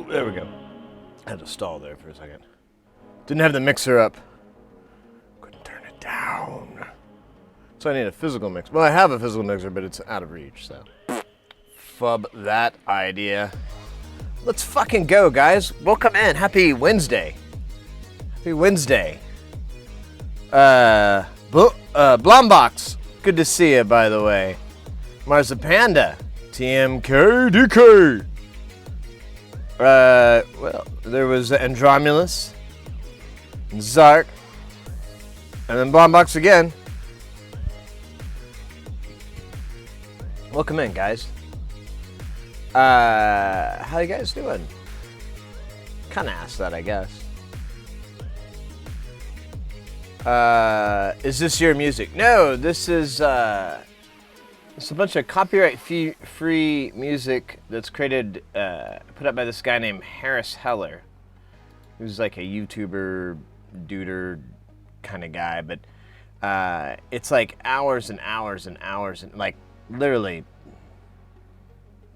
There we go. I had to stall there for a second. Didn't have the mixer up. Couldn't turn it down. So I need a physical mixer. Well, I have a physical mixer, but it's out of reach, so. Fub that idea. Let's fucking go, guys. Welcome in. Happy Wednesday. Happy Wednesday. Blombox. Good to see you, by the way. Marzipanda. TMK DK. Well, there was Andromulus, Zark, And then Bomb Box again. Welcome in, guys. How you guys doing? Kind of asked that, I guess. Is this your music? No, this is it's a bunch of copyright-free music that's created, put up by this guy named Harris Heller, who's like a YouTuber, duder kind of guy, but it's like hours and hours and hours, and like literally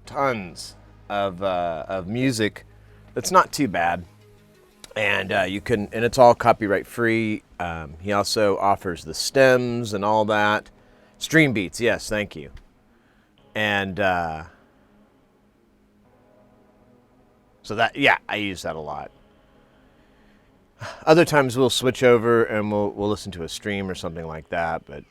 tons of music that's not too bad, and you can, and it's all copyright-free. He also offers the stems and all that. Stream Beats, yes, thank you. And so that, yeah, I use that a lot. Other times we'll switch over and we'll listen to a stream or something like that, but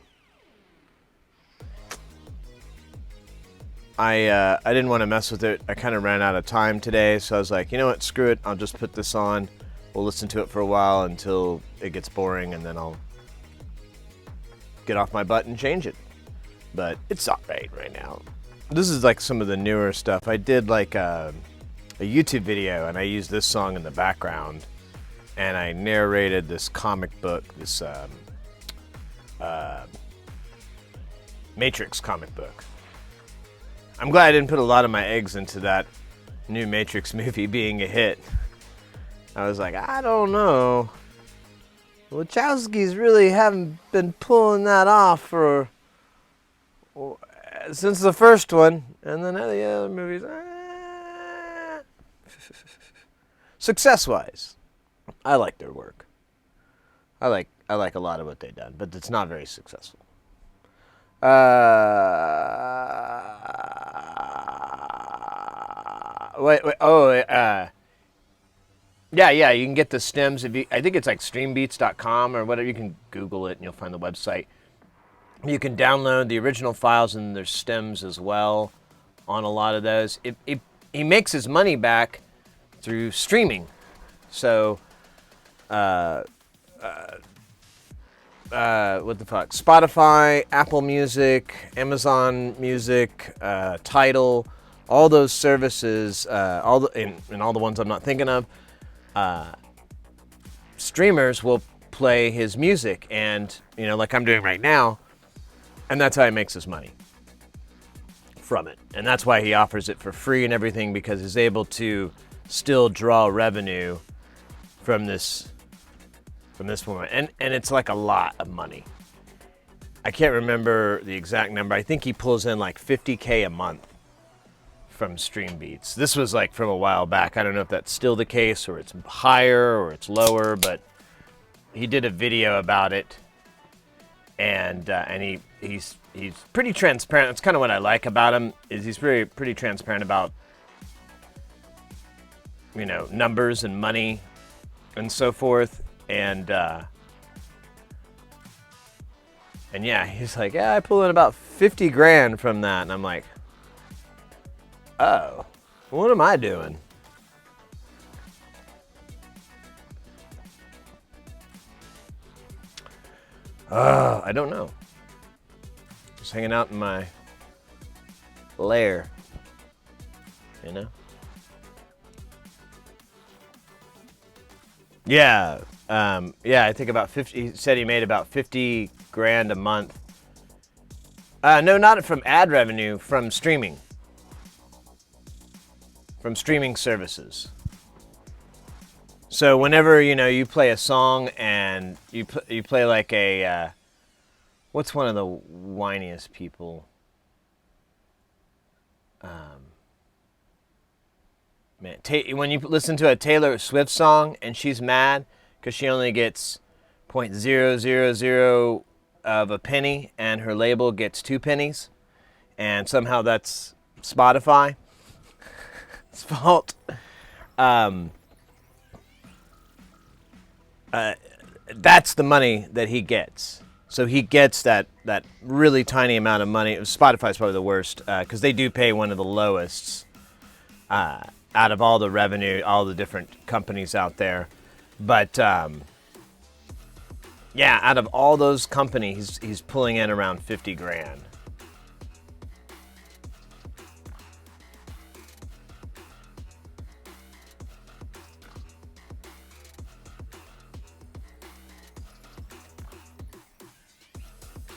I didn't want to mess with it. I kind of ran out of time today, so I was like, you know what, screw it. I'll just put this on. We'll listen to it for a while until it gets boring, and then I'll get off my butt and change it. But it's all right now. This is like some of the newer stuff. I did like a YouTube video, and I used this song in the background, and I narrated this comic book, this Matrix comic book. I'm glad I didn't put a lot of my eggs into that new Matrix movie being a hit. I was like, I don't know. Wachowskis really haven't been pulling that off for since the first one, and then the other movies. Success-wise, I like their work. I like a lot of what they've done, but it's not very successful. Yeah, you can get the stems. I think it's like streambeats.com or whatever. You can Google it and you'll find the website. You can download the original files, and there's stems as well on a lot of those. He makes his money back through streaming. So, what the fuck? Spotify, Apple Music, Amazon Music, Tidal, all those services, and all the ones I'm not thinking of. Streamers will play his music, and like I'm doing right now, and that's how he makes his money from it. And that's why he offers it for free and everything, because he's able to still draw revenue from this woman. And it's like a lot of money. I can't remember the exact number. I think he pulls in like $50K a month from Stream Beats. This was like from a while back. I don't know if that's still the case, or it's higher or it's lower, but he did a video about it, and he's pretty transparent. That's kind of what I like about him, is he's pretty transparent about numbers and money and so forth, and yeah, he's like, yeah, I pull in about 50 grand from that, and I'm like, oh, what am I doing? I don't know. Just hanging out in my lair, Yeah, I think about 50. He said he made about 50 grand a month. No, not from ad revenue, from streaming. From streaming services. So whenever you play a song and you play like a what's one of the whiniest people? When you listen to a Taylor Swift song and she's mad because she only gets 0.000 of a penny and her label gets 2 pennies, and somehow that's Spotify. It's fault. That's the money that he gets. So he gets that really tiny amount of money. Spotify's probably the worst, because they do pay one of the lowest out of all the revenue, all the different companies out there. But Yeah, out of all those companies, he's pulling in around 50 grand.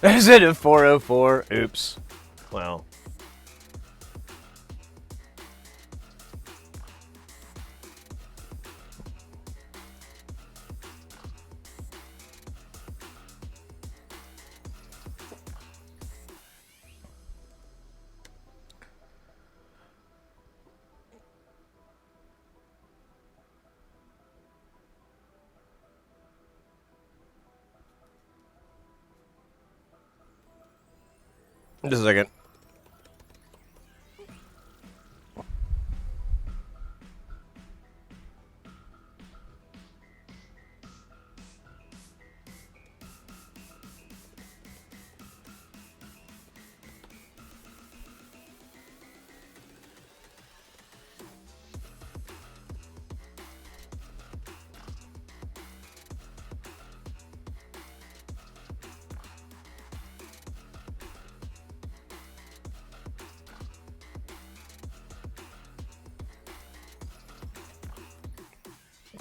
Is it a 404? Oops. Well. Just a second.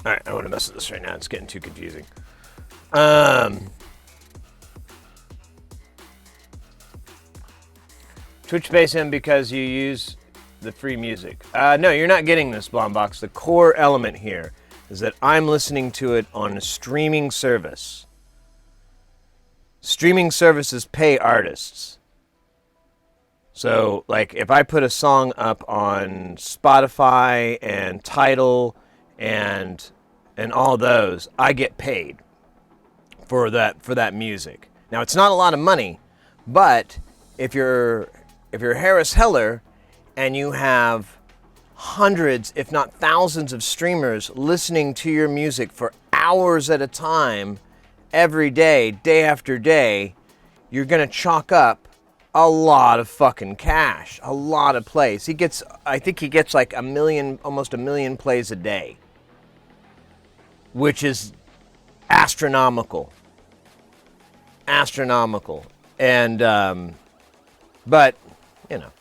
All right, I want to mess with this right now. It's getting too confusing. Twitch pays him because you use the free music. No, you're not getting this, Blombox. The core element here is that I'm listening to it on a streaming service. Streaming services pay artists. So, like, if I put a song up on Spotify and Tidal and all those, I get paid for that music. Now, it's not a lot of money, but if you're Harris Heller and you have hundreds, if not thousands of streamers listening to your music for hours at a time, every day, day after day, you're going to chalk up a lot of fucking cash, a lot of plays. I think he gets like almost a million plays a day, which is astronomical. Astronomical. And, but, you know.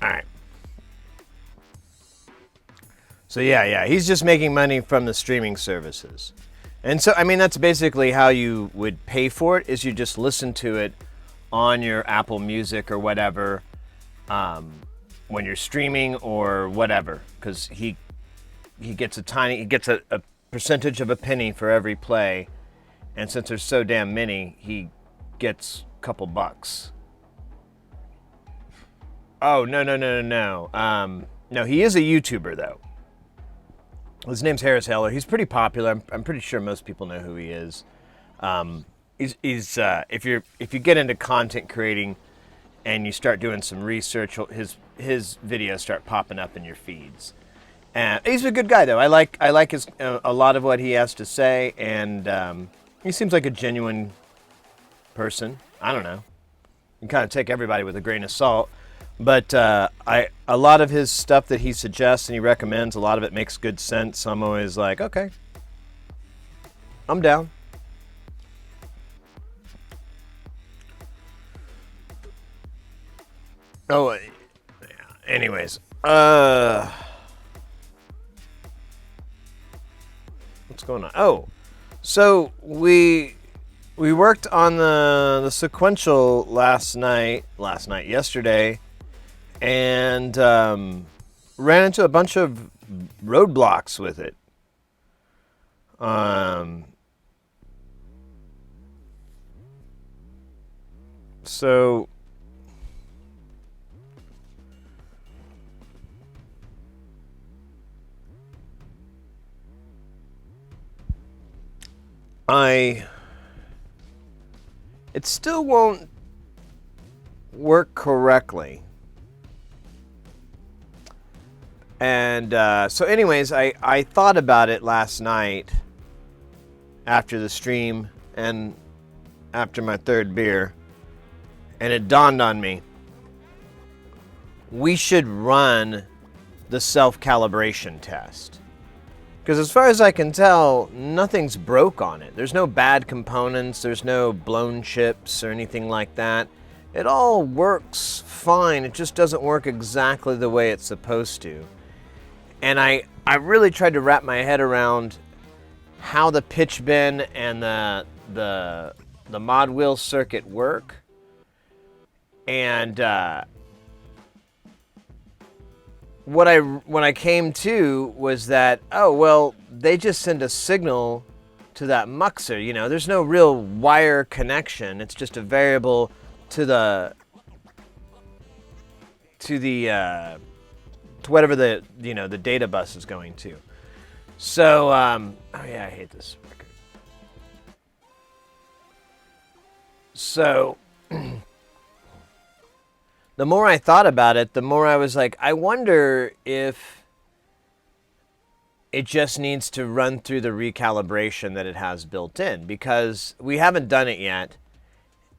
All right. So yeah, he's just making money from the streaming services. And so, I mean, that's basically how you would pay for it, is you just listen to it on your Apple Music or whatever, when you're streaming or whatever, because he gets a percentage of a penny for every play, and since there's so damn many, he gets a couple bucks. Oh, no. No, he is a YouTuber, though. His name's Harris Heller. He's pretty popular. I'm pretty sure most people know who he is. He's if you get into content creating and you start doing some research, his videos start popping up in your feeds. And he's a good guy, though. I like his a lot of what he has to say, and he seems like a genuine person. I don't know. You can kind of take everybody with a grain of salt. But a lot of his stuff that he suggests and he recommends, a lot of it makes good sense. So I'm always like, okay, I'm down. Oh, anyways, what's going on? Oh, so we worked on the sequential yesterday. And ran into a bunch of roadblocks with it. So it still won't work correctly. And so anyways, I thought about it last night after the stream and after my third beer, and it dawned on me, we should run the self-calibration test. Because as far as I can tell, nothing's broke on it. There's no bad components, there's no blown chips or anything like that. It all works fine, it just doesn't work exactly the way it's supposed to. And I really tried to wrap my head around how the pitch bin and the mod wheel circuit work. And what I came to was that, oh, well, they just send a signal to that muxer. You know, there's no real wire connection. It's just a variable to whatever the data bus is going to. So, oh yeah, I hate this record. So, the more I thought about it, the more I was like, I wonder if it just needs to run through the recalibration that it has built in, because we haven't done it yet,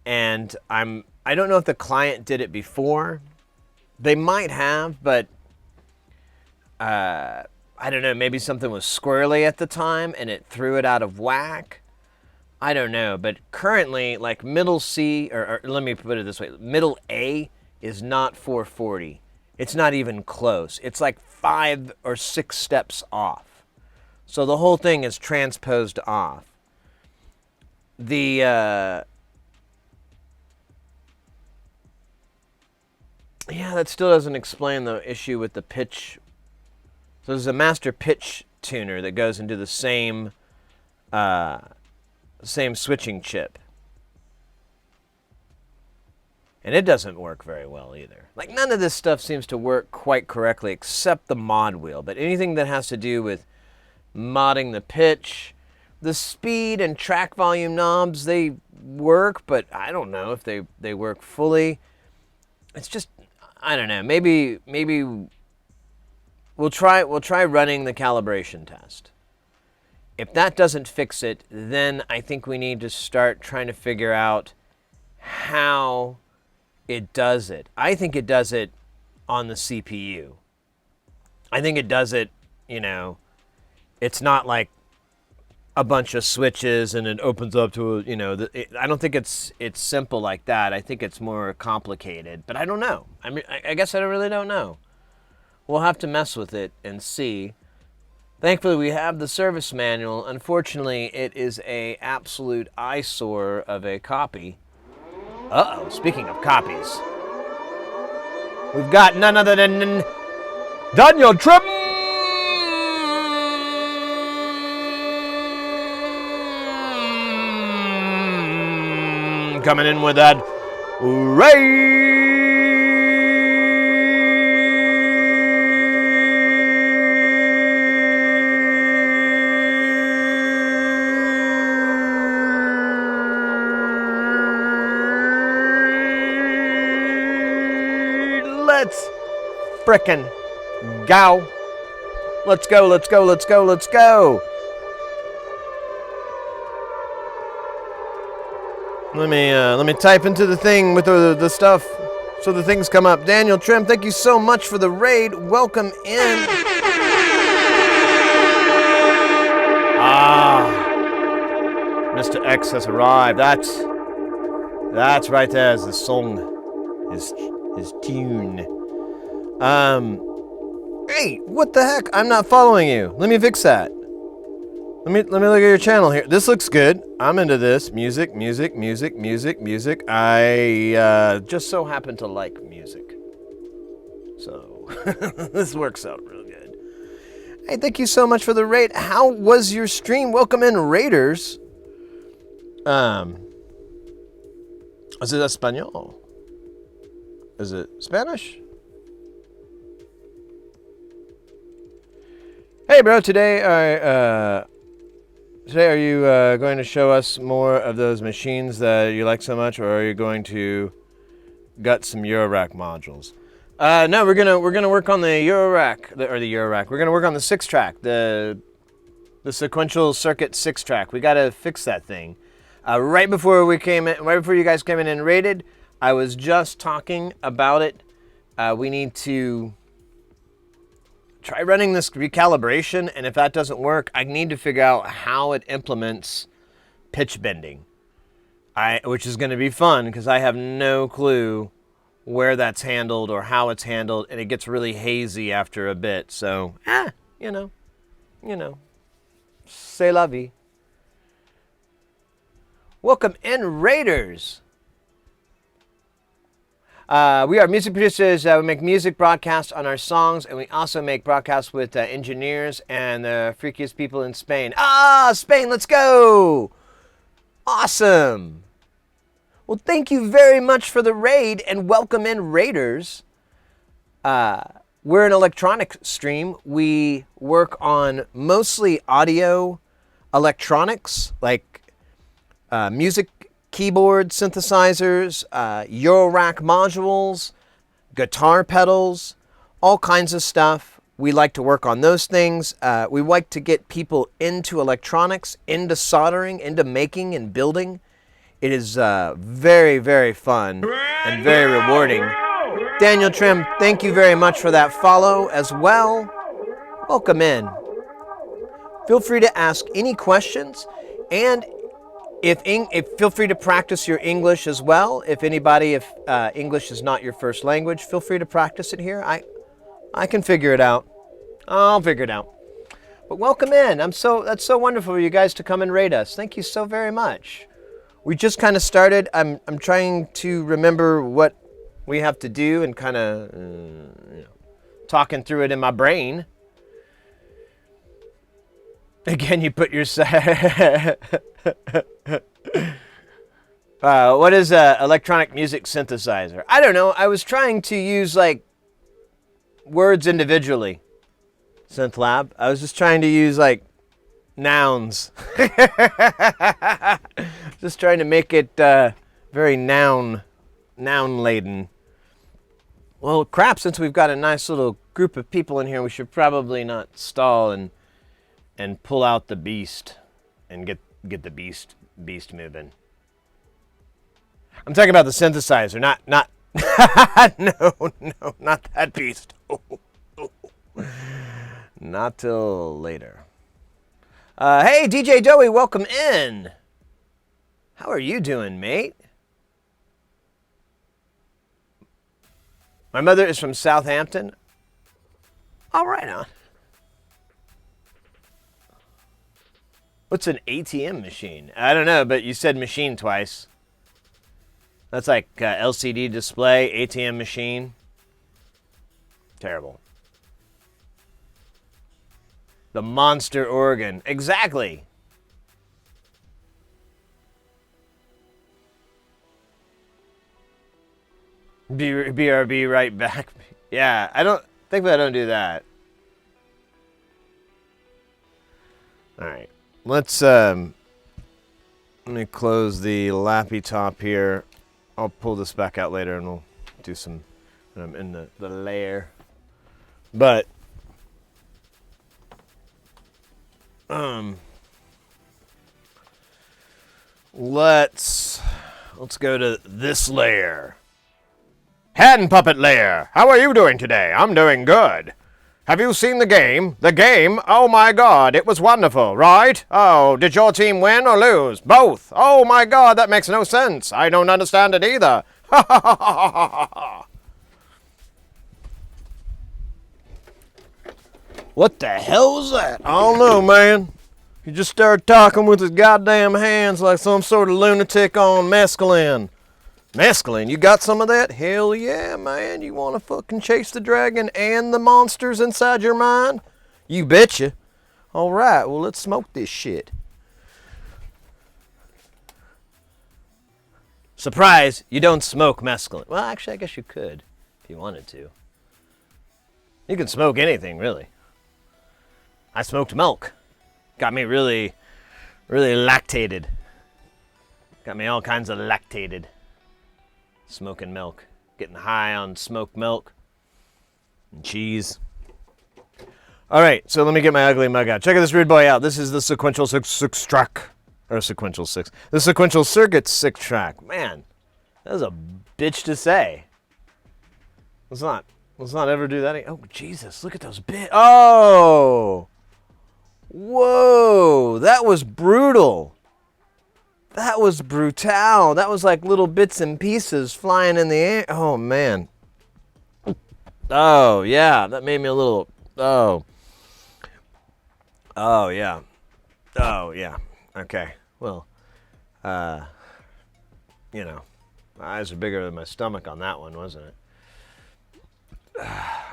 and I don't know if the client did it before. They might have, but I don't know, maybe something was squirrely at the time and it threw it out of whack. I don't know, but currently, like middle C, or let me put it this way, middle A is not 440. It's not even close. It's like 5 or 6 steps off. So the whole thing is transposed off. Yeah, that still doesn't explain the issue with the pitch. So there's a master pitch tuner that goes into the same switching chip. And it doesn't work very well either. Like, none of this stuff seems to work quite correctly except the mod wheel. But anything that has to do with modding the pitch, the speed and track volume knobs, they work, but I don't know if they work fully. It's just, I don't know. Maybe we'll try running the calibration test. If that doesn't fix it, then I think we need to start trying to figure out how it does it. I think it does it on the CPU. I think it does it, it's not like a bunch of switches and it opens up to, I don't think it's simple like that. I think it's more complicated, but I don't know. I mean, I guess I really don't know. We'll have to mess with it and see. Thankfully, we have the service manual. Unfortunately, it is a absolute eyesore of a copy. Uh-oh, speaking of copies, we've got none other than Daniel Trim coming in with that raid. Let's frickin' go. Let's go, let's go, let's go, let's go. Let me type into the thing with the stuff so the things come up. Daniel Trim, thank you so much for the raid. Welcome in. Mr. X has arrived. That's right there is the song, his tune. Hey, what the heck? I'm not following you. Let me fix that. Let me look at your channel here. This looks good. I'm into this. Music. I just so happen to like music. So, this works out real good. Hey, thank you so much for the raid. How was your stream? Welcome in, raiders. Is it Espanol? Is it Spanish? Hey, bro. Today are you going to show us more of those machines that you like so much, or are you going to gut some Eurorack modules? No, we're gonna work on the Eurorack, We're gonna work on the 6-track. The sequential circuit 6-track. We got to fix that thing. Right before you guys came in and rated, I was just talking about it. We need to try running this recalibration, and if that doesn't work, I need to figure out how it implements pitch bending. Which is going to be fun because I have no clue where that's handled or how it's handled, and it gets really hazy after a bit. So, you know, c'est la vie. Welcome in, Raiders. We are music producers. We make music broadcasts on our songs, and we also make broadcasts with engineers and the freakiest people in Spain. Spain, let's go! Awesome! Well, thank you very much for the raid, and welcome in, Raiders. We're an electronic stream. We work on mostly audio electronics, like music keyboards, synthesizers, Eurorack modules, guitar pedals, all kinds of stuff. We like to work on those things. We like to get people into electronics, into soldering, into making and building. It is very, very fun and very rewarding. Daniel Trim, thank you very much for that follow as well. Welcome in. Feel free to ask any questions, and if feel free to practice your English as well. If English is not your first language, feel free to practice it here. I can figure it out. I'll figure it out. But welcome in. That's so wonderful for you guys to come and rate us. Thank you so very much. We just kind of started. I'm trying to remember what we have to do and kind of talking through it in my brain. Again, you put your what is a electronic music synthesizer? I don't know. I was trying to use like words individually. SynthLab. I was just trying to use like nouns. Just trying to make it very noun laden. Well, crap, since we've got a nice little group of people in here, we should probably not stall and pull out the beast and get the beast moving. I'm talking about the synthesizer, not no, not that beast. Not till later. Hey, DJ Doey, welcome in. How are you doing, mate? My mother is from Southampton. All right, on. What's an ATM machine? I don't know, but you said machine twice. That's like LCD display, ATM machine. Terrible. The monster organ. Exactly. BRB right back. Yeah, I don't do that. All right. Let me close the lappy top here. I'll pull this back out later and we'll do some in the layer. But let's go to this layer. Hand puppet layer. How are you doing today? I'm doing good. Have you seen the game? The game? Oh my God, it was wonderful, right? Oh, did your team win or lose? Both. Oh my God, that makes no sense. I don't understand it either. Ha ha ha ha ha ha. What the hell was that? I don't know, man. He just started talking with his goddamn hands like some sort of lunatic on mescaline. Mescaline? You got some of that? Hell yeah, man. You want to fucking chase the dragon and the monsters inside your mind? You betcha. All right, well, let's smoke this shit. Surprise, you don't smoke mescaline. Well, actually, I guess you could if you wanted to. You can smoke anything, really. I smoked milk. Got me really, really lactated. Got me all kinds of lactated. Smoking milk. Getting high on smoked milk and cheese. All right, so let me get my ugly mug out. Check this rude boy out. This is the sequential six track. Or sequential six. The sequential circuit 6-track. Man, that was a bitch to say. Let's not ever do that again. Oh, Jesus, look at those bits. Oh! Whoa, that was brutal. That was brutal. That was like little bits and pieces flying in the air. Oh, man. Oh, yeah, that made me a little, oh. Oh, yeah. Oh, yeah. Okay, well, you know, my eyes are bigger than my stomach on that one, wasn't it?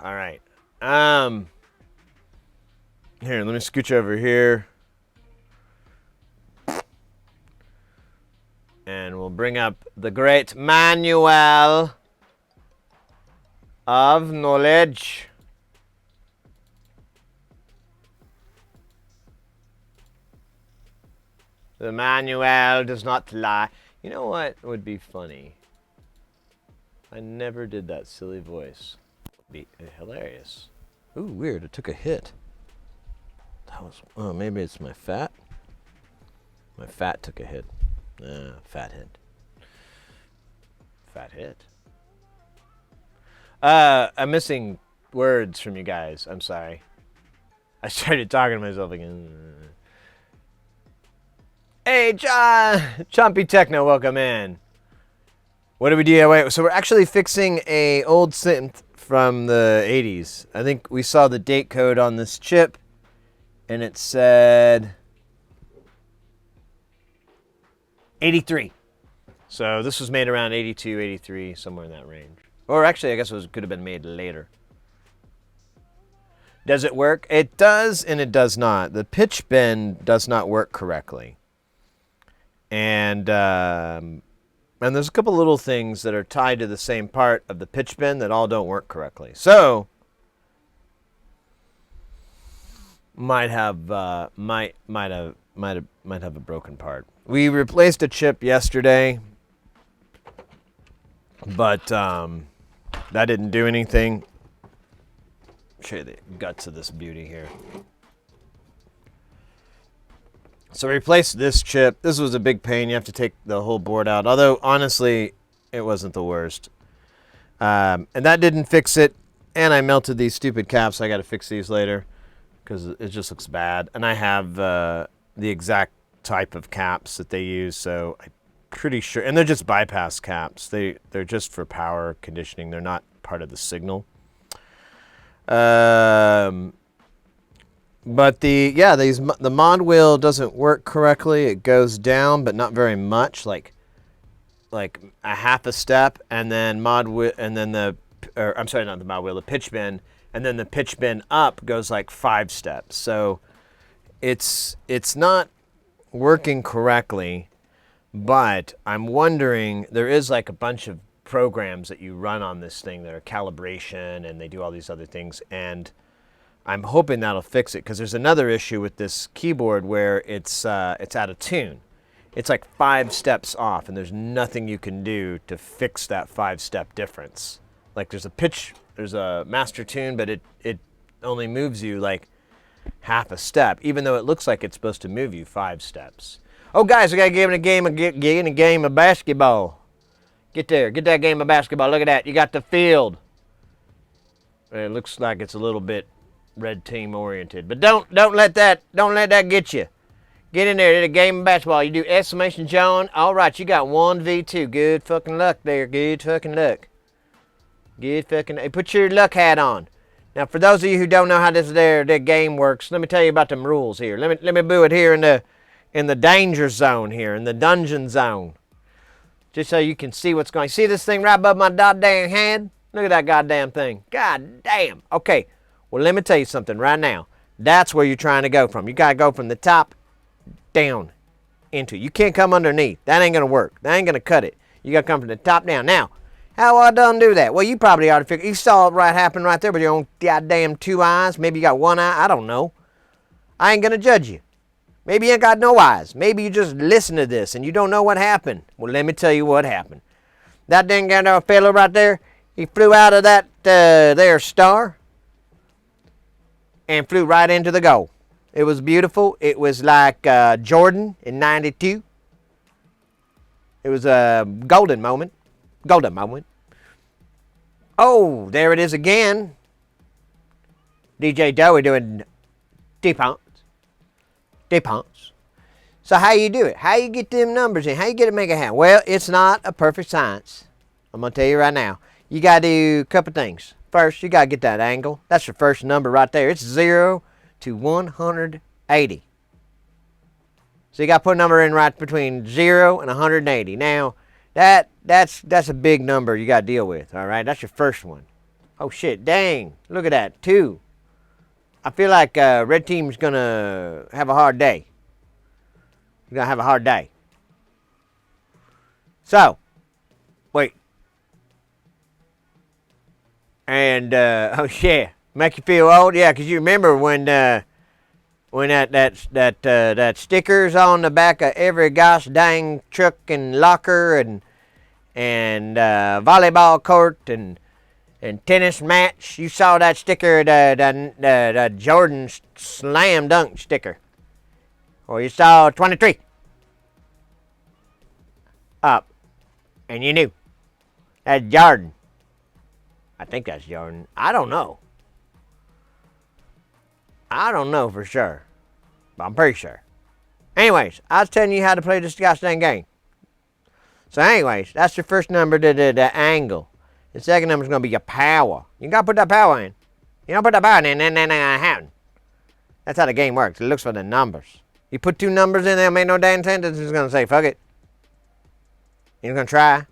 All right. Here, let me scooch over here. And we'll bring up the great manual of knowledge. The manual does not lie. You know what would be funny? I never did that silly voice. Be hilarious. Ooh, weird. It took a hit. That was. Oh, maybe it's my fat. My fat took a hit. Fat hit. Fat hit. I'm missing words from you guys. I'm sorry. I started talking to myself again. Hey, John! Chompy Techno, welcome in. What do we do? Wait, so we're actually fixing a old synth from the 80s. I think we saw the date code on this chip, and it said 83. So this was made around 82, 83, somewhere in that range. Or actually, I guess it could have been made later. Does it work? It does and it does not. The pitch bend does not work correctly. And there's a couple little things that are tied to the same part of the pitch bend that all don't work correctly. So might have a broken part. We replaced a chip yesterday, but that didn't do anything. Show you the guts of this beauty here. So we replaced this chip. This was a big pain. You have to take the whole board out. Although, honestly, it wasn't the worst. And that didn't fix it. And I melted these stupid caps. I got to fix these later because it just looks bad. And I have the exact type of caps that they use. So I'm pretty sure. And they're just bypass caps. They're just for power conditioning. They're not part of the signal. But the mod wheel doesn't work correctly. It goes down, but not very much, like a half a step, and then the pitch bend, and then the pitch bend up goes like 5 steps. So it's not working correctly. But I'm wondering, there is like a bunch of programs that you run on this thing that are calibration, and they do all these other things, and I'm hoping that'll fix it, because there's another issue with this keyboard where it's out of tune. It's like 5 steps off, and there's nothing you can do to fix that 5-step difference. Like there's a master tune, but it only moves you like half a step, even though it looks like it's supposed to move you 5 steps. Oh, guys, we gotta get in a game of basketball. Get there, get that game of basketball. Look at that, you got the field. It looks like it's a little bit red team oriented, but don't let that get you. Get in there. It's a game of basketball. You do exclamation John. All right, you got 1v2. Good fucking luck there. Good fucking luck. Good fucking. Hey, put your luck hat on. Now, for those of you who don't know how this game works, let me tell you about them rules here. Let me do it here in the danger zone here, in the dungeon zone, just so you can see what's going. See this thing right above my goddamn head? Look at that goddamn thing. God damn. Okay. Well, let me tell you something right now. That's where you're trying to go from. You got to go from the top down into. You can't come underneath. That ain't going to work. That ain't going to cut it. You got to come from the top down. Now, how I done do that? Well, you probably ought to figure. You saw it happen right there with your own goddamn 2 eyes. Maybe you got 1 eye. I don't know. I ain't going to judge you. Maybe you ain't got no eyes. Maybe you just listen to this and you don't know what happened. Well, let me tell you what happened. That dang goddamn fellow right there, he flew out of that there star. and flew right into the goal. It was beautiful. It was like Jordan in '92. It was a golden moment. Golden moment. Oh, there it is again. DJ Doe doing deep punts. Deep punts. So how you do it? How you get them numbers in? How you get it make it happen? Well, it's not a perfect science. I'm going to tell you right now. You got to do a couple things. First, you got to get that angle. That's your first number right there. It's 0 to 180. So you got to put a number in right between 0 and 180. Now, that's a big number you got to deal with, all right? That's your first one. Oh, shit, dang. Look at that, 2. I feel like red team's going to have a hard day. You're going to have a hard day. So, wait. And, oh, shit. Make you feel old? Yeah, because you remember when that sticker's on the back of every gosh dang truck and locker and volleyball court and tennis match. You saw that sticker, the Jordan slam dunk sticker. Or you saw 23 up, and you knew that's Jordan. I think that's Jordan. I don't know. I don't know for sure, but I'm pretty sure. Anyways, I was telling you how to play this gosh dang game. So anyways, that's your first number, the angle. The second number is going to be your power. You got to put that power in. You don't put that power in, and then that ain't happen. That's how the game works. It looks for the numbers. You put 2 numbers in there, make no damn sense, it's just going to say, fuck it. You're going to try.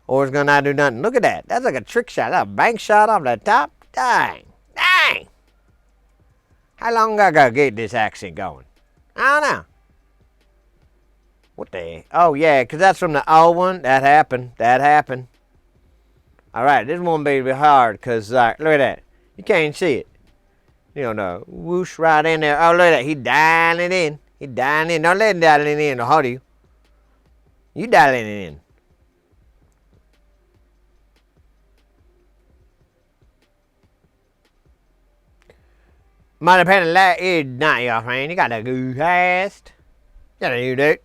Or it's going to not do nothing. Look at that. That's like a trick shot. That's a bank shot off the top. Dang. Dang. How long I got to get this accent going? I don't know. What the heck? Oh, yeah, because that's from the old one. That happened. That happened. All right, this won't be hard because, look at that. You can't see it. You know, whoosh right in there. Oh, look at that. He dialing it in. He dialing in. Don't let him dial it in. How do you? You dialing it in. Mother Penny Light is not your friend. You gotta go fast. You gotta do that.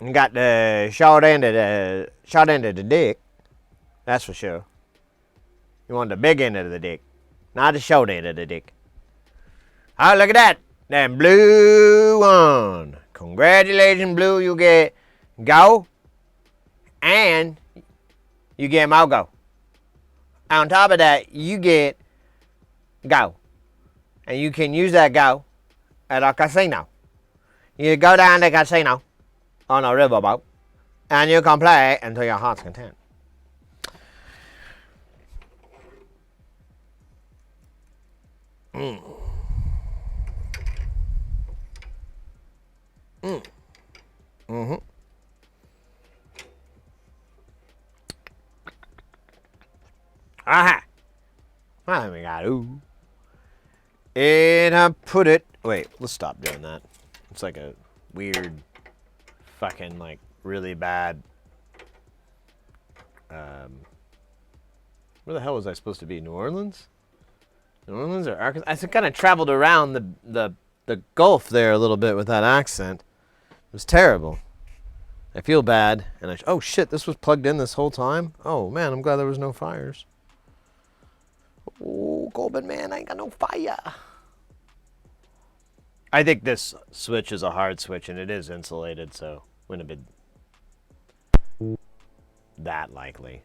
You got the short end of the dick. That's for sure. You want the big end of the dick, not the short end of the dick. Oh, look at that. That blue one. Congratulations, Blue. You get go, and you get more go. On top of that, you get go. And you can use that go at a casino. You go down to the casino on a riverboat, and you can play until your heart's content. Aha! Well, we got ooh. And I put it. Wait, let's stop doing that. It's like a weird, fucking like really bad. Where the hell was I supposed to be? New Orleans? New Orleans or Arkansas? I kind of traveled around the Gulf there a little bit with that accent. It was terrible. I feel bad. And oh shit, this was plugged in this whole time? Oh man, I'm glad there was no fires. Oh, Goldman, man, I ain't got no fire. I think this switch is a hard switch, and it is insulated, so wouldn't have been that likely.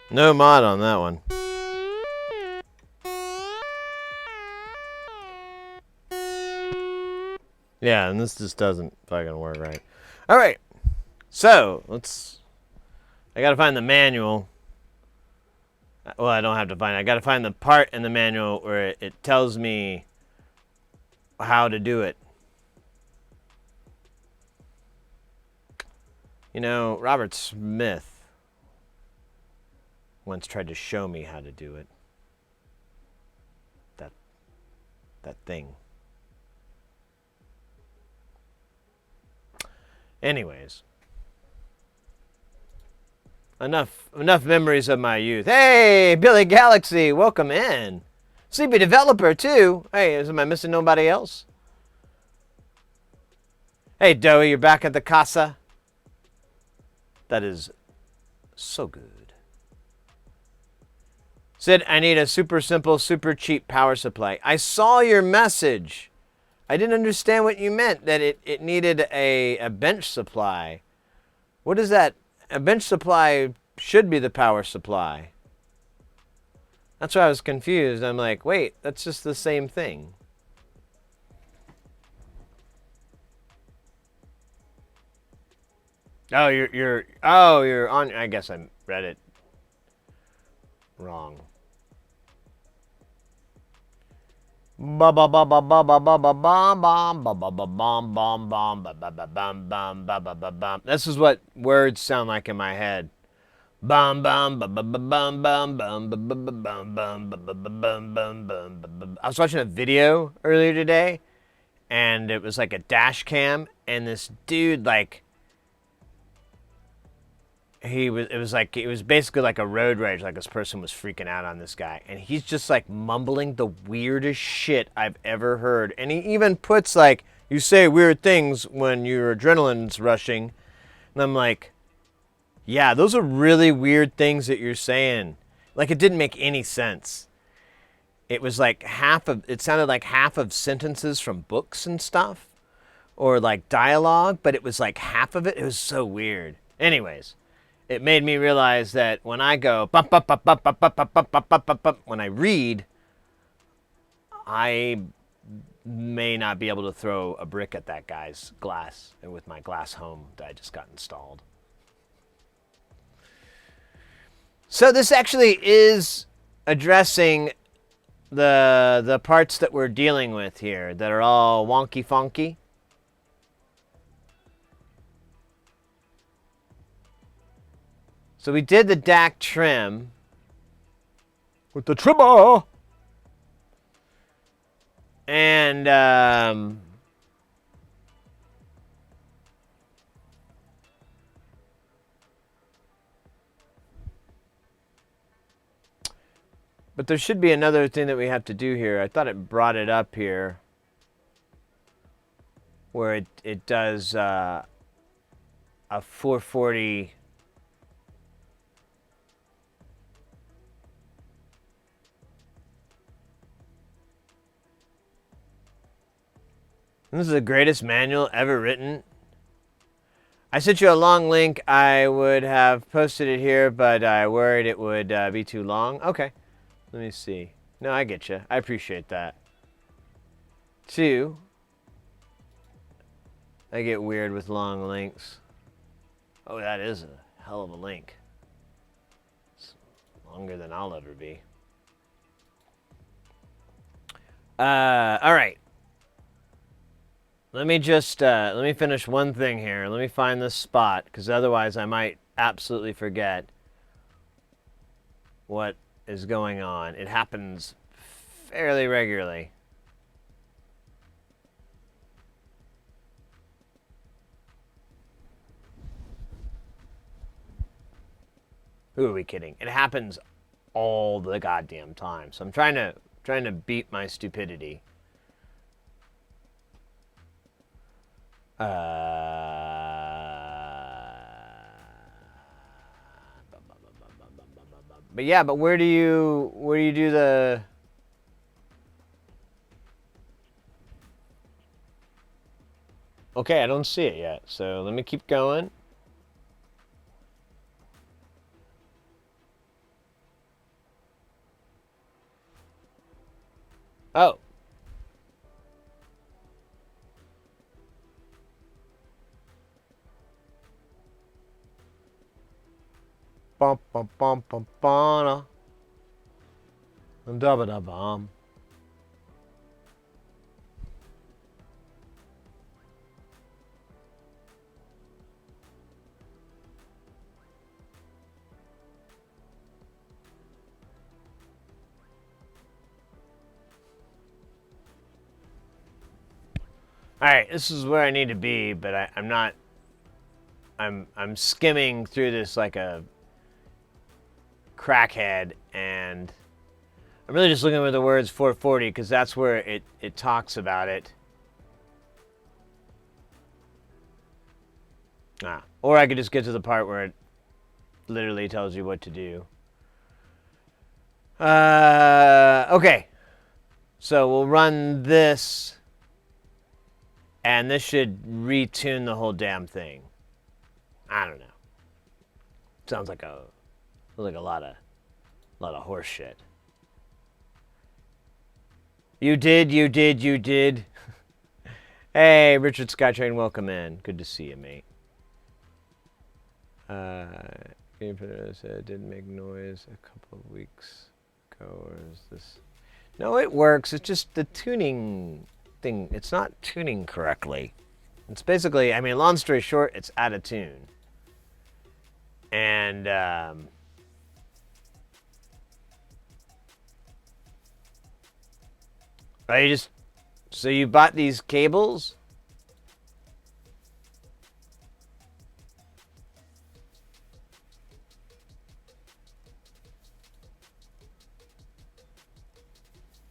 No mod on that one. Yeah, and this just doesn't fucking work right. Alright. So, I gotta find the manual. Well, I don't have to find it. I gotta find the part in the manual where it tells me how to do it. You know, Robert Smith once tried to show me how to do it. That thing. Anyways. Enough memories of my youth. Hey, Billy Galaxy, welcome in. Sleepy Developer, too. Hey, am I missing nobody else? Hey, Doey, you're back at the casa. That is so good. Sid, I need a super simple, super cheap power supply. I saw your message. I didn't understand what you meant, that it needed a bench supply. What is that? A bench supply should be the power supply. That's why I was confused. I'm like, wait, that's just the same thing. Oh, you're on. I guess I read it wrong. This is what words sound like in my head. I was watching a video earlier today, and it was like a dash cam, and this dude like it was basically like a road rage, like this person was freaking out on this guy, and he's just like mumbling the weirdest shit I've ever heard. And he even puts like, you say weird things when your adrenaline's rushing, and I'm like, yeah, those are really weird things that you're saying. Like, it didn't make any sense. It was like it sounded like half of sentences from books and stuff, or like dialogue, but it was like half of it. It was so weird. Anyways, it made me realize that when I go, when I read, I may not be able to throw a brick at that guy's glass with my glass home that I just got installed. So this actually is addressing the parts that we're dealing with here that are all wonky funky. So we did the DAC trim with the trimmer. And but there should be another thing that we have to do here. I thought it brought it up here where it does a 440. This is the greatest manual ever written. I sent you a long link. I would have posted it here, but I worried it would be too long. Okay, let me see. No, I get you. I appreciate that. 2, I get weird with long links. Oh, that is a hell of a link. It's longer than I'll ever be. All right. Let me just, let me finish one thing here. Let me find this spot, because otherwise I might absolutely forget what is going on. It happens fairly regularly. Who are we kidding? It happens all the goddamn time. So I'm trying to beat my stupidity. But yeah, but where do you do the? Okay, I don't see it yet. So let me keep going. Oh. Bum bum bum bum bum. Da ba da bum. All right, this is where I need to be, but I'm not. I'm skimming through this like a crackhead, and I'm really just looking at the words 440 because that's where it talks about it. Or I could just get to the part where it literally tells you what to do. Okay. So we'll run this, and this should retune the whole damn thing. I don't know. Sounds like a lot of horse shit. You did. Hey, Richard Skytrain, welcome in. Good to see you, mate. Game for said didn't make noise a couple of weeks ago, or is this? No, it works. It's just the tuning thing. It's not tuning correctly. It's basically, I mean, long story short, it's out of tune. And so you bought these cables?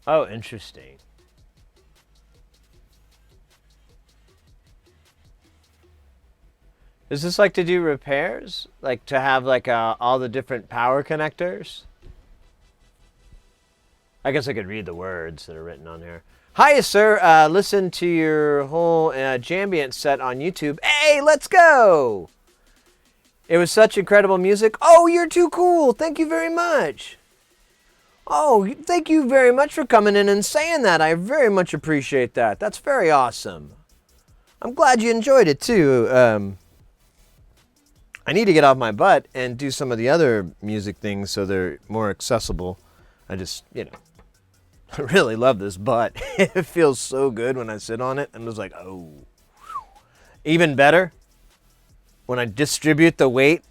Oh, interesting. Is this like to do repairs? Like to have like all the different power connectors? I guess I could read the words that are written on here. Hiya, sir. Listen to your whole Jambient set on YouTube. Hey, let's go! It was such incredible music. Oh, you're too cool. Thank you very much. Oh, thank you very much for coming in and saying that. I very much appreciate that. That's very awesome. I'm glad you enjoyed it, too. I need to get off my butt and do some of the other music things so they're more accessible. I just, I really love this butt. It feels so good when I sit on it. I'm just like, oh. Even better, when I distribute the weight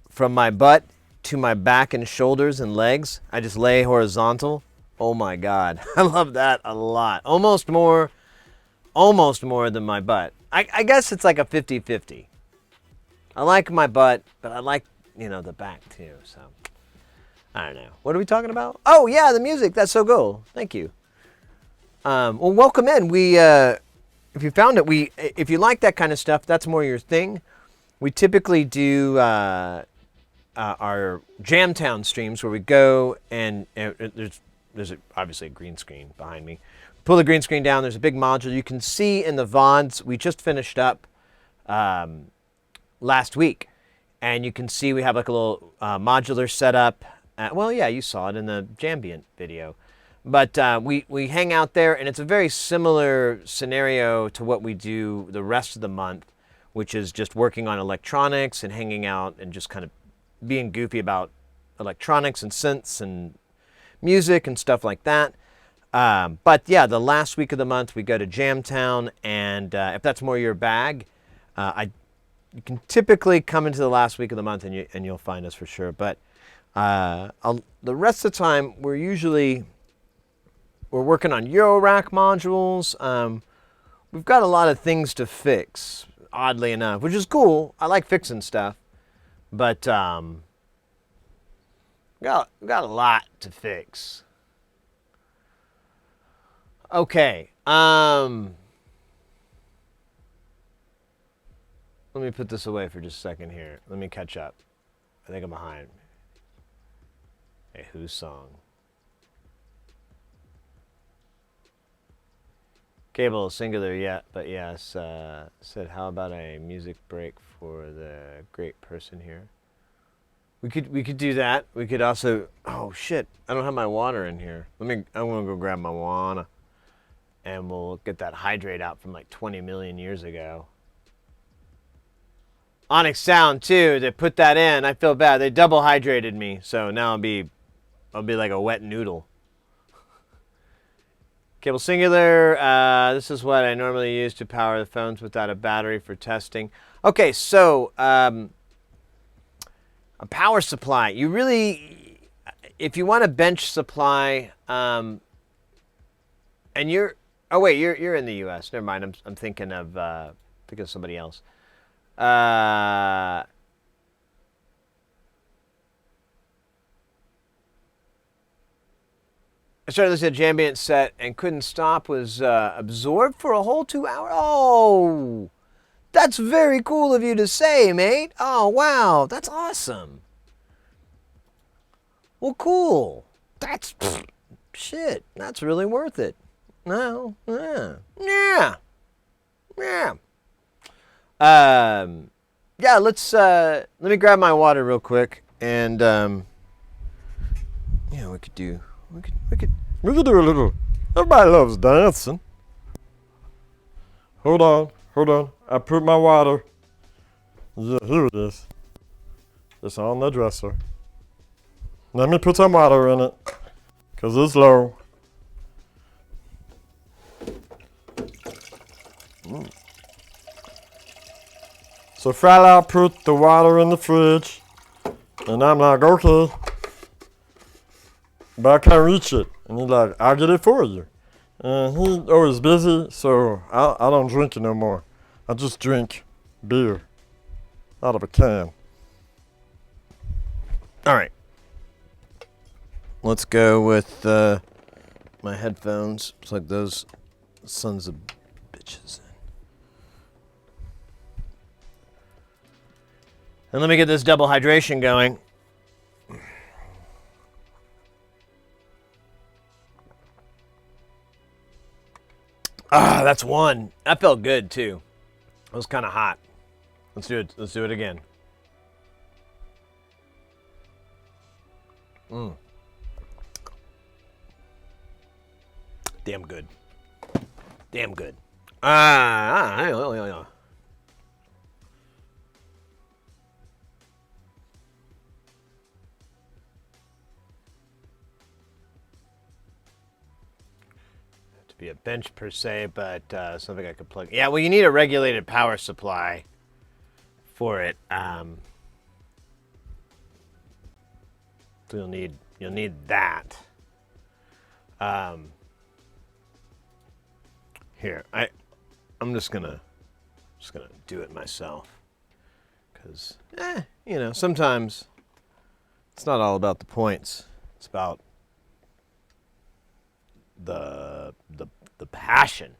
from my butt to my back and shoulders and legs, I just lay horizontal. Oh my God. I love that a lot. Almost more than my butt. I guess it's like a 50-50. I like my butt, but I like, the back too. So, I don't know. What are we talking about? Oh, yeah, the music. That's so cool. Thank you. Well, welcome in. If you found it, if you like that kind of stuff, that's more your thing. We typically do our Jamtown streams where we go and there's obviously a green screen behind me. Pull the green screen down. There's a big module. You can see in the VODs, we just finished up last week. And you can see we have like a little modular setup. Well, yeah, you saw it in the Jambient video. But we hang out there, and it's a very similar scenario to what we do the rest of the month, which is just working on electronics and hanging out and just kind of being goofy about electronics and synths and music and stuff like that. But yeah, the last week of the month we go to Jamtown, and if that's more your bag, you can typically come into the last week of the month and you'll find us for sure. But the rest of the time we're working on Eurorack modules. We've got a lot of things to fix, oddly enough, which is cool. I like fixing stuff, but got a lot to fix. Okay. Let me put this away for just a second here. Let me catch up. I think I'm behind. Hey, whose song? Cable singular, yeah, but yes. Said, how about a music break for the great person here? We could do that. We could also. Oh shit! I don't have my water in here. I'm gonna go grab my water, and we'll get that hydrate out from like 20 million years ago. Onyx Sound too. They put that in. I feel bad. They double hydrated me, so now I'll be like a wet noodle. Cable singular. This is what I normally use to power the phones without a battery for testing. Okay, so a power supply. You really, if you want a bench supply, and you're Oh wait, you're in the U.S. Never mind. I'm thinking of somebody else. I started listening to Jambient set and couldn't stop. Was absorbed for a whole 2 hours. Oh, that's very cool of you to say, mate. Oh wow, that's awesome. Well, cool. That's shit. That's really worth it. No, yeah. Yeah. Let me grab my water real quick, and yeah, we could do a little. Everybody loves dancing. Hold on. I put my water. Yeah, here it is. It's on the dresser. Let me put some water in it, cause it's low. So Fryla put the water in the fridge, and I'm like, okay, but I can't reach it. And he's like, I'll get it for you. And he's always busy, so I don't drink it no more. I just drink beer out of a can. All right. Let's go with my headphones. Plug those sons of bitches in. And let me get this double hydration going. Ah, that's one. That felt good too. It was kind of hot. Let's do it. Let's do it again. Damn good. Damn good. Be a bench per se, but something I could plug. Yeah, well, you need a regulated power supply for it. So you'll need that. Here, I'm just gonna do it myself, because sometimes it's not all about the points. It's about the passion.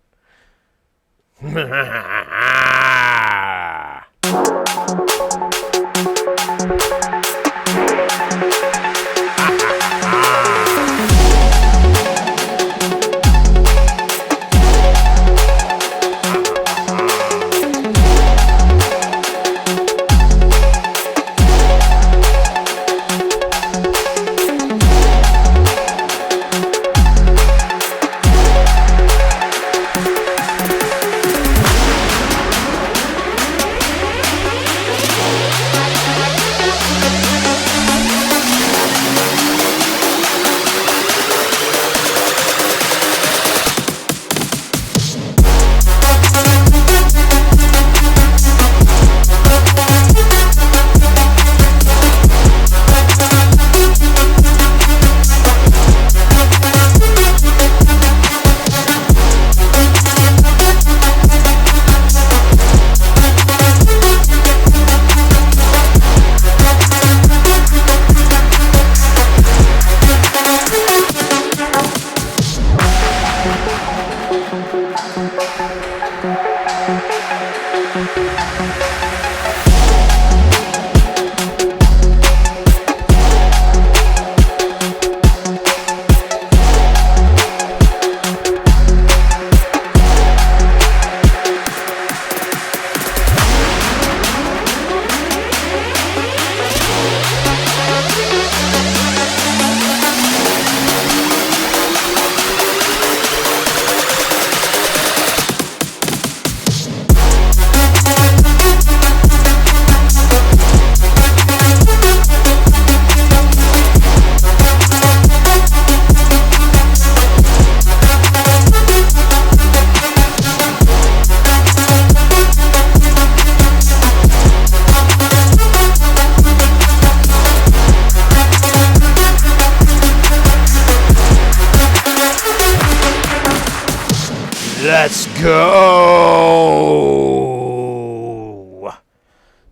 Let's go.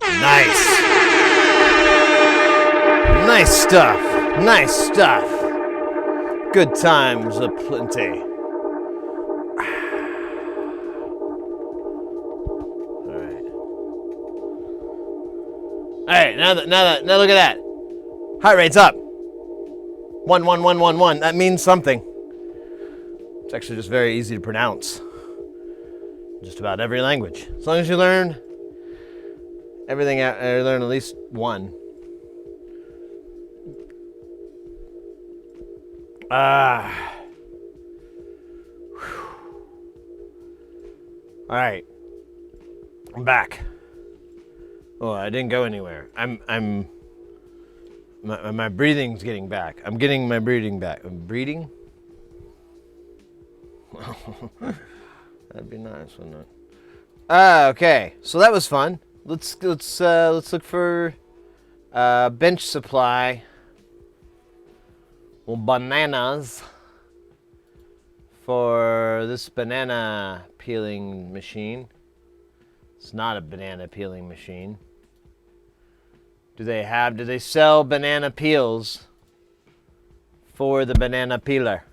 Nice. Nice stuff. Nice stuff. Good times aplenty. All right, now look at that. Heart rate's up. 11111. That means something. It's actually just very easy to pronounce. Just about every language. As long as you learn everything, or learn at least one. All right. I'm back. Oh, I didn't go anywhere. My breathing's getting back. I'm getting my breathing back. I'm breathing? That'd be nice, wouldn't it? Okay. So that was fun. Let's look for bench supply. Well, bananas for this banana peeling machine. It's not a banana peeling machine. Do they sell banana peels for the banana peeler?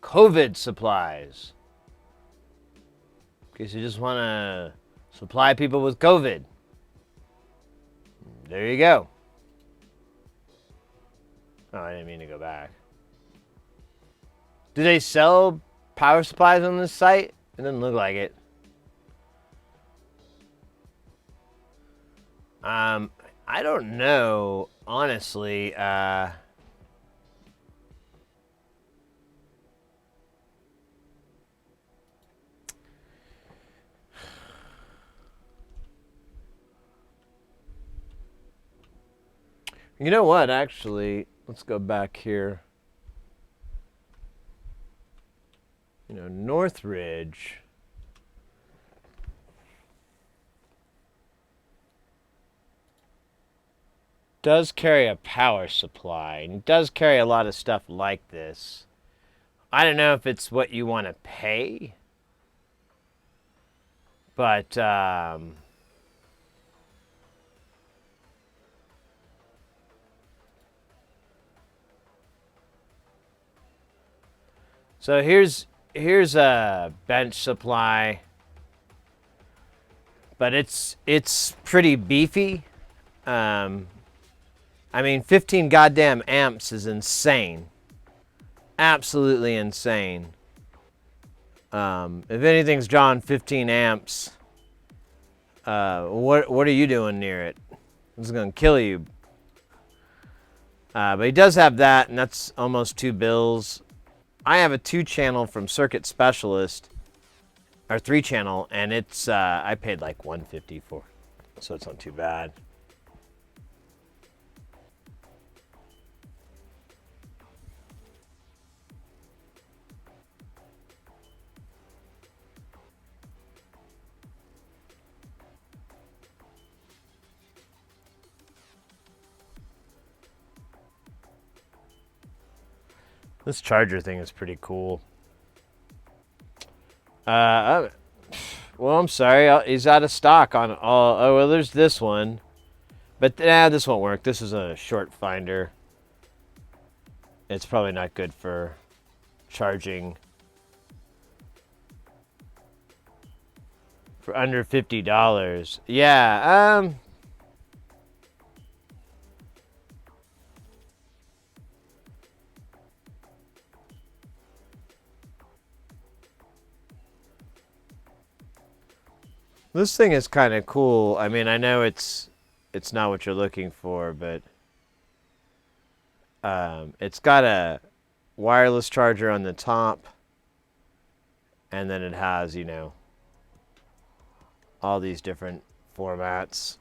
COVID supplies. In case you just want to supply people with COVID. There you go. Oh, I didn't mean to go back. Do they sell power supplies on this site? It doesn't look like it. I don't know, honestly. You know what, actually, let's go back here. You know, Northridge. Does carry a power supply and does carry a lot of stuff like this. I don't know if it's what you want to pay, but so here's a bench supply, but it's pretty beefy. I mean, 15 goddamn amps is insane. Absolutely insane. If anything's drawing 15 amps, what are you doing near it? It's gonna kill you. But he does have that, and that's almost $2. I have a 2-channel from Circuit Specialist, or 3-channel, and it's I paid like $150 for, so it's not too bad. This charger thing is pretty cool. Well, I'm sorry. He's out of stock on all. Oh, well, there's this one. But this won't work. This is a short finder. It's probably not good for charging for under $50. Yeah, this thing is kind of cool. I mean, I know it's not what you're looking for, but it's got a wireless charger on the top, and then it has, you know, all these different formats,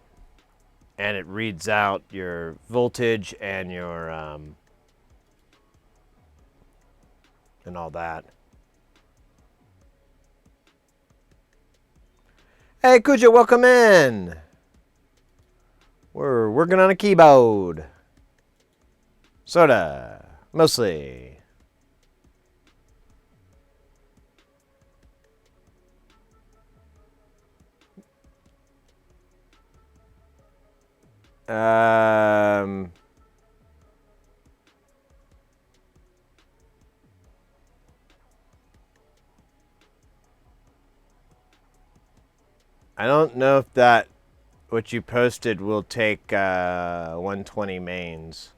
and it reads out your voltage and your and all that. Hey, Kuja, welcome in. We're working on a keyboard. Sorta. Mostly. Um... I don't know if that what you posted will take 120 mains.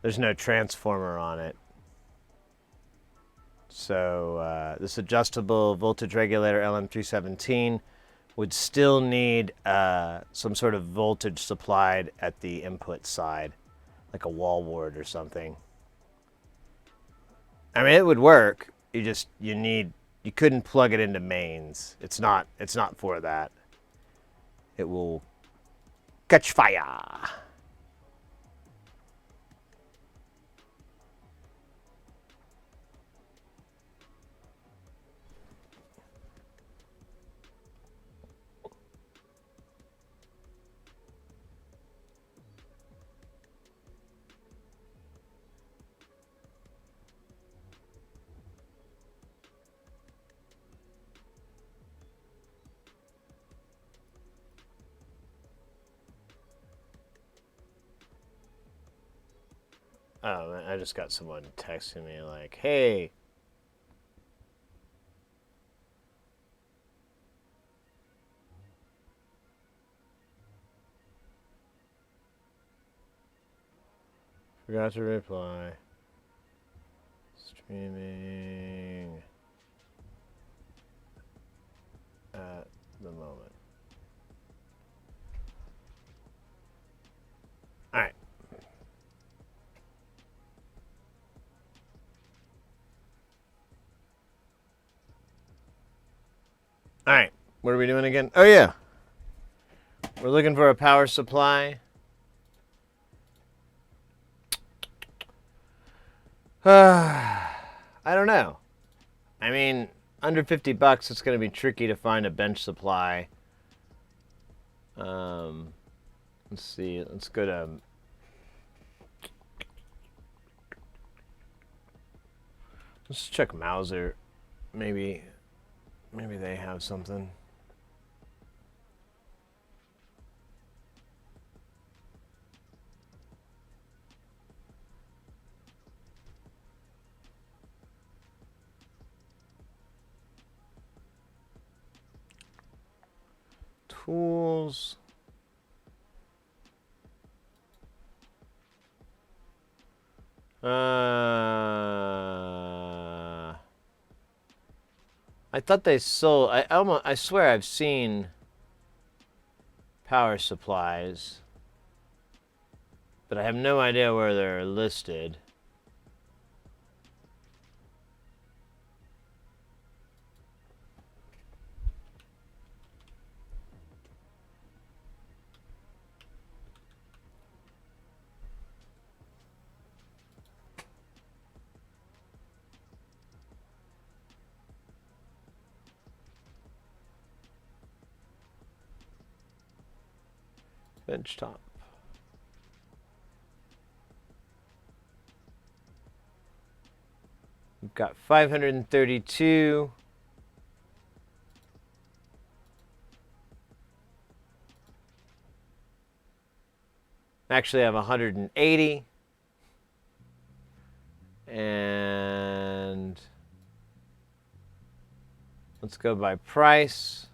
There's no transformer on it. So this adjustable voltage regulator LM317 would still need some sort of voltage supplied at the input side, like a wall ward or something. I mean, it would work. You couldn't plug it into mains. It's not for that. It will catch fire. Oh, man, I just got someone texting me like, hey. Forgot to reply. Streaming at the moment. All right. All right. What are we doing again? Oh, yeah. We're looking for a power supply. I don't know. I mean, under $50, it's going to be tricky to find a bench supply. Let's see. Let's go to... Let's check Mauser. Maybe they have something. Tools. I thought they sold. I swear I've seen power supplies, but I have no idea where they're listed. Benchtop. We've got 532. Actually, I have 180. And let's go by price.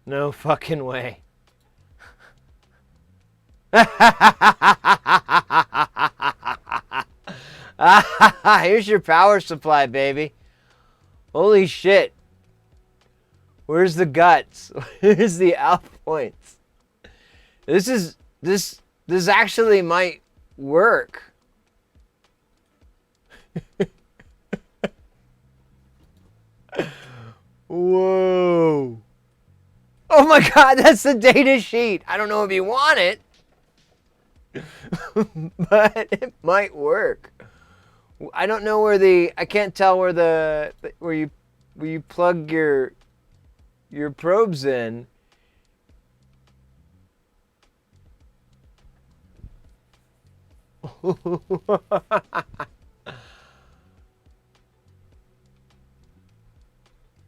No fucking way. Here's your power supply, baby. Holy shit. Where's the guts? Where's the out points? This actually might work. Whoa. Oh my God, that's the data sheet. I don't know if you want it, but it might work. I don't know I can't tell where you plug your probes in.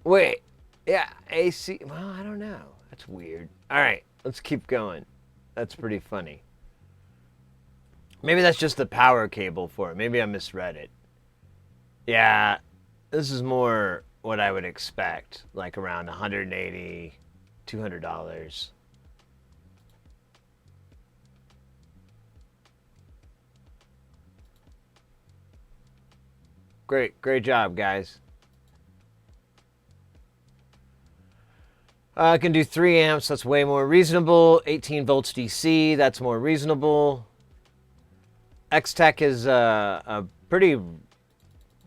Wait, yeah, AC. Well, I don't know. That's weird. All right, let's keep going. That's pretty funny. Maybe that's just the power cable for it. Maybe I misread it. Yeah, this is more what I would expect, like around $180, $200. Great job, guys. I can do 3 amps. That's way more reasonable. 18 volts DC. That's more reasonable. X-Tech is a pretty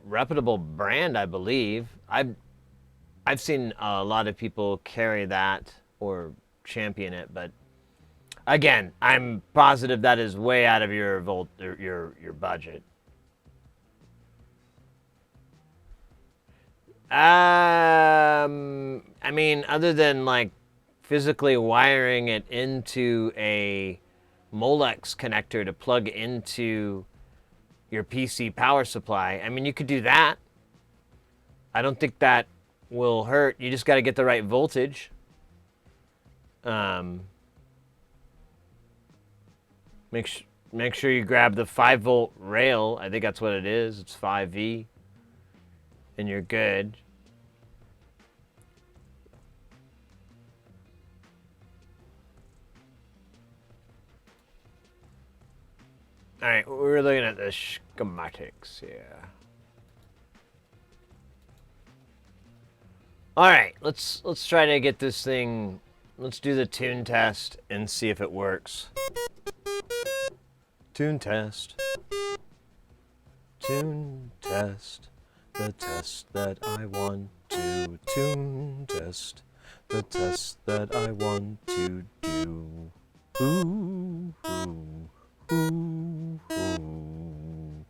reputable brand, I believe. I've seen a lot of people carry that or champion it, but again, I'm positive that is way out of your budget. I mean, other than like physically wiring it into a Molex connector to plug into your PC power supply, I mean, you could do that. I don't think that will hurt. You just got to get the right voltage. Make sure you grab the 5-volt rail. I think that's what it is. It's 5V. And you're good. All right, we're looking at the schematics here. All right, let's try to get this thing. Let's do the tune test and see if it works. Tune test. Tune test. The test that I want to tune test. The test that I want to do. Ooh, ooh, ooh, ooh,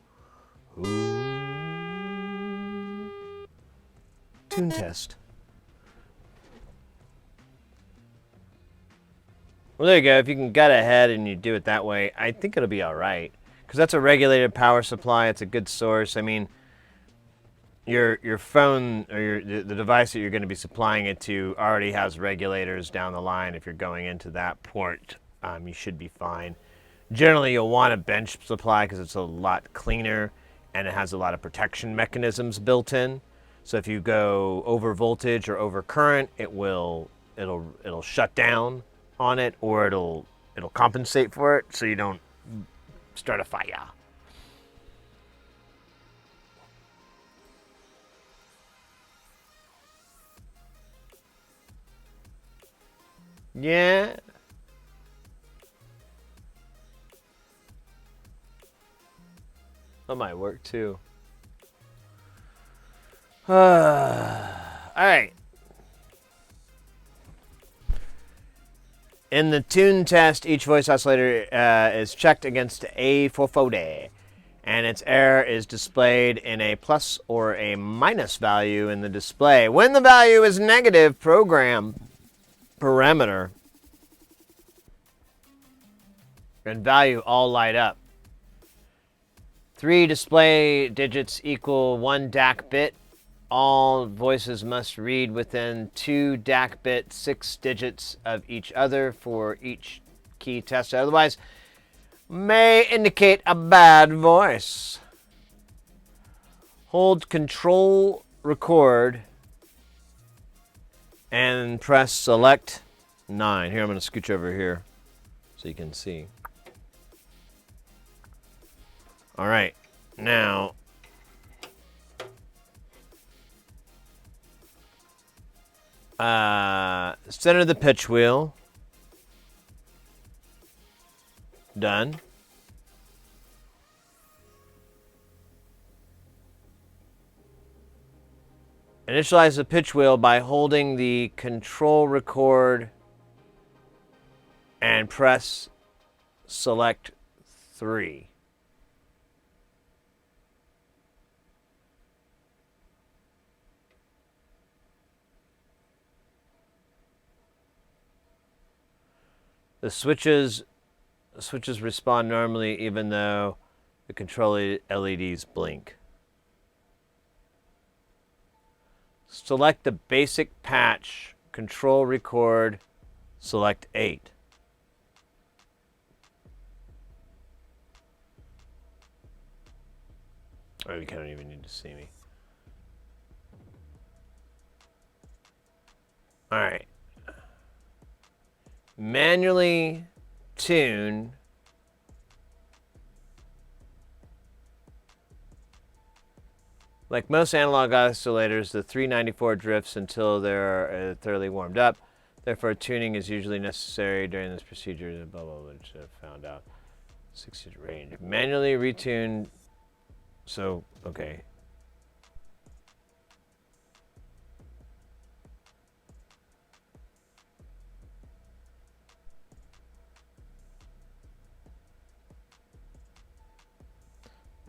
ooh. Tune test. Well, there you go. If you can get ahead and you do it that way, I think it'll be all right. Because that's a regulated power supply. It's a good source. I mean, your phone or the device that you're going to be supplying it to already has regulators down the line. If you're going into that port, you should be fine. Generally, you'll want a bench supply because it's a lot cleaner and it has a lot of protection mechanisms built in. So if you go over voltage or over current, it'll shut down on it, or it'll compensate for it so you don't start a fire. Yeah. That might work too. All right. In the tune test, each voice oscillator is checked against A440, and its error is displayed in a plus or a minus value in the display. When the value is negative, program parameter and value all light up. 3 display digits equal 1 DAC bit. All voices must read within 2 DAC bit 6 digits of each other for each key tested. Otherwise, may indicate a bad voice. Hold Control Record and press Select 9. Here, I'm going to scooch over here so you can see. All right, now center the pitch wheel. Done. Initialize the pitch wheel by holding the control record and press select 3. The switches respond normally even though the control LEDs blink. Select the basic patch, control record, select 8. Oh, you don't even need to see me. All right. Manually tune like most analog oscillators, the 394 drifts until they're thoroughly warmed up. Therefore, tuning is usually necessary during this procedure. Blah blah blah. Which I found out. 60 range. Manually retune. So okay.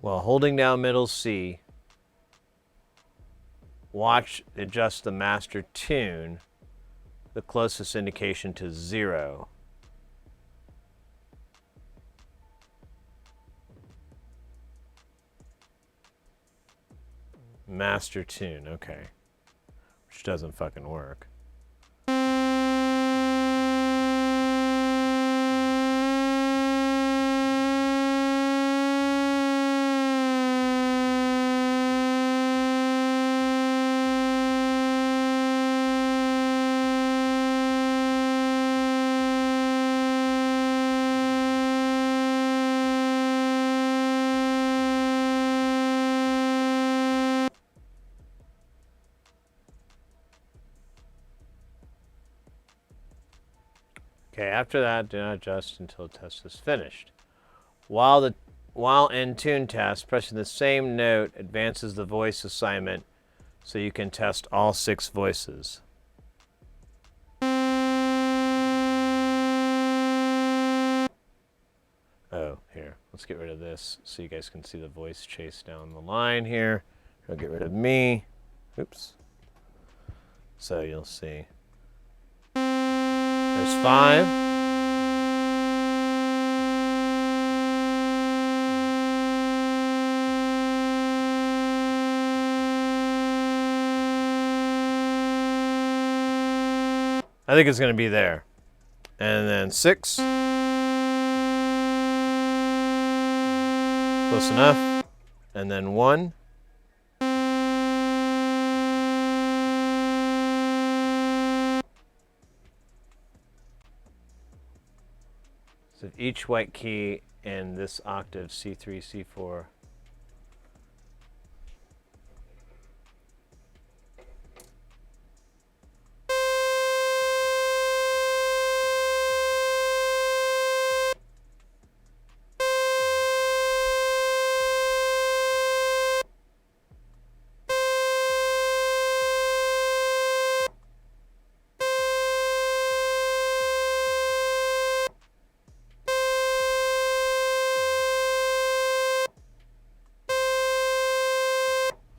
While holding down middle C, watch adjust the master tune, the closest indication to 0. Master tune, okay. Which doesn't fucking work. Okay, after that, do not adjust until the test is finished. While in tune test, pressing the same note advances the voice assignment so you can test all 6 voices. Oh, here. Let's get rid of this so you guys can see the voice chase down the line here. I'll get rid of me. Oops. So you'll see. There's 5. I think it's going to be there. And then 6. Close enough. And then 1. So each white key in this octave, C3, C4.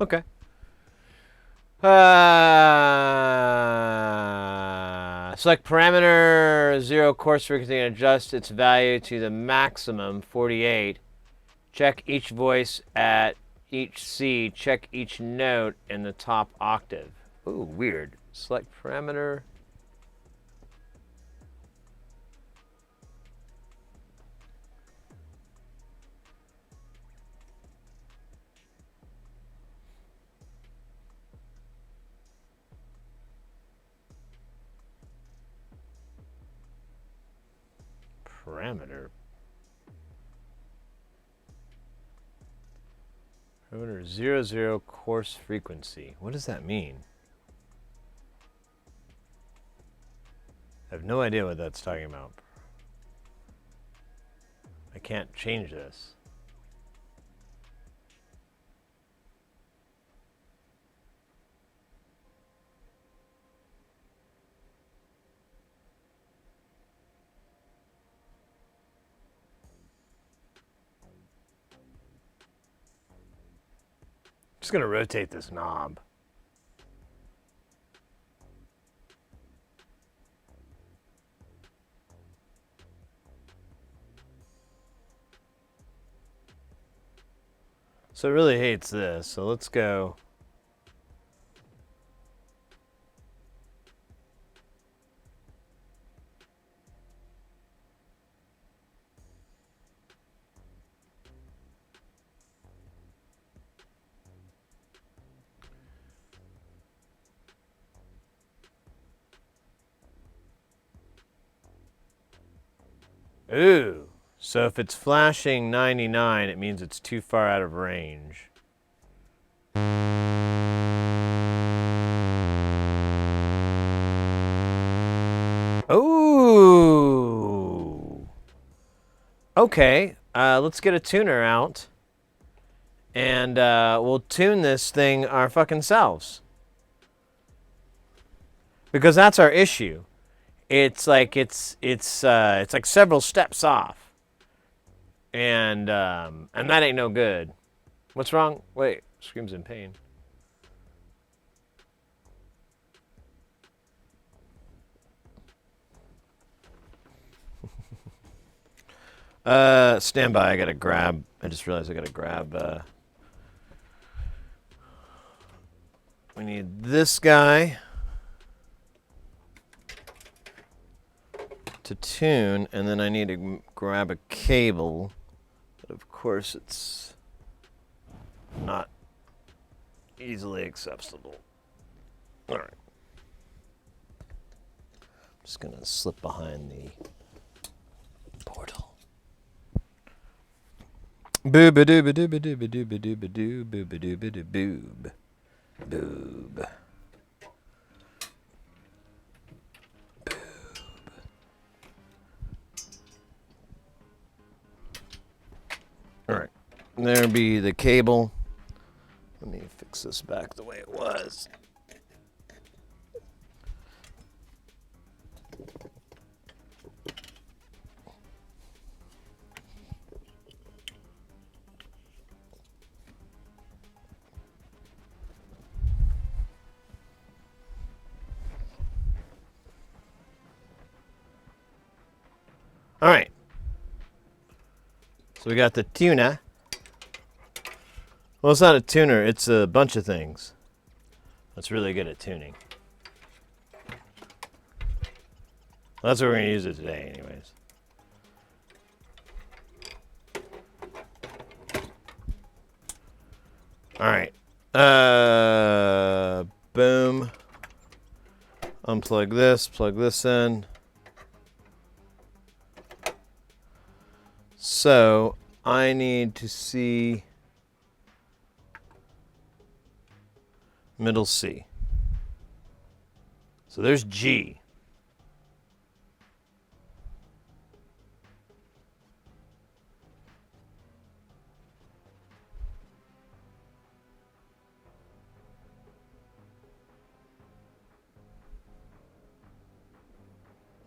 Okay. Select parameter 0 coarse frequency and adjust its value to the maximum 48. Check each voice at each C. Check each note in the top octave. Ooh, weird. Select parameter. Parameter 00 coarse frequency. What does that mean? I have no idea what that's talking about. I can't change this. Just gonna rotate this knob. So it really hates this. So let's go. Ooh. So if it's flashing 99, it means it's too far out of range. Ooh. Okay, let's get a tuner out. And we'll tune this thing our fucking selves. Because that's our issue. It's like it's like several steps off. And that ain't no good. What's wrong? Wait, screams in pain. Stand by. I gotta grab. I just realized I gotta grab. We need this guy to tune, and then I need to grab a cable. But of course, it's not easily accessible. All right. I'm just gonna slip behind the portal. Booba dooba dooba dooba dooba dooba doo booba dooba doo boob. Boob. All right, there be the cable. Let me fix this back the way it was. All right. So we got the tuner. Well, it's not a tuner. It's a bunch of things. That's really good at tuning. Well, that's what we're going to use it today anyways. All right. Boom. Unplug this, plug this in. So I need to see middle C. So there's G.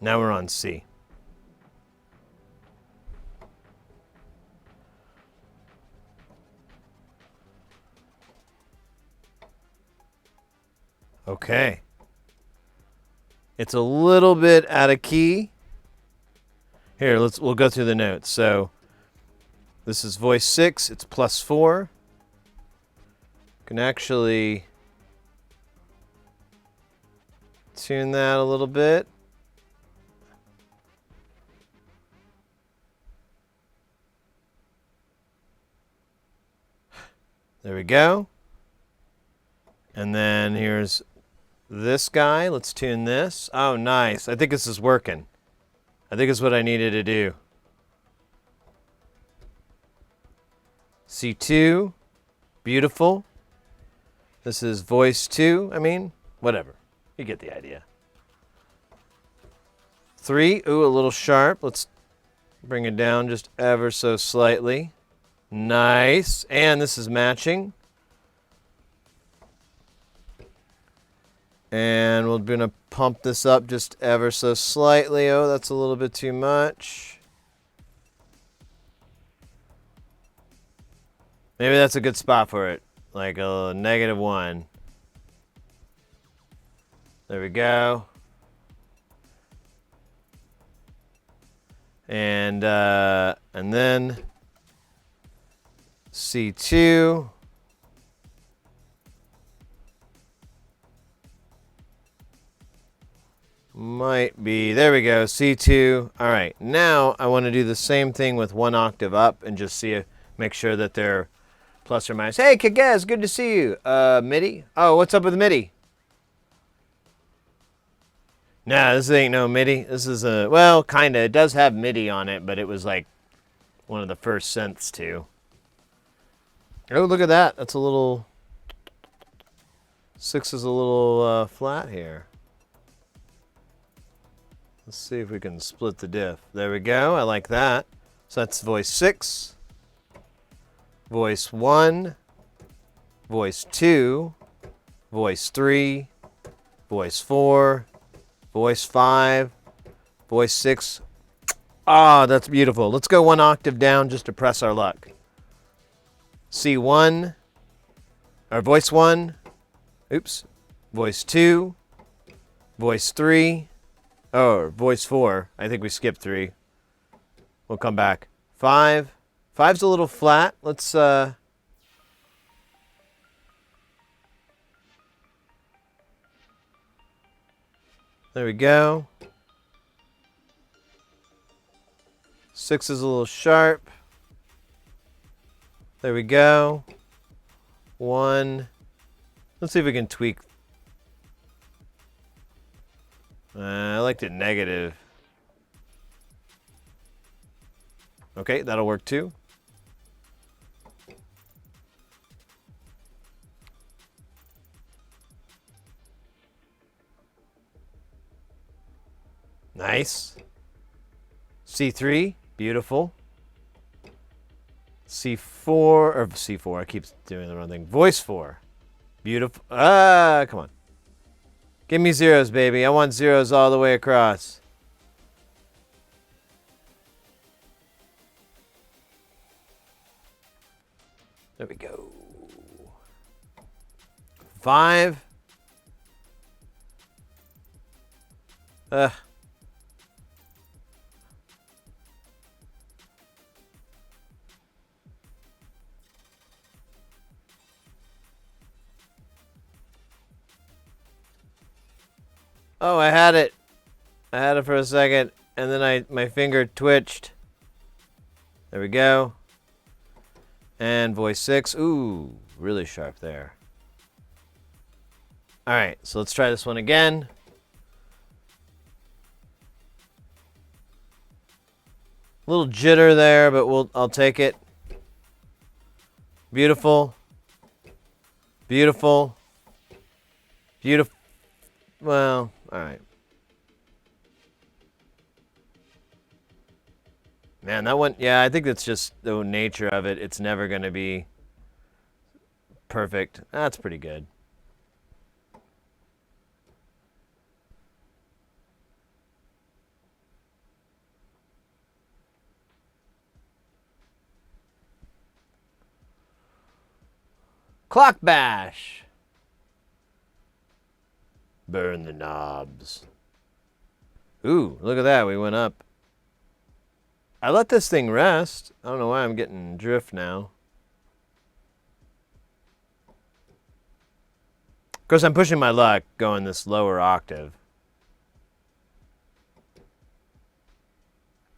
Now we're on C. Okay. It's a little bit out of key. Here, we'll go through the notes. So this is voice 6, it's +4. Can actually tune that a little bit. There we go. And then here's this guy. Let's tune this. Oh, nice. I think this is working. I think it's what I needed to do. C2. Beautiful. This is voice 2. I mean, whatever. You get the idea. 3. Ooh, a little sharp. Let's bring it down just ever so slightly. Nice. And this is matching. And we're going to pump this up just ever so slightly. Oh, that's a little bit too much. Maybe that's a good spot for it. like a -1. There we go. And then C2. Might be, there we go, C2. All right, now I want to do the same thing with 1 octave up and just make sure that they're plus or minus. Hey, Kagez, good to see you. MIDI? Oh, what's up with MIDI? Nah, this ain't no MIDI. This is well, kinda. It does have MIDI on it, but it was like one of the first synths too. Oh, look at that. That's a little, 6 is a little flat here. Let's see if we can split the diff. There we go. I like that. So that's voice 6, voice 1, voice 2, voice 3, voice 4, voice 5, voice 6. Ah, that's beautiful. Let's go 1 octave down just to press our luck. C1, or voice 1, oops, voice 2, voice 3, oh, voice 4. I think we skipped 3. We'll come back. 5. 5's a little flat. Let's, there we go. 6 is a little sharp. There we go. 1. Let's see if we can tweak. I liked it negative. Okay, that'll work too. Nice. C3, beautiful. C4, or C4, I keep doing the wrong thing. Voice 4, beautiful. Come on. Give me zeros, baby. I want zeros all the way across. There we go. 5. Oh, I had it. I had it for a second, and then my finger twitched. There we go. And voice 6. Ooh, really sharp there. All right, so let's try this one again. A little jitter there, but I'll take it. Beautiful. Beautiful. Beautiful. Well, all right. Man, that one, yeah, I think that's just the nature of it. It's never going to be perfect. That's pretty good. Clock bash. Burn the knobs. Ooh, look at that. We went up. I let this thing rest. I don't know why I'm getting drift now. Of course, I'm pushing my luck going this lower octave.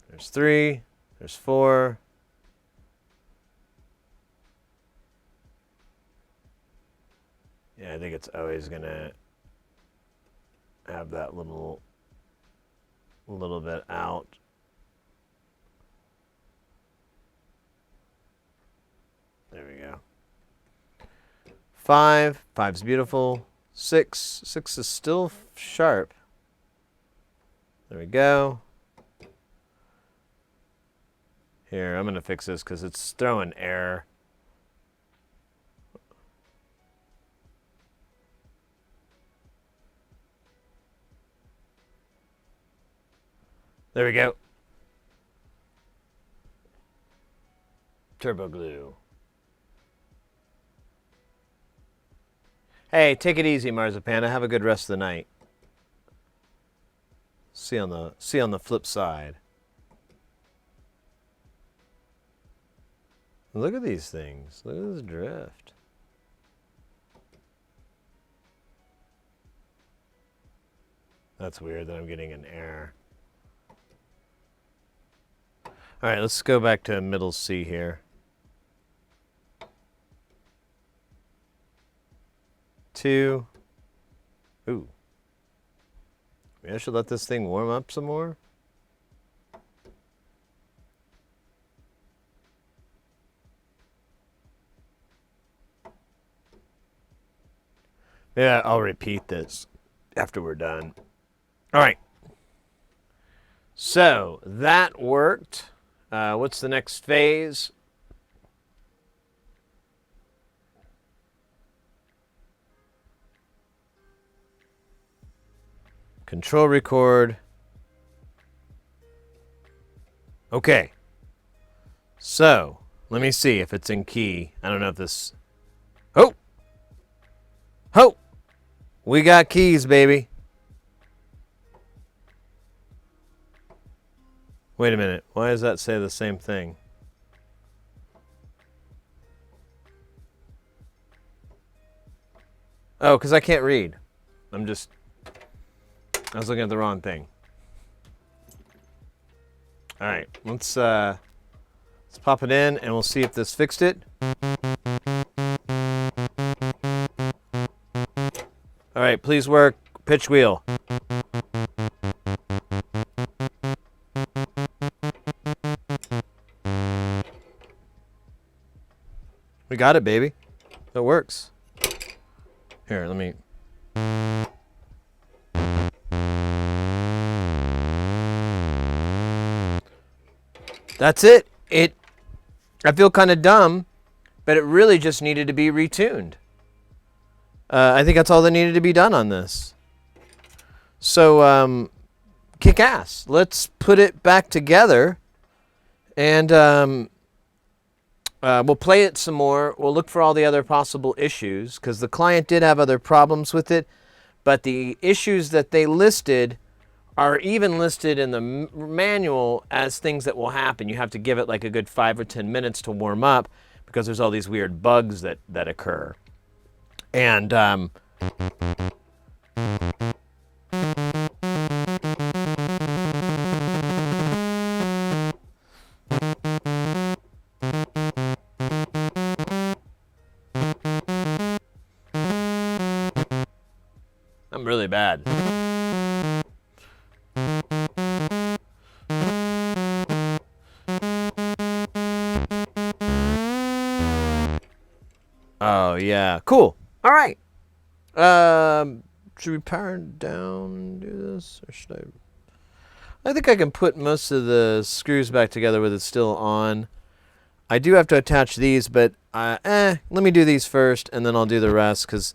There's 3. There's 4. Yeah, I think it's always going to have that little bit out. There we go. 5. 5's beautiful. 6. 6 is still sharp. There we go. Here, I'm going to fix this because it's throwing error. There we go. Turbo glue. Hey, take it easy, Marzipana. Have a good rest of the night. See on the flip side. Look at these things. Look at this drift. That's weird that I'm getting an error. All right, let's go back to middle C here. 2. Ooh. Maybe I should let this thing warm up some more. Yeah, I'll repeat this after we're done. All right. So that worked. What's the next phase? Control record. Okay. So let me see if it's in key. I don't know if this. Oh! Oh! We got keys, baby. Wait a minute. Why does that say the same thing? Oh, because I can't read. I was looking at the wrong thing. All right, let's pop it in and we'll see if this fixed it. All right, please work. Pitch wheel. We got it, baby. It works. Here, let me. That's it. I feel kind of dumb, but it really just needed to be retuned. I think that's all that needed to be done on this. So, kick ass. Let's put it back together, and we'll play it some more. We'll look for all the other possible issues, because the client did have other problems with it, but the issues that they listed are even listed in the manual as things that will happen. You have to give it like a good 5 or 10 minutes to warm up, because there's all these weird bugs that occur. And I'm really bad. Oh, yeah. Cool. All right. Should we power it down and do this? Or should I think I can put most of the screws back together with it still on. I do have to attach these, but let me do these first, and then I'll do the rest, because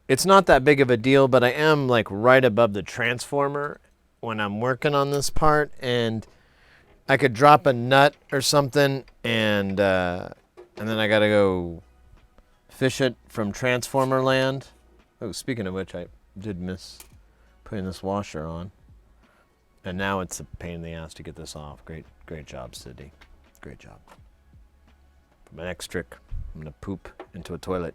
it's not that big of a deal, but I am like right above the transformer when I'm working on this part, and I could drop a nut or something, and then I gotta go fish it from transformer land. Oh, speaking of which, I did miss putting this washer on, and now it's a pain in the ass to get this off. Great job, Sydney. Great job. For my next trick, I'm gonna poop into a toilet.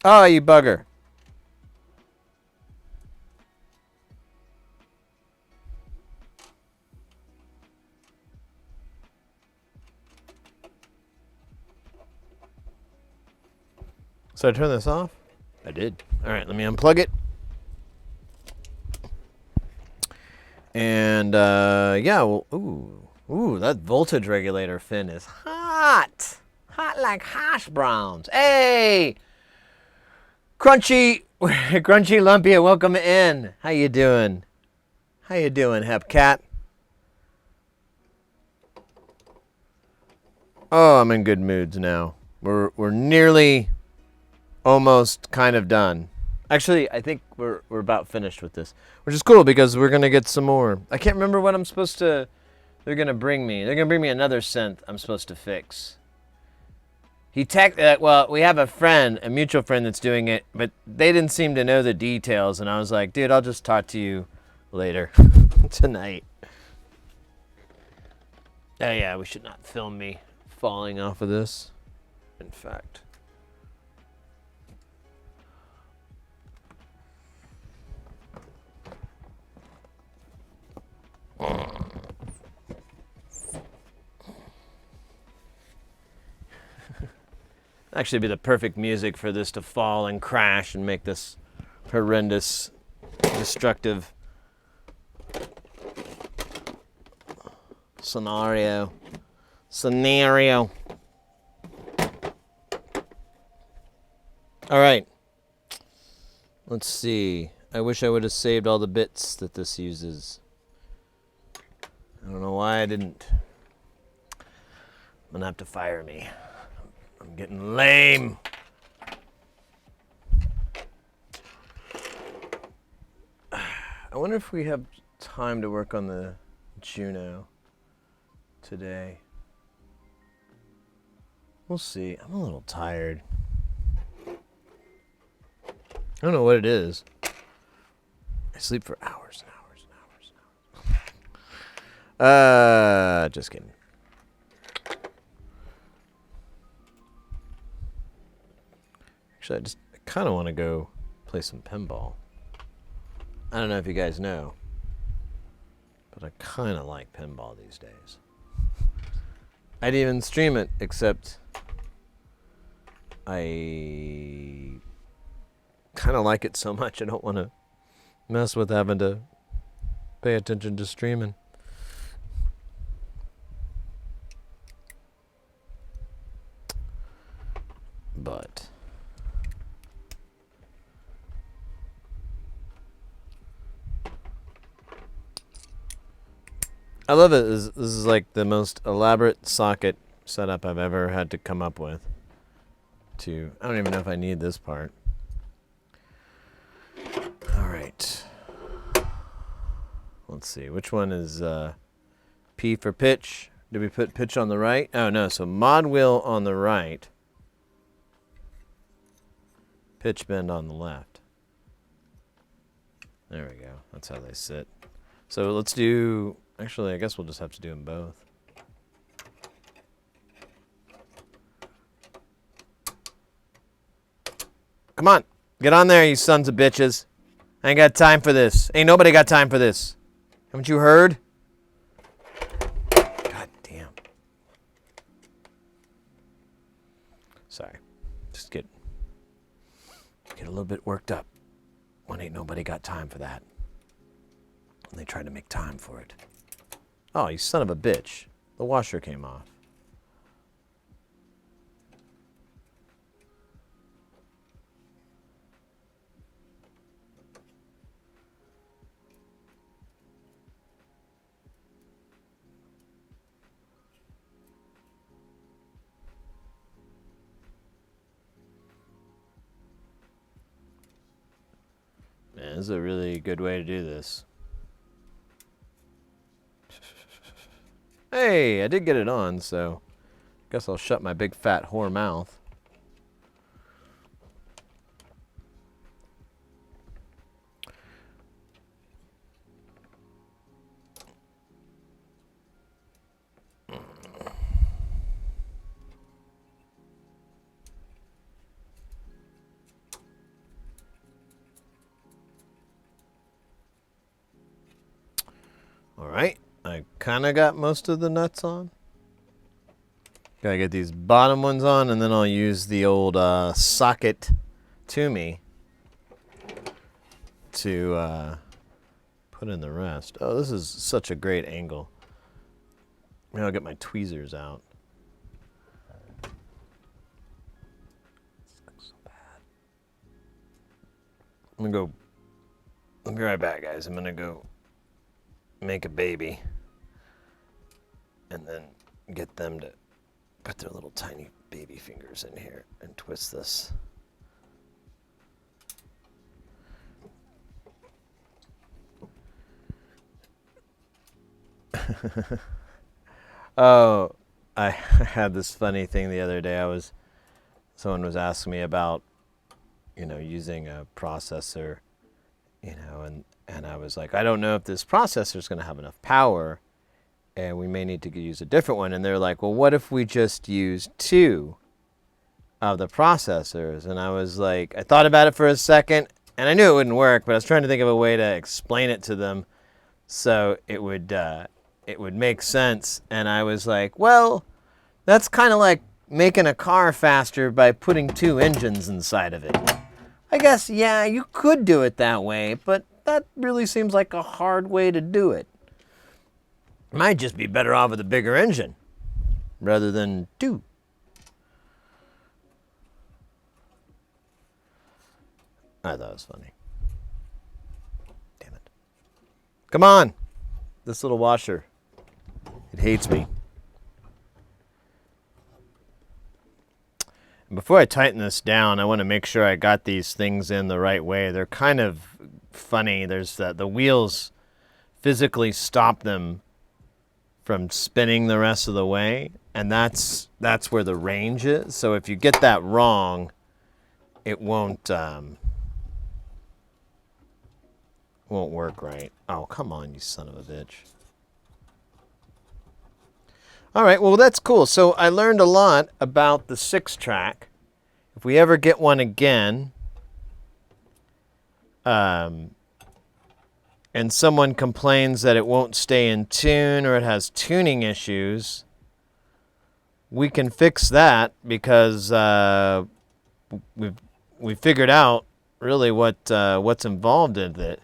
Oh, you bugger. So I turn this off? I did. All right, let me unplug it. And yeah, well, ooh, that voltage regulator fin is hot. Hot like hash browns. Hey! Crunchy Lumpia, welcome in. How you doing? How you doing, Hepcat? Oh, I'm in good moods now. We're nearly almost kind of done. Actually, I think we're about finished with this, which is cool because we're gonna get some more. I can't remember what I'm supposed to. They're gonna bring me. They're gonna bring me another synth I'm supposed to fix. Well, we have a friend, a mutual friend that's doing it, but they didn't seem to know the details, and I was like, dude, I'll just talk to you later tonight. Oh yeah, we should not film me falling off of this. In fact. Actually be the perfect music for this to fall and crash and make this horrendous, destructive scenario. All right. Let's see. I wish I would have saved all the bits that this uses. I don't know why I didn't. I'm gonna have to fire me. I'm getting lame. I wonder if we have time to work on the Juno today. We'll see. I'm a little tired. I don't know what it is. I sleep for hours and hours and hours and hours. Just kidding. Actually, I kind of want to go play some pinball. I don't know if you guys know, but I kind of like pinball these days. I didn't even stream it, except I kind of like it so much I don't want to mess with having to pay attention to streaming. But I love it. This is like the most elaborate socket setup I've ever had to come up with. I don't even know if I need this part. All right. Let's see. Which one is P for pitch? Did we put pitch on the right? Oh, no. So mod wheel on the right. Pitch bend on the left. There we go. That's how they sit. So let's do... Actually, I guess we'll just have to do them both. Come on. Get on there, you sons of bitches. I ain't got time for this. Ain't nobody got time for this. Haven't you heard? God damn. Sorry. Just get a little bit worked up when ain't nobody got time for that. And they tried to make time for it. Oh, you son of a bitch. The washer came off. Man, this is a really good way to do this. Hey, I did get it on, so guess I'll shut my big fat whore mouth. All right. I kind of got most of the nuts on. Gotta get these bottom ones on, and then I'll use the old socket to me to put in the rest. Oh, this is such a great angle. Maybe I'll get my tweezers out. This looks so bad. I'll be right back, guys. I'm gonna go make a baby and then get them to got their little tiny baby fingers in here and twist this. Oh, I had this funny thing the other day. Someone was asking me about, using a processor, and I was like, I don't know if this processor is going to have enough power, and we may need to use a different one. And they're like, well, what if we just use 2 of the processors? And I was like, I thought about it for a second, and I knew it wouldn't work, but I was trying to think of a way to explain it to them so it would make sense. And I was like, well, that's kind of like making a car faster by putting 2 engines inside of it. I guess, yeah, you could do it that way, but that really seems like a hard way to do it. Might just be better off with a bigger engine rather than 2. I thought it was funny. Damn it. Come on! This little washer. It hates me. And before I tighten this down, I want to make sure I got these things in the right way. They're kind of funny. There's the wheels physically stop them from spinning the rest of the way, and that's where the range is. So if you get that wrong, it won't work right. Oh, come on, you son of a bitch. All right, well, that's cool. So I learned a lot about the 6-track. If we ever get one again, and someone complains that it won't stay in tune or it has tuning issues, we can fix that because we figured out really what's involved in it,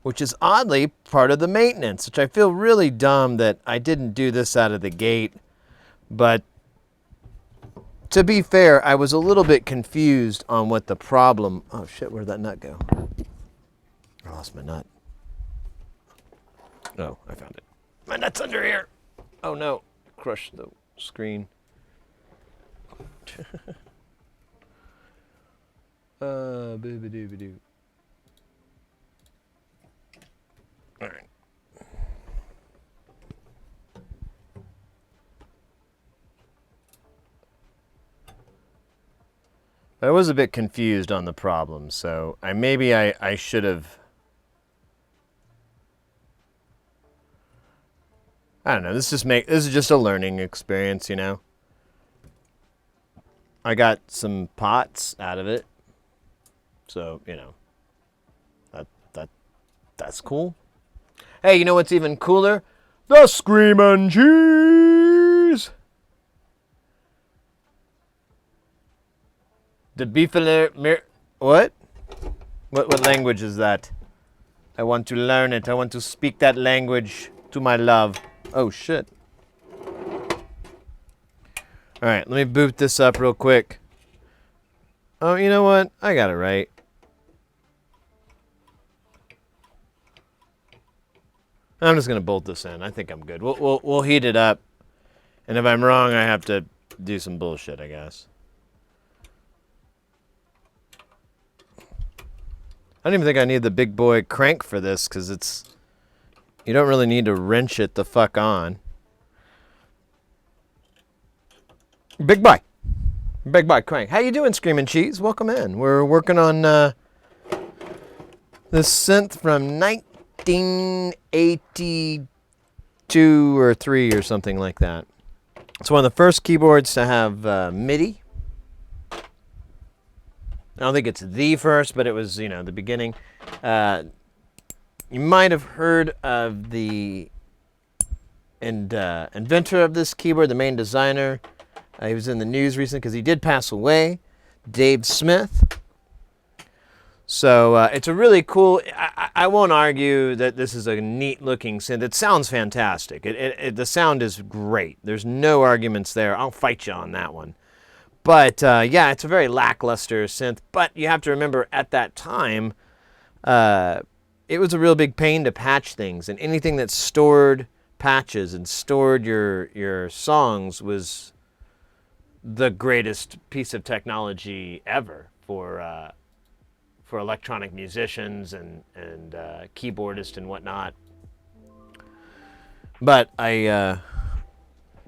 which is oddly part of the maintenance, which I feel really dumb that I didn't do this out of the gate. But to be fair, I was a little bit confused on what the problem... Oh, shit, where'd that nut go? I lost my nut. Oh, I found it. My nut's under here. Oh, no. Crushed the screen. Booba-dooba-doo. All right. I was a bit confused on the problem, so I should have... I don't know. This is just a learning experience, I got some pots out of it, so that's cool. Hey, you know what's even cooler? The Screamin' Cheese! The beef what? What language is that? I want to learn it. I want to speak that language to my love. Oh, shit. All right, let me boot this up real quick. Oh, you know what? I got it right. I'm just gonna bolt this in. I think I'm good. We'll heat it up, and if I'm wrong, I have to do some bullshit, I guess. I don't even think I need the big boy crank for this, because you don't really need to wrench it the fuck on. Big boy crank. How you doing, Screamin' Cheese? Welcome in. We're working on this synth from 1982 or 3 or something like that. It's one of the first keyboards to have MIDI. I don't think it's the first, but it was, the beginning. You might have heard of the inventor of this keyboard, the main designer. He was in the news recently because he did pass away, Dave Smith. So it's a really cool... I won't argue that this is a neat-looking synth. It sounds fantastic. The sound is great. There's no arguments there. I'll fight you on that one. But, yeah, it's a very lackluster synth. But you have to remember, at that time, it was a real big pain to patch things. And anything that stored patches and stored your songs was the greatest piece of technology ever for electronic musicians and keyboardists and whatnot. But I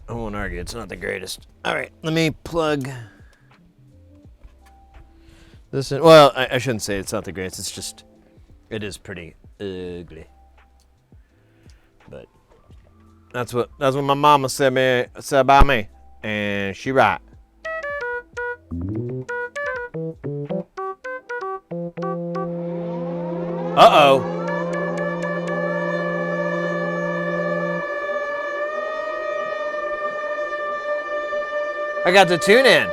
won't argue. It's not the greatest. All right, let me plug this in. Well, I shouldn't say it's not the greatest. It's just, it is pretty ugly. But that's what my mama said about me, and she right. Uh-oh. I got the tune in.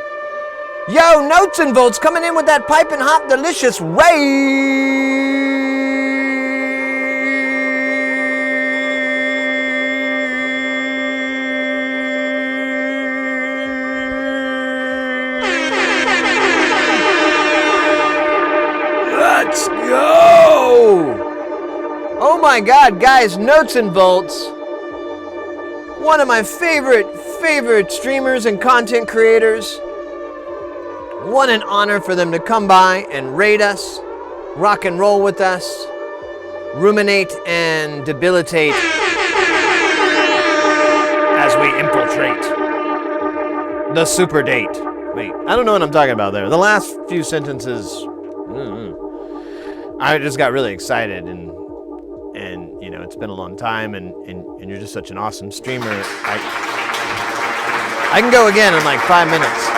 Yo, Notes and Volts coming in with that piping hot delicious Let's go! Oh my God, guys, Notes and Volts. One of my favorite streamers and content creators. What an honor for them to come by and raid us, rock and roll with us, ruminate and debilitate as we infiltrate the super date. Wait, I don't know what I'm talking about there. The last few sentences, I just got really excited, and you know, it's been a long time, and you're just such an awesome streamer. I can go again in like 5 minutes.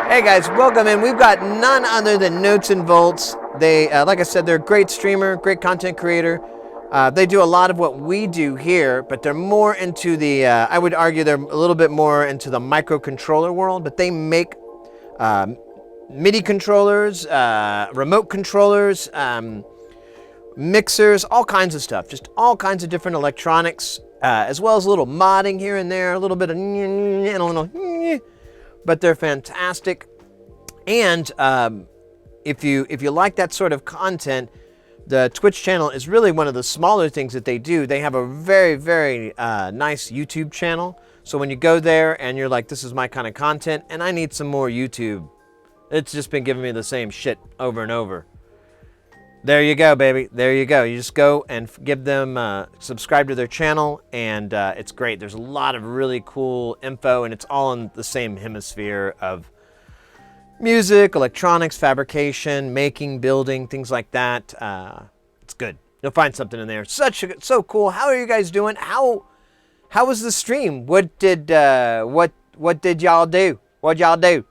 Hey guys, welcome in. We've got none other than Notes and Volts. They, like I said, they're a great streamer, great content creator. They do a lot of what we do here, but they're more into the, I would argue they're a little bit more into the microcontroller world, but they make MIDI controllers, remote controllers, mixers, all kinds of stuff. Just all kinds of different electronics, as well as a little modding here and there, a little bit of and a little, but they're fantastic. And if you like that sort of content, the Twitch channel is really one of the smaller things that they do. They have a very, very nice YouTube channel. So when you go there and you're like, this is my kind of content and I need some more YouTube, it's just been giving me the same shit over and over. There you go, baby. There you go. You just go and give them, subscribe to their channel, and it's great. There's a lot of really cool info, and it's all in the same hemisphere of music, electronics, fabrication, making, building, things like that. It's good. You'll find something in there. So cool. How are you guys doing? How was the stream? What did y'all do? What'd y'all do?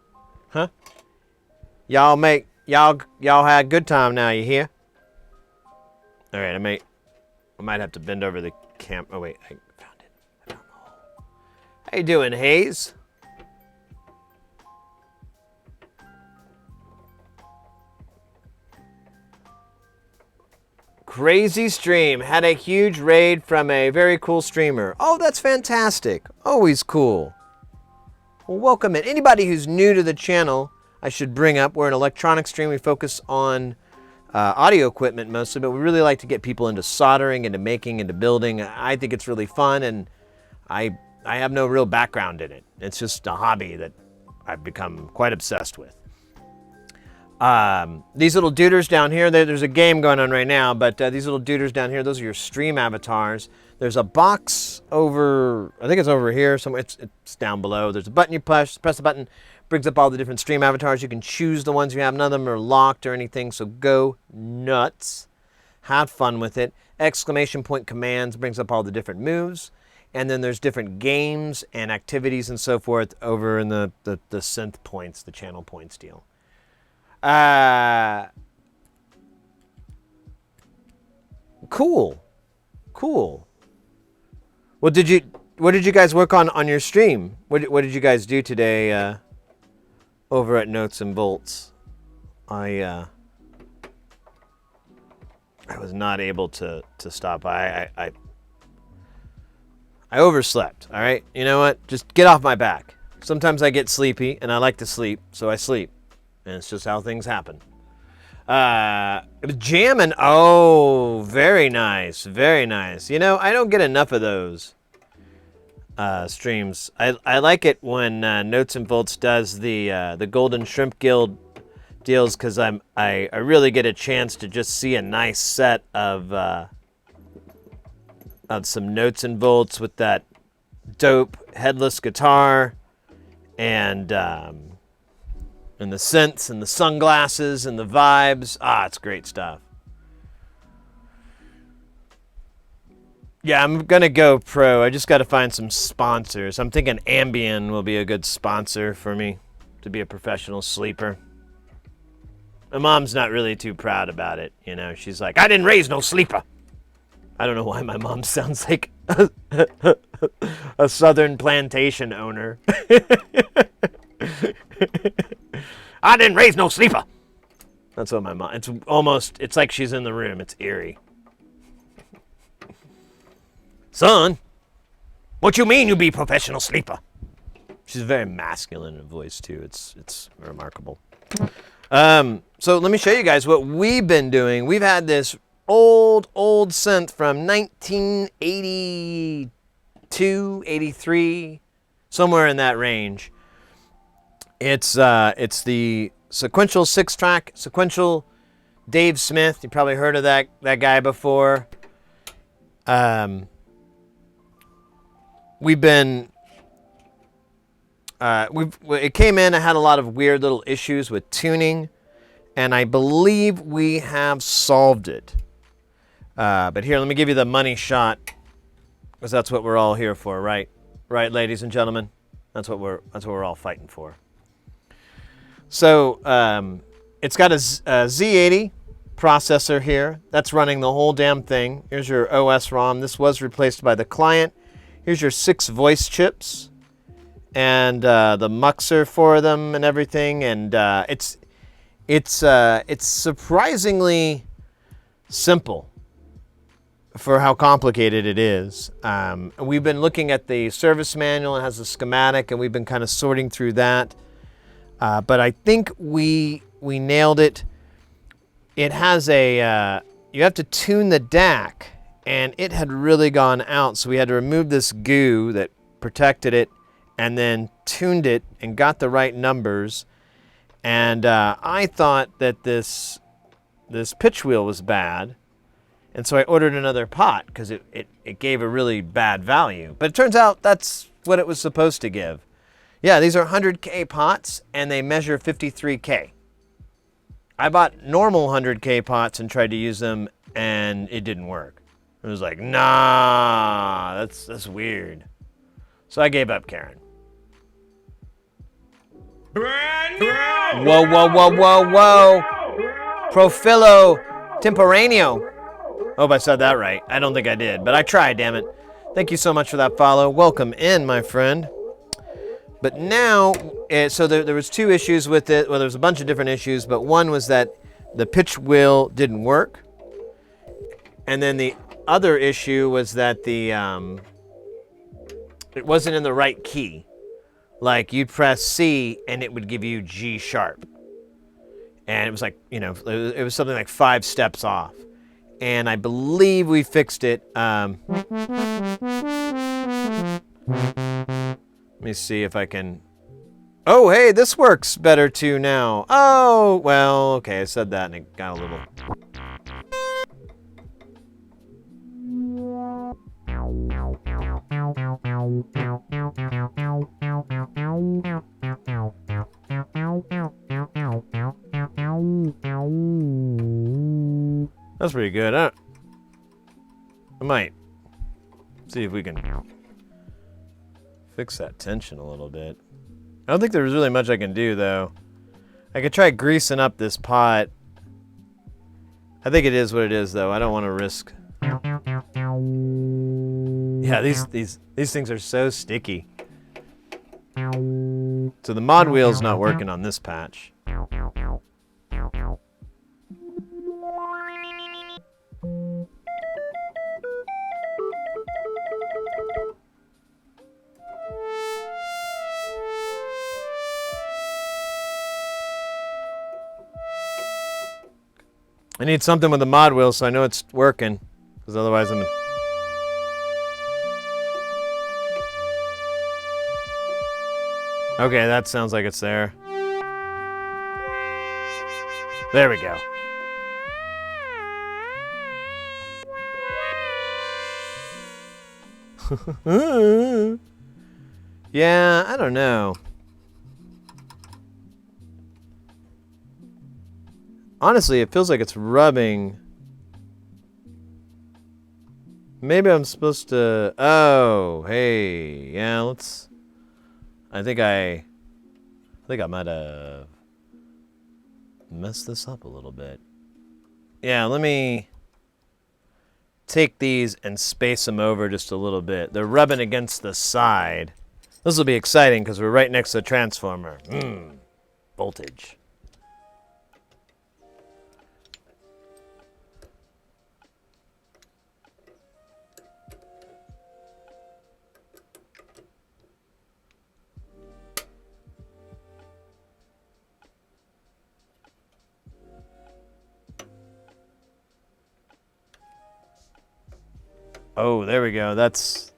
Huh? Y'all had a good time now, you hear? All right, I might have to bend over the camera. Oh wait, I found it. I found the hole. How you doing, Hayes? Crazy stream. Had a huge raid from a very cool streamer. Oh, that's fantastic. Always cool. Well, welcome in. Anybody who's new to the channel, I should bring up, we're an electronic stream. We focus on audio equipment mostly, but we really like to get people into soldering, into making, into building. I think it's really fun, and I have no real background in it. It's just a hobby that I've become quite obsessed with. These little duders down here, there's a game going on right now, but these little duders down here, those are your stream avatars. There's a box over, I think it's over here somewhere. It's down below. There's a button you press the button, brings up all the different stream avatars. You can choose the ones you have. None of them are locked or anything, so go nuts. Have fun with it. Exclamation point commands brings up all the different moves. And then there's different games and activities and so forth over in the synth points, the channel points deal. Cool. What did you guys work on your stream? What did you guys do today over at Notes and Volts? I was not able to stop by. I overslept. All right, you know what? Just get off my back. Sometimes I get sleepy, and I like to sleep, so I sleep, and it's just how things happen. It was jamming. Oh, very nice, very nice. You know, I don't get enough of those. streams. I like it when Notes and Bolts does the Golden Shrimp Guild deals because I really get a chance to just see a nice set of some Notes and Bolts with that dope headless guitar and the synths and the sunglasses and the vibes. It's great stuff. Yeah, I'm gonna go pro. I just got to find some sponsors. I'm thinking Ambien will be a good sponsor for me to be a professional sleeper. My mom's not really too proud about it. You know, she's like, I didn't raise no sleeper. I don't know why my mom sounds like a southern plantation owner. I didn't raise no sleeper. That's what my mom, it's like she's in the room. It's eerie. Son, what you mean you be professional sleeper? She's very masculine in voice too. It's remarkable. So let me show you guys what we've been doing. We've had this old synth from 1982, 83, somewhere in that range. It's the sequential 6-track sequential Dave Smith. You probably heard of that guy before. It came in. I had a lot of weird little issues with tuning, and I believe we have solved it. But here, let me give you the money shot, because that's what we're all here for, right? Right, ladies and gentlemen, that's what we're all fighting for. So it's got a Z80 processor here. That's running the whole damn thing. Here's your OS ROM. This was replaced by the client. Here's your 6 voice chips and the muxer for them and everything. And it's surprisingly simple for how complicated it is. We've been looking at the service manual. It has a schematic, and we've been kind of sorting through that. But I think we nailed it. It has you have to tune the DAC, and it had really gone out. So we had to remove this goo that protected it and then tuned it and got the right numbers. And I thought that this pitch wheel was bad. And so I ordered another pot because it gave a really bad value. But it turns out that's what it was supposed to give. Yeah, these are 100K pots, and they measure 53K. I bought normal 100K pots and tried to use them, and it didn't work. It was like, nah, that's weird. So I gave up, Karen. Brand new! Whoa. Profilo Temporaneo. Hope I said that right. I don't think I did, but I tried, damn it. Thank you so much for that follow. Welcome in, my friend. But now, so there was 2 issues with it. Well, there was a bunch of different issues, but one was that the pitch wheel didn't work. And then the other issue was that it wasn't in the right key. Like, you'd press C, and it would give you G sharp. And it was like, it was something like 5 steps off. And I believe we fixed it. Let me see if I can... Oh, hey, this works better too now. Oh, well, okay, I said that and it got a little... That's pretty good, huh? I might see if we can fix that tension a little bit. I don't think there's really much I can do, though. I could try greasing up this pot. I think it is what it is, though. I don't want to risk... Yeah, these things are so sticky. So the mod wheel's not working on this patch. I need something with the mod wheel so I know it's working, because otherwise I'm... Okay, that sounds like it's there. There we go. Yeah, I don't know. Honestly, it feels like it's rubbing. Maybe I'm supposed to... Oh, hey. Yeah, let's... I think I might have messed this up a little bit. Yeah, let me take these and space them over just a little bit. They're rubbing against the side. This will be exciting because we're right next to the transformer. Voltage. Oh, there we go. That's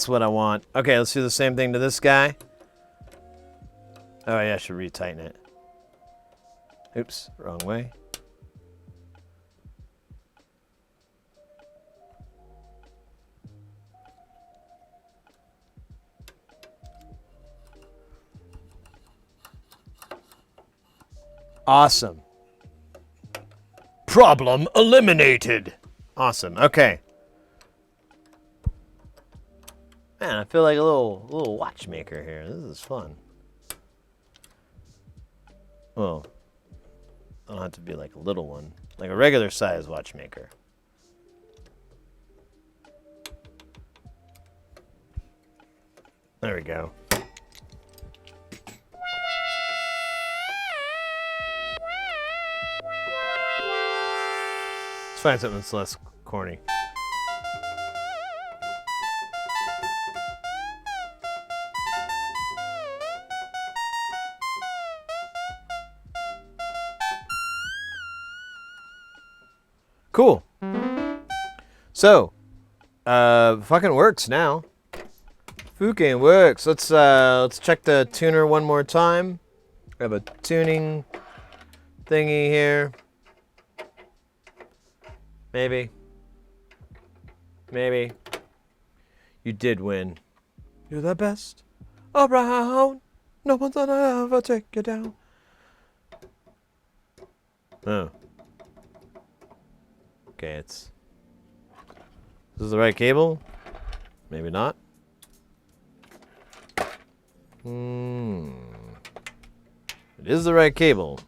what I want. Okay, let's do the same thing to this guy. Oh, yeah, I should retighten it. Oops, wrong way. Awesome. Problem eliminated. Awesome. Okay. Man, I feel like a little watchmaker here. This is fun. Well, I don't have to be like a little one, like a regular size watchmaker. There we go. Let's find something that's less corny. Cool. So, fucking works now. Fucking works. Let's check the tuner one more time. We have a tuning thingy here. Maybe. Maybe. You did win. You're the best around. No one's gonna ever take you down. Oh. Okay, Is this the right cable? Maybe not. It is the right cable.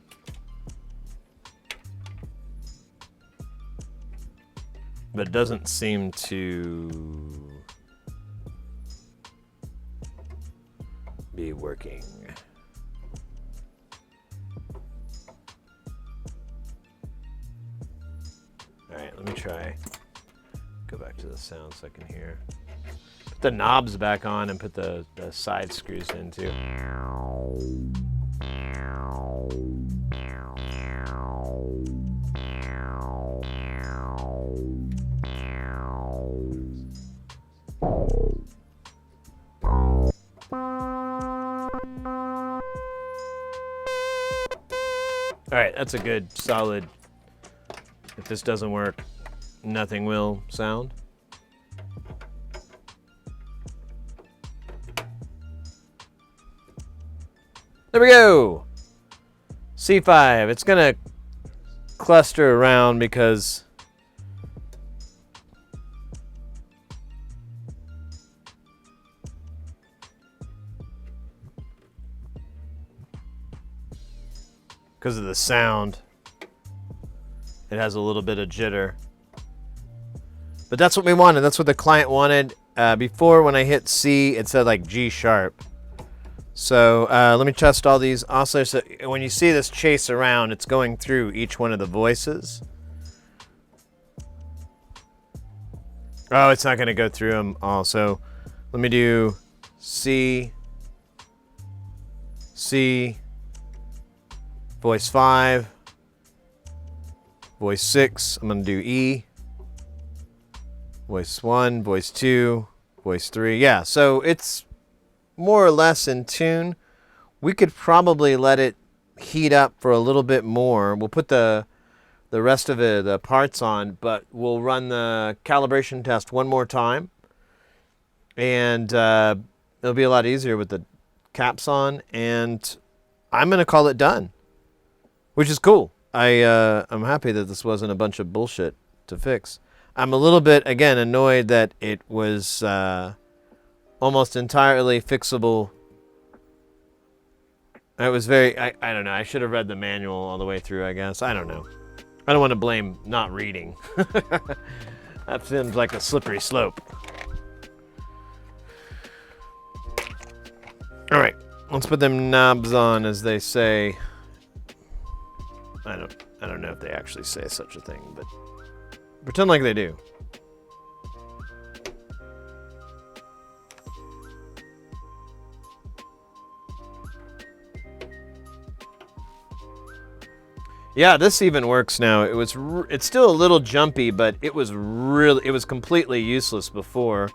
But it doesn't seem to be working. Alright, let me try. Go back to the sound so I can hear. Put the knobs back on and put the side screws in too. Alright, that's a good, solid, if this doesn't work, nothing will sound. There we go! C5. It's gonna cluster around because of the sound. It has a little bit of jitter. But that's what we wanted. That's what the client wanted. Before, when I hit C, it said like G sharp. So let me test all these oscillators. So when you see this chase around, it's going through each one of the voices. Oh, it's not going to go through them all. So let me do C, C, voice 5, voice 6, I'm going to do E, voice 1, voice 2, voice 3. Yeah, so it's more or less in tune. We could probably let it heat up for a little bit more. We'll put the rest of the parts on, but we'll run the calibration test one more time. And it'll be a lot easier with the caps on. And I'm going to call it done, which is cool. I'm happy that this wasn't a bunch of bullshit to fix. I'm a little bit, again, annoyed that it was almost entirely fixable. It was very, I don't know, I should have read the manual all the way through, I guess. I don't know. I don't want to blame not reading. That seems like a slippery slope. All right, let's put them knobs on, as they say. I don't know if they actually say such a thing, but pretend like they do. Yeah, this even works now. It's still a little jumpy, but it was completely useless before.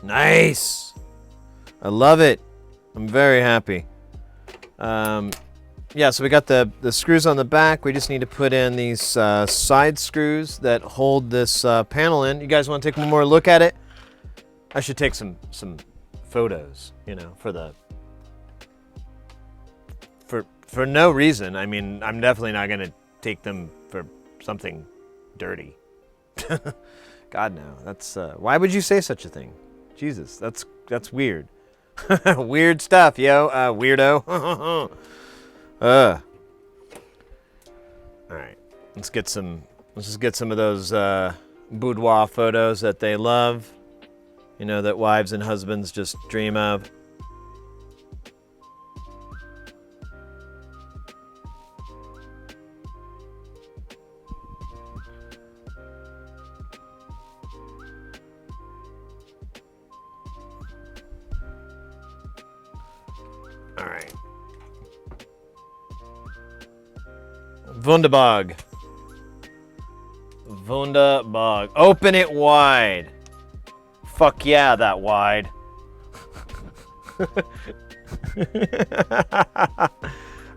Nice. I love it. I'm very happy. Yeah, so we got the screws on the back. We just need to put in these side screws that hold this panel in. You guys want to take one more look at it? I should take some photos, you know, for no reason. I mean, I'm definitely not going to take them for something dirty. God, no. That's why would you say such a thing? Jesus, that's weird. Weird stuff, yo, weirdo. All right, let's just get some of those boudoir photos that they love. You know, that wives and husbands just dream of. All right. Wunderbar. Wunderbar. Open it wide. Fuck yeah, that wide.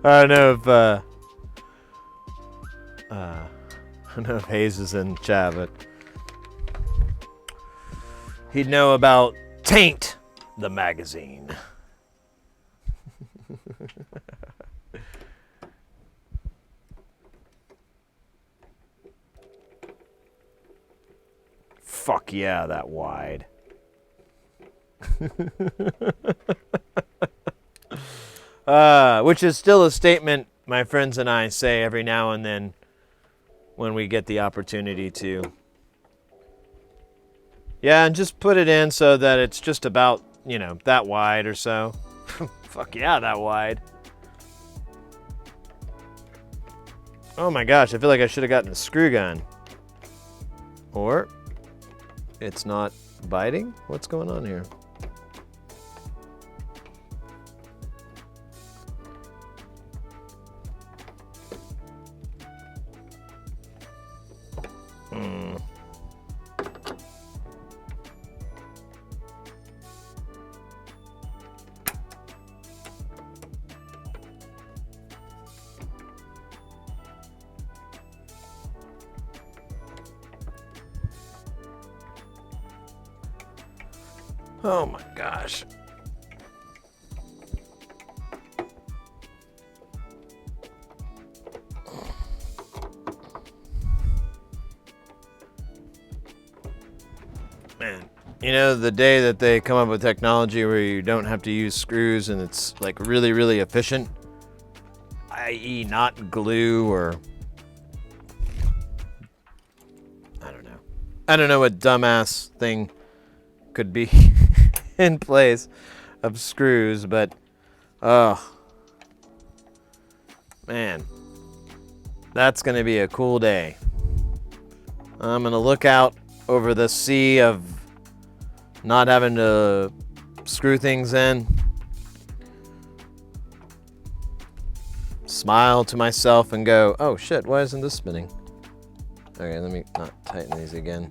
I don't know if Hayes is in chat, but he'd know about Taint, the magazine. Fuck yeah, that wide. Which is still a statement my friends and I say every now and then when we get the opportunity to. Yeah, and just put it in so that it's just about, you know, that wide or so. Fuck yeah, that wide. Oh my gosh, I feel like I should have gotten a screw gun. Or it's not biting? What's going on here? Oh my gosh. Man, you know, the day that they come up with technology where you don't have to use screws and it's like really, really efficient, i.e. not glue or I don't know what dumbass thing could be in place of screws, but oh man, that's gonna be a cool day. I'm gonna look out over the sea of not having to screw things in, smile to myself and go, oh shit, why isn't this spinning? Okay, let me not tighten these again.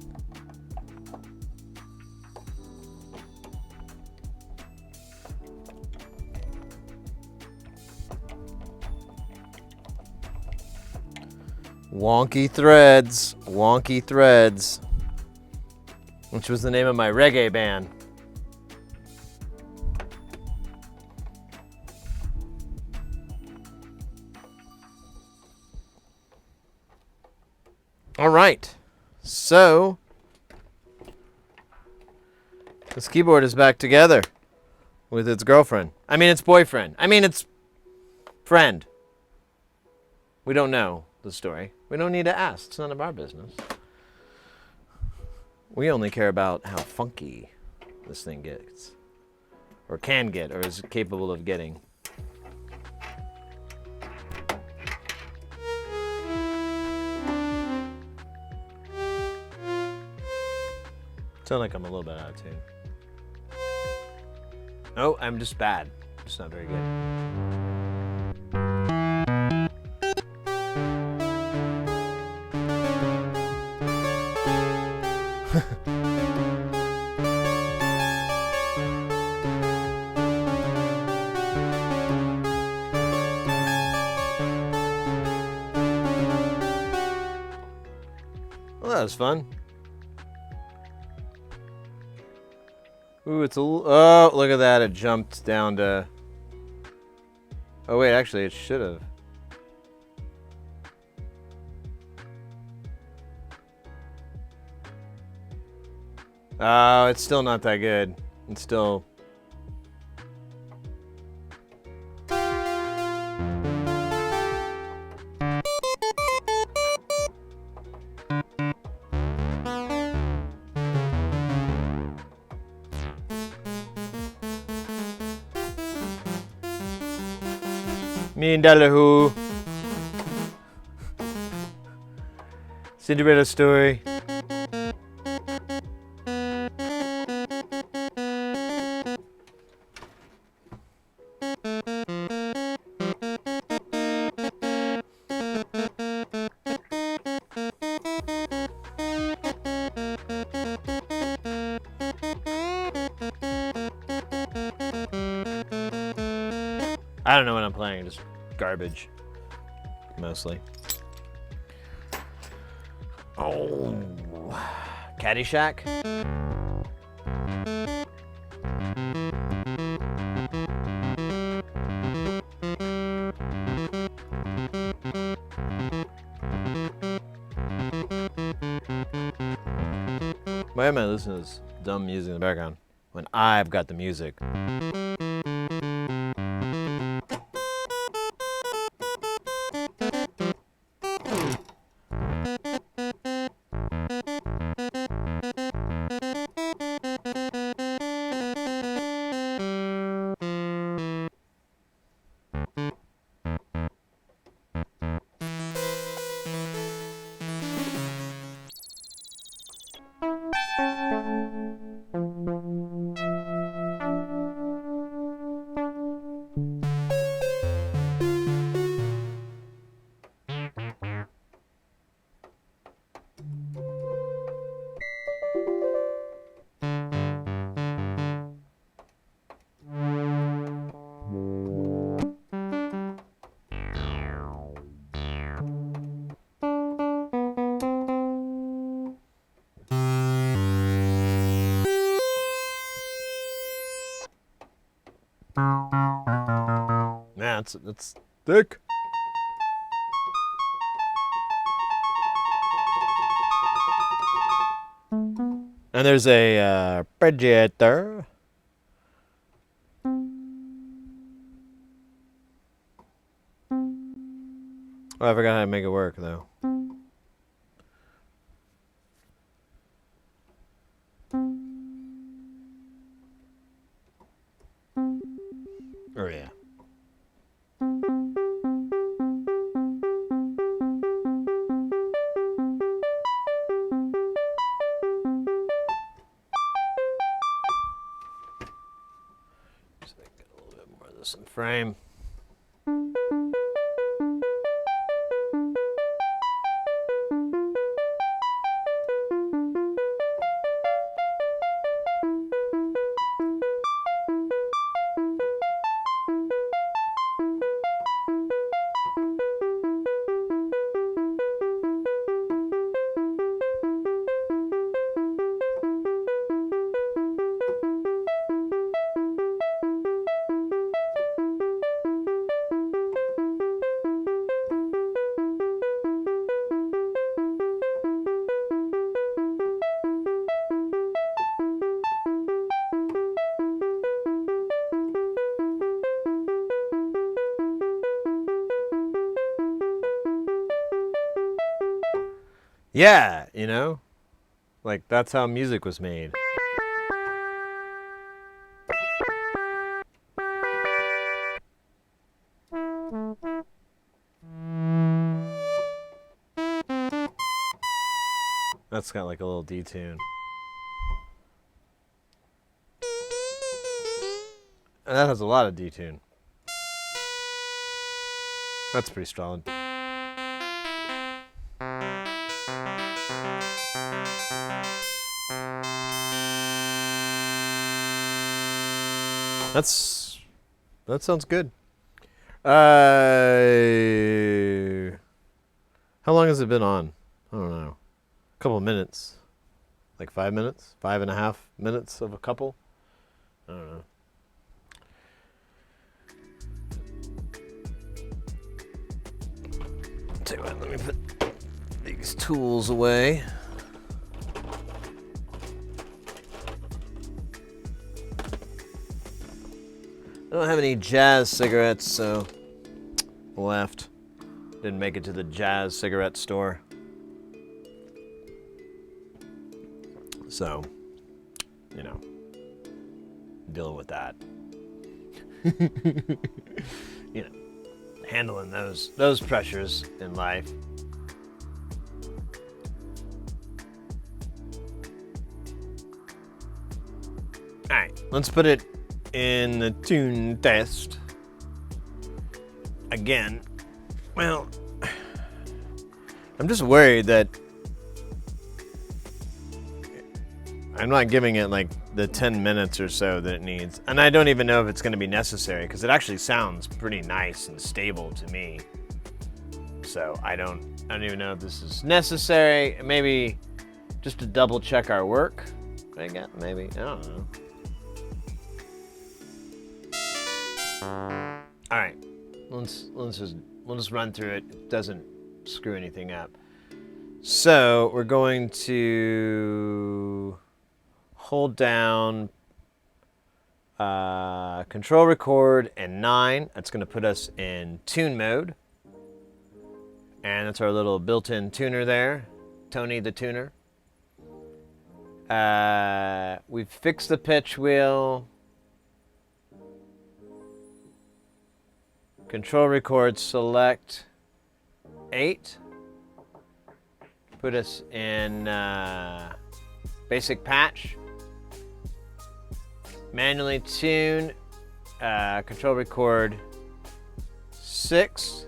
Wonky Threads, Wonky Threads, which was the name of my reggae band. All right, so this keyboard is back together with its girlfriend. I mean, its boyfriend. I mean, its friend. We don't know the story. We don't need to ask. It's none of our business. We only care about how funky this thing gets, or can get, or is capable of getting. Sound like I'm a little bit out of tune. Oh, I'm just bad. Just not very good. Well, that was fun. Ooh, it's a oh, look at that. It jumped down to... Oh, wait, actually, it should have. Oh, it's still not that good. It's still... $1 Million Who. Cinderella Story. I don't know what I'm playing, just garbage, mostly. Oh, Caddyshack? Why am I listening to this dumb music in the background when I've got the music? Yeah, it's thick. And there's a Predator. Oh, I forgot how to make it work, though. Oh, yeah. So I can get a little bit more of this in frame. Yeah, you know? Like, that's how music was made. That's got like a little detune. And that has a lot of detune. That's pretty solid. That sounds good. How long has it been on? I don't know. A couple of minutes. Like 5 minutes? 5.5 minutes of a couple? I don't know. Tell you what, let me put these tools away. I don't have any Jazz cigarettes, so left. Didn't make it to the Jazz cigarette store. So, you know, dealing with that. You know, handling those pressures in life. All right, let's put it in the tune test again. Well, I'm just worried that I'm not giving it like the 10 minutes or so that it needs. And I don't even know if it's going to be necessary because it actually sounds pretty nice and stable to me. So I don't even know if this is necessary. Maybe just to double check our work. I guess maybe. I don't know. All right. We'll just run through it. It doesn't screw anything up. So we're going to hold down control record and 9. That's going to put us in tune mode. And that's our little built-in tuner there. Tony the tuner. We've fixed the pitch wheel. Control record, select 8. Put us in basic patch. Manually tune, control record 6.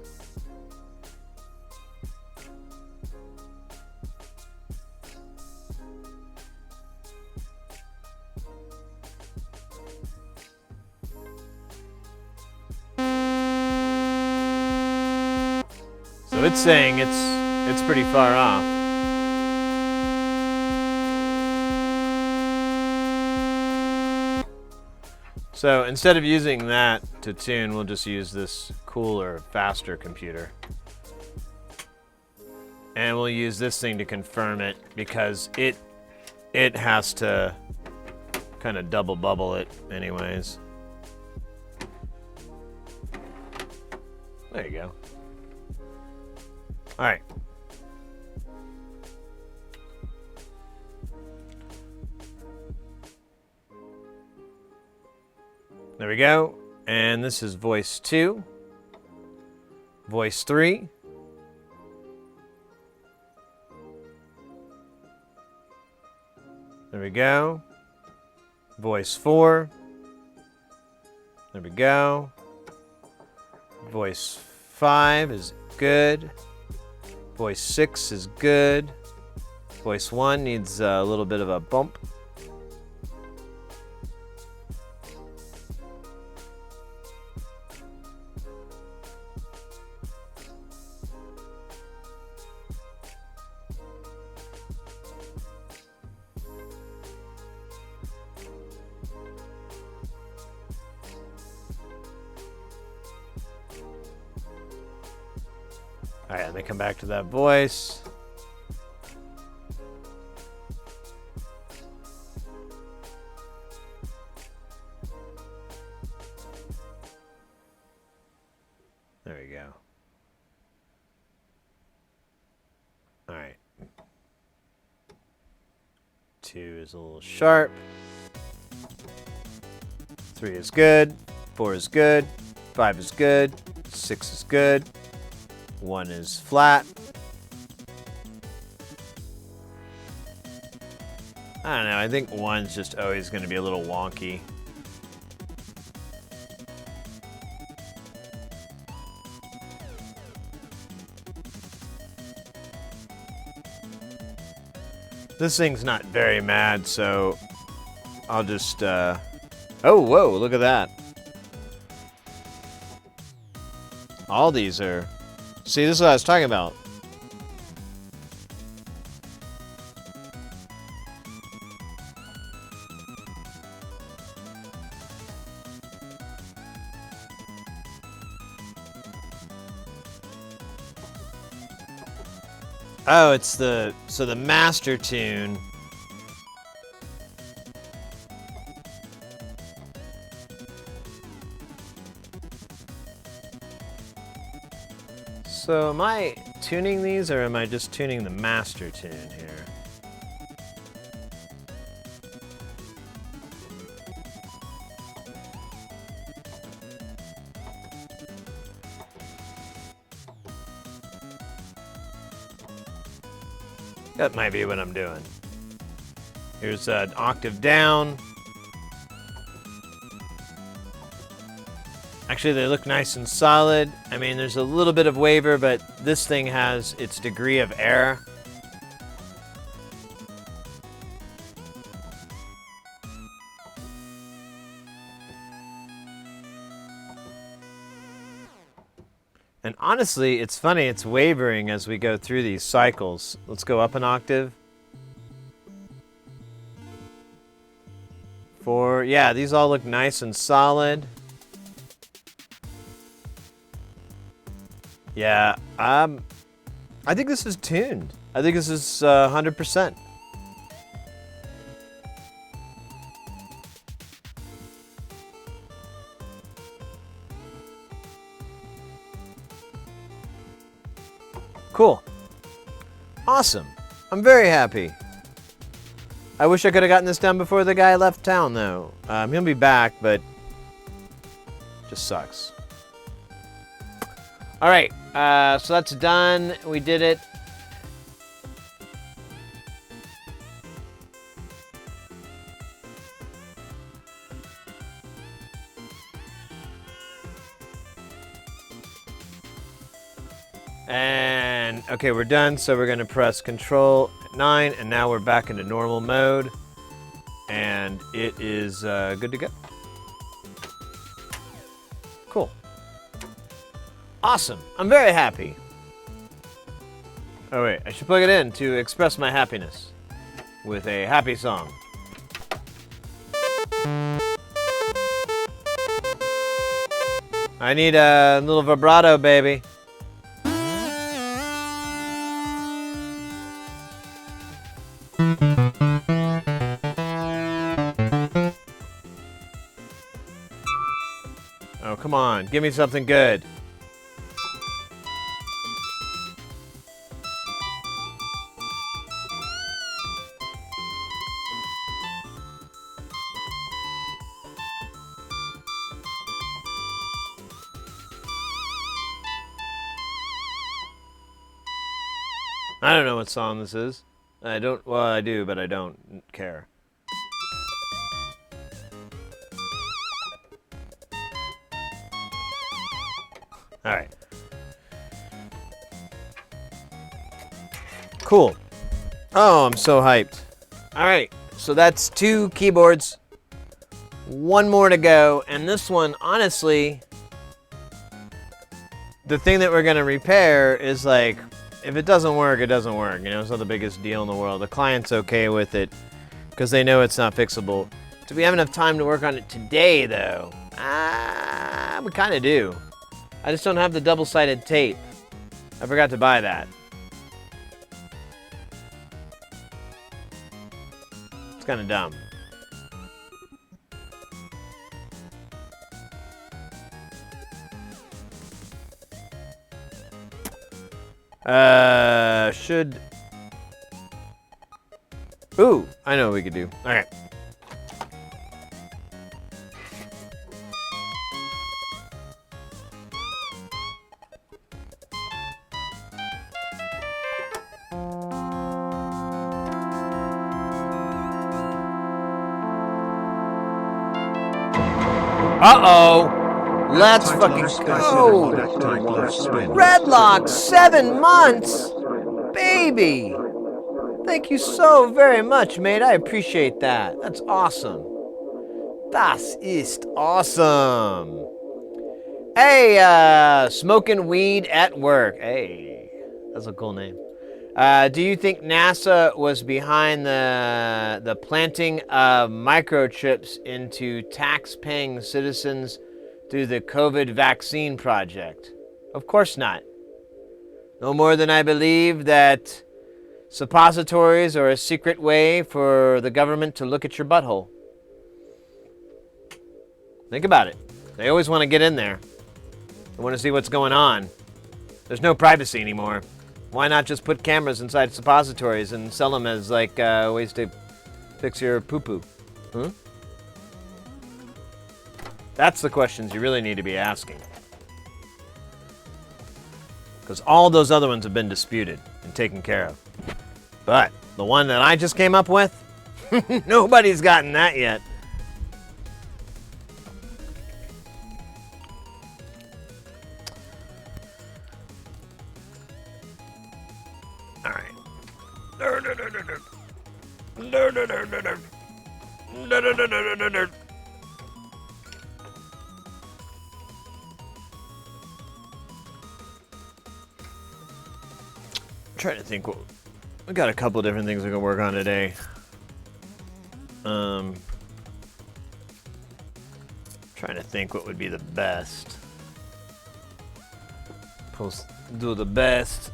So it's saying it's pretty far off. So instead of using that to tune, we'll just use this cooler, faster computer. And we'll use this thing to confirm it because it has to kind of double bubble it anyways. There you go. All right. There we go. And this is voice 2. Voice 3. There we go. Voice 4. There we go. Voice 5 is good. Voice 6 is good. Voice 1 needs a little bit of a bump. All right, let me come back to that voice. There we go. All right. 2 is a little sharp. 3 is good. 4 is good. 5 is good. 6 is good. 1 is flat. I don't know, I think 1's just always going to be a little wonky. This thing's not very mad, so I'll just, oh, whoa, look at that. All these are, see, this is what I was talking about. Oh, it's the, so the master tune. So am I tuning these or am I just tuning the master tune here? That might be what I'm doing. Here's an octave down. Actually, they look nice and solid. I mean, there's a little bit of waver, but this thing has its degree of error. And honestly, it's funny, it's wavering as we go through these cycles. Let's go up an octave. 4, yeah, these all look nice and solid. Yeah, I think this is tuned. I think this is 100%. Cool. Awesome. I'm very happy. I wish I could have gotten this done before the guy left town, though. He'll be back, but just sucks. All right, so that's done. We did it. And okay, we're done. So we're gonna press Control 9, and now we're back into normal mode, and it is good to go. Cool. Awesome. I'm very happy. Oh wait, I should plug it in to express my happiness with a happy song. I need a little vibrato, baby. Oh, come on. Give me something good. I don't know what song this is. Well, I do, but I don't care. All right. Cool. Oh, I'm so hyped. All right, so that's 2 keyboards. 1 more to go, and this one, honestly, the thing that we're gonna repair is like, if it doesn't work, it doesn't work. You know, it's not the biggest deal in the world. The client's okay with it because they know it's not fixable. Do we have enough time to work on it today, though? We kind of do. I just don't have the double-sided tape. I forgot to buy that. It's kind of dumb. Ooh, I know what we could do. All right. Uh-oh. Let's fucking go. Redlock, 7 months. Baby. Thank you so very much, mate. I appreciate that. That's awesome. Das ist awesome. Hey, smoking weed at work. Hey, that's a cool name. Do you think NASA was behind the planting of microchips into tax-paying citizens through the COVID vaccine project? Of course not. No more than I believe that suppositories are a secret way for the government to look at your butthole. Think about it. They always want to get in there. They want to see what's going on. There's no privacy anymore. Why not just put cameras inside suppositories and sell them as like ways to fix your poo-poo? Huh? That's the questions you really need to be asking. Because all those other ones have been disputed and taken care of. But the one that I just came up with, nobody's gotten that yet. All right. I'm trying to think what we got. A couple of different things we can work on today. Trying to think what would be the best. Do the best,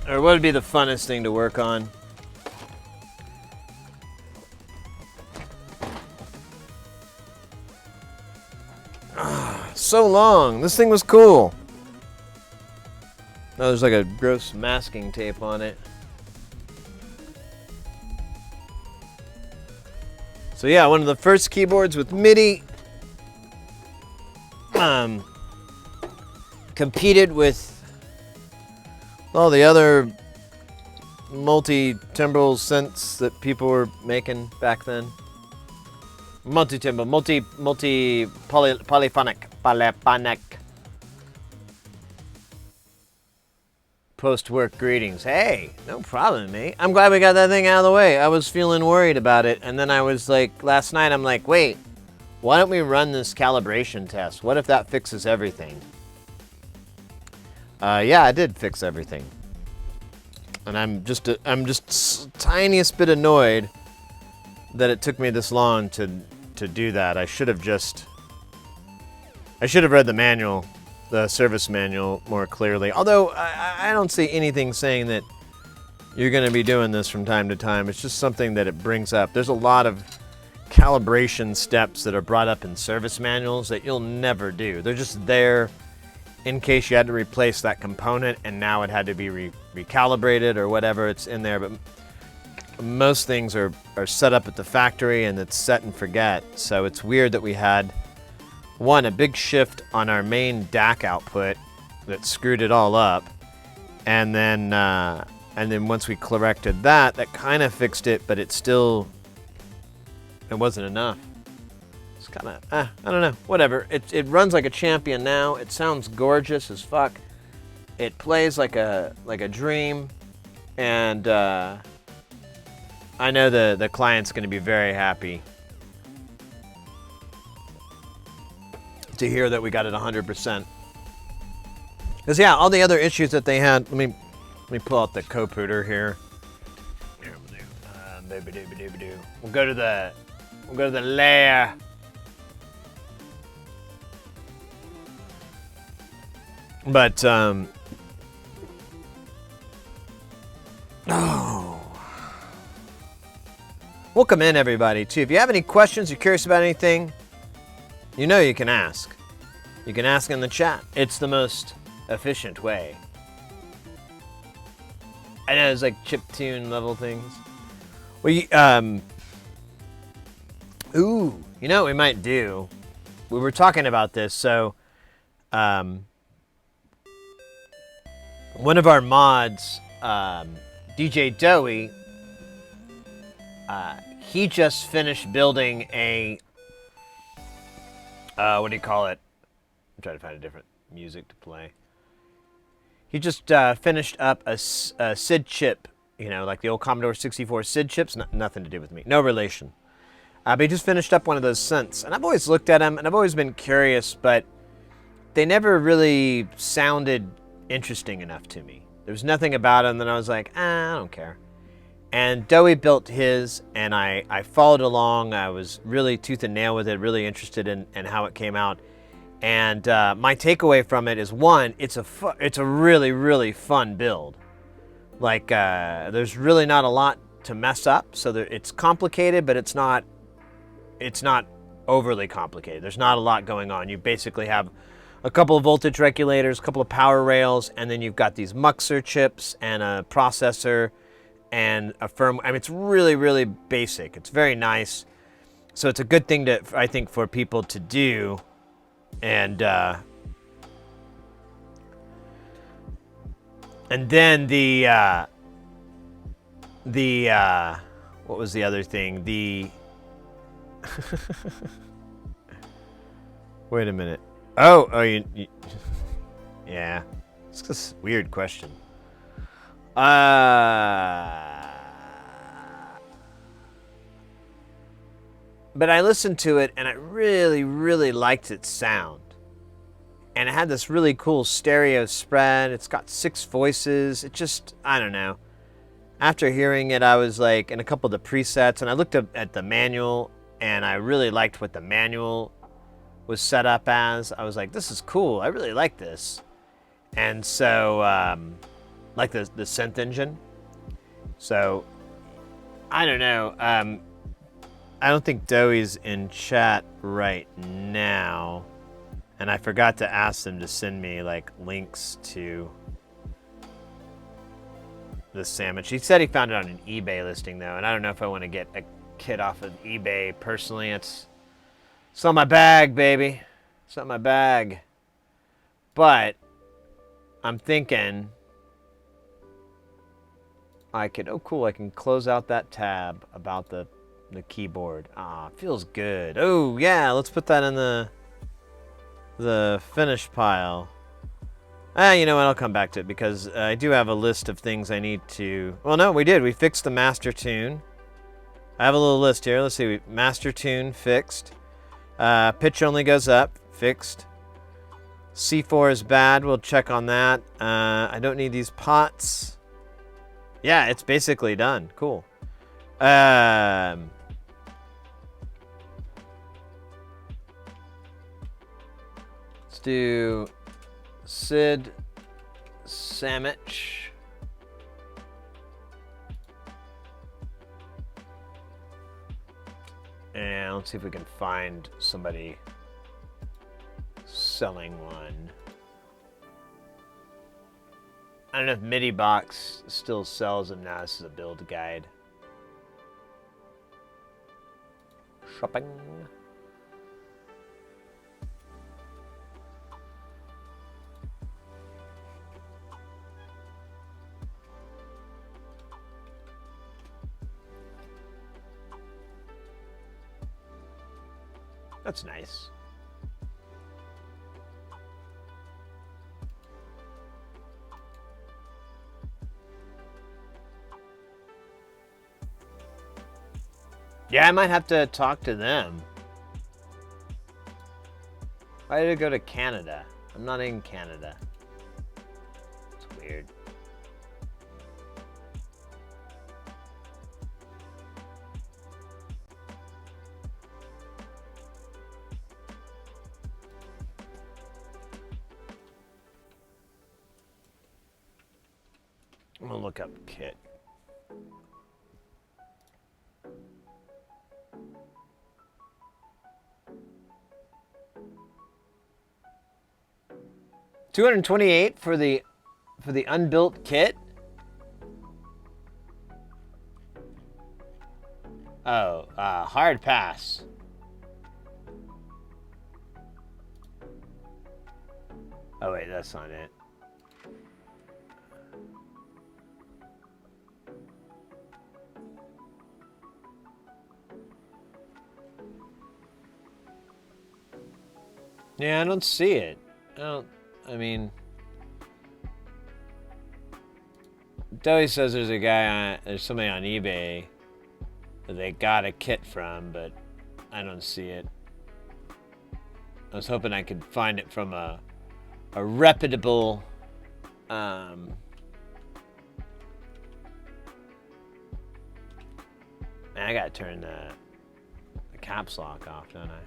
or what would be the funnest thing to work on? So long. This thing was cool. Oh, there's like a gross masking tape on it. So yeah, one of the first keyboards with MIDI. Competed with all the other multi-timbral synths that people were making back then. Multi-timbral, polyphonic. Post-work greetings. Hey, no problem, mate. I'm glad we got that thing out of the way. I was feeling worried about it, and then I was like, last night, I'm like, wait, why don't we run this calibration test? What if that fixes everything? Yeah, it did fix everything. And I'm just tiniest bit annoyed that it took me this long to do that. I should have read the manual, the service manual, more clearly. Although I don't see anything saying that you're going to be doing this from time to time. It's just something that it brings up. There's a lot of calibration steps that are brought up in service manuals that you'll never do. They're just there in case you had to replace that component and now it had to be recalibrated or whatever. It's in there, but most things are set up at the factory and it's set and forget. So it's weird that we had a big shift on our main DAC output that screwed it all up, and then once we corrected that kind of fixed it, but it wasn't enough. It's kind of I don't know, whatever. It runs like a champion now. It sounds gorgeous as fuck. It plays like a dream, and I know the client's going to be very happy to hear that we got it 100%. Because yeah, all the other issues that they had. Let me pull out the Coputer here. Here we'll do. We'll go to the layer. But welcome in, everybody, too. If you have any questions, you're curious about anything, you know you can ask. You can ask in the chat. It's the most efficient way. I know it's like chiptune level things. Ooh, you know what we might do? We were talking about this, so one of our mods, DJ Doey, he just finished building a, what do you call it? I'm trying to find a different music to play. He just finished up a SID chip, you know, like the old Commodore 64 SID chips. Nothing to do with me. No relation. But he just finished up one of those synths. And I've always looked at them, and I've always been curious, but they never really sounded interesting enough to me. There was nothing about them that I was like, I don't care. And Doey built his, and I followed along. I was really tooth and nail with it, really interested in how it came out. And my takeaway from it is, one, it's a really, really fun build. Like, there's really not a lot to mess up. So it's complicated, but it's not overly complicated. There's not a lot going on. You basically have a couple of voltage regulators, a couple of power rails, and then you've got these muxer chips and a processor and a firmware. I mean, it's really, really basic. It's very nice. So it's a good thing I think, for people to do. And then the what was the other thing? Wait a minute. Oh, you yeah. It's just a weird question. But I listened to it, and I really, really liked its sound. And it had this really cool stereo spread. It's got 6 voices. It just, I don't know. After hearing it, I was like, in a couple of the presets, and I looked up at the manual, and I really liked what the manual was set up as. I was like, this is cool. I really like this. And so, like the synth engine. So, I don't know. I don't think Doey's in chat right now. And I forgot to ask them to send me, like, links to the sandwich. He said he found it on an eBay listing, though. And I don't know if I want to get a kit off of eBay personally. It's not my bag, baby. It's not my bag. But I'm thinking I could, oh cool, I can close out that tab about the keyboard. Ah, feels good. Oh yeah, let's put that in the finish pile. You know what, I'll come back to it because I do have a list of things I need to, well no, we did. We fixed the master tune. I have a little list here. Let's see, master tune fixed. Pitch only goes up, fixed. C4 is bad, we'll check on that. I don't need these pots. Yeah, it's basically done, cool. Let's do SID sandwich. And let's see if we can find somebody selling one. I don't know if MIDI Box still sells them now. This is a build guide. Shopping. That's nice. Yeah, I might have to talk to them. Why did I go to Canada? I'm not in Canada. It's weird. I'm gonna look up kit. $228 for the unbuilt kit. Oh, hard pass. Oh wait, that's not it. Yeah, I don't see it. I mean, Dowie says there's somebody on eBay that they got a kit from, but I don't see it. I was hoping I could find it from a reputable, man, I gotta turn the caps lock off, don't I?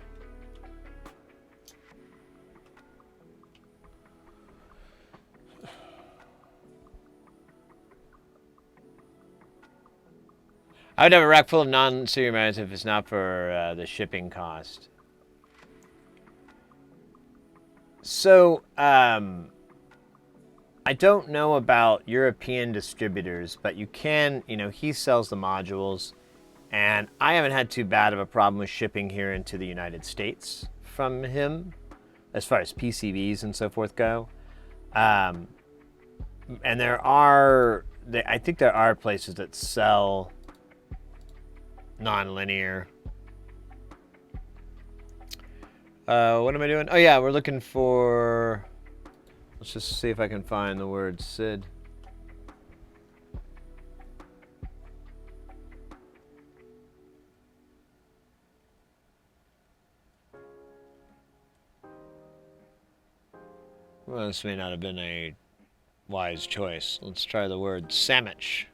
I would have a rack full of non-serial matters if it's not for the shipping cost. So, I don't know about European distributors, but you can, he sells the modules, and I haven't had too bad of a problem with shipping here into the United States from him, as far as PCBs and so forth go. And I think there are places that sell non-linear. What am I doing? Oh yeah, we're looking for... Let's just see if I can find the word SID. Well, this may not have been a wise choice. Let's try the word sandwich.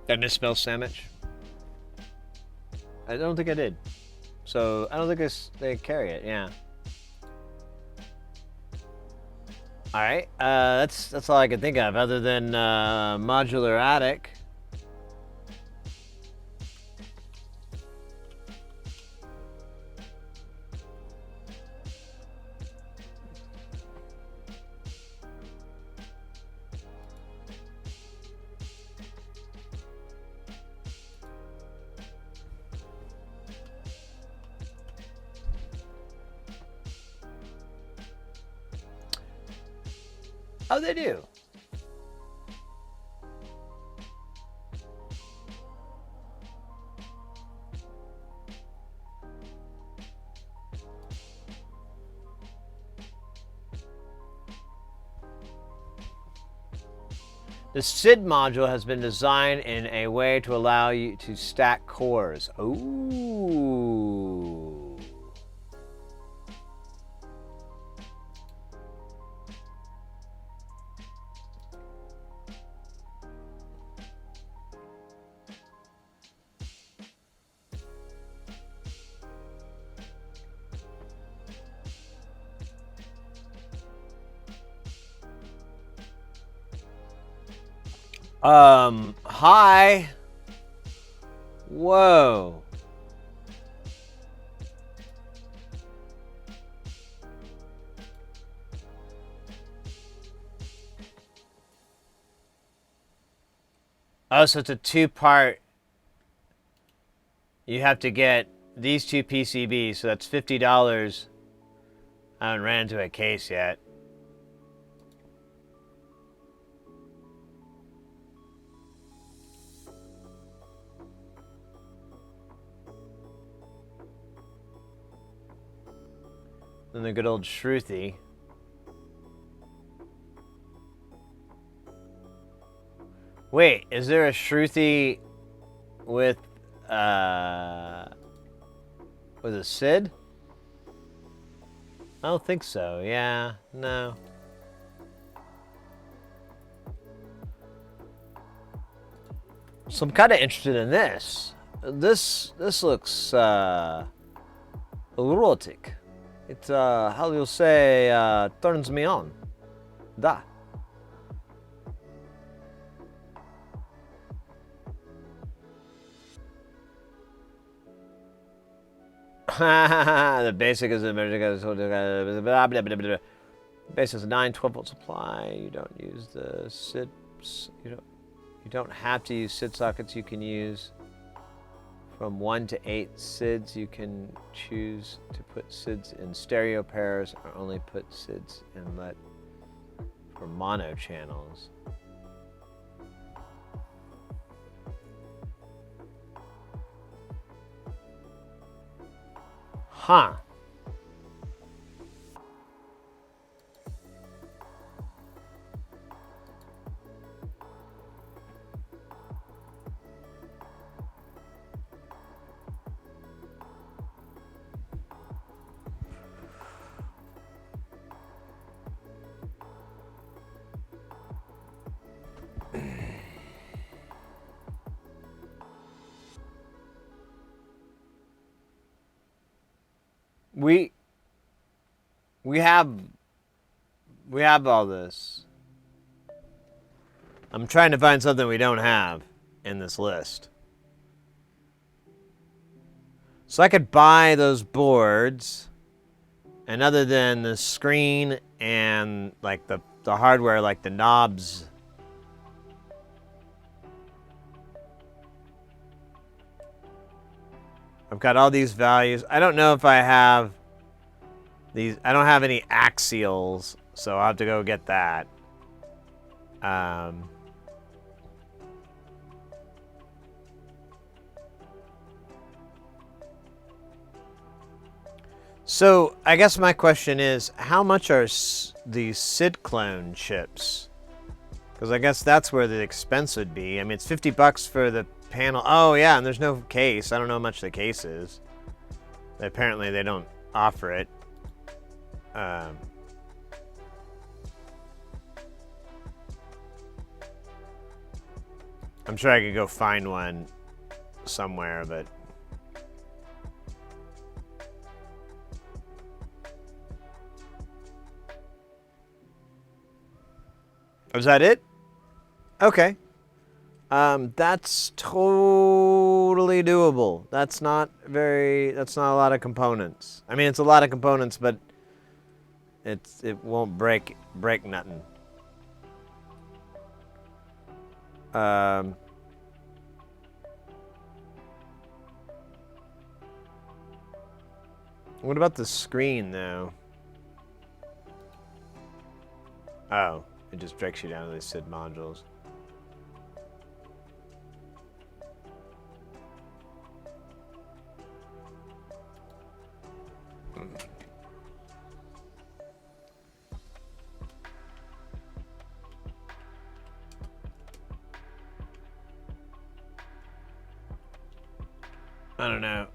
Did I misspell sandwich? I don't think I did. So, I don't think they carry it, yeah. Alright, that's all I can think of, other than modular attic. Oh, they do. The SID module has been designed in a way to allow you to stack cores. Ooh. Hi. Whoa. Oh, so it's a two-part. You have to get these two PCBs, so that's $50. I haven't ran into a case yet. Then the good old Shruti. Wait, is there a Shruti with a SID? I don't think so. Yeah, no. So I'm kind of interested in this. This looks erotic. It how do you say turns me on. Da. The basic is the blah, blah, blah, blah. Base has a 9-12 volt supply. You don't use the SID. You don't have to use SID sockets. You can use from 1 to 8 SIDs. You can choose to put SIDs in stereo pairs or only put SIDs inlet for mono channels. Huh. We have all this. I'm trying to find something we don't have in this list. So I could buy those boards, and other than the screen and like the hardware, like the knobs, I've got all these values. I don't know if I have these. I don't have any axials, so I'll have to go get that. So I guess my question is, how much are these SID clone chips? Because I guess that's where the expense would be. I mean, it's $50 for the panel. Oh yeah, and there's no case. I don't know how much the case is. Apparently they don't offer it. I'm sure I could go find one somewhere, but was that it? Okay. That's totally doable. That's not a lot of components. I mean, it's a lot of components, but it won't break nothing. What about the screen, though? Oh, it just breaks you down to these SID modules. I don't know.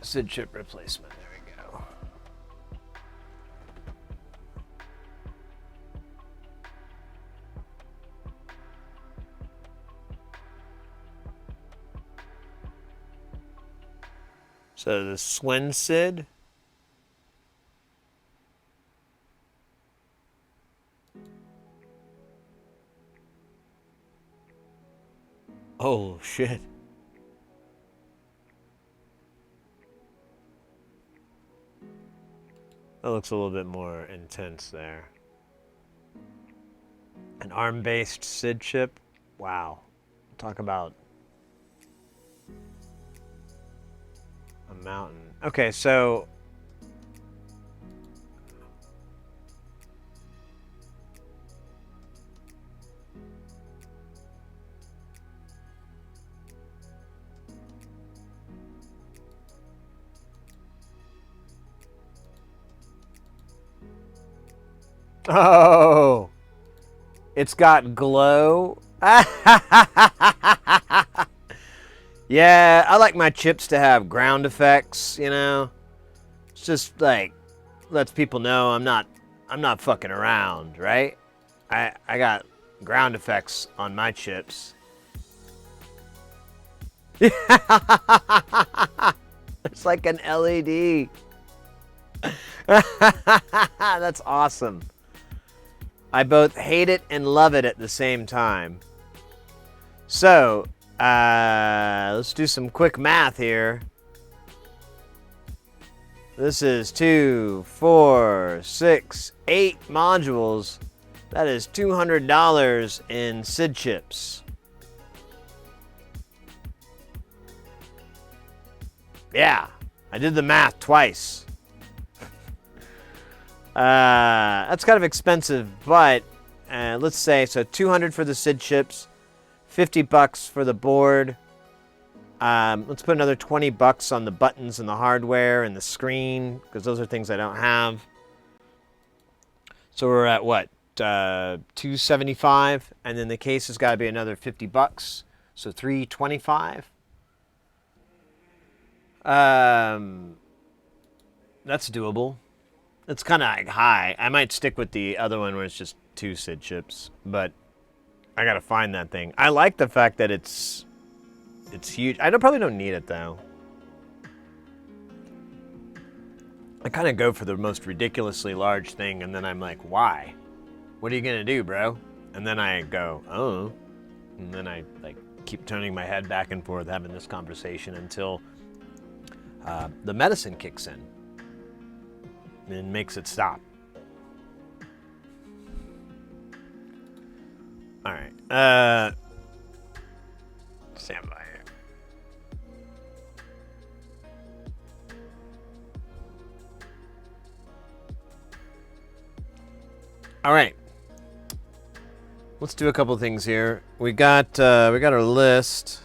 SID chip replacement. There we go. So the Swin SID. Oh shit. That looks a little bit more intense there. An ARM-based SID chip. Wow. Talk about a mountain. Okay, so oh, it's got glow. Yeah, I like my chips to have ground effects, you know. It's just like lets people know I'm not fucking around, right? I got ground effects on my chips. It's like an LED. That's awesome. I both hate it and love it at the same time. So, let's do some quick math here. This is 2, 4, 6, 8 modules. That is $200 in SID chips. Yeah, I did the math twice. That's kind of expensive, but let's say, so 200 for the SID chips, 50 bucks for the board. Let's put another 20 bucks on the buttons and the hardware and the screen, because those are things I don't have. So we're at what? 275, and then the case has got to be another 50 bucks, so 325. That's doable. It's kind of like high. I might stick with the other one where it's just 2 SID chips, but I gotta find that thing. I like the fact that it's huge. I probably don't need it though. I kind of go for the most ridiculously large thing, and then I'm like, why? What are you gonna do, bro? And then I go, oh, and then I like keep turning my head back and forth, having this conversation until the medicine kicks in and makes it stop. All right. Stand by here. All right. Let's do a couple things here. We got our list.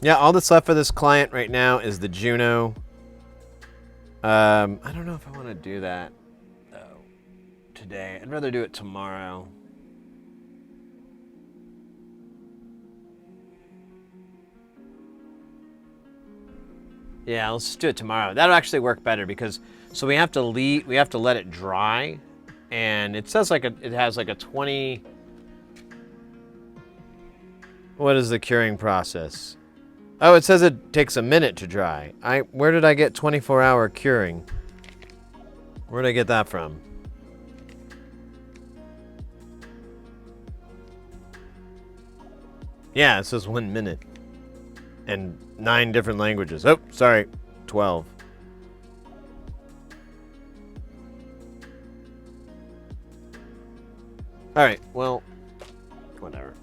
Yeah, all that's left for this client right now is the Juno. I don't know if I want to do that though today. I'd rather do it tomorrow. Yeah, let's just do it tomorrow. That'll actually work better because so we have to let it dry, and it says like it has like a 20. What is the curing process? Oh, it says it takes a minute to dry. Where did I get 24-hour curing? Where did I get that from? Yeah, it says 1 minute. And 9 different languages. Oh, sorry, 12. All right, well, whatever.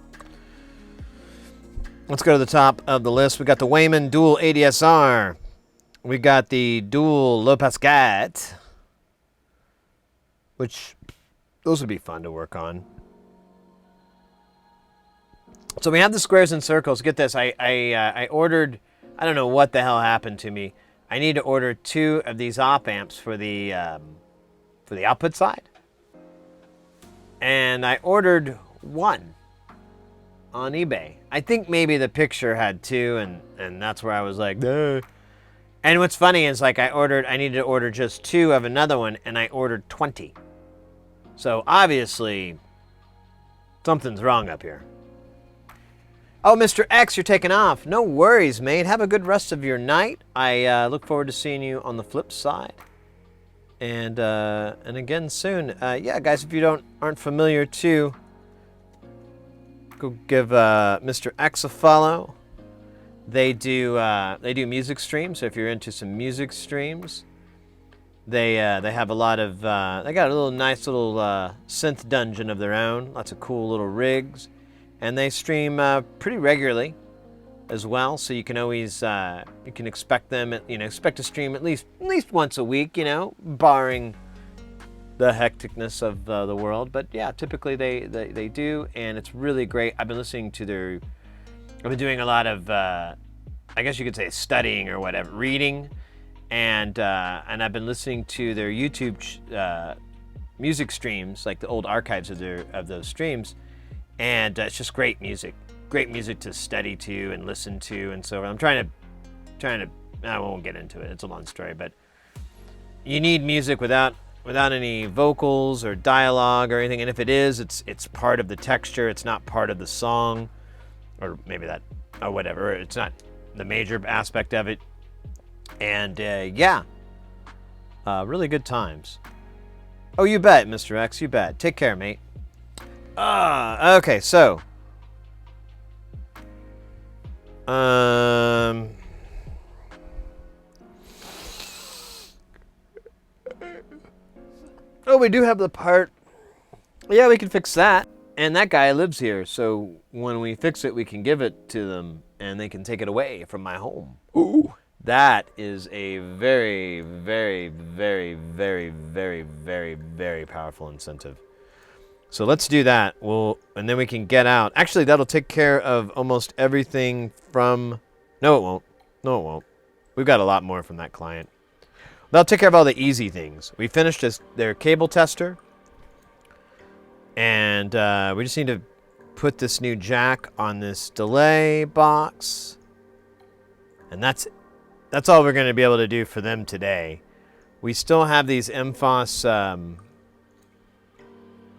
Let's go to the top of the list. We got the Wayman Dual ADSR. We got the Dual Low Pascat, which those would be fun to work on. So we have the squares and circles. Get this, I ordered, I don't know what the hell happened to me. I need to order 2 of these op amps for the output side. And I ordered 1 on eBay. I think maybe the picture had 2, and that's where I was like, duh. And what's funny is like I needed to order just 2 of another one, and I ordered 20. So obviously something's wrong up here. Oh, Mr. X, you're taking off. No worries, mate. Have a good rest of your night. I look forward to seeing you on the flip side. And again soon. Yeah, guys, if you aren't familiar too, go give Mr. X a follow. They do music streams. So if you're into some music streams, they have a lot of they got a nice little synth dungeon of their own. Lots of cool little rigs. And they stream pretty regularly as well, so you can always you can expect them, expect to stream at least once a week, barring the hecticness of the world. But yeah, typically they do, and it's really great. I've been listening to I've been doing a lot of I guess you could say studying or whatever, reading, and I've been listening to their YouTube music streams, like the old archives of those streams. And it's just great music to study to and listen to, and so I'm trying to. I won't get into it. It's a long story, but you need music without any vocals or dialogue or anything. And if it is, it's part of the texture. It's not part of the song, or maybe that, or whatever. It's not the major aspect of it. And yeah, really good times. Oh, you bet, Mr. X. You bet. Take care, mate. Okay, so we do have the part. Yeah, we can fix that. And that guy lives here, so when we fix it, we can give it to them, and they can take it away from my home. Ooh. That is a very, very, very, very, very, very, very powerful incentive. So let's do that. And then we can get out. Actually, that'll take care of almost everything from... No, it won't. No, it won't. We've got a lot more from that client. That'll take care of all the easy things. We finished their cable tester. And we just need to put this new jack on this delay box. And that's all we're going to be able to do for them today. We still have these MFOS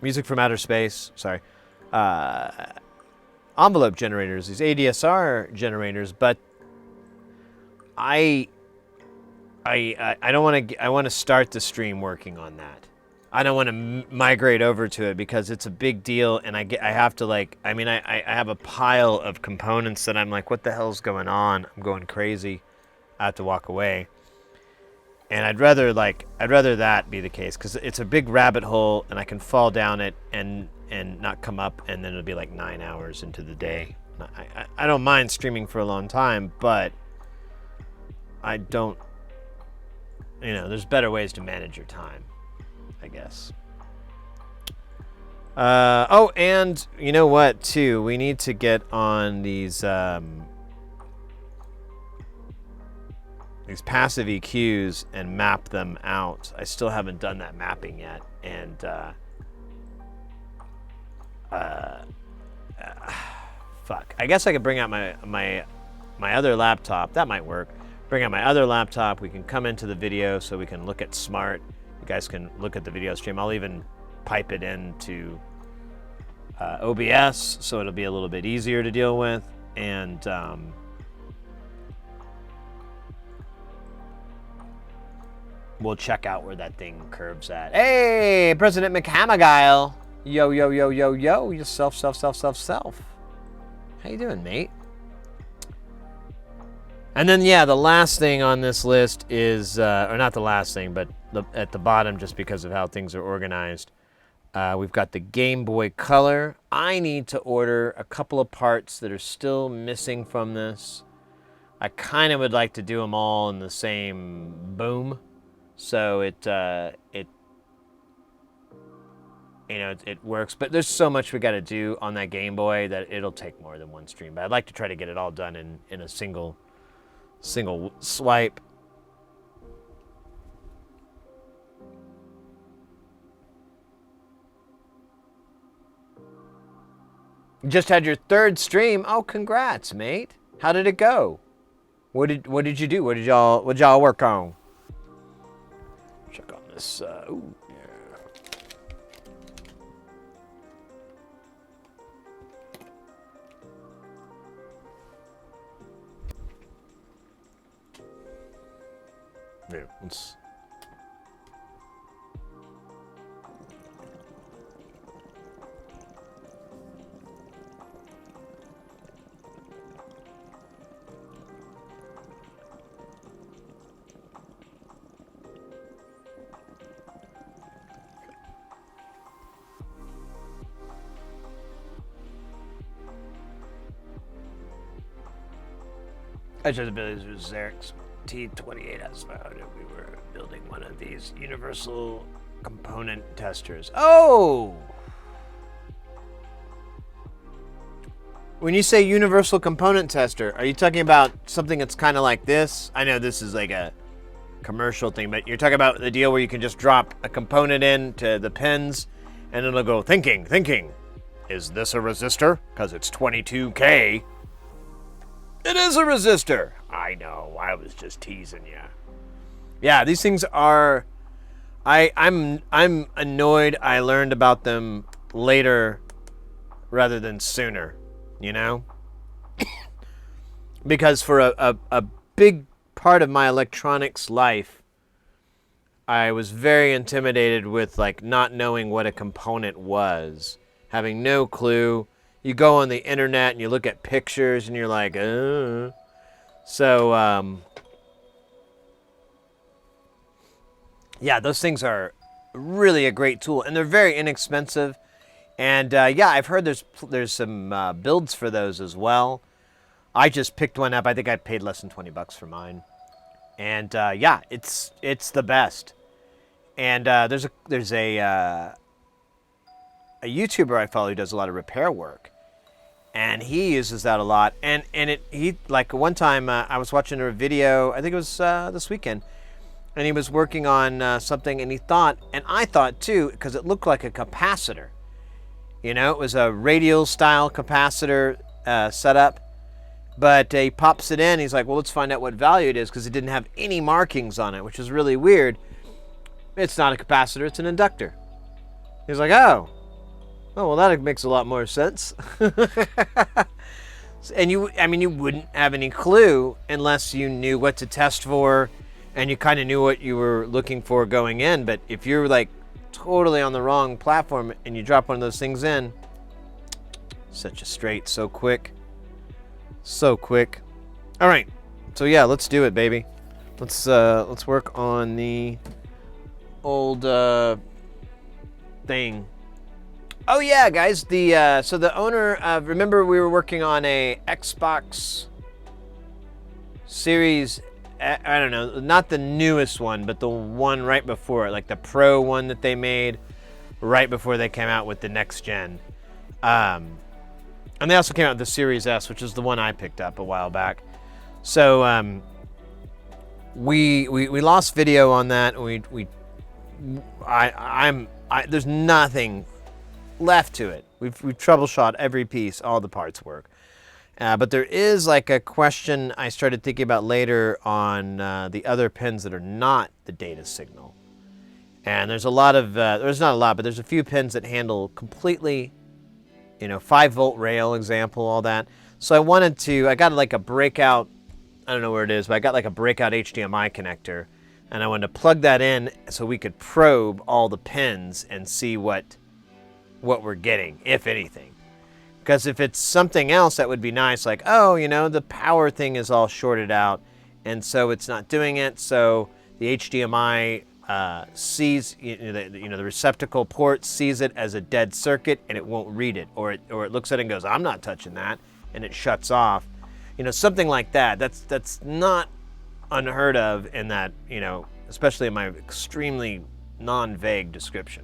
music from outer space. Sorry, envelope generators. These ADSR generators, but I don't want to. I want to start the stream working on that. I don't want to migrate over to it because it's a big deal, and I have to I have a pile of components that I'm like, what the hell's going on? I'm going crazy. I have to walk away. And I'd rather that be the case because it's a big rabbit hole, and I can fall down it and not come up, and then it'll be like 9 hours into the day. I don't mind streaming for a long time, but I don't. There's better ways to manage your time, I guess. And you know what, too? We need to get on these passive EQs and map them out. I still haven't done that mapping yet, and fuck. I guess I could bring out my other laptop. That might work. Bring out my other laptop. We can come into the video so we can look at Smart. You guys can look at the video stream. I'll even pipe it into OBS, so it'll be a little bit easier to deal with. And we'll check out where that thing curves at. Hey, President McHammergile. Yo, yo, yo, yo, yo. Yourself. How you doing, mate? And then, yeah, the last thing on this list is, or not the last thing, but at the bottom, just because of how things are organized, we've got the Game Boy Color. I need to order a couple of parts that are still missing from this. I kind of would like to do them all in the same boom, so it works. But there's so much we got to do on that Game Boy that it'll take more than one stream. But I'd like to try to get it all done in a single swipe. You just had your third stream. Oh, congrats, mate. How did it go? What did you do? What did y'all work on? Check on this. Ooh, yeah. Yeah, let's. I just abilities with Xerix T28 has found, and we were building one of these universal component testers. Oh! When you say universal component tester, are you talking about something that's kind of like this? I know this is like a commercial thing, but you're talking about the deal where you can just drop a component into the pins, and it'll go thinking. Is this a resistor? Because it's 22K. It is a resistor. I know. I was just teasing you. Yeah, these things are. I'm annoyed. I learned about them later, rather than sooner. You know, because for a big part of my electronics life, I was very intimidated with like not knowing what a component was, having no clue. You go on the internet and you look at pictures and you're like, So, yeah, those things are really a great tool, and they're very inexpensive. And yeah, I've heard there's some builds for those as well. I just picked one up. I think I paid less than $20 for mine. And yeah, it's the best. And there's a YouTuber I follow who does a lot of repair work, and he uses that a lot. And he like one time I was watching a video. I think it was this weekend, and he was working on something, and he thought, and I thought too, because it looked like a capacitor. You know, it was a radial style capacitor setup. But he pops it in. He's like, well, let's find out what value it is, because it didn't have any markings on it, which is really weird. It's not a capacitor, it's an inductor. He's like, oh, well, that makes a lot more sense. And you wouldn't have any clue unless you knew what to test for and you kind of knew what you were looking for going in. But if you're like totally on the wrong platform and you drop one of those things in, set you straight so quick. So quick. All right. So yeah, let's do it, baby. Let's work on the old thing. Oh yeah, guys. So the owner of, remember we were working on a Xbox Series, I don't know, not the newest one, but the one right before it, like the Pro one that they made right before they came out with the next gen. And they also came out with the Series S, which is the one I picked up a while back. So we lost video on that. There's nothing left to it. We've troubleshot every piece, all the parts work. But there is like a question I started thinking about later on the other pins that are not the data signal. And there's a lot of, there's not a lot, but there's a few pins that handle completely, 5-volt rail example, all that. So I got like a breakout, I don't know where it is, but I got like a breakout HDMI connector, and I wanted to plug that in so we could probe all the pins and see what we're getting, if anything. Because if it's something else, that would be nice, like, oh, the power thing is all shorted out, and so it's not doing it, so the HDMI sees, the receptacle port sees it as a dead circuit and it won't read it, or it looks at it and goes, I'm not touching that, and it shuts off. Something like that. That's not unheard of in that, especially in my extremely non-vague description.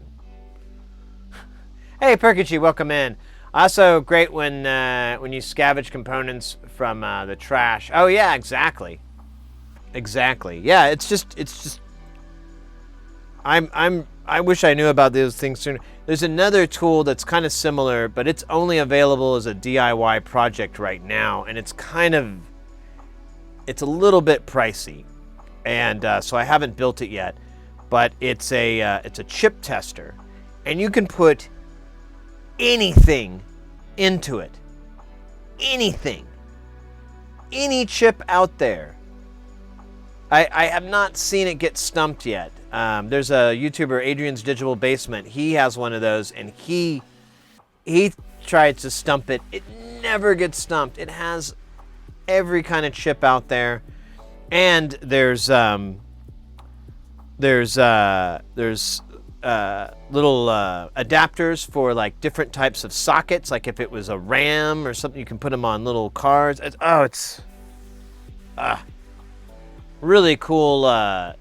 Hey, Perkichi, welcome in. Also great when you scavenge components from the trash. Oh yeah, exactly. Yeah, it's just. I wish I knew about those things sooner. There's another tool that's kind of similar, but it's only available as a DIY project right now, and it's a little bit pricey, and so I haven't built it yet. But it's a chip tester, and you can put anything into it. Anything. Any chip out there. I have not seen it get stumped yet. There's a YouTuber, Adrian's Digital Basement. He has one of those, and he tried to stump it. It never gets stumped. It has every kind of chip out there, and there's little adapters for like different types of sockets. Like if it was a RAM or something, you can put them on little cards. It's really cool.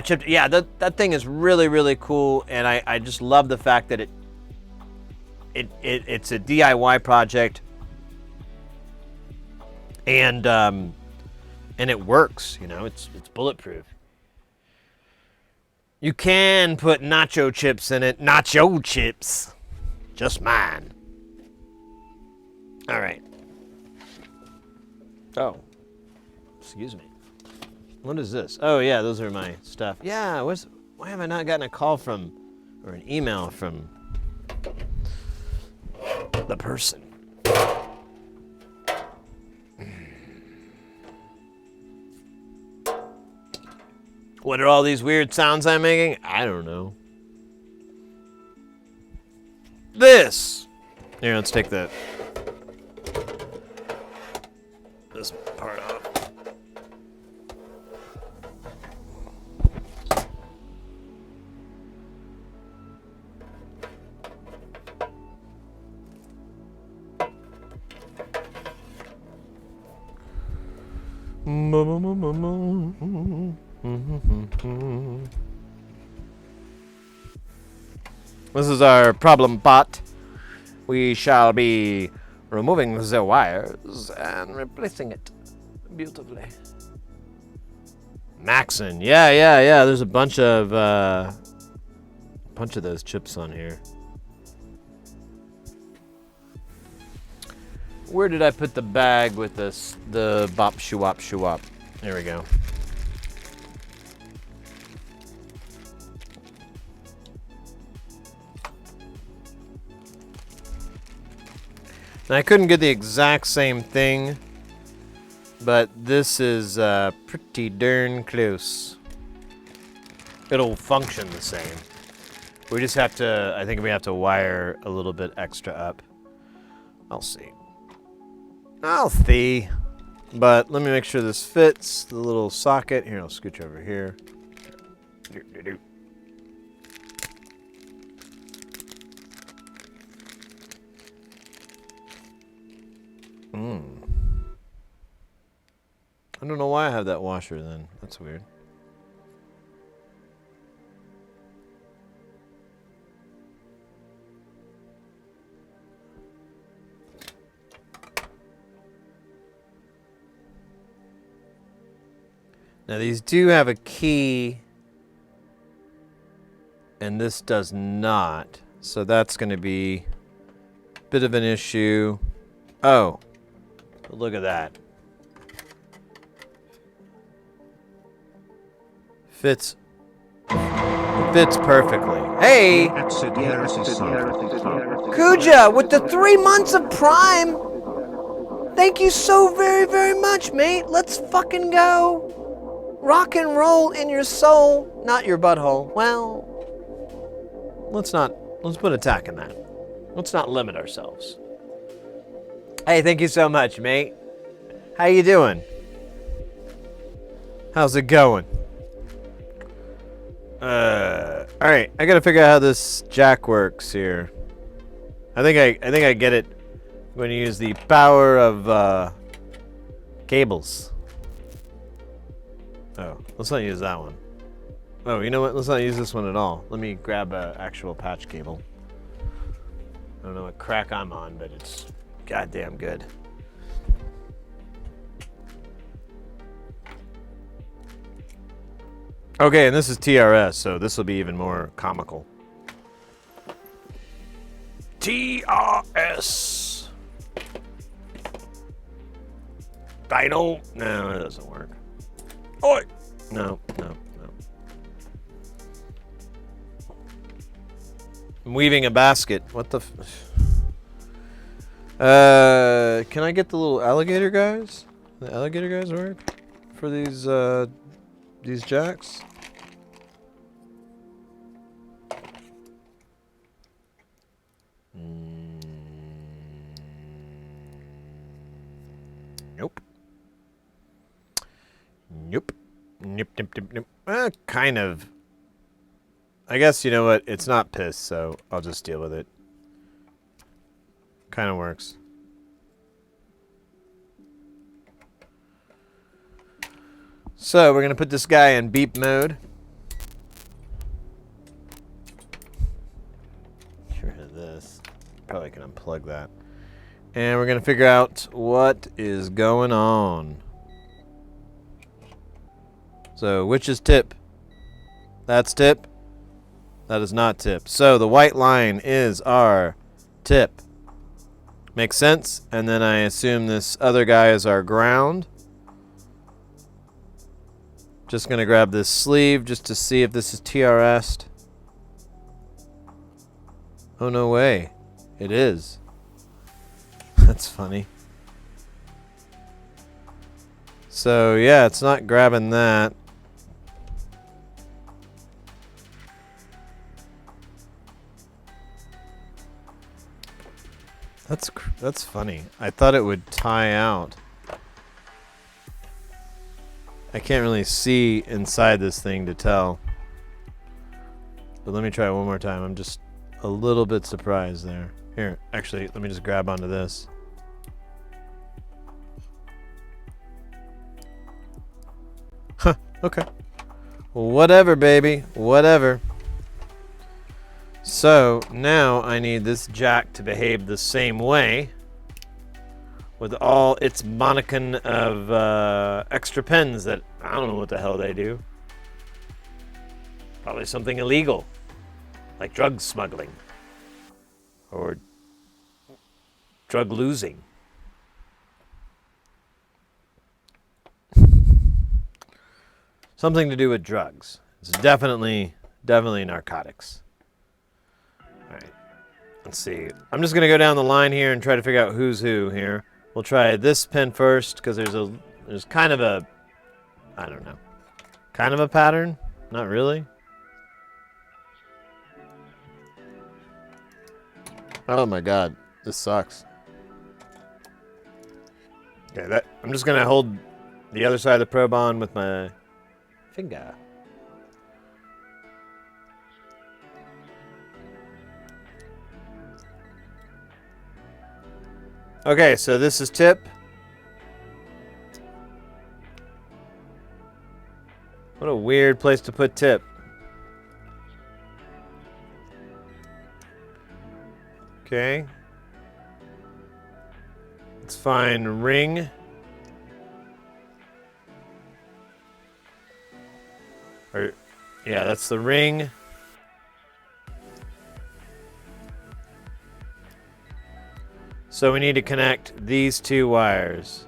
Chip. Yeah, that thing is really, really cool, and I just love the fact that it's a DIY project, and it works. It's bulletproof. You can put nacho chips in it. Nacho chips, just mine. All right. Oh, excuse me. What is this? Oh yeah, those are my stuff. Yeah, why have I not gotten a call from, or an email from the person? What are all these weird sounds I'm making? I don't know. This! Here, let's take this part off. This is our problem pot. We shall be removing the wires and replacing it beautifully. Maxon, yeah. There's a bunch of those chips on here. Where did I put the bag with this? The bop shoo-wop. There we go. Now, I couldn't get the exact same thing, but this is pretty darn close. It'll function the same. We just have to, I think we have to wire a little bit extra up. I'll see. But let me make sure this fits the little socket. Here, I'll scooch over here. I don't know why I have that washer then. That's weird. Now these do have a key, and this does not. So that's going to be a bit of an issue. Oh, look at that. Fits perfectly. Hey! Kuja, with the 3 months of Prime! Thank you so very, very much, mate. Let's fucking go. Rock and roll in your soul, not your butthole. Well, let's put a tack in that. Let's not limit ourselves. Hey, thank you so much, mate. How you doing? How's it going? Alright, I gotta figure out how this jack works here. I think I get it. I'm going to use the power of cables. Oh, let's not use that one. Oh, you know what? Let's not use this one at all. Let me grab an actual patch cable. I don't know what crack I'm on, but it's goddamn good. Okay, and this is TRS, so this will be even more comical. TRS. Dino. No, it doesn't work. Oi! No. I'm weaving a basket. What the can I get the little alligator guys? The alligator guys work for these jacks? Nope. Nope. Kind of. I guess, you know what? It's not piss, so I'll just deal with it. Kind of works. So, we're going to put this guy in beep mode. Get rid of this. Probably can unplug that. And we're going to figure out what is going on. So, which is tip? That's tip. That is not tip. So, the white line is our tip. Makes sense? And then I assume this other guy is our ground. Just going to grab this sleeve just to see if this is TRS'd. Oh, no way. It is. That's funny. So, yeah, it's not grabbing that. That's funny. I thought it would tie out. I can't really see inside this thing to tell. But let me try it one more time. I'm just a little bit surprised there. Here, actually, let me just grab onto this. Okay. Well, whatever, baby. Whatever. So, now I need this jack to behave the same way with all its monicum of extra pins that I don't know what the hell they do. Probably something illegal, like drug smuggling or drug losing. Something to do with drugs. It's definitely narcotics. All right, let's see. I'm just gonna go down the line here and try to figure out who's who here. We'll try this pin first because there's kind of a, I don't know, kind of a pattern. Not really. Oh my god, this sucks. Okay, I'm just gonna hold the other side of the probe on with my finger. Okay, so this is tip. What a weird place to put tip. Okay. Let's find ring. Or, yeah, that's the ring. So we need to connect these two wires.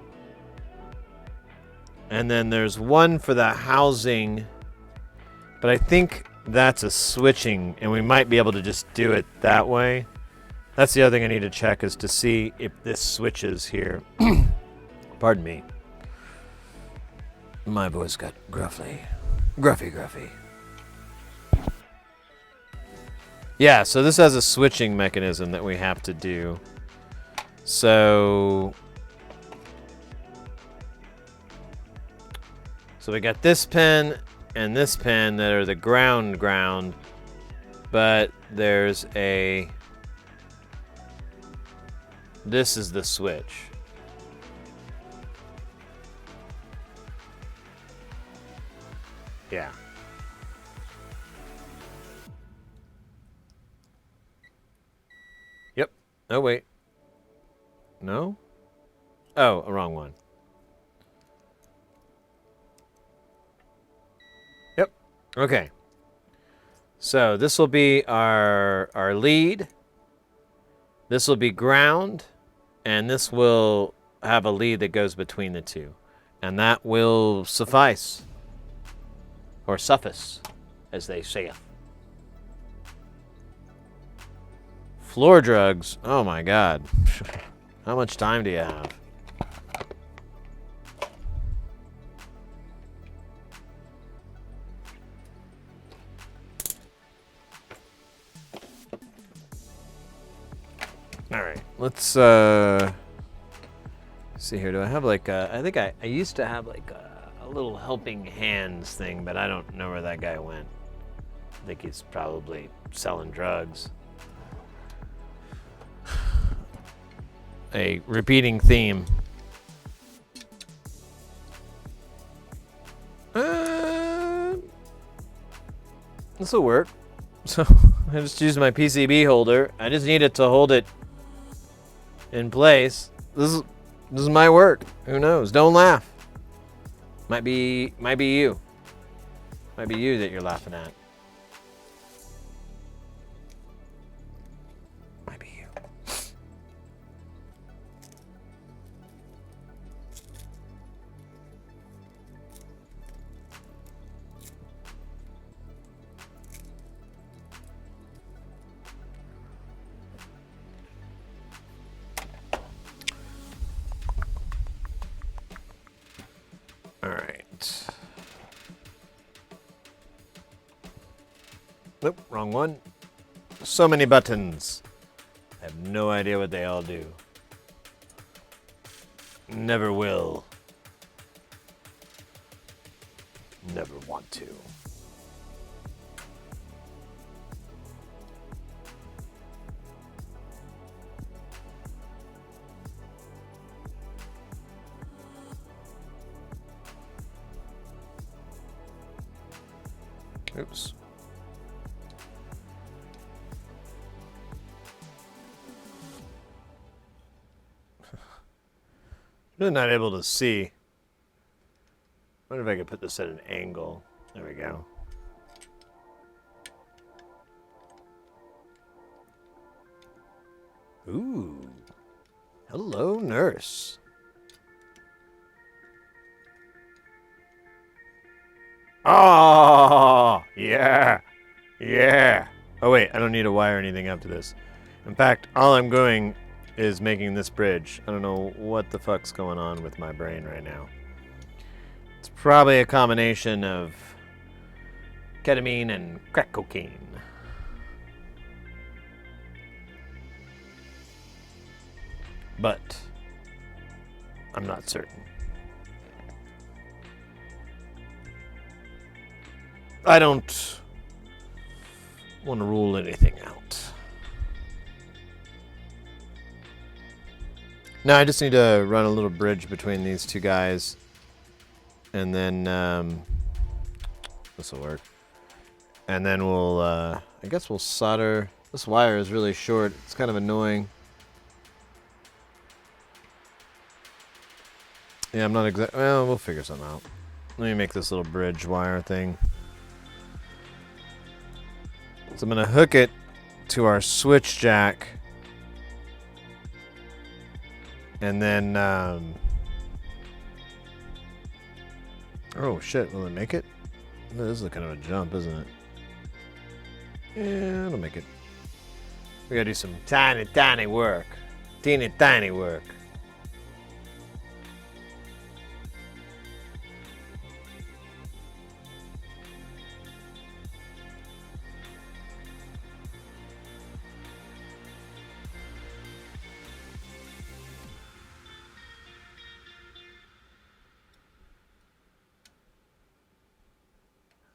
And then there's one for the housing, but I think that's a switching, and we might be able to just do it that way. That's the other thing I need to check, is to see if this switches here. Pardon me. My voice got gruffy. Gruffy. Yeah, so this has a switching mechanism that we have to do. So we got this pin and this pin that are the ground, but there's this is the switch. Yeah. Yep. Oh, wait. No? Oh, a wrong one. Yep. Okay. So this will be our lead. This will be ground. And this will have a lead that goes between the two. And that will suffice. Or suffice, as they say. Floor drugs. Oh my god. How much time do you have? All right, let's see here. Do I have like I think I used to have like a little helping hands thing, but I don't know where that guy went. I think he's probably selling drugs. A repeating theme. This will work. So I just use my PCB holder. I just need it to hold it in place. This is my work. Who knows? Don't laugh. Might be you. Might be you that you're laughing at. Might be you. All right. Nope, wrong one. So many buttons. I have no idea what they all do. Never will. Never want to. Oops. Really not able to see. I wonder if I could put this at an angle. There we go. Ooh. Hello, nurse. Oh, yeah. Yeah. Oh, wait. I don't need to wire anything up to this. In fact, all I'm doing is making this bridge. I don't know what the fuck's going on with my brain right now. It's probably a combination of ketamine and crack cocaine. But I'm not certain. I don't want to rule anything out. No, I just need to run a little bridge between these two guys. And then, this will work. And then we'll, I guess we'll solder. This wire is really short. It's kind of annoying. Yeah, I'm not exact. Well, we'll figure something out. Let me make this little bridge wire thing. So I'm going to hook it to our switch jack. And then, oh shit, will it make it? This is kind of a jump, isn't it? Yeah, it'll make it. We gotta do some tiny work. Tiny work.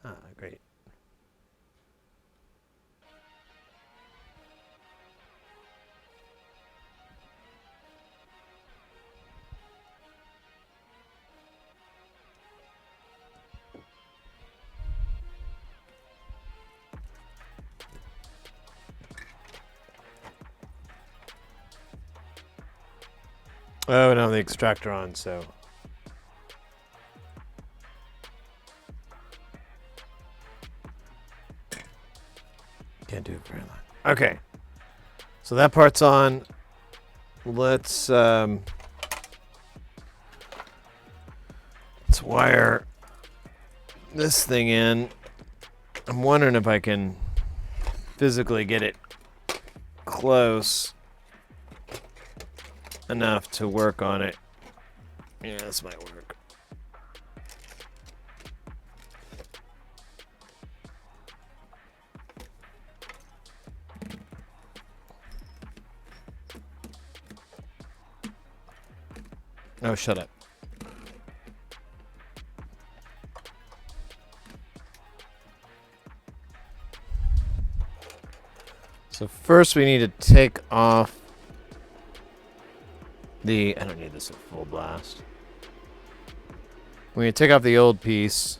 Ah, great. Oh, and I have the extractor on, so. Can't do it very long. Okay. So that part's on. Let's wire this thing in. I'm wondering if I can physically get it close enough to work on it. Yeah, this might work. Oh, shut up. So first we need to take off I don't need this at full blast. We need to take off the old piece.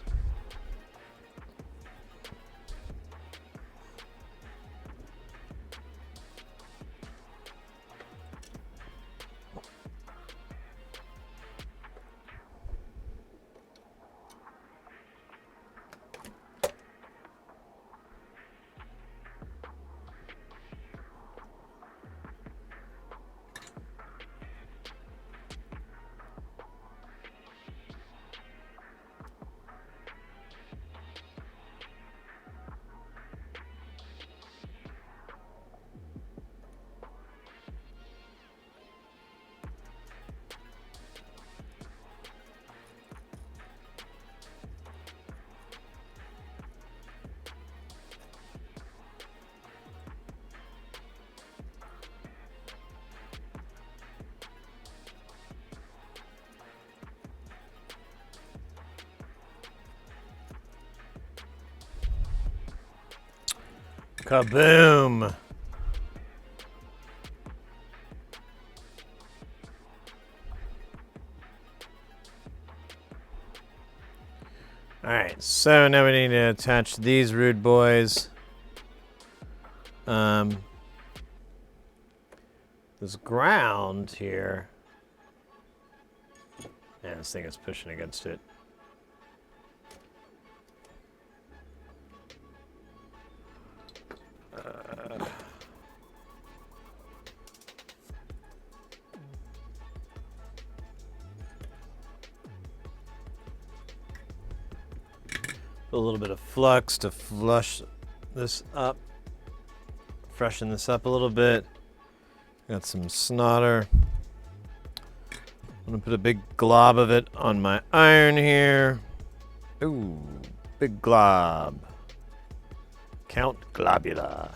Kaboom! Alright, so now we need to attach these rude boys. This ground here. Yeah, this thing is pushing against it. A little bit of flux to flush this up, freshen this up a little bit. Got some snodder. I'm gonna put a big glob of it on my iron here. Ooh, big glob. Count Globula.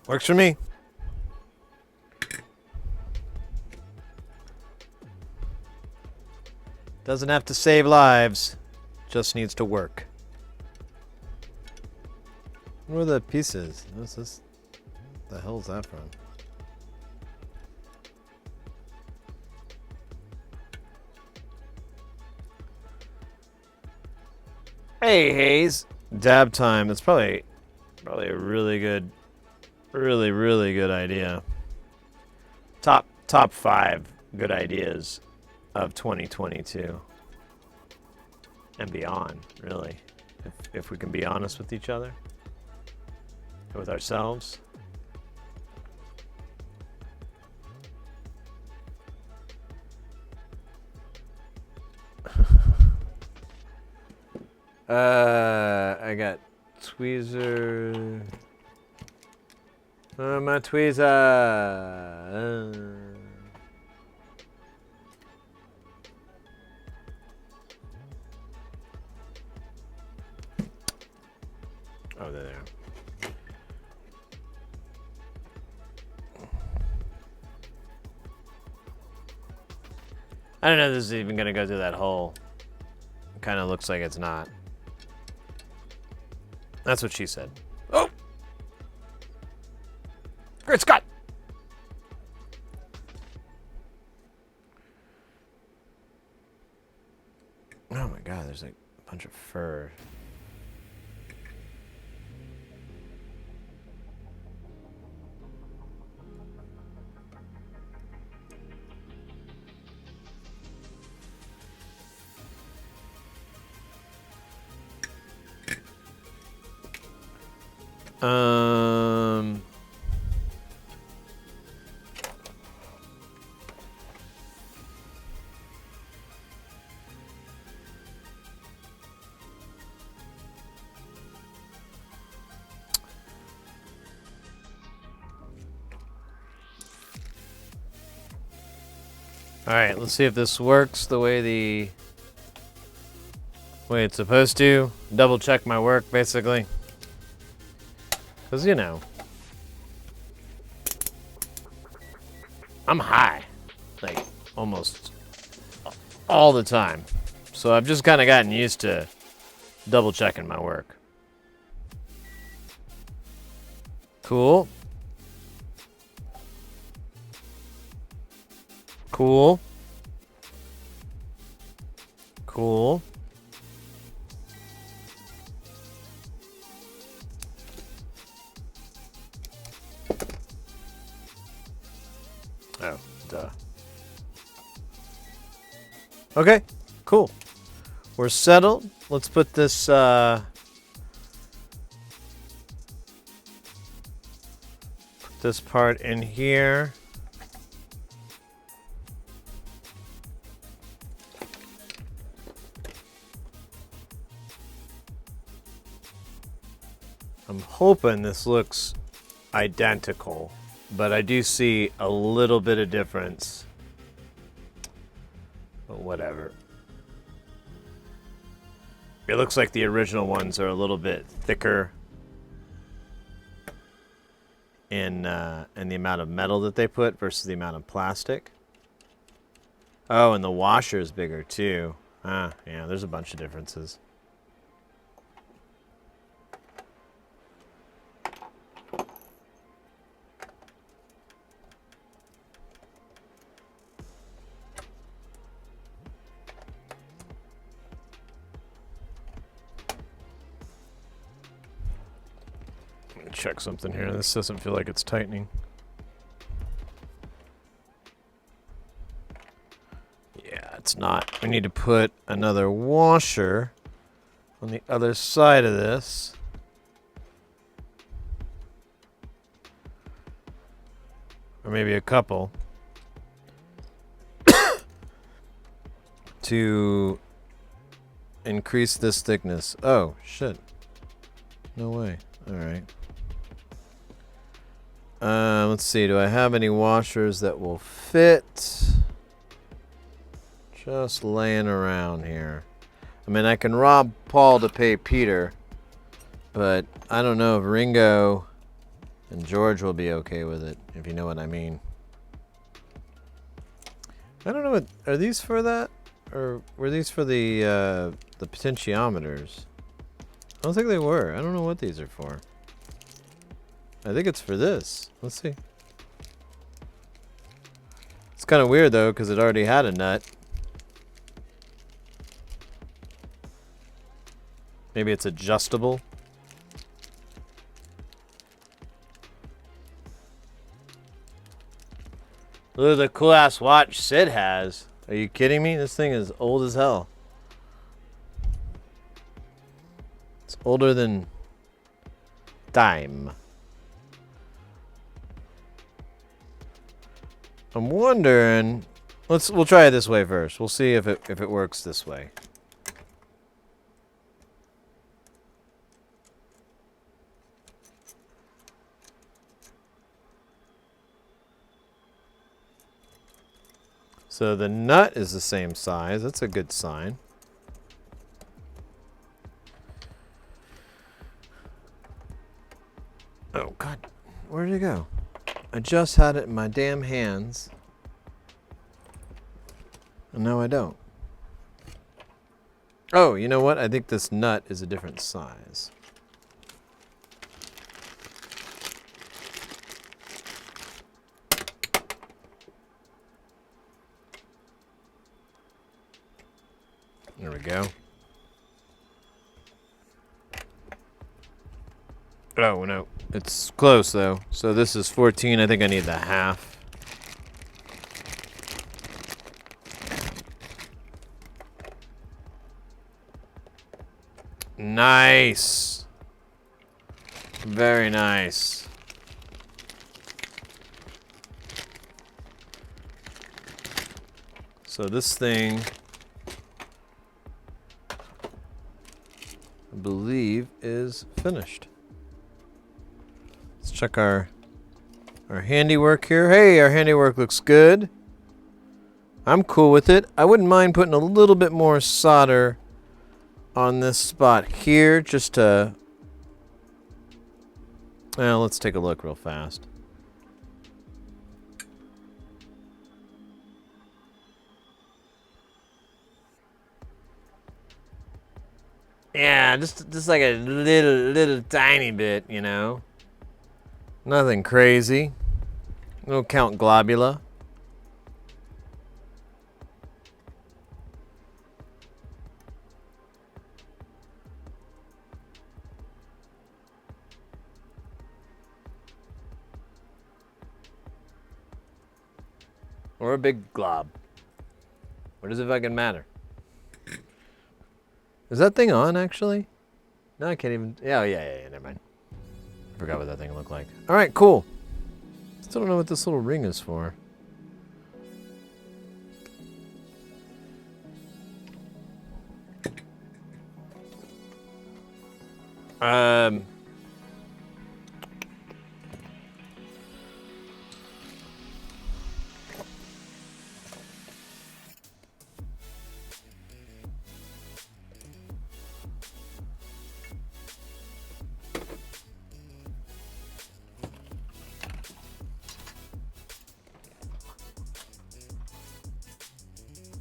Works for me. Doesn't have to save lives, just needs to work. Where are the pieces? What's this? The hell's that from? Hey, Hayes. Dab time. That's probably a really good, really good idea. Top 5 good ideas of 2022 and beyond, really, if we can be honest with each other, with ourselves. I got tweezer. My tweezer. Oh, they're there. I don't know if this is even gonna go through that hole. It kind of looks like it's not. That's what she said. Oh! Great Scott! Oh my god, there's like a bunch of fur. All right, let's see if this works the way it's supposed to. Double check my work, basically. Because, you know, I'm high, like, almost all the time. So I've just kind of gotten used to double checking my work. Cool. Cool. Cool. Oh, duh. Okay, cool. We're settled. Let's put this, put this part in here. I'm hoping this looks identical, but I do see a little bit of difference. But whatever. It looks like the original ones are a little bit thicker in the amount of metal that they put versus the amount of plastic. Oh, and the washer is bigger too. Ah, yeah, there's a bunch of differences. check something here. This doesn't feel like it's tightening. Yeah, it's not. We need to put another washer on the other side of this. Or maybe a couple. To increase this thickness. Oh, shit. No way. Alright. Let's see. Do I have any washers that will fit? Just laying around here. I mean, I can rob Paul to pay Peter, but I don't know if Ringo and George will be okay with it, if you know what I mean. I don't know what... Are these for that? Or were these for the potentiometers? I don't think they were. I don't know what these are for. I think it's for this. Let's see. It's kind of weird, though, because it already had a nut. Maybe it's adjustable. Look at the cool ass watch Sid has. Are you kidding me? This thing is old as hell. It's older than time. I'm wondering. We'll try it this way first. We'll see if it works this way. So the nut is the same size. That's a good sign. Oh, God. Where did it go? I just had it in my damn hands. And now I don't. Oh, you know what? I think this nut is a different size. There we go. Oh, no. It's close, though. So this is 14. I think I need the half. Nice. Very nice. So this thing, I believe, is finished. Let's check our handiwork here. Hey, our handiwork looks good. I'm cool with it. I wouldn't mind putting a little bit more solder on this spot here, just to... Well, let's take a look real fast. Yeah, just like a little tiny bit, you know. Nothing crazy. No Count Globula. Or a big glob. What does it fucking matter? Is that thing on, actually? No, I can't even... Yeah, yeah, never mind. I forgot what that thing looked like. Alright, cool. Still don't know what this little ring is for.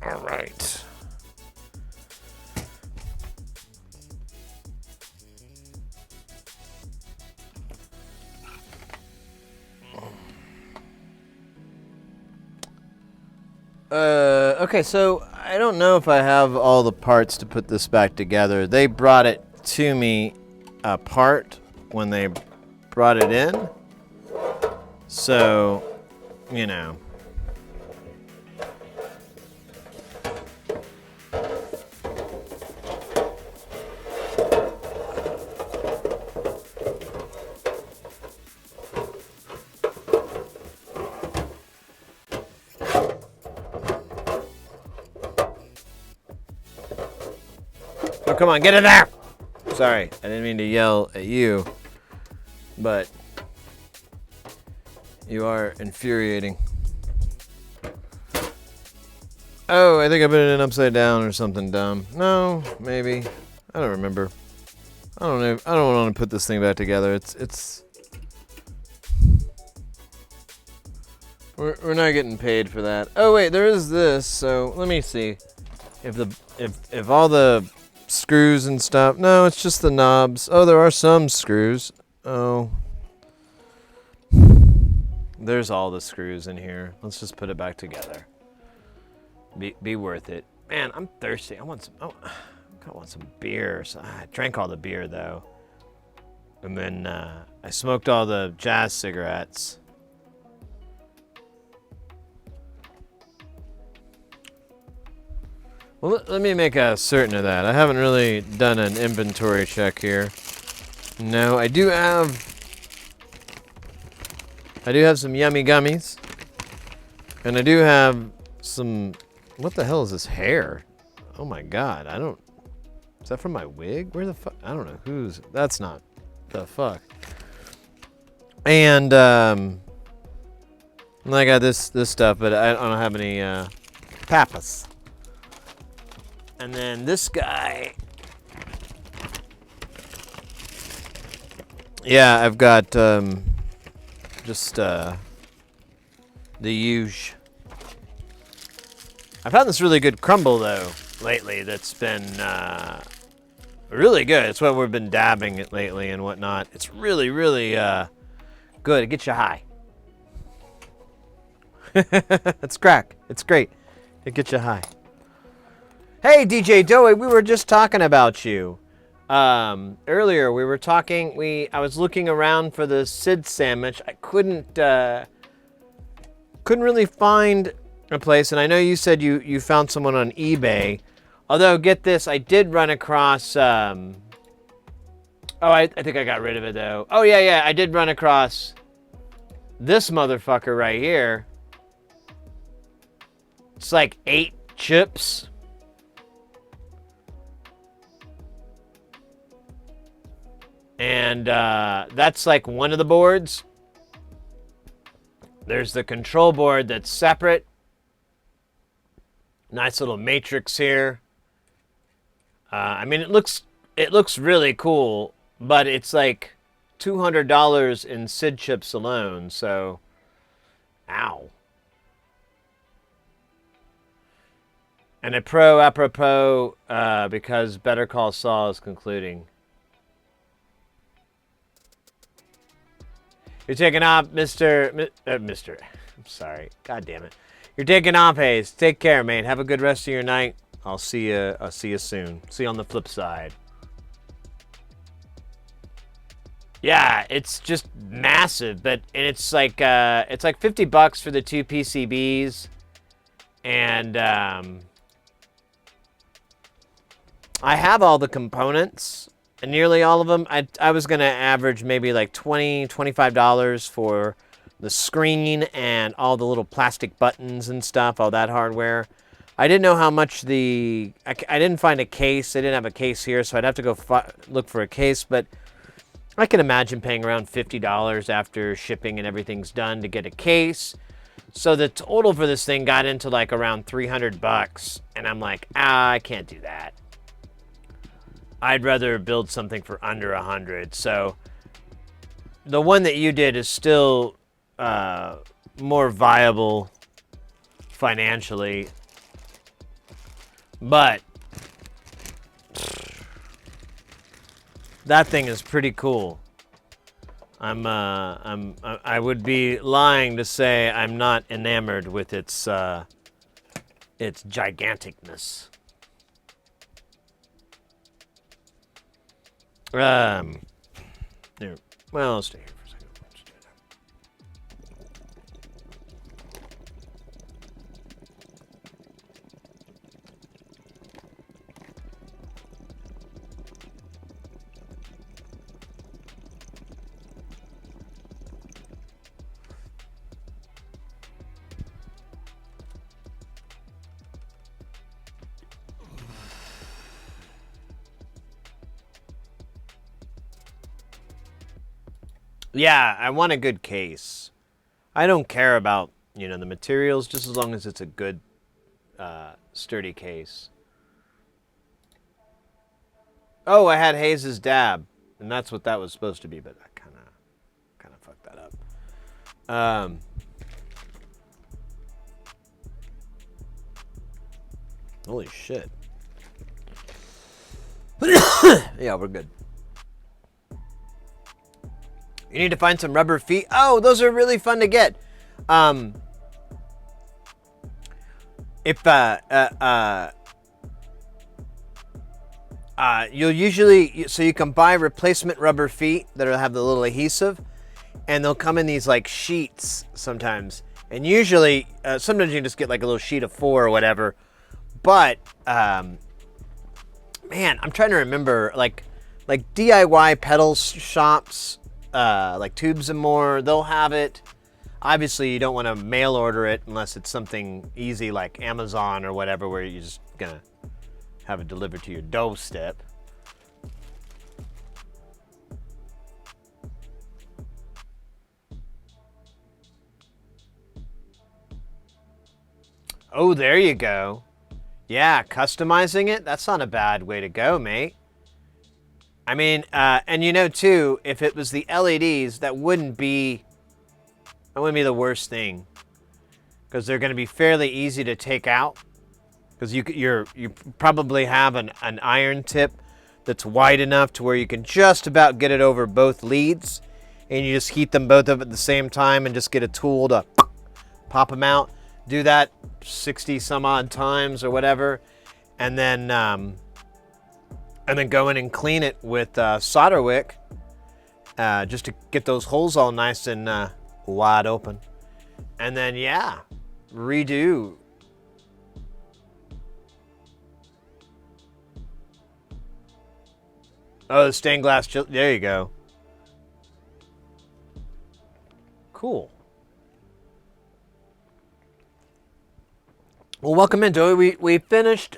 All right. Okay, so I don't know if I have all the parts to put this back together. They brought it to me apart when they brought it in. So, you know. Oh, come on, get in there! Sorry, I didn't mean to yell at you, but you are infuriating. Oh, I think I put it in upside down or something dumb. No, maybe. I don't remember. I don't know. I don't want to put this thing back together. We're not getting paid for that. Oh wait, there is this. So let me see if all the screws and stuff. No, it's just the knobs. Oh, there are some screws. Oh. There's all the screws in here. Let's just put it back together. Be worth it. Man, I'm thirsty. I want some beer. So I drank all the beer though. And then I smoked all the jazz cigarettes. Well, let me make a certain of that. I haven't really done an inventory check here. No, I do have some yummy gummies. And I do have some... What the hell is this hair? Oh my god, is that from my wig? Where the fuck? I don't know that's not the fuck. And I got this stuff, but I don't have any papas. And then this guy. Yeah, I've got just the huge. I found this really good crumble though lately. That's been really good. It's what we've been dabbing it lately and whatnot. It's really, really good. It gets you high. It's crack. It's great. It gets you high. Hey, DJ Doey, we were just talking about you. Earlier we were talking. I was looking around for the Sid sandwich. I couldn't really find a place, and I know you said you found someone on eBay. Although, get this, I did run across. I think I got rid of it though. Oh yeah, I did run across this motherfucker right here. It's like 8 chips. And that's like one of the boards. There's the control board that's separate. Nice little matrix here. I mean, it looks really cool, but it's like $200 in Sid chips alone. So, ow. And a pro apropos because Better Call Saul is concluding. You're taking off, Mr. I'm sorry. God damn it. You're taking off, Hayes. Take care, mate. Have a good rest of your night. I'll see you soon. See you on the flip side. Yeah, it's just massive, and it's like $50 for the 2 PCBs, and I have all the components. And nearly all of them. I was going to average maybe like $20, $25 for the screen and all the little plastic buttons and stuff, all that hardware. I didn't know how much I didn't find a case. They didn't have a case here, so I'd have to go look for a case. But I can imagine paying around $50 after shipping and everything's done to get a case. So the total for this thing got into like around $300. And I'm like, I can't do that. I'd rather build something for under 100. So the one that you did is still more viable financially, but that thing is pretty cool. I would be lying to say I'm not enamored with its giganticness. Here. Well, I'll stay here for a Yeah, I want a good case. I don't care about, you know, the materials, just as long as it's a good, sturdy case. Oh, I had Hayes's dab, and that's what that was supposed to be, but I kind of fucked that up. Holy shit. Yeah, we're good. You need to find some rubber feet. Oh, those are really fun to get. If you'll usually, so you can buy replacement rubber feet that'll have the little adhesive, and they'll come in these like sheets sometimes. And usually, sometimes you can just get like a little sheet of 4 or whatever. But man, I'm trying to remember like DIY pedal shops, like Tubes and More, they'll have it. Obviously, you don't want to mail order it unless it's something easy like Amazon or whatever, where you're just gonna have it delivered to your doorstep. Oh, there you go. Yeah, customizing it, that's not a bad way to go, mate. I mean, and you know too, if it was the LEDs, that wouldn't be the worst thing, because they're going to be fairly easy to take out. Because you probably have an iron tip that's wide enough to where you can just about get it over both leads, and you just heat them both up at the same time and just get a tool to pop them out. Do that 60 some odd times or whatever, and then go in and clean it with solder wick, just to get those holes all nice and wide open. And then yeah, redo. Oh, the stained glass, there you go. Cool. Well, welcome in, Joey. We finished,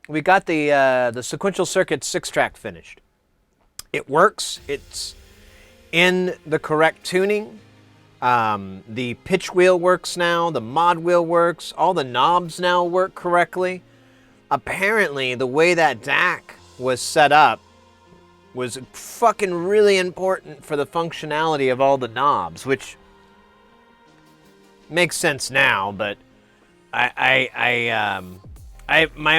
we got the sequential circuit 6-track finished. It works. It's in the correct tuning. The pitch wheel works now. The mod wheel works. All the knobs now work correctly. Apparently, the way that DAC was set up was fucking really important for the functionality of all the knobs, which makes sense now, but my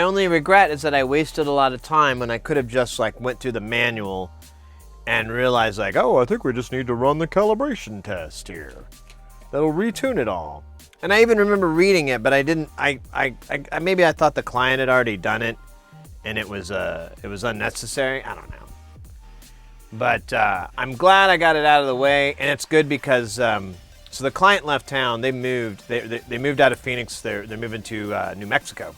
only regret is that I wasted a lot of time when I could have just like went through the manual and realized like, oh, I think we just need to run the calibration test here. That'll retune it all. And I even remember reading it, but I didn't. Maybe I thought the client had already done it, and it was unnecessary. I don't know. But I'm glad I got it out of the way, and it's good because so the client left town. They moved. They moved out of Phoenix. They're moving to New Mexico,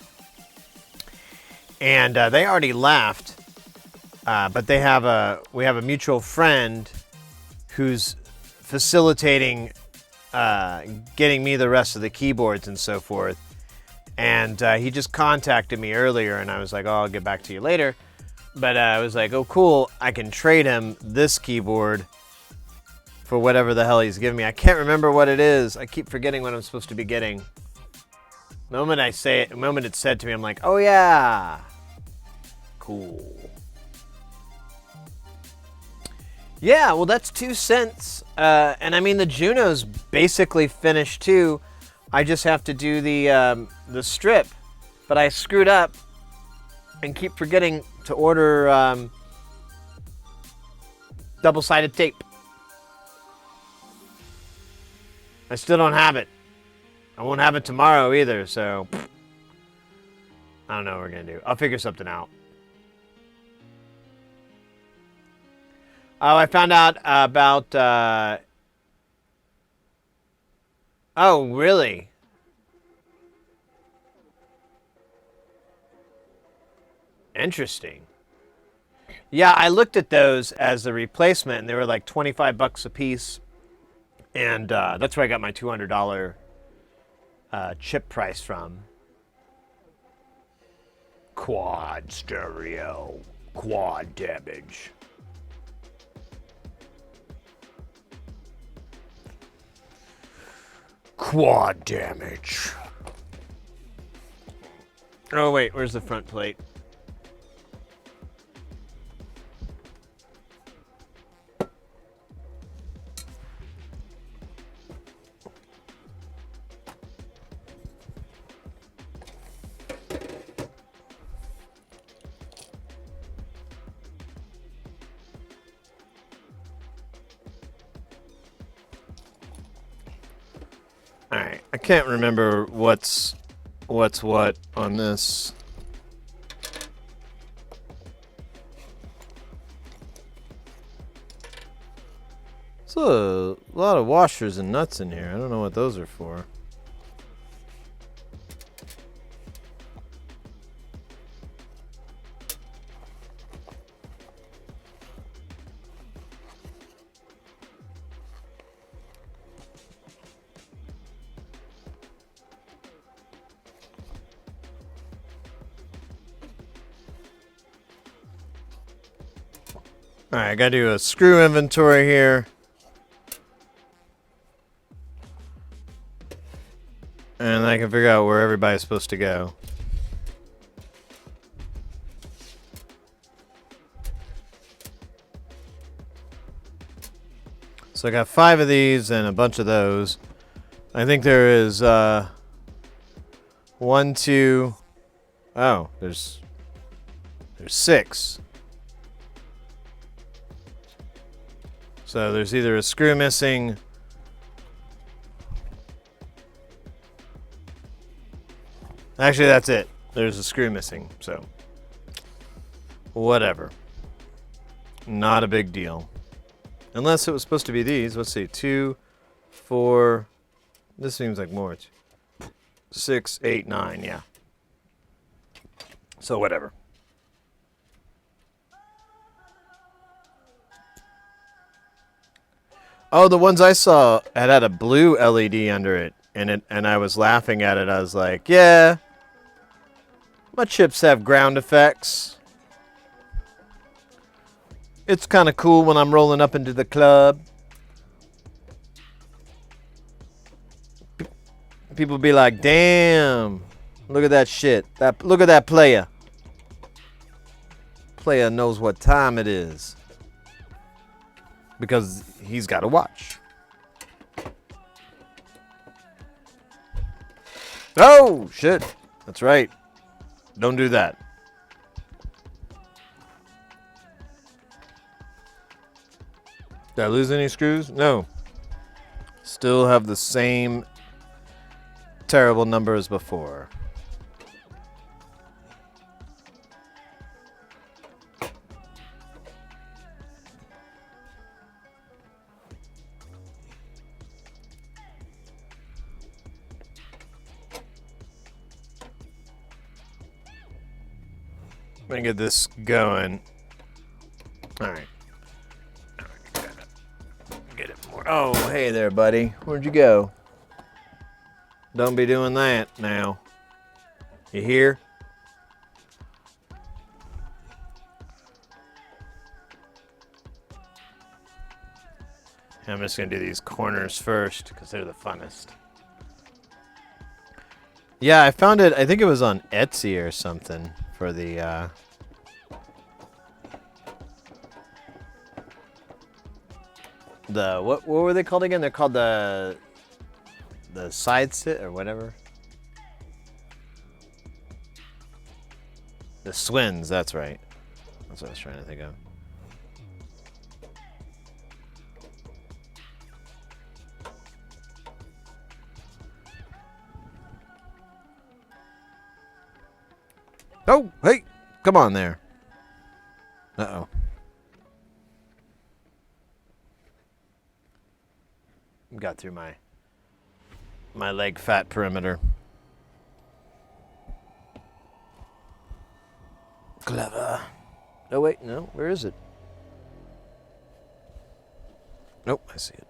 and they already left. But we have a mutual friend who's facilitating getting me the rest of the keyboards and so forth. And he just contacted me earlier, and I was like, oh, I'll get back to you later. But I was like, oh, cool, I can trade him this keyboard for whatever the hell he's giving me. I can't remember what it is. I keep forgetting what I'm supposed to be getting. The moment I say it, the moment it's said to me, I'm like, oh, yeah. Cool. Yeah, well, that's 2 cents. And I mean, the Juno's basically finished too. I just have to do the strip. But I screwed up and keep forgetting to order double-sided tape. I still don't have it. I won't have it tomorrow either, so I don't know what we're going to do. I'll figure something out. Oh, I found out about... Oh, really? Interesting. Yeah, I looked at those as a replacement, and they were like $25 a piece. And that's where I got my $200 chip price from. Quad stereo. Quad damage. quad damage. Oh, wait, where's the front plate? Alright, I can't remember what's what on this. There's a lot of washers and nuts in here. I don't know what those are for. Alright, I gotta do a screw inventory here. And I can figure out where everybody's supposed to go. So I got 5 of these and a bunch of those. I think there is 1, 2. Oh, there's 6. So there's either a screw missing. Actually, that's it. There's a screw missing, so whatever. Not a big deal. Unless it was supposed to be these. Let's see. 2, 4. This seems like more. 6, 8, 9. Yeah. So whatever. Oh, the ones I saw had a blue LED under it, and I was laughing at it. I was like, yeah, my chips have ground effects. It's kind of cool when I'm rolling up into the club. People be like, damn, look at that shit. Look at that player. Player knows what time it is. Because he's got a watch. Oh, shit. That's right. Don't do that. Did I lose any screws? No. Still have the same terrible number as before. I'm gonna get this going. All right. Get it more. Oh, hey there, buddy. Where'd you go? Don't be doing that now. You hear? I'm just gonna do these corners first because they're the funnest. Yeah, I found it. I think it was on Etsy or something for the. What were they called again? They're called the side sit or whatever. The Swins. That's right. That's what I was trying to think of. Oh, hey, come on there. Uh-oh. Got through my leg fat perimeter. Clever. Oh, wait, no, where is it? Nope, I see it.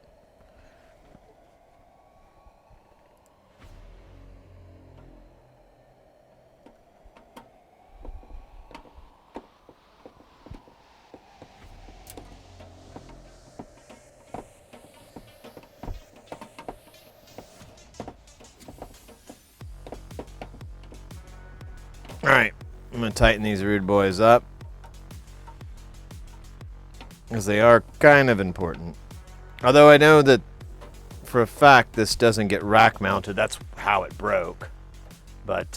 All right, I'm gonna tighten these rude boys up, because they are kind of important. Although I know that for a fact this doesn't get rack mounted. That's how it broke. But,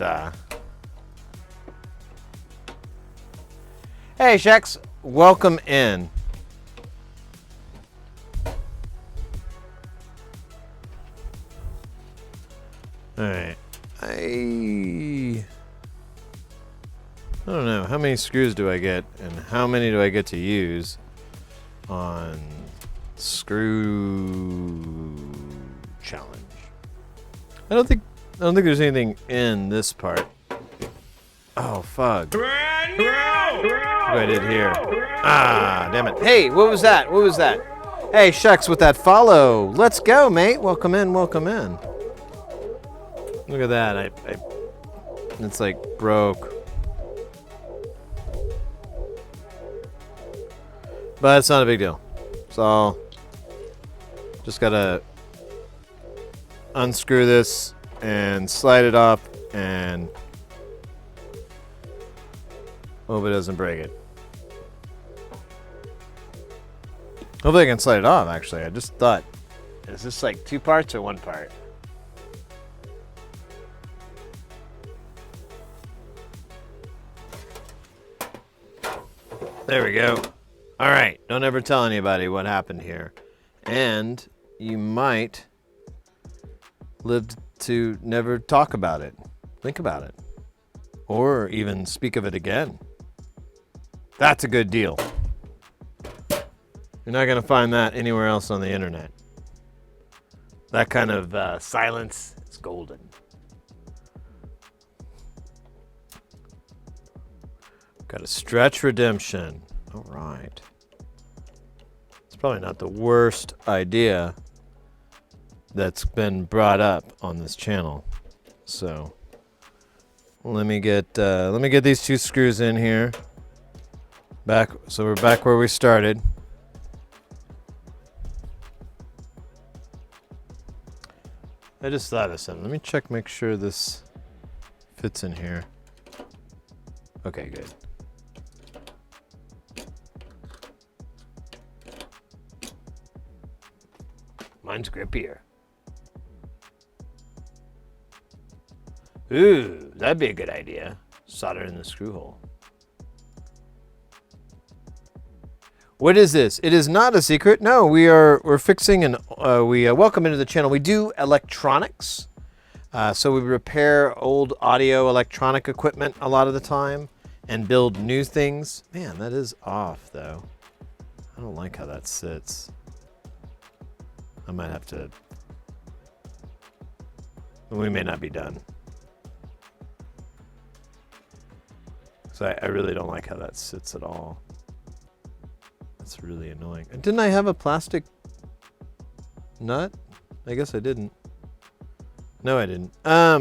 hey, Shex, welcome in. All right. I don't know. How many screws do I get, and how many do I get to use on screw challenge? I don't think there's anything in this part. Oh fuck. What I did here. Ah, damn it. Hey, what was that? What was that? Hey, Shucks with that follow. Let's go, mate. Welcome in, welcome in. Look at that. It's like broke. But it's not a big deal. So just gotta unscrew this and slide it off and hope it doesn't break it. Hopefully I can slide it off, actually. I just thought, is this like 2 parts or 1 part? There we go. All right, don't ever tell anybody what happened here. And you might live to never talk about it, think about it, or even speak of it again. That's a good deal. You're not going to find that anywhere else on the internet. That kind of silence is golden. Got a stretch redemption. All right. It's probably not the worst idea that's been brought up on this channel. So let me get these 2 screws in here. So we're back where we started. I just thought of something. Let me check, make sure this fits in here. Okay, good. Mine's grippier. Ooh, that'd be a good idea. Solder in the screw hole. What is this? It is not a secret. No, we're fixing and welcome into the channel. We do electronics. So we repair old audio electronic equipment a lot of the time and build new things. Man, that is off though. I don't like how that sits. I might have to. We may not be done. So I really don't like how that sits at all. That's really annoying. And didn't I have a plastic nut? I guess I didn't. No, I didn't. Yeah,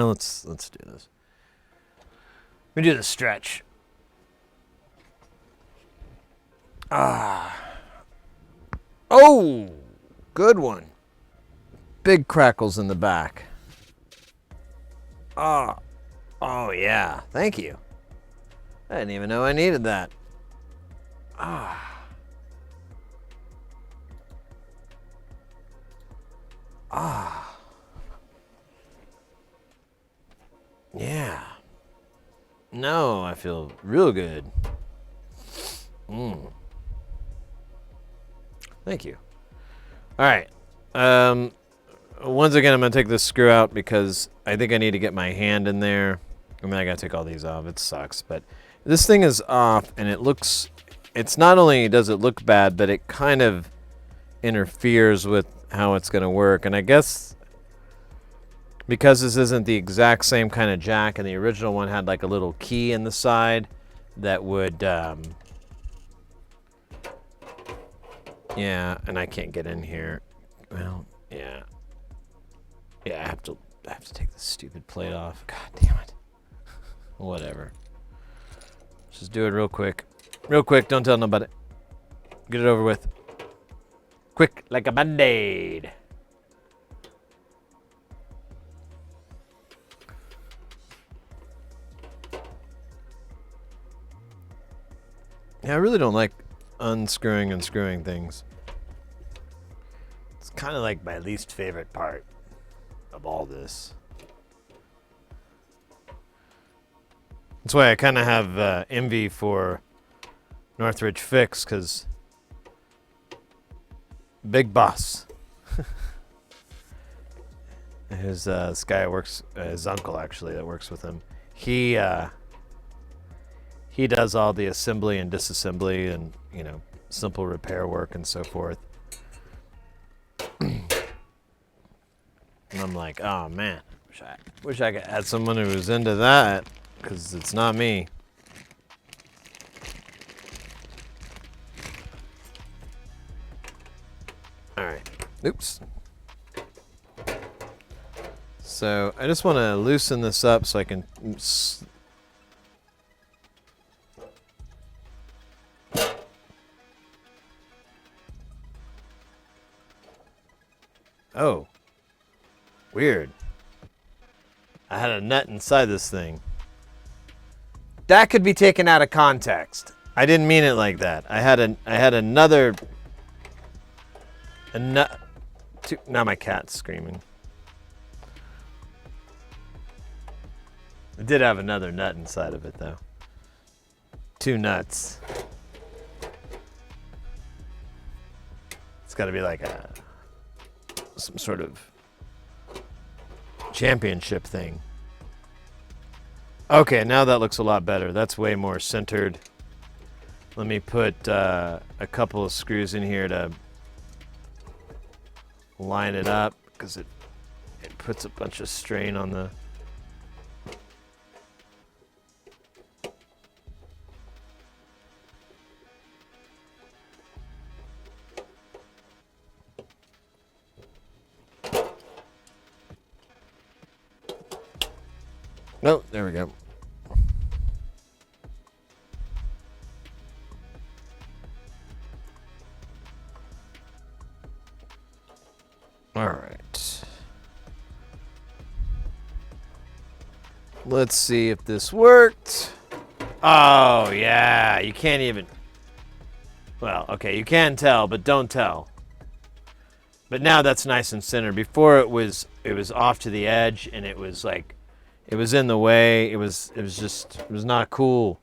let's do this. We do the stretch. Oh, good one. Big crackles in the back. Oh yeah. Thank you. I didn't even know I needed that. Yeah. No, I feel real good. Thank you. All right. Once again, I'm going to take this screw out because I think I need to get my hand in there. I mean, I got to take all these off. It sucks. But this thing is off, and it's not only does it look bad, but it kind of interferes with how it's going to work. And I guess because this isn't the exact same kind of jack, and the original one had like a little key in the side that would, yeah, and I can't get in here. Well, yeah. Yeah, I have to take this stupid plate off. God damn it. Whatever. Just do it real quick. Real quick, don't tell nobody. Get it over with. Quick, like a Band-Aid. Yeah, I really don't like unscrewing and screwing things. It's kind of like my least favorite part of all this. That's why I kind of have envy for Northridge Fix, because big boss. This guy that works, his uncle actually that works with him. He does all the assembly and disassembly and, you know, simple repair work and so forth. And I'm like, oh man, wish I could add someone who was into that, because it's not me. All right. Oops. So I just want to loosen this up so I can. Oh. Weird. I had a nut inside this thing. That could be taken out of context. I didn't mean it like that. I had another. Now my cat's screaming. It did have another nut inside of it, though. 2 nuts. It's got to be like some sort of championship thing. Okay, now that looks a lot better. That's way more centered. Let me put a couple of screws in here to line it up, because it puts a bunch of strain on the. Oh, there we go. All right. Let's see if this worked. Oh, yeah. You can't even. Well, okay, you can tell, but don't tell. But now that's nice and centered. Before it was off to the edge, and it was like, it was in the way. It was not cool.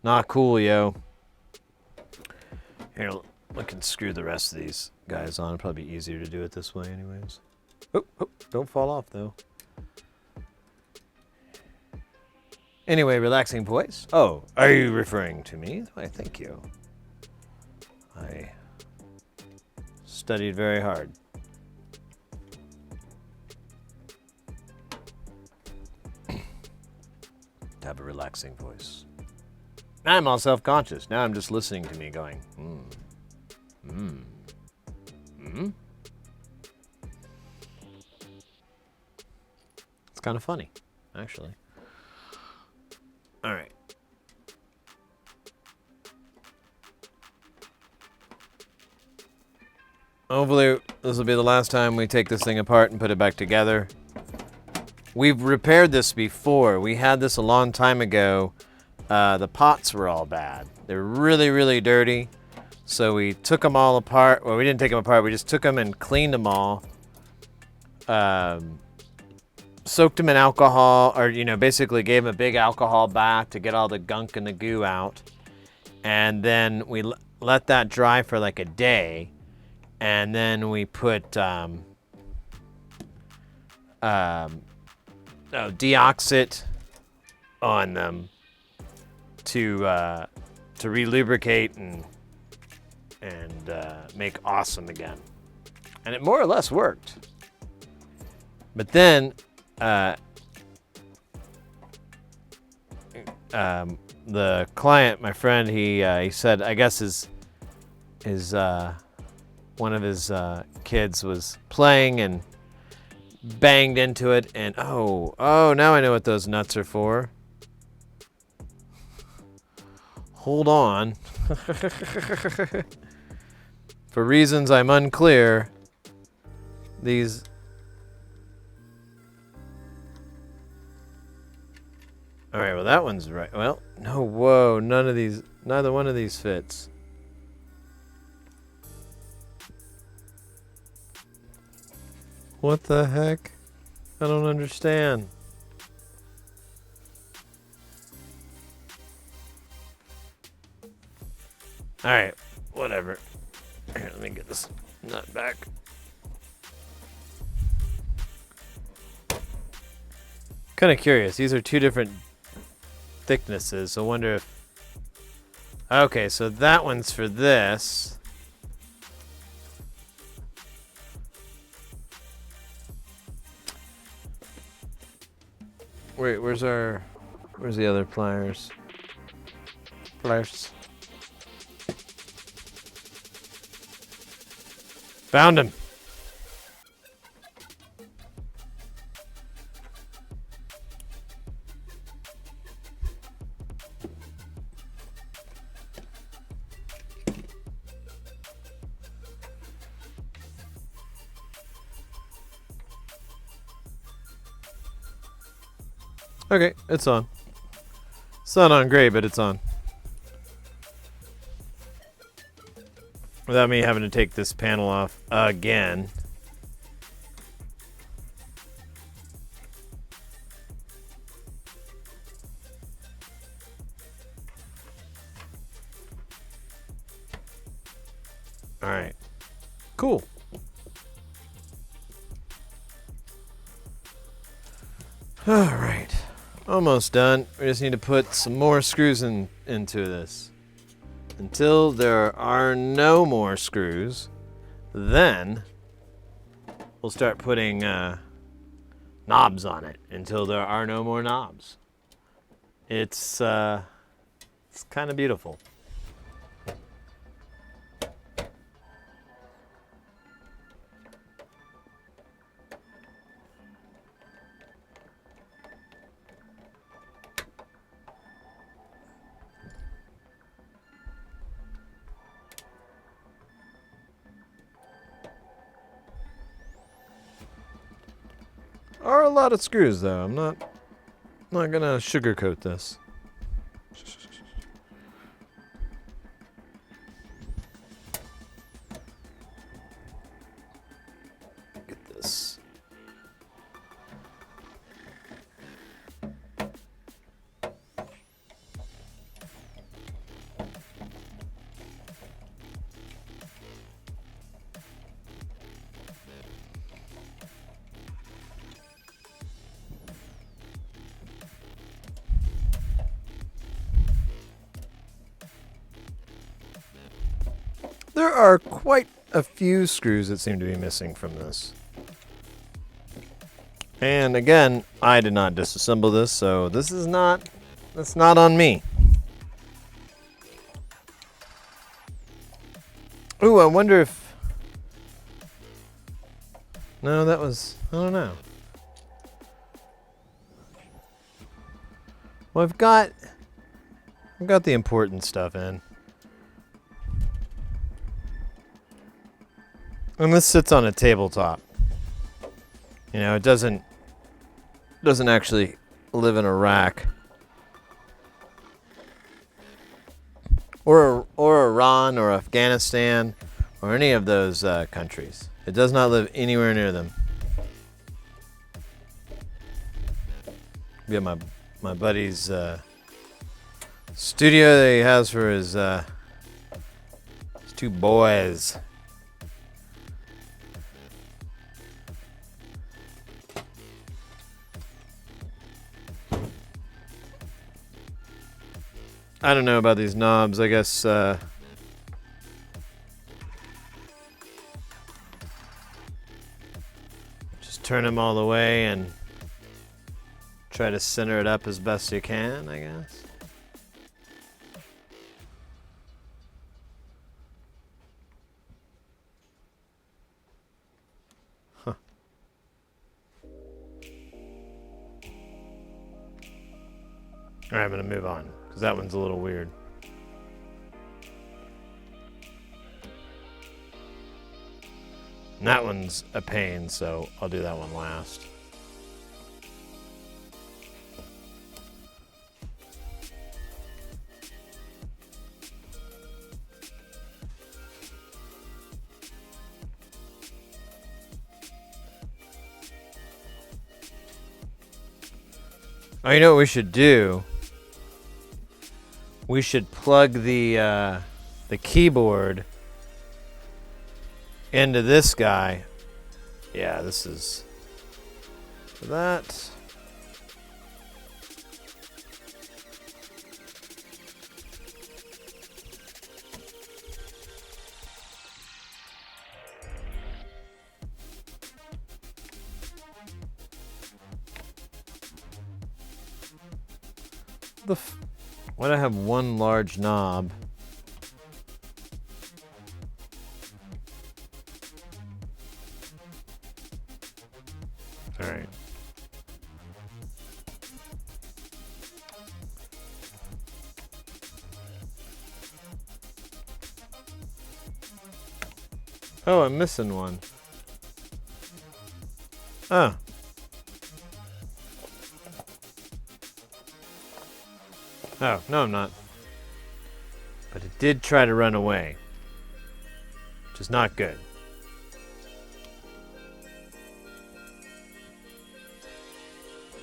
Not cool, yo. Here, I can screw the rest of these guys on. It'll probably be easier to do it this way anyways. Oh, don't fall off, though. Anyway, relaxing voice. Oh, are you referring to me? Why, thank you. I studied very hard. To have a relaxing voice. Now I'm all self-conscious. Now I'm just listening to me going, It's kind of funny, actually. All right. Hopefully, this will be the last time we take this thing apart and put it back together. We've repaired this before. We had this a long time ago. The pots were all bad. They're really, really dirty. So we took them all apart. Well, we didn't take them apart. We just took them and cleaned them all. Soaked them in alcohol, or, you know, basically gave them a big alcohol bath to get all the gunk and the goo out. And then we let that dry for like a day. And then we put deoxit on them to re-lubricate and make awesome again. And it more or less worked. But then the client, my friend, he said, I guess his one of his kids was playing and banged into it, and oh, now I know what those nuts are for. Hold on. For reasons I'm unclear, these All right, well, that one's right. Well, no, whoa, neither one of these fits. What the heck? I don't understand. All right, whatever. Here, let me get this nut back. Kind of curious. These are two different thicknesses, so I wonder if... Okay, so that one's for this. Wait, where's the other pliers? Pliers. Found him. Okay, it's on. It's not on great, but it's on. Without me having to take this panel off again. All right. Cool. All right. Almost done. We just need to put some more screws into this. Until there are no more screws, then we'll start putting knobs on it until there are no more knobs. It's kind of beautiful. Are a lot of screws though. I'm not gonna sugarcoat this. Get this. There are quite a few screws that seem to be missing from this. And again, I did not disassemble this, so that's not on me. Ooh, I wonder if... No, that was... I don't know. Well, I've got the important stuff in. And this sits on a tabletop. You know, it doesn't actually live in a rack. Or Iran or Afghanistan or any of those countries. It does not live anywhere near them. Yeah, my buddy's studio that he has for his two boys. I don't know about these knobs. I guess just turn them all the way and try to center it up as best you can, I guess. Huh. All right, I'm going to move on. That one's a little weird. And that one's a pain, so I'll do that one last. Oh, you know what we should do? We should plug the keyboard into this guy. Yeah, this is that. Why do I have one large knob? All right. Oh, I'm missing one. Oh. Oh, no, I'm not. But it did try to run away, which is not good.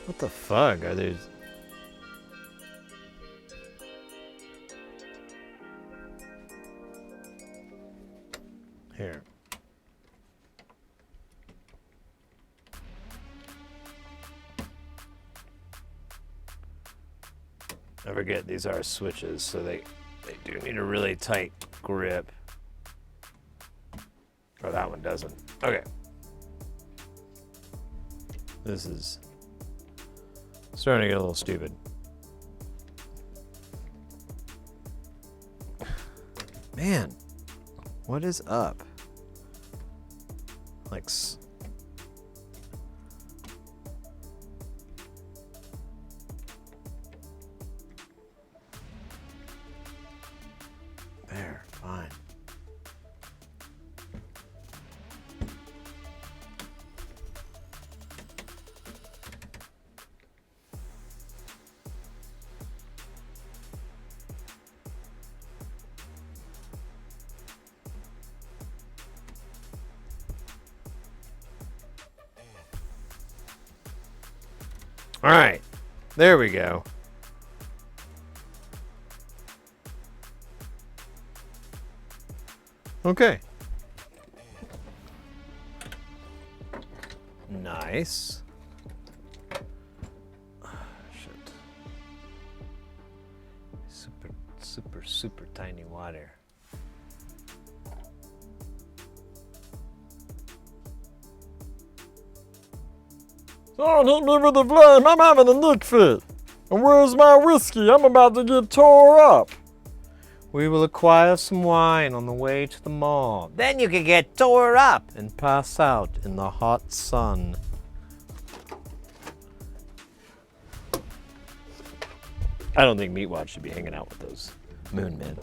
What the fuck are these? Here. I forget these are switches, so they do need a really tight grip. Oh, that one doesn't. Okay. This is starting to get a little stupid. Man, what is up? Like, there, fine. All right, there we go. Okay. Nice. Shit. Super tiny water. Don't hit me with the flame, I'm having a nick fit. And where's my whiskey? I'm about to get tore up. We will acquire some wine on the way to the mall. Then you can get tore up and pass out in the hot sun. I don't think Meatwad should be hanging out with those moon men.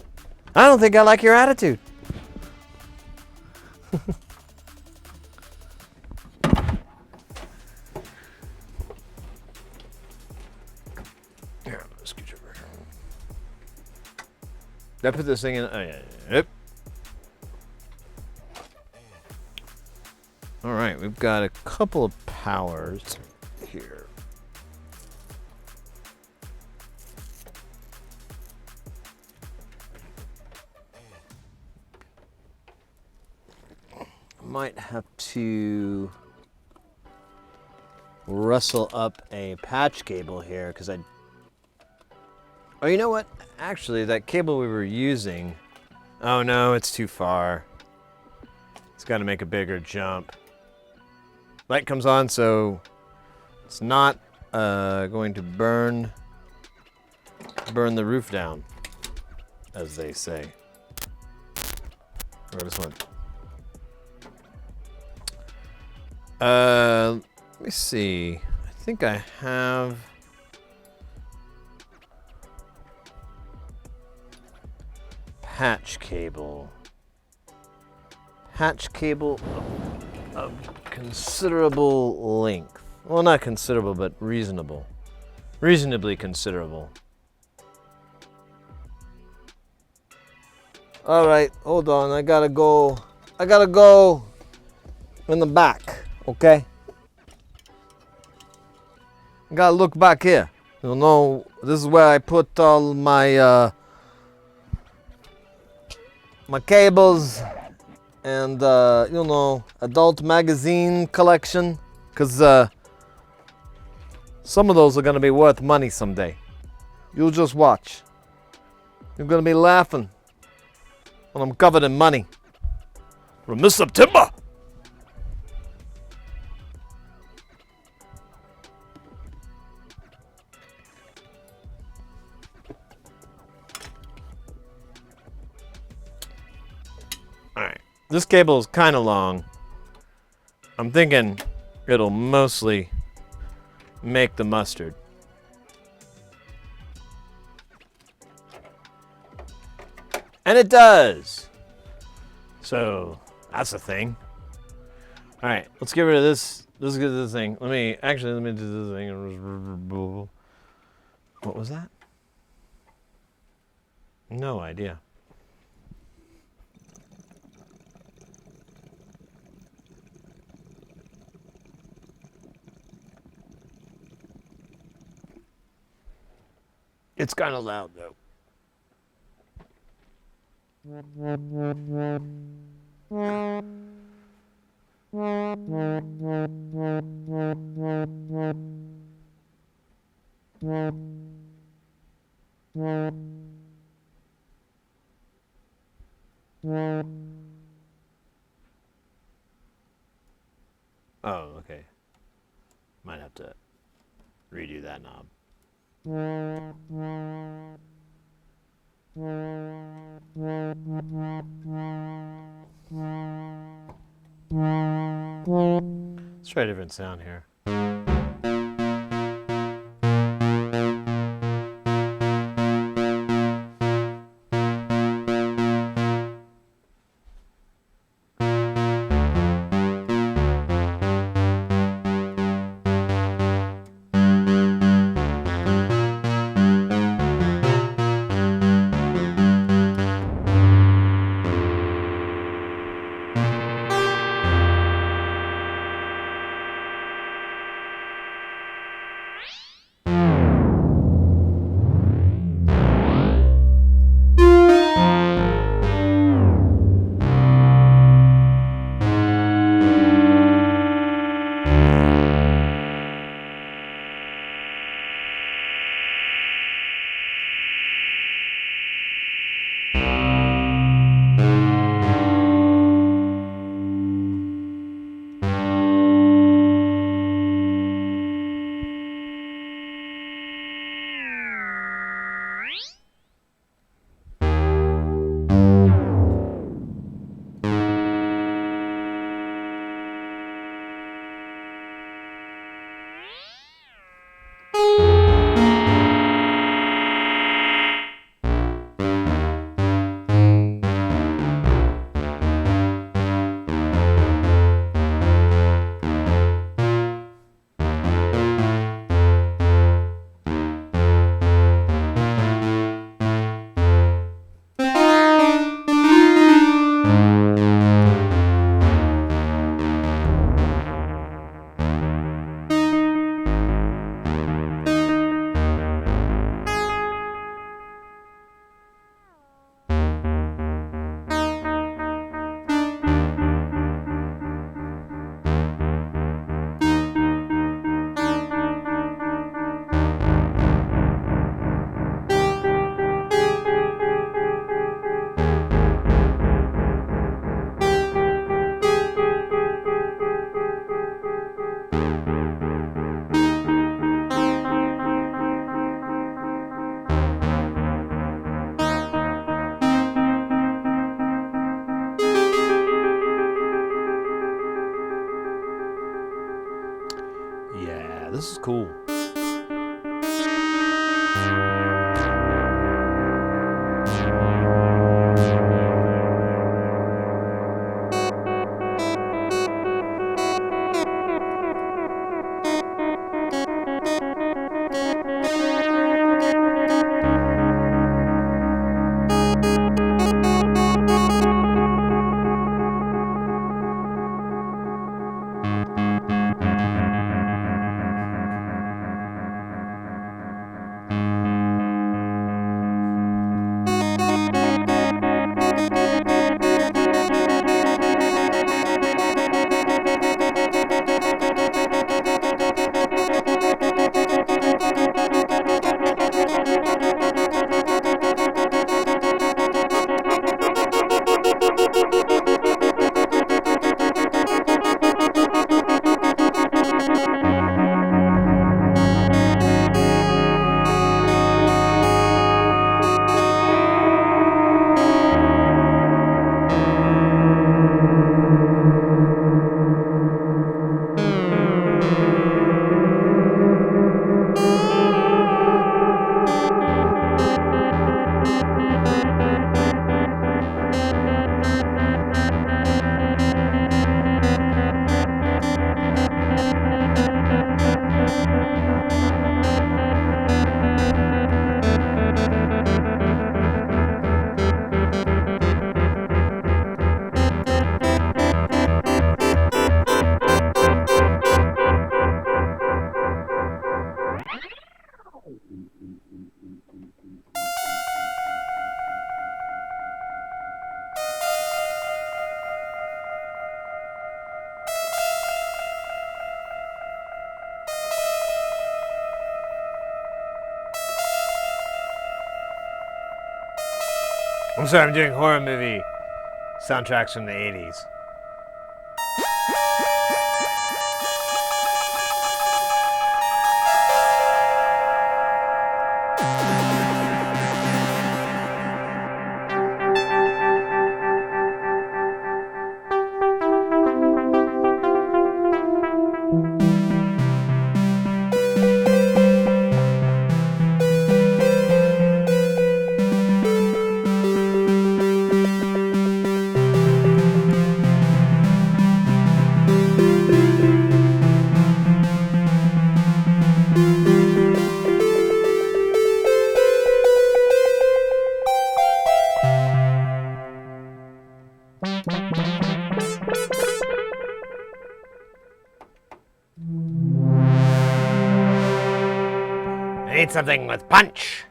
I don't think I like your attitude. Here, let's scoot over. Did I put this thing in? Oh, yeah. Yep. All right, we've got a couple of powers here. Might have to rustle up a patch cable here because I. Oh, you know what? Actually, that cable we were using. Oh no, it's too far. It's got to make a bigger jump. Light comes on, so it's not going to burn the roof down, as they say. Where this one? Let me see. I think I have. Patch cable. Patch cable of considerable length. Well, not considerable, but reasonable. Reasonably considerable. All right, hold on. I gotta go in the back, okay? I gotta look back here. You know, this is where I put all my my cables and you know, adult magazine collection, cause some of those are gonna be worth money someday. You'll just watch. You're gonna be laughing when I'm covered in money. From Miss September. Alright, this cable is kind of long. I'm thinking it'll mostly make the mustard. And it does! So, that's a thing. Alright, let's get rid of this. Let's get this thing. Let me do this thing. What was that? No idea. It's kind of loud though. Oh, okay. Might have to redo that knob. Let's try a different sound here. Yeah, this is cool. I'm sorry, I'm doing horror movie soundtracks from the 80s. I need something with punch.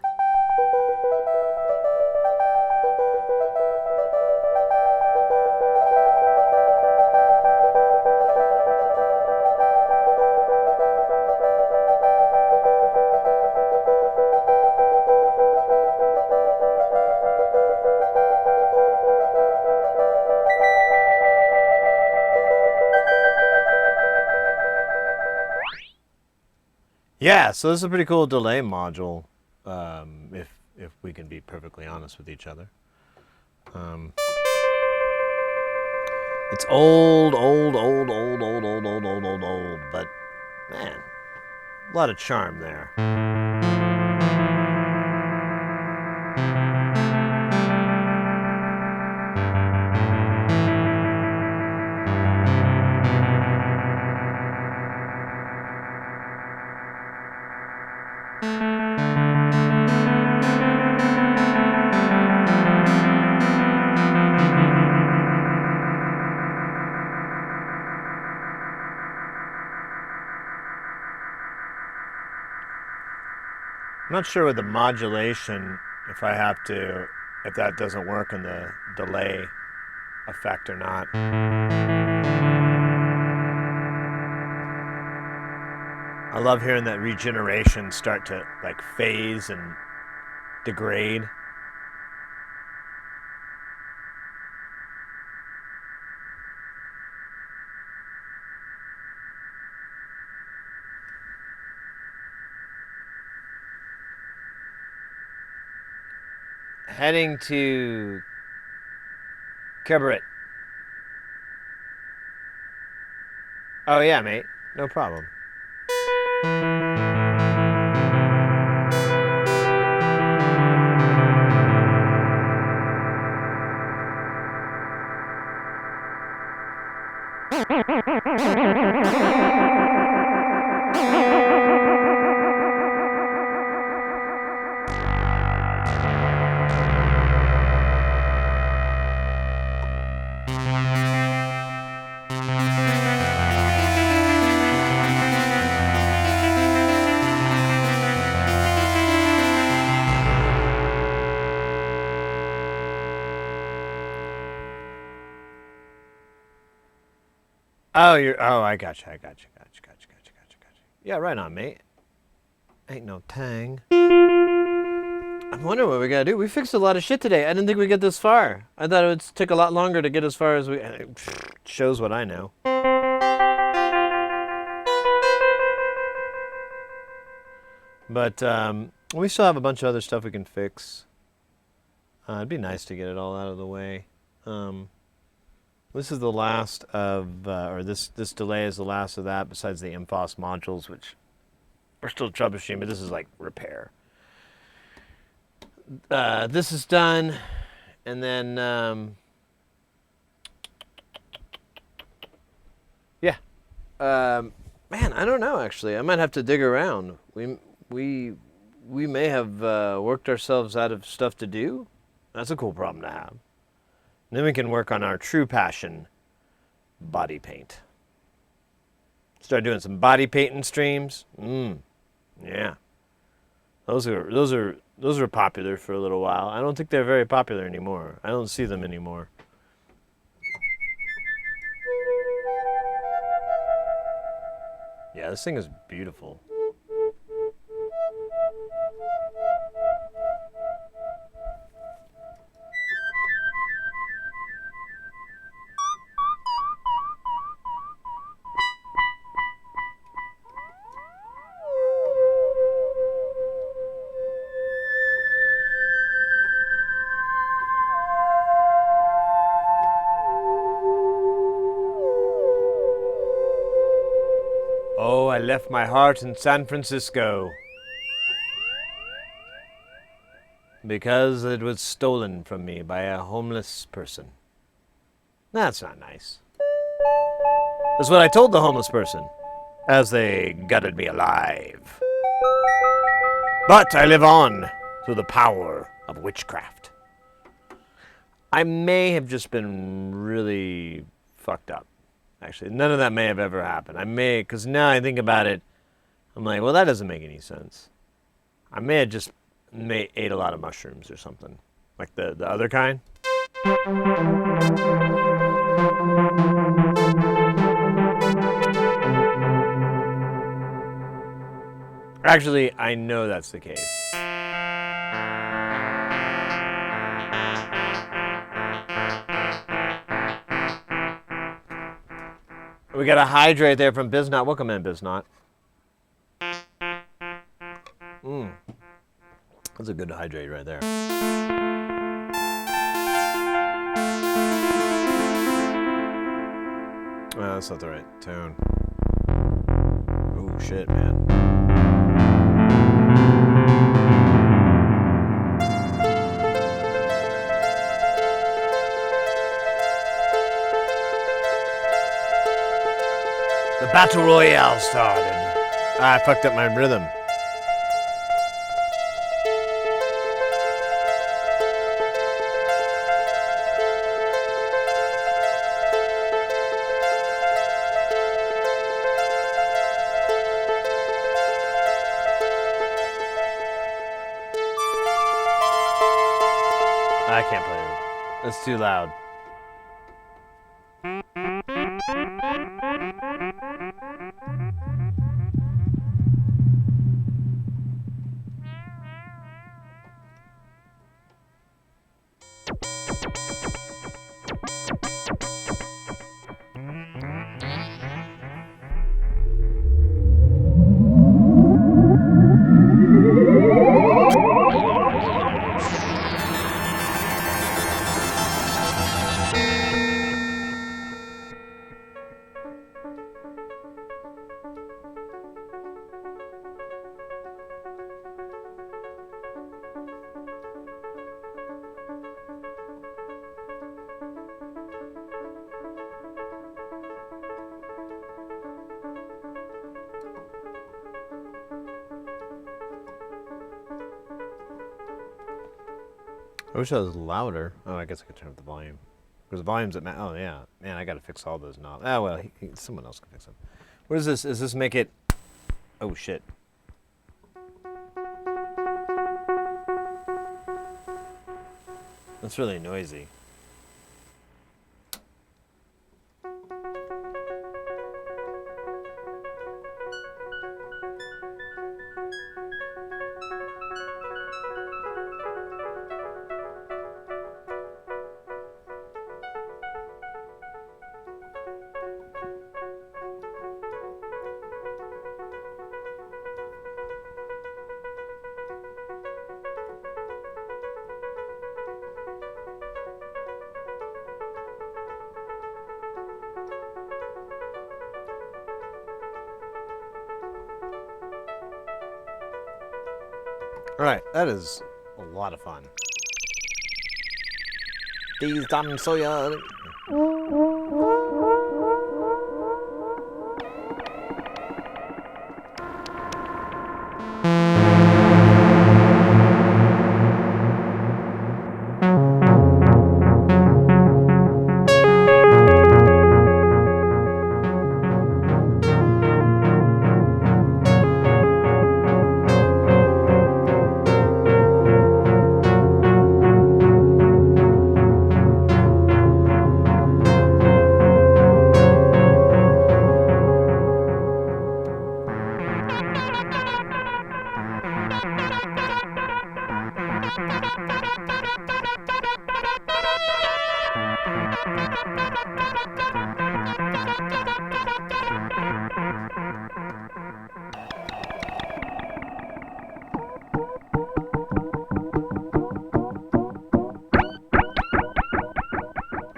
Yeah, so this is a pretty cool delay module, if we can be perfectly honest with each other. It's old, but man, a lot of charm there. I'm not sure with the modulation, if that doesn't work in the delay effect or not. I love hearing that regeneration start to like phase and degrade. Heading to Cabaret. Oh yeah, mate. No problem. I got you. Yeah, right on, mate. Ain't no tang. I'm wondering what we gotta do. We fixed a lot of shit today. I didn't think we'd get this far. I thought it would take a lot longer to get as far as we... It shows what I know. But we still have a bunch of other stuff we can fix. It'd be nice to get it all out of the way. This is the last of, or this delay is the last of that, besides the MFOS modules, which we're still troubleshooting, but this is like repair. This is done, and then, yeah. Man, I don't know, actually. I might have to dig around. We may have worked ourselves out of stuff to do. That's a cool problem to have. And then we can work on our true passion, body paint. Start doing some body painting streams. Yeah. Those are popular for a little while. I don't think they're very popular anymore. I don't see them anymore. Yeah, this thing is beautiful. Oh, I left my heart in San Francisco because it was stolen from me by a homeless person. That's not nice. That's what I told the homeless person as they gutted me alive. But I live on through the power of witchcraft. I may have just been really fucked up. Actually, none of that may have ever happened. Because now I think about it, I'm like, well, that doesn't make any sense. I may have just ate a lot of mushrooms or something. Like the other kind. Actually, I know that's the case. We got a hydrate there from Biznot. Welcome in, Biznot. That's a good hydrate right there. Oh, that's not the right tone. Oh, shit, man. The Battle Royale started. I fucked up my rhythm. I can't play it. It's too loud. I wish I was louder. Oh, I guess I could turn up the volume. Because the volume's at oh, yeah. Man, I got to fix all those knobs. Ah, well, someone else can fix them. What is this? Does this make it... Oh, shit. That's really noisy. Alright, that is a lot of fun. These damn soya.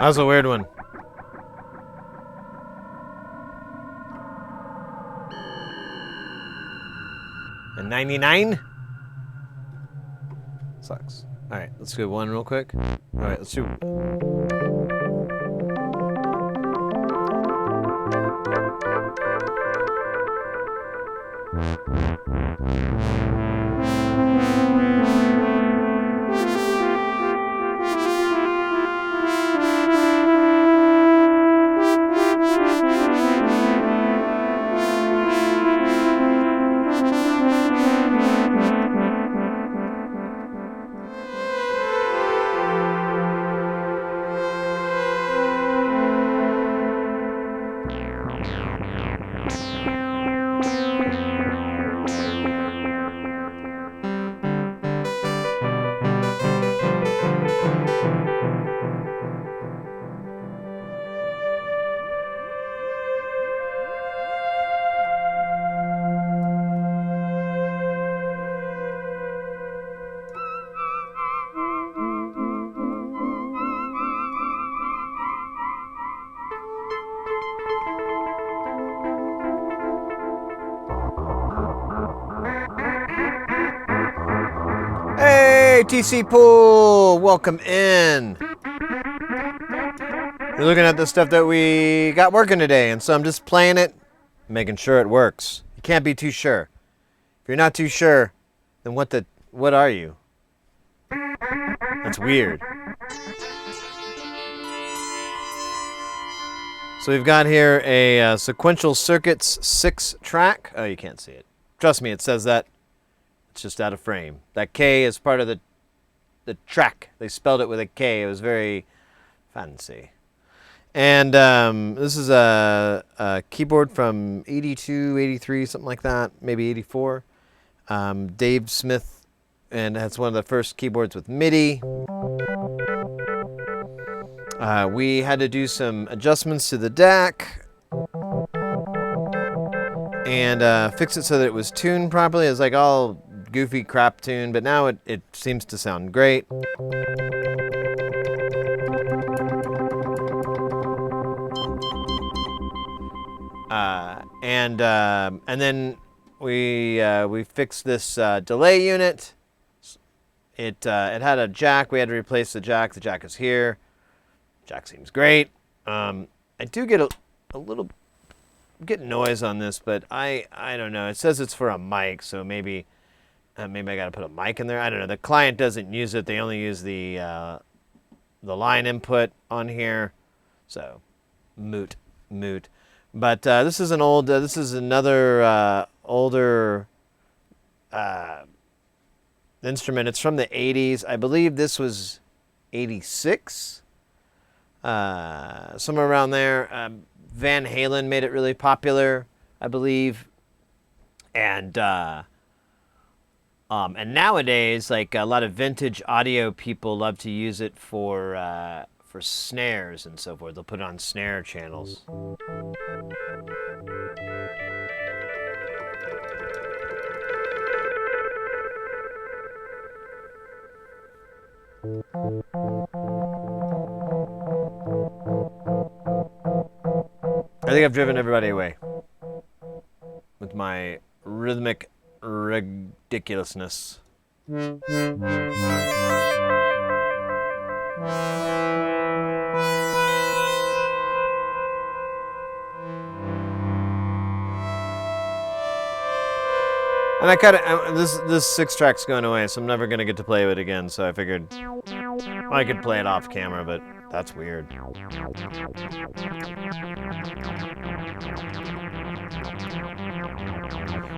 That was a weird one. And 99? Sucks. Alright, let's do one real quick. Alright, let's do... Hey, TC Pool! Welcome in. We're looking at the stuff that we got working today, and so I'm just playing it, making sure it works. You can't be too sure. If you're not too sure, then what are you? That's weird. So we've got here a Sequential Circuits 6-track. Oh, you can't see it. Trust me, it says that. It's just out of frame. That K is part of the track. They spelled it with a K. It was very fancy. And this is a keyboard from 82, 83, something like that, maybe 84. Dave Smith, and that's one of the first keyboards with MIDI. We had to do some adjustments to the DAC and fix it so that it was tuned properly. It was like all goofy crap tuned, but now it seems to sound great. And then we fixed this delay unit. It had a jack. We had to replace the jack. The jack is here. Jack seems great. I do get a little noise on this, but I don't know. It says it's for a mic, so maybe I got to put a mic in there. I don't know. The client doesn't use it. They only use the line input on here. So moot. But this is this is another older instrument. It's from the 80s. I believe this was 86. Somewhere around there. Van Halen made it really popular, I believe. And nowadays, like a lot of vintage audio people love to use it for snares and so forth. They'll put it on snare channels. I think I've driven everybody away with my rhythmic ridiculousness. And I kind of this 6-track's going away, so I'm never gonna get to play with it again. So I figured I could play it off camera, but that's weird.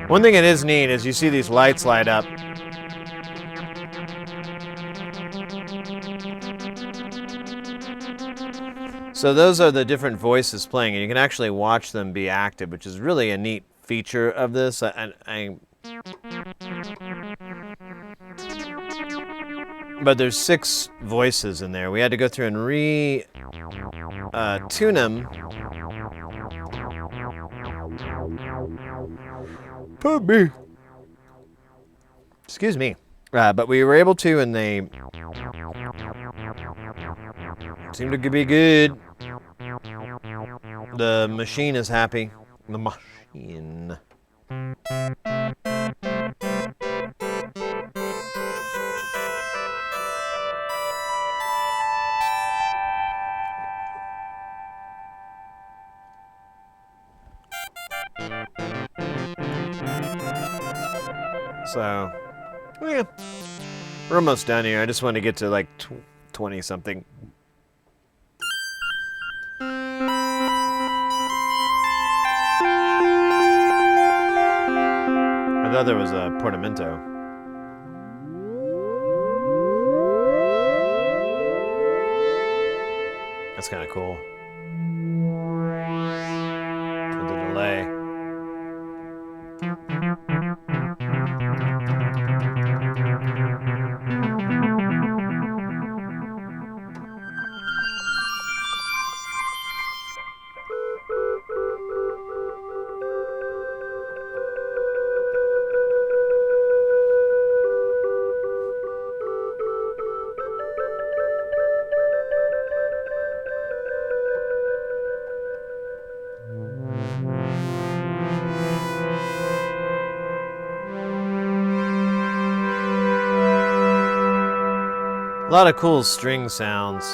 One thing that is neat is you see these lights light up. So those are the different voices playing, and you can actually watch them be active, which is really a neat feature of this. But there's 6 voices in there. We had to go through and tune them. Pardon me. Excuse me. But we were able to, and they Seem to be good. The machine is happy. The machine. So, yeah, we're almost done here. I just want to get to like 20 something. I thought there was a portamento. That's kind of cool. With the delay. A lot of cool string sounds.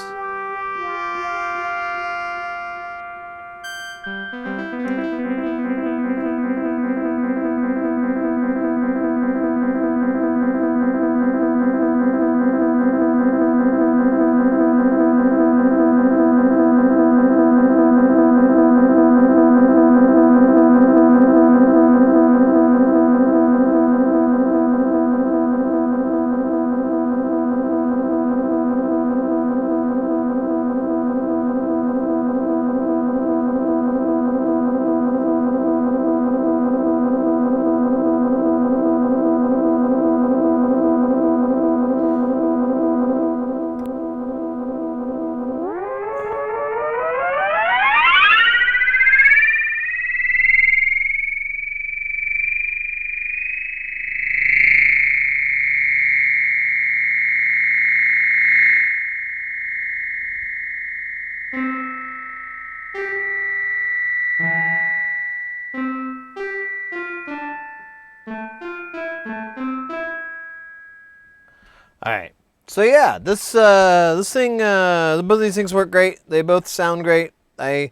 All right. So yeah, this thing, both of these things work great. They both sound great. I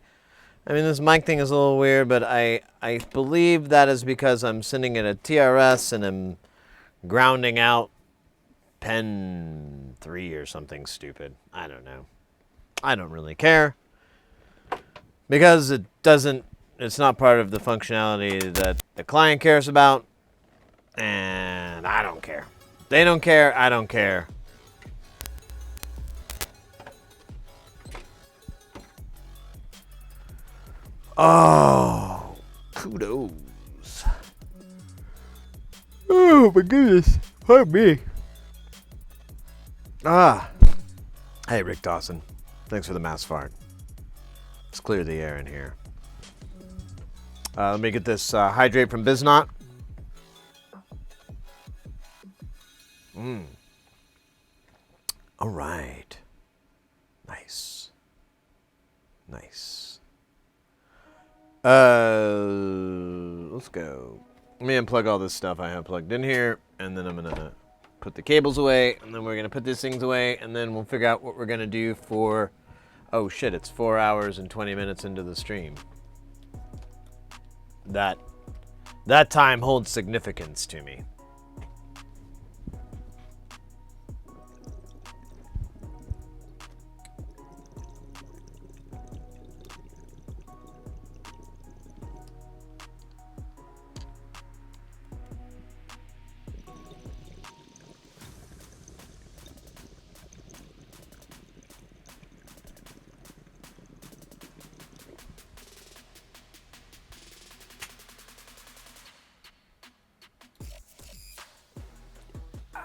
mean, this mic thing is a little weird, but I believe that is because I'm sending it a TRS and I'm grounding out pen 3 or something stupid. I don't know. I don't really care because it's not part of the functionality that the client cares about, and I don't care. They don't care, I don't care. Oh, kudos. Oh my goodness, pardon me. Hey Rick Dawson, thanks for the mass fart. Let's clear the air in here. Let me get this hydrate from Biznot. All right. Nice. Nice. Let's go. Let me unplug all this stuff I have plugged in here, and then I'm gonna put the cables away, and then we're gonna put these things away, and then we'll figure out what we're gonna do for, oh shit, it's 4 hours and 20 minutes into the stream. That time holds significance to me.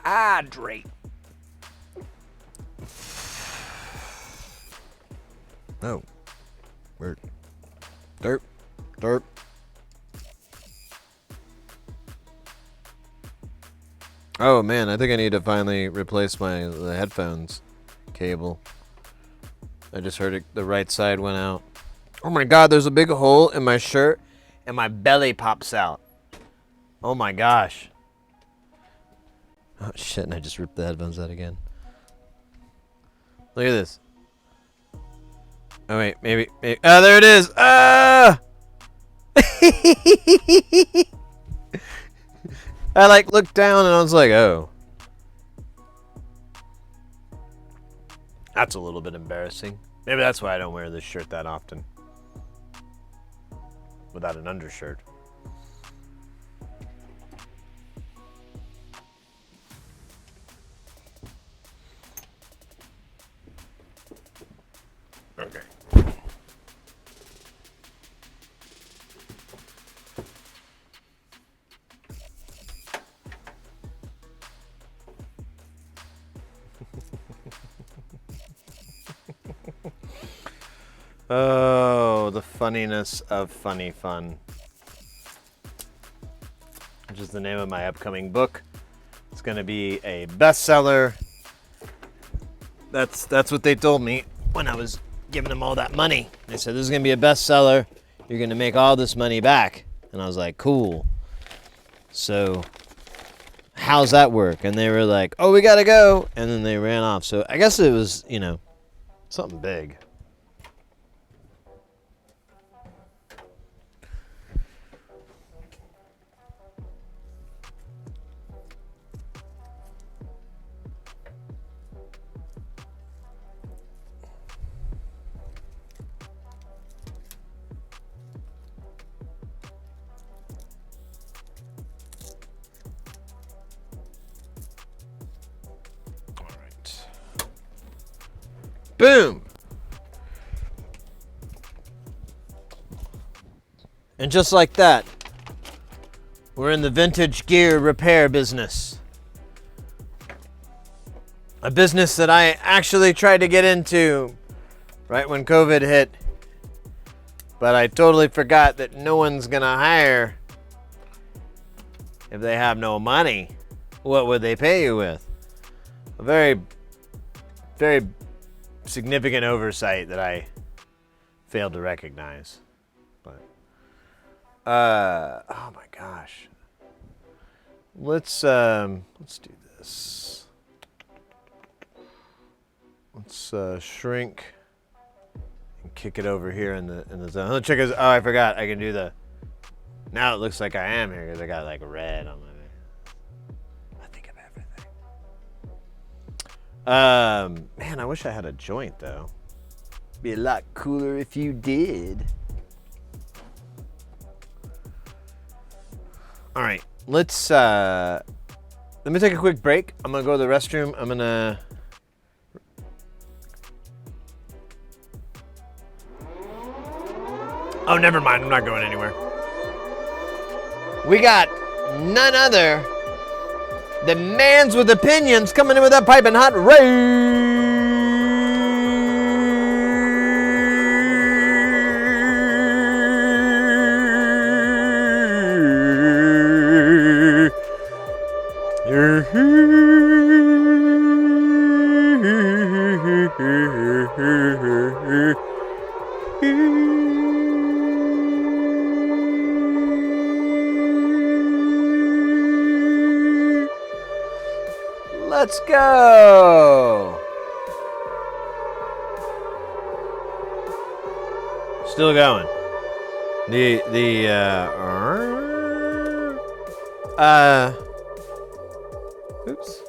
Hydrate. Oh. Where? Derp. Derp. Oh man, I think I need to finally replace the headphones. cable. I just heard it, the right side went out. Oh my God, there's a big hole in my shirt and my belly pops out. Oh my gosh. Oh shit, and I just ripped the headphones out again. Look at this. Oh wait, maybe. Oh, there it is. Ah! I like looked down and I was like, oh. That's a little bit embarrassing. Maybe that's why I don't wear this shirt that often. Without an undershirt. Okay. Oh, the funniness of funny fun. Which is the name of my upcoming book. It's going to be a bestseller. That's what they told me when I was giving them all that money. They said, this is going to be a bestseller. You're going to make all this money back. And I was like, cool. So how's that work? And they were like, oh, we got to go. And then they ran off. So I guess it was, something big. Boom! And just like that, we're in the vintage gear repair business. A business that I actually tried to get into right when COVID hit. But I totally forgot that no one's gonna hire if they have no money. What would they pay you with? A very, very significant oversight that I failed to recognize. But oh my gosh. Let's do this. Let's shrink and kick it over here in the zone. Let's check this. Oh, I forgot. I can do the. Now it looks like I am here because I got like red on my. I think of everything. Man, I wish I had a joint though. Be a lot cooler if you did. All right, let's let me take a quick break. I'm gonna go to the restroom. I'm gonna. Oh, never mind. I'm not going anywhere. We got none other than Mans with Opinions coming in with that piping hot Let's go. Still going. Oops.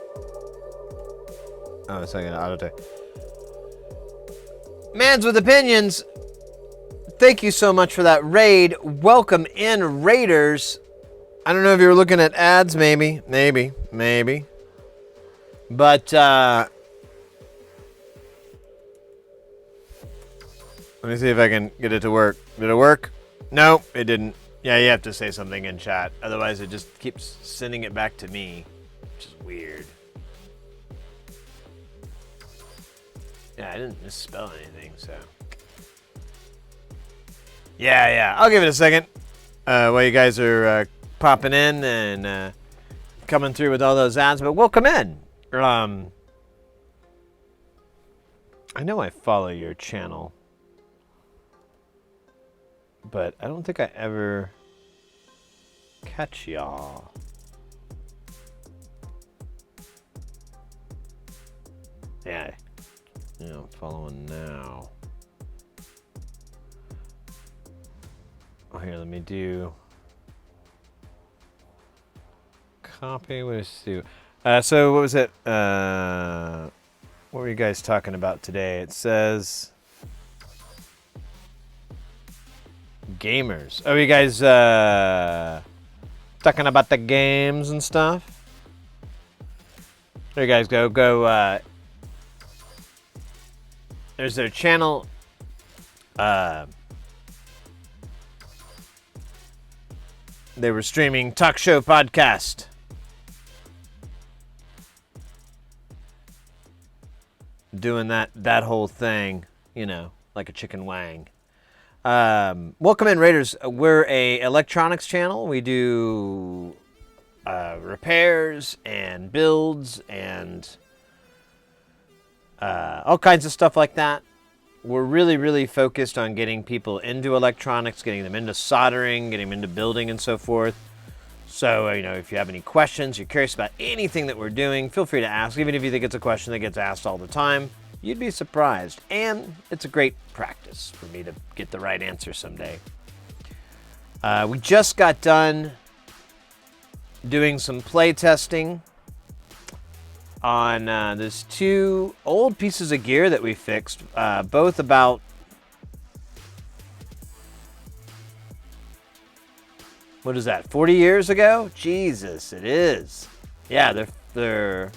Oh, it's like an auto take. Mans with Opinions. Thank you so much for that raid. Welcome in, Raiders. I don't know if you were looking at ads, maybe. But let me see if I can get it to work. Did it work? No, it didn't. Yeah, you have to say something in chat. Otherwise, it just keeps sending it back to me, which is weird. Yeah, I didn't misspell anything, so. Yeah. I'll give it a second while you guys are popping in and coming through with all those ads. But welcome in. I know I follow your channel, but I don't think I ever catch y'all. Yeah, I'm following now. Oh, here, let me do copy. What is do? So what was it? What were you guys talking about today? It says gamers. Oh, you guys talking about the games and stuff? There you guys go. There's their channel. They were streaming talk show podcast. Doing that whole thing, like a chicken wang. Welcome in, Raiders. We're a electronics channel. We do repairs and builds and all kinds of stuff like that. We're really, really focused on getting people into electronics, getting them into soldering, getting them into building and so forth. So, if you have any questions, you're curious about anything that we're doing, feel free to ask. Even if you think it's a question that gets asked all the time, you'd be surprised. And it's a great practice for me to get the right answer someday. We just got done doing some play testing on there's two old pieces of gear that we fixed, both about what is that, 40 years ago? Jesus, it is. Yeah, they're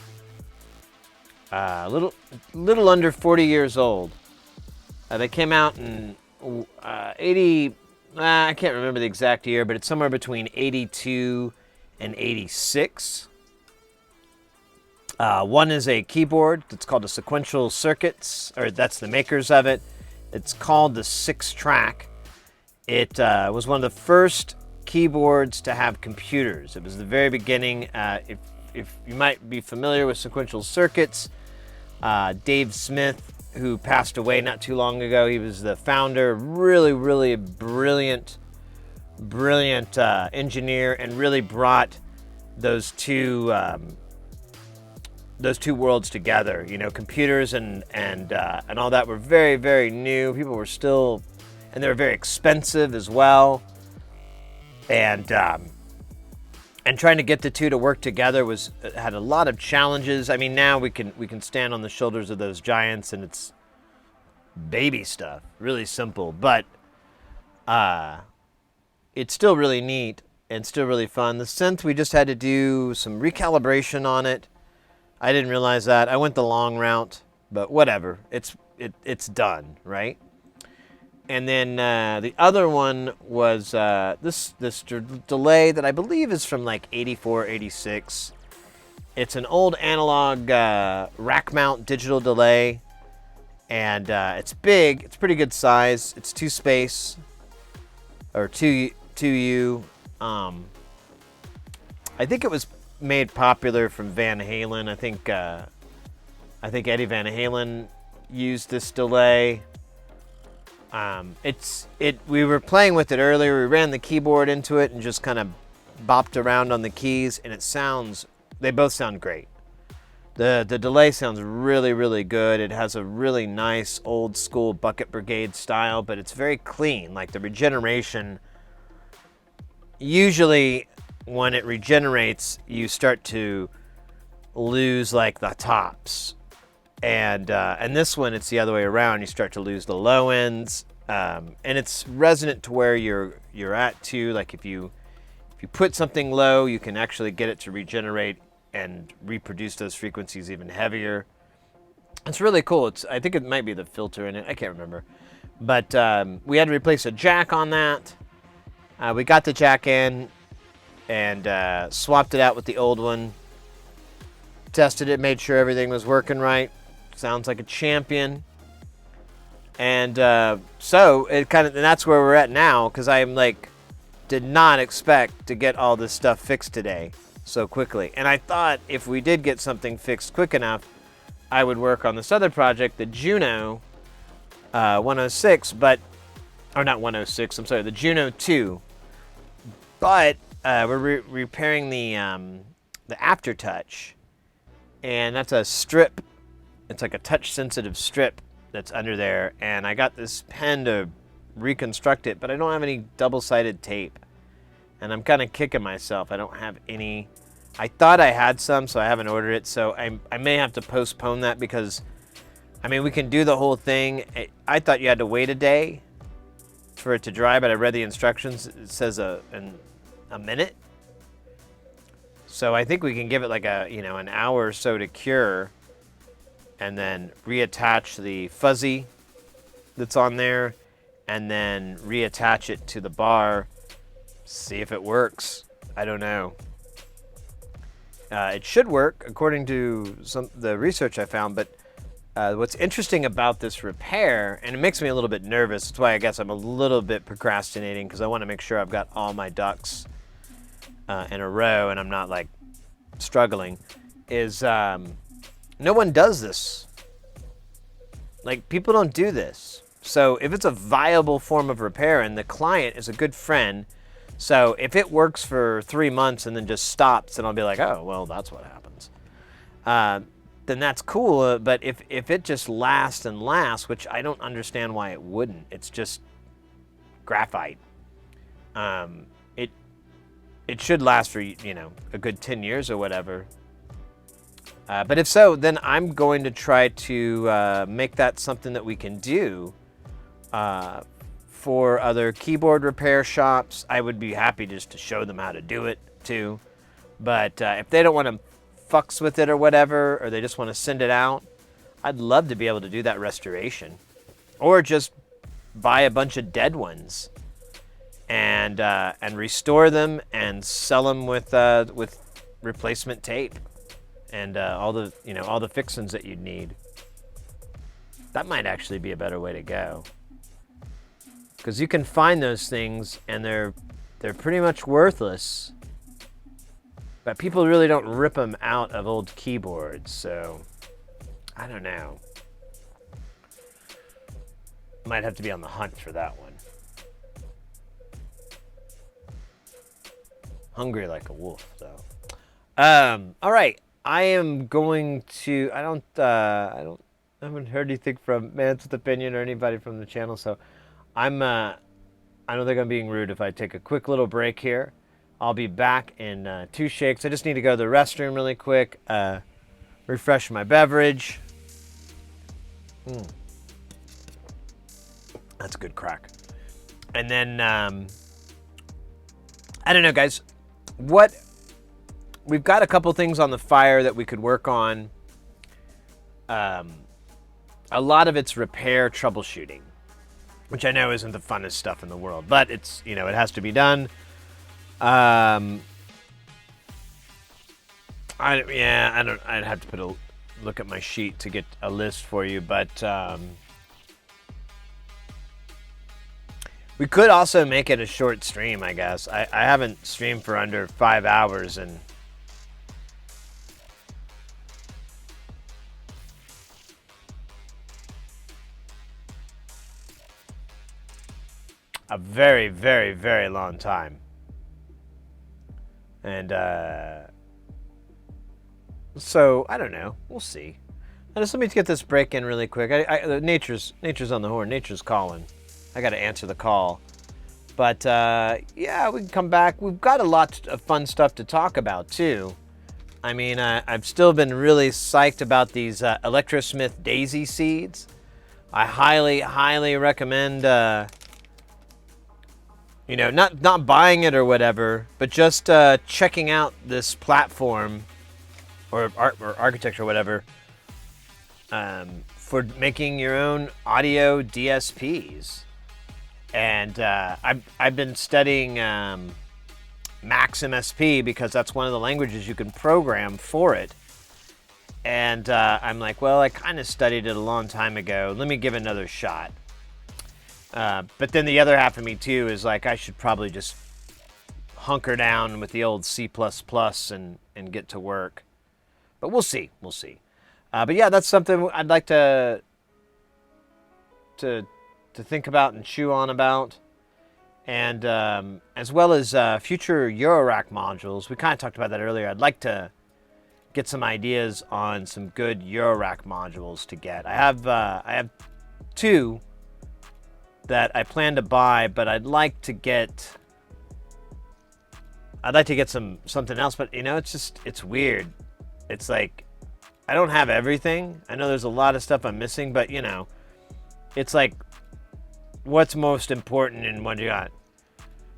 little under 40 years old. They came out in 80. I can't remember the exact year, but it's somewhere between 82 and 86. One is a keyboard that's called a sequential circuits, or that's the makers of it. It's called the 6-track. It was one of the first keyboards to have computers. It was the very beginning. If you might be familiar with sequential circuits, Dave Smith, who passed away not too long ago, he was the founder. Really, really brilliant engineer, and really brought those two worlds together. Computers and all that were very, very new. People were still, and they were very expensive as well. And trying to get the two to work together had a lot of challenges. I mean, now we can stand on the shoulders of those giants, and it's baby stuff, really simple. But it's still really neat and still really fun. The synth, we just had to do some recalibration on it. I didn't realize that. I went the long route, but whatever. It's done, right? And then the other one was this delay that I believe is from like 84, 86. It's an old analog rack mount digital delay, and it's big. It's pretty good size. It's 2-space or 2U. I think it was made popular from Van Halen. I think Eddie Van Halen used this delay. We were playing with it earlier. We ran the keyboard into it and just kind of bopped around on the keys, and they both sound great. The delay sounds really, really good. It has a really nice old school Bucket Brigade style, but it's very clean. Like the regeneration, usually when it regenerates, you start to lose like the tops. And this one, it's the other way around. You start to lose the low ends, and it's resonant to where you're at too. Like if you put something low, you can actually get it to regenerate and reproduce those frequencies even heavier. It's really cool. I think it might be the filter in it. I can't remember, but we had to replace a jack on that. We got the jack in and swapped it out with the old one. Tested it, made sure everything was working right. Sounds like a champion. And so it and that's where we're at now, because I did not expect to get all this stuff fixed today so quickly. And I thought if we did get something fixed quick enough, I would work on this other project, the Juno 106, but, or not 106, I'm sorry, the Juno 2. But we're repairing the aftertouch, and that's a strip. It's like a touch-sensitive strip that's under there, and I got this pen to reconstruct it, but I don't have any double-sided tape, and I'm kind of kicking myself. I don't have any. I thought I had some, so I haven't ordered it, so I may have to postpone that because, I mean, we can do the whole thing. I thought you had to wait a day for it to dry, but I read the instructions. It says a minute. So I think we can give it like an hour or so to cure, and then reattach the fuzzy that's on there, and then reattach it to the bar, see if it works. I don't know. It should work according to the research I found, but what's interesting about this repair, and it makes me a little bit nervous, that's why I guess I'm a little bit procrastinating, because I want to make sure I've got all my ducks in a row and I'm not like struggling, is no one does this. Like, people don't do this. So if it's a viable form of repair and the client is a good friend, so if it works for 3 months and then just stops, then I'll be like, oh, well, that's what happens. Then that's cool. But if it just lasts and lasts, which I don't understand why it wouldn't, it's just graphite. It should last for, a good 10 years or whatever. But if so, then I'm going to try to make that something that we can do for other keyboard repair shops. I would be happy just to show them how to do it too. But if they don't want to fucks with it or whatever, or they just want to send it out, I'd love to be able to do that restoration. Or just buy a bunch of dead ones and restore them and sell them with replacement tape and all the fixins that you'd need. That might actually be a better way to go, because you can find those things and they're pretty much worthless, but people really don't rip them out of old keyboards. So I don't know. Might have to be on the hunt for that one. Hungry like a wolf, though. All right. I am going to. I haven't heard anything from Mance with Opinion or anybody from the channel, so I don't think I'm being rude if I take a quick little break here. I'll be back in 2 shakes. I just need to go to the restroom really quick, refresh my beverage. That's a good crack. And then, I don't know, guys. We've got a couple things on the fire that we could work on. A lot of it's repair troubleshooting, which I know isn't the funnest stuff in the world, but it's, it has to be done. I'd have to look at my sheet to get a list for you, but we could also make it a short stream, I guess. I haven't streamed for under 5 hours, and a very, very, very long time. And so I don't know. We'll see. Just let me get this break in really quick. Nature's on the horn. Nature's calling. I got to answer the call. But yeah, we can come back. We've got a lot of fun stuff to talk about too. I mean, I've still been really psyched about these Electrosmith Daisy seeds. I highly, highly recommend. Not buying it or whatever, but just checking out this platform or architecture or whatever for making your own audio DSPs. And I've been studying Max MSP because that's one of the languages you can program for it. And I'm like, well, I kind of studied it a long time ago. Let me give it another shot. But then the other half of me too is like, I should probably just hunker down with the old C++ and get to work. But we'll see. But yeah, that's something I'd like to think about and chew on about. And as well as future Eurorack modules. We kind of talked about that earlier. I'd like to get some ideas on some good Eurorack modules to get. I have 2 that I plan to buy, but I'd like to get something else. But it's weird. It's like I don't have everything. I know there's a lot of stuff I'm missing, but it's like, what's most important in what you got?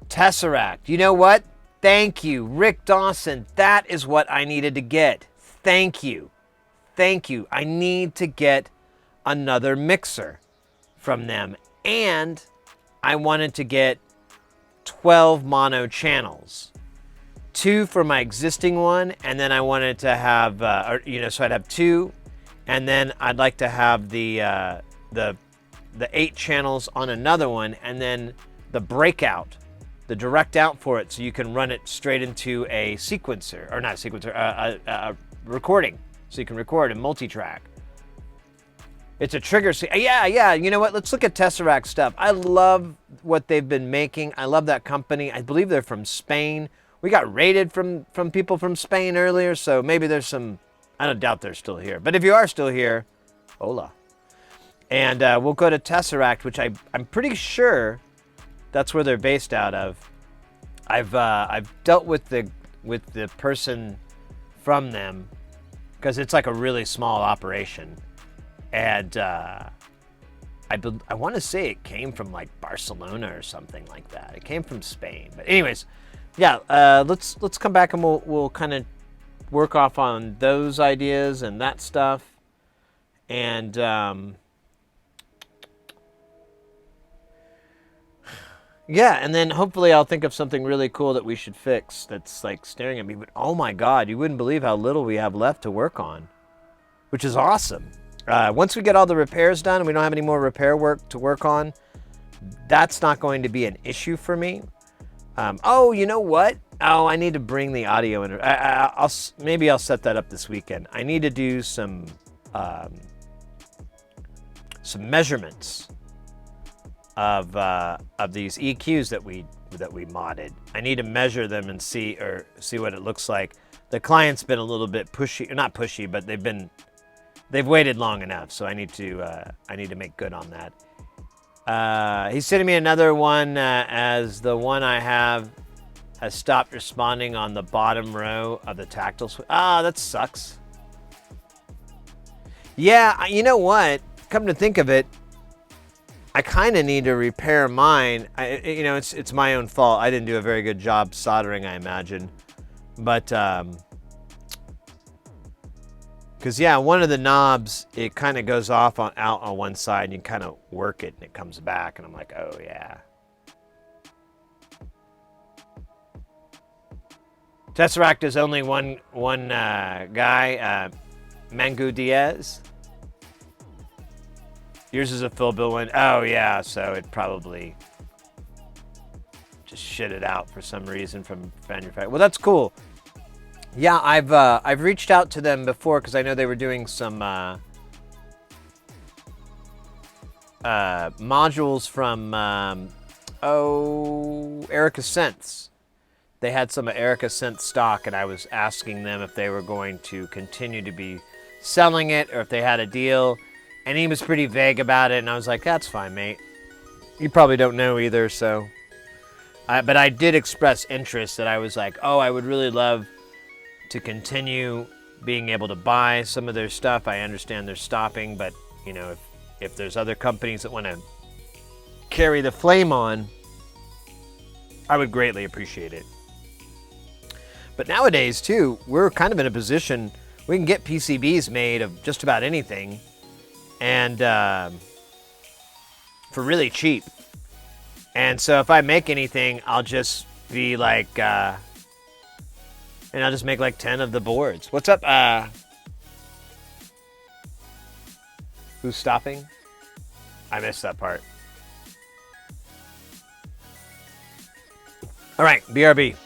Tesseract. You know what? Thank you, Rick Dawson. That is what I needed to get. Thank you. Thank you. I need to get another mixer from them. And I wanted to get 12 mono channels. 2 for my existing one, and then I wanted to have, so I'd have 2, and then I'd like to have the 8 channels on another one, and then the breakout, the direct out for it, so you can run it straight into a sequencer, or not a sequencer, a recording, so you can record and multi-track. It's a trigger. Yeah. You know what? Let's look at Tesseract stuff. I love what they've been making. I love that company. I believe they're from Spain. We got rated from people from Spain earlier, so maybe there's some. I don't doubt they're still here. But if you are still here, hola. And we'll go to Tesseract, which I'm pretty sure that's where they're based out of. I've dealt with the person from them because it's like a really small operation, and I want to say it came from like Barcelona or something like that. It came from Spain, but anyways, yeah. Let's come back and we'll kind of work off on those ideas and that stuff, and yeah, and then hopefully I'll think of something really cool that we should fix that's like staring at me. But oh my God, you wouldn't believe how little we have left to work on, which is awesome. Once we get all the repairs done and we don't have any more repair work to work on, that's not going to be an issue for me. Oh, you know what? Oh, I need to bring the audio in. Maybe I'll set that up this weekend. I need to do some measurements of these EQs that we modded. I need to measure them and see what it looks like. The client's been a little bit pushy, not pushy, but they've waited long enough. So I need to make good on that. He's sending me another one as the one I have has stopped responding on the bottom row of the tactile switch. Ah, that sucks. Yeah, you know what? Come to think of it, I kind of need to repair mine. It's my own fault. I didn't do a very good job soldering, I imagine. But, because, yeah, one of the knobs, it kind of goes off out on one side, and you kind of work it, and it comes back, and I'm like, oh, yeah. Tesseract is only one guy, Mangu Diaz. Yours is a full bill one. Oh yeah, so it probably just shit it out for some reason from manufacturer. Well, that's cool. Yeah, I've reached out to them before because I know they were doing some modules from Erica Synths. They had some Erica Synth stock, and I was asking them if they were going to continue to be selling it or if they had a deal. And he was pretty vague about it, and I was like, that's fine, mate. You probably don't know either, so. But I did express interest that I was like, oh, I would really love to continue being able to buy some of their stuff. I understand they're stopping, but, if there's other companies that want to carry the flame on, I would greatly appreciate it. But nowadays, too, we're kind of in a position we can get PCBs made of just about anything, and for really cheap. And so if I make anything, I'll just be like, and I'll just make like 10 of the boards. What's up? Who's stopping? I missed that part. All right, BRB.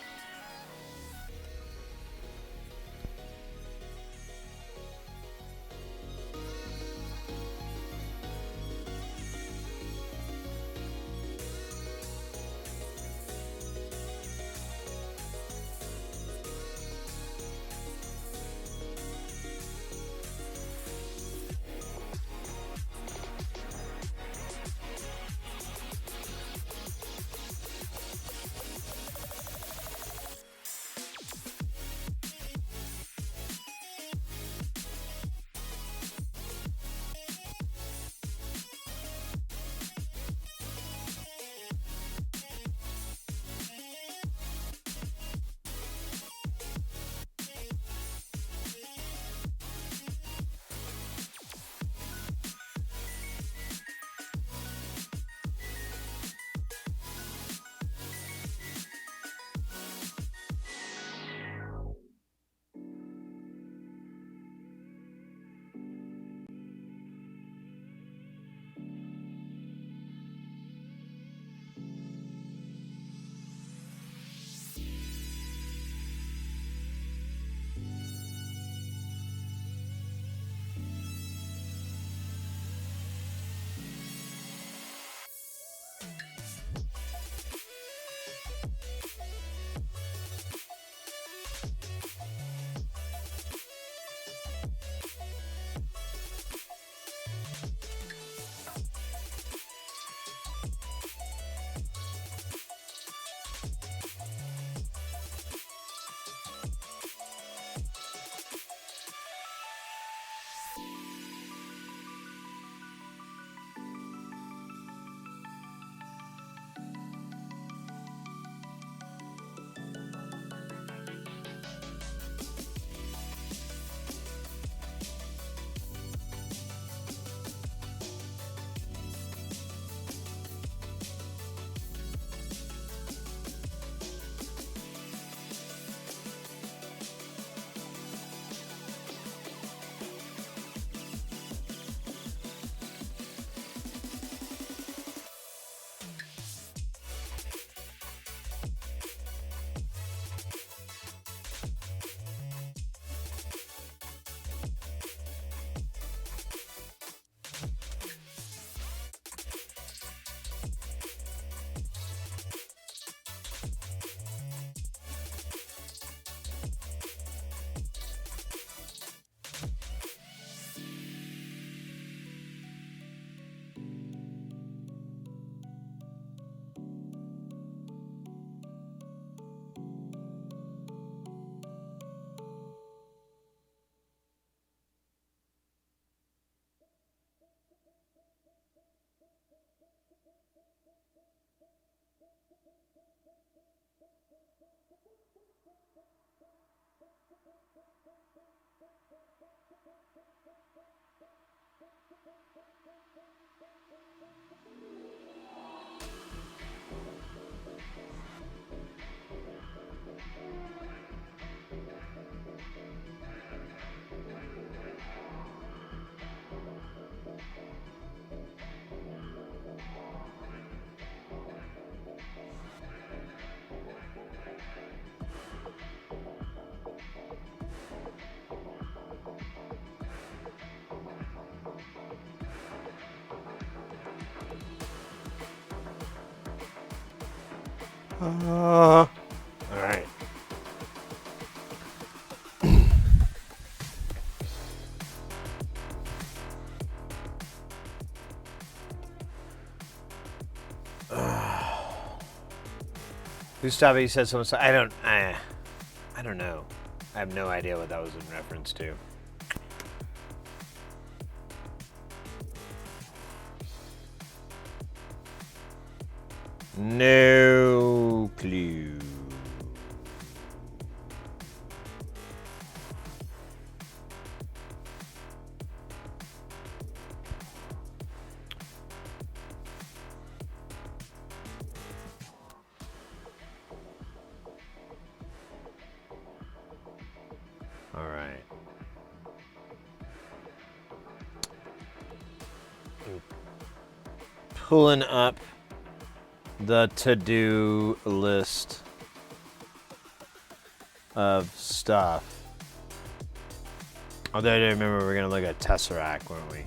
All right. Gustavo, you said something. I don't know. I have no idea what that was in reference to. No clue. All right. Pulling up the to-do list of stuff. Although I remember we were going to look at Tesseract, weren't we?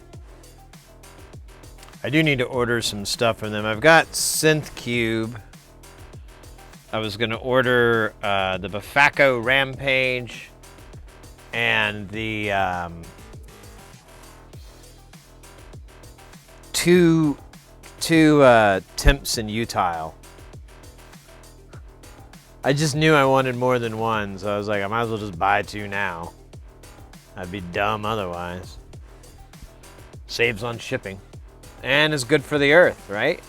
I do need to order some stuff from them. I've got SynthCube. I was going to order the Bafako Rampage and the two Temps and Utile. I just knew I wanted more than one, so I was like, I might as well just buy two now. I'd be dumb otherwise. Saves on shipping. And is good for the earth, right?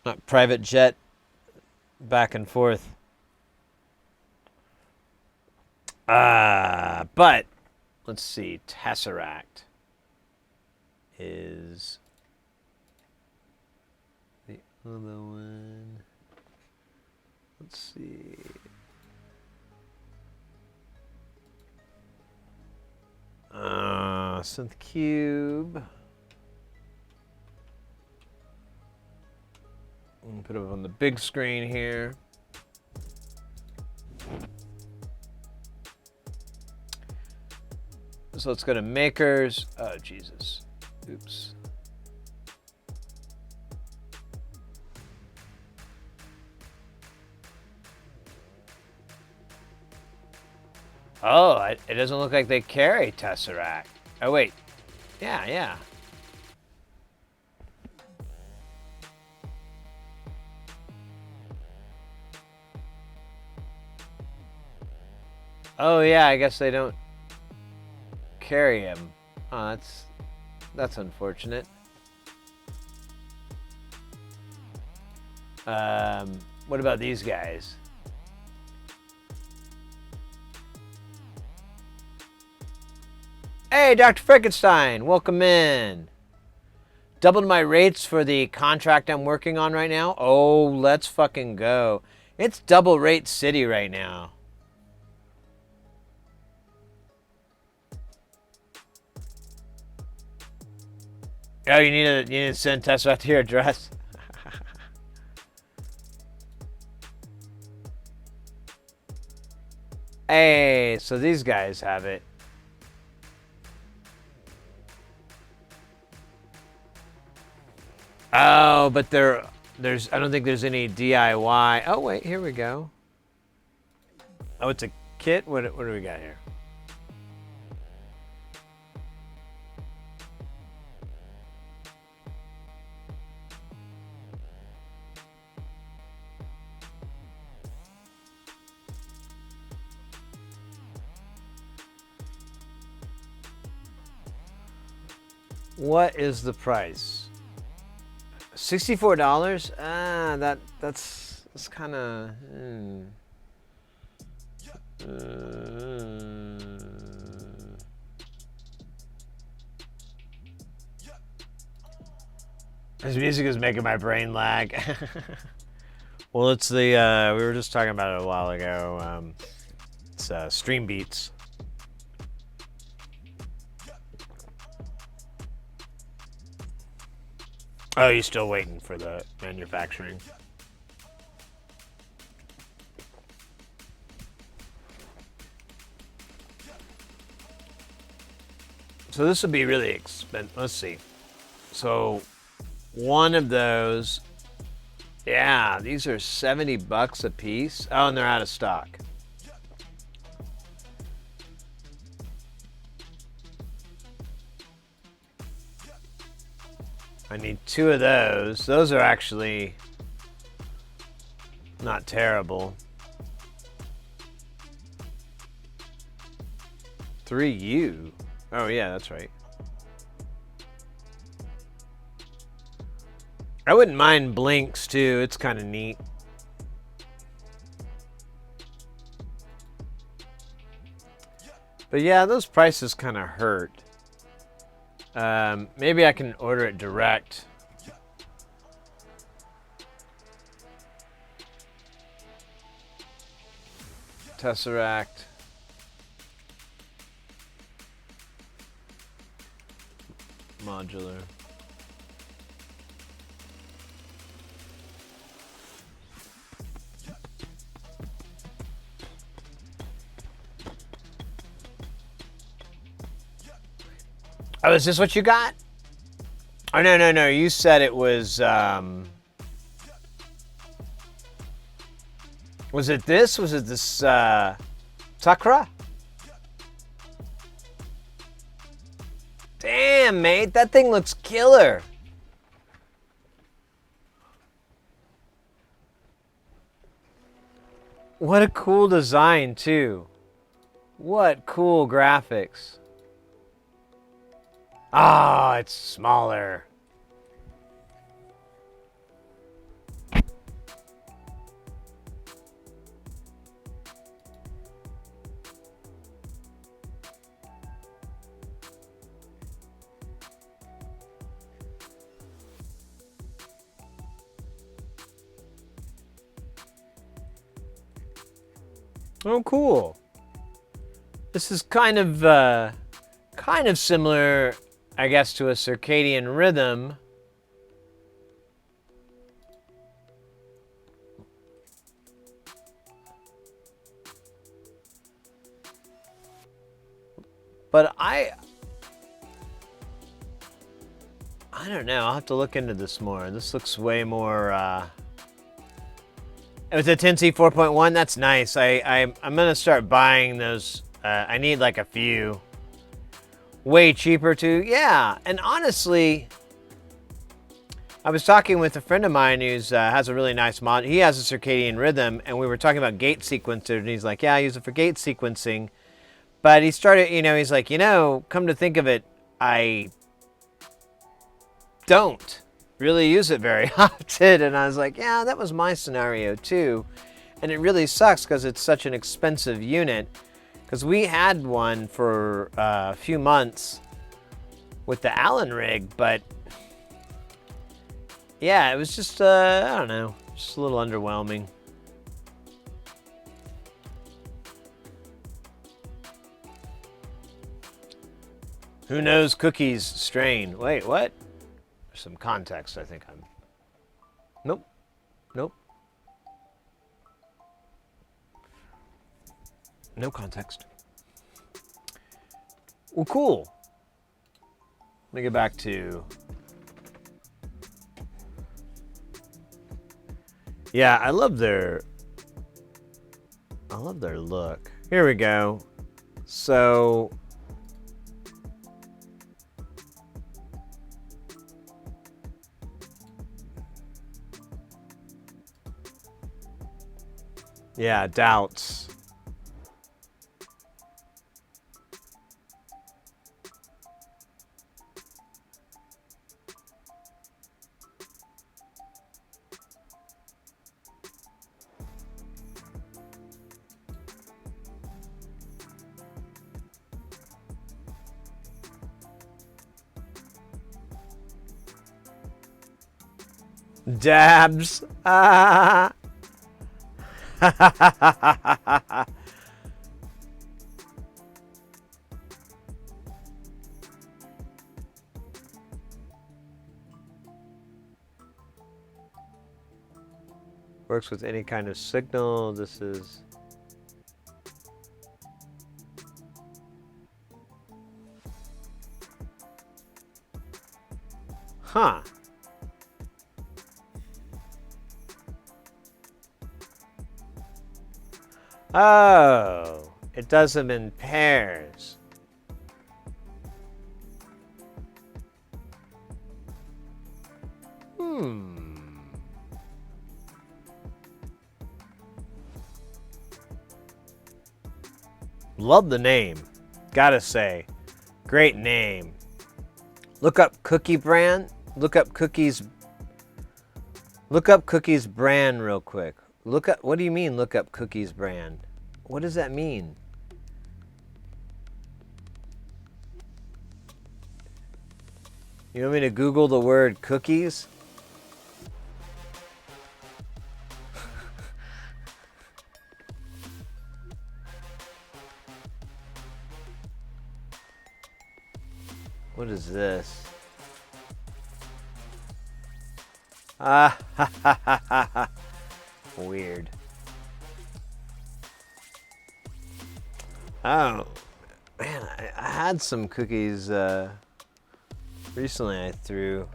Not private jet back and forth. But let's see. Tesseract is the other one. Let's see. SynthCube. Put it on the big screen here. So let's go to makers. Oh, Jesus. Oops. Oh, it doesn't look like they carry Tesseract. Oh, wait. Yeah. Oh, yeah, I guess they don't carry him. Oh, that's unfortunate. What about these guys? Hey, Dr. Frankenstein, welcome in. Doubled my rates for the contract I'm working on right now. Oh, let's fucking go. It's double rate city right now. Oh, you need to send Tesseract to your address. Hey, so these guys have it. Oh, but there's I don't think there's any DIY. Oh wait, here we go. Oh, it's a kit. What do we got here? What is the price? $64? That's kind of. This music is making my brain lag. Well, it's the we were just talking about it a while ago. It's Stream Beats. Oh, you're still waiting for the manufacturing. So this would be really expensive. Let's see. So one of those Yeah, these are 70 bucks a piece. Oh, and they're out of stock. I need 2 of those. Those are actually not terrible. 3U. Oh yeah, that's right. I wouldn't mind blinks too. It's kind of neat. But yeah, those prices kind of hurt. Maybe I can order it direct. Tesseract. Modular. Oh, is this what you got? Oh, no. You said it was, was it this? Was it this, Sakura? Damn, mate, that thing looks killer. What a cool design, too. What cool graphics. Ah, it's smaller. Oh, cool. This is kind of similar, I guess, to a circadian rhythm. But I don't know. I'll have to look into this more. This looks way more, With a 10C 4.1, that's nice. I'm gonna start buying those. I need like a few. Way cheaper too. Yeah, and honestly, I was talking with a friend of mine who's has a really nice mod. He has a circadian rhythm, and we were talking about gate sequencer, and he's like, "Yeah, I use it for gate sequencing." But he started, he's like, come to think of it, I don't really use it very often. And I was like, yeah, that was my scenario too. And it really sucks because it's such an expensive unit. Because we had one for a few months with the Allen rig, but yeah, it was just, I don't know, just a little underwhelming. Who knows cookies strain? Wait, what? There's some context, I think I'm... Nope. No context. Well, cool. Let me get back to... Yeah, I love their look. Here we go. So... Yeah, doubts. Dabs. Ah. Works with any kind of signal. This is... Huh. Oh, it does them in pairs. Love the name. Gotta say. Great name. Look up Cookie brand. Look up Cookies brand real quick. Look up, what do you mean look up Cookies brand? What does that mean? You want me to Google the word cookies? What is this? Ah, ha, ha, ha, ha, ha. Weird. Oh, man, I had some cookies recently. I threw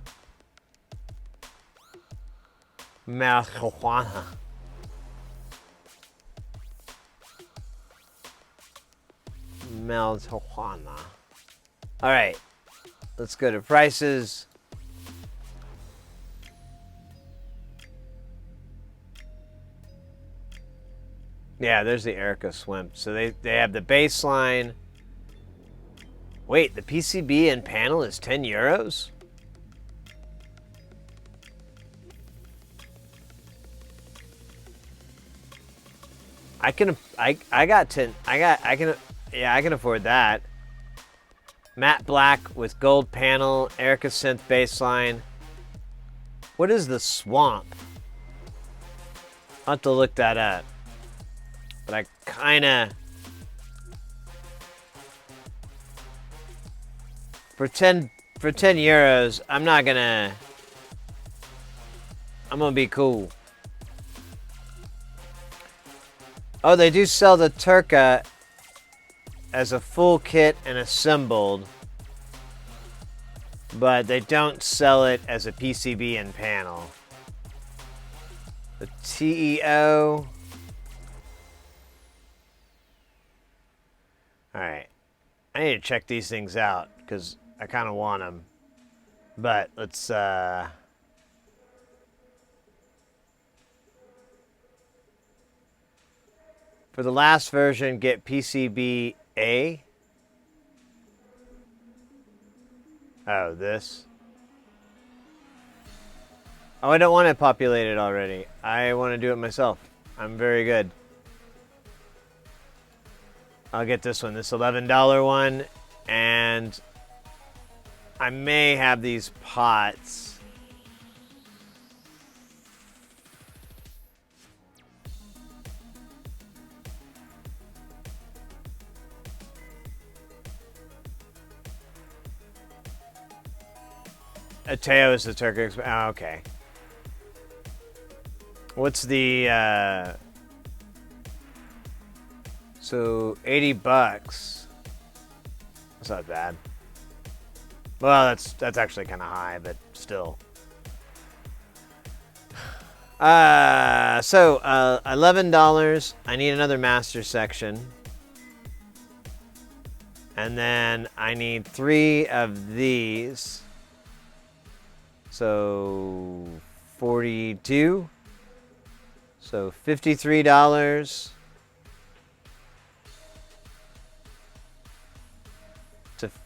marijuana. Marijuana. All right, let's go to prices. Yeah, there's the Erica Swimp. So they have the baseline. Wait, the PCB and panel is 10 euros? I can afford that. Matte black with gold panel, Erica Synth baseline. What is the Swamp? I'll have to look that up. But I kinda, for 10 euros, I'm gonna be cool. Oh, they do sell the Turca as a full kit and assembled, but they don't sell it as a PCB and panel. The TEO. Alright, I need to check these things out because I kind of want them. But let's, for the last version, get PCB-A. Oh, this. Oh, I don't want it populated already. I want to do it myself. I'm very good. I'll get this one, this $11 one, and I may have these pots. Ateo is the Turkic. Oh, okay. What's the so 80 bucks. That's not bad. Well, that's actually kind of high, but still. So $11. I need another master section. And then I need 3 of these. So 42. So $53.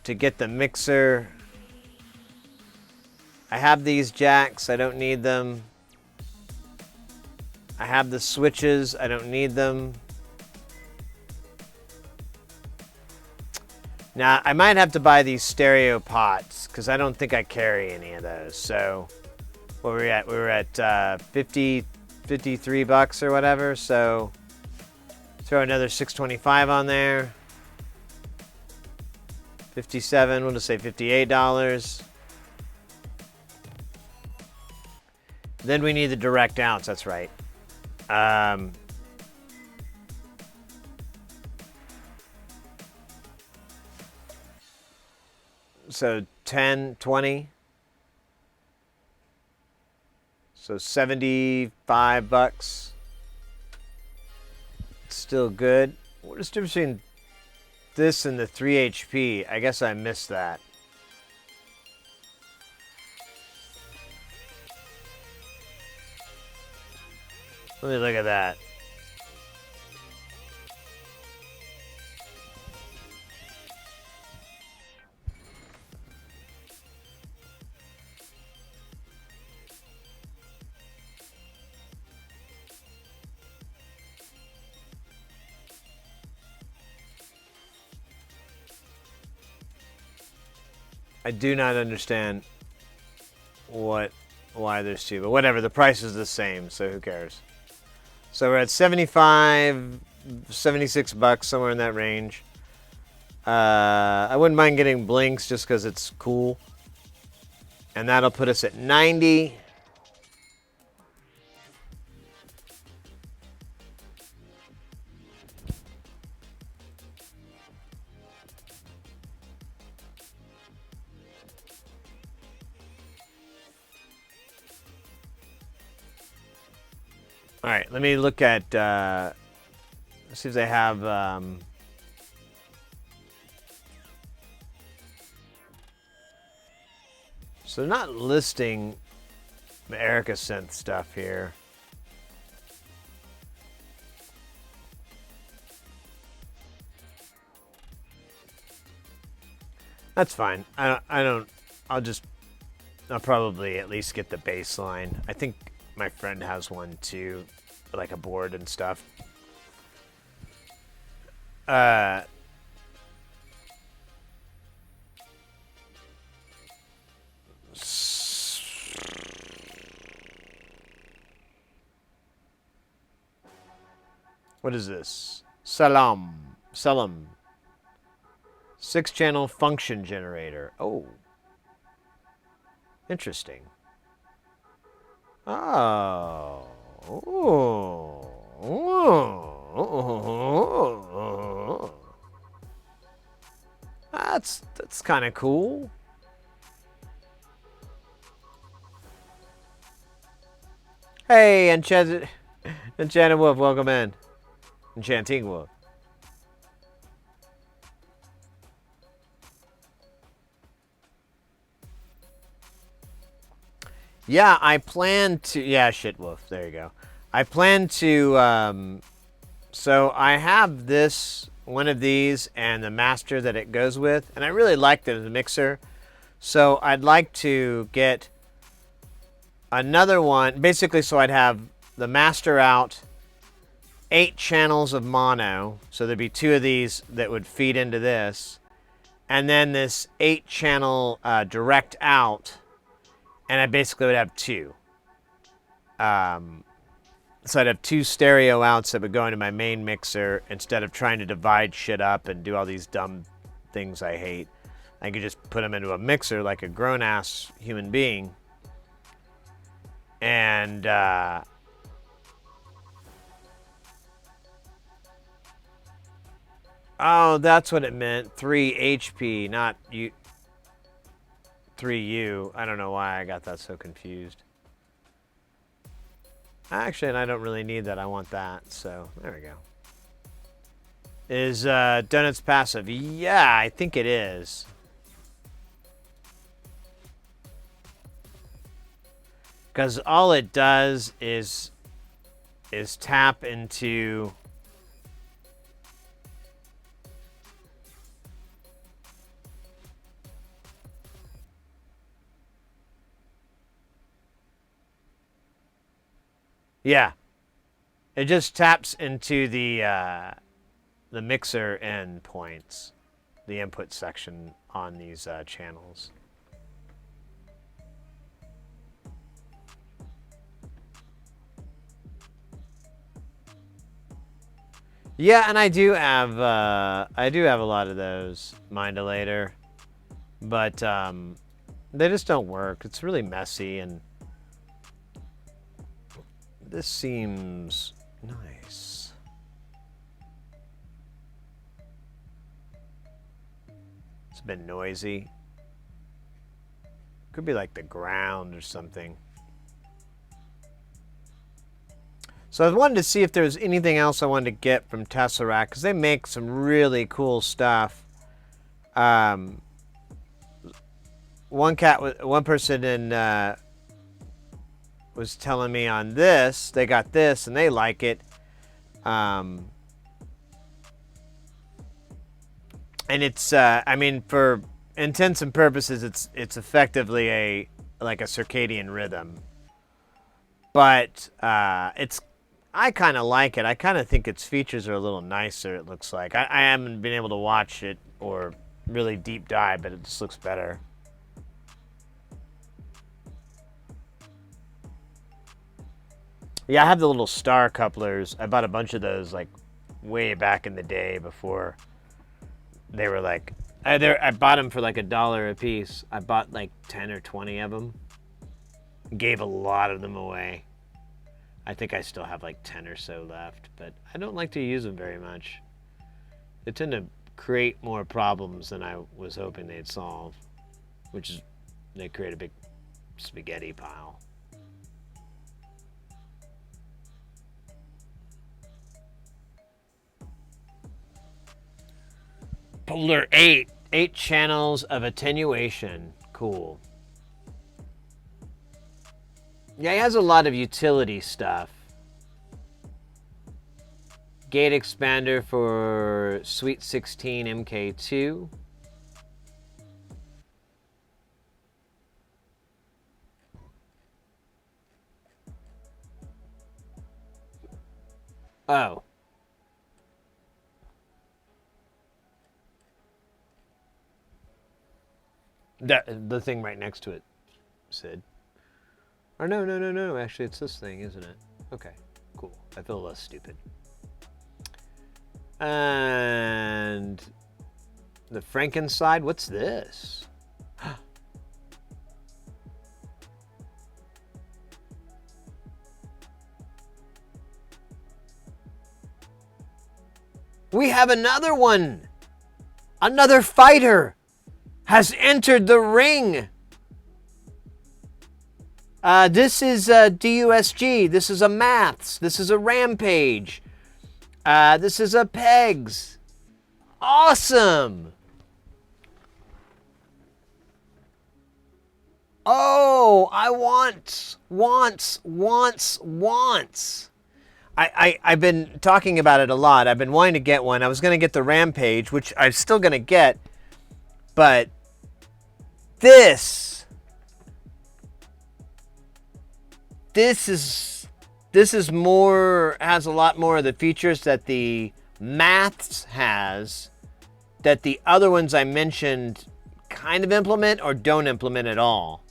To get the mixer. I have these jacks, I don't need them. I have the switches, I don't need them. Now, I might have to buy these stereo pots because I don't think I carry any of those. So, what were we at? We were at 53 bucks or whatever. So, throw another 625 on there. 57, we'll just say $58. Then we need the direct ounce, that's right. So 10, 20. So 75 bucks. Still good. What is the difference between this and the 3 HP? I guess I missed that. Let me look at that. I do not understand why there's two, but whatever. The price is the same, so who cares? So we're at 75, 76 bucks, somewhere in that range. I wouldn't mind getting blinks just because it's cool. And that'll put us at 90. All right, let me look at, let's see if they have, so they're not listing the Erica Synth stuff here. That's fine. I'll probably at least get the baseline. I think my friend has one too, like a board and stuff. What is this? Salam. 6-channel function generator. Oh. Interesting. Oh. Ooh. Ooh. That's kind of cool. Hey, Enchanted Wolf, welcome in. Enchanting Wolf. Yeah, I plan to... Yeah, shit, Wolf. There you go. I plan to... so I have this, one of these, and the master that it goes with. And I really like the mixer. So I'd like to get another one. Basically, so I'd have the master out, 8 channels of mono. So there'd be 2 of these that would feed into this. And then this 8-channel direct out. And I basically would have 2. So I'd have 2 stereo outs that would go into my main mixer instead of trying to divide shit up and do all these dumb things I hate. I could just put them into a mixer like a grown-ass human being. And, oh, that's what it meant. 3 HP, not you. 3U. I don't know why I got that so confused. Actually, and I don't really need that. I want that. So, there we go. Is Donuts passive? Yeah, I think it is. Because all it does is tap into... Yeah, it just taps into the mixer endpoints, the input section on these channels. Yeah, and I do have a lot of those Mind-a-Later, but they just don't work. It's really messy and. This seems nice. It's been noisy. Could be like the ground or something. So I wanted to see if there was anything else I wanted to get from Tesseract, because they make some really cool stuff. One person was telling me on this, they got this and they like it. And it's, I mean, for intents and purposes, it's effectively a circadian rhythm. But I kind of like it. I kind of think its features are a little nicer, it looks like. I haven't been able to watch it or really deep dive, but it just looks better. Yeah, I have the little star couplers. I bought a bunch of those like way back in the day before they were like, I bought them for like $1 a piece. I bought like 10 or 20 of them. Gave a lot of them away. I think I still have like 10 or so left, but I don't like to use them very much. They tend to create more problems than I was hoping they'd solve, which is they create a big spaghetti pile. Polar 8. 8 channels of attenuation. Cool. Yeah, he has a lot of utility stuff. Gate expander for Sweet 16 MK2. Oh. The thing right next to it, Sid. Or no. Actually, it's this thing, isn't it? Okay, cool. I feel less stupid. And the Frankenside, what's this? We have another one. Another fighter has entered the ring. This is a DUSG. This is a Maths. This is a Rampage. This is a Pegs. Awesome. Oh, I wants. I've been talking about it a lot. I've been wanting to get one. I was going to get the Rampage, which I'm still going to get. But this is more, has a lot more of the features that the Maths has that the other ones I mentioned kind of implement or don't implement at all.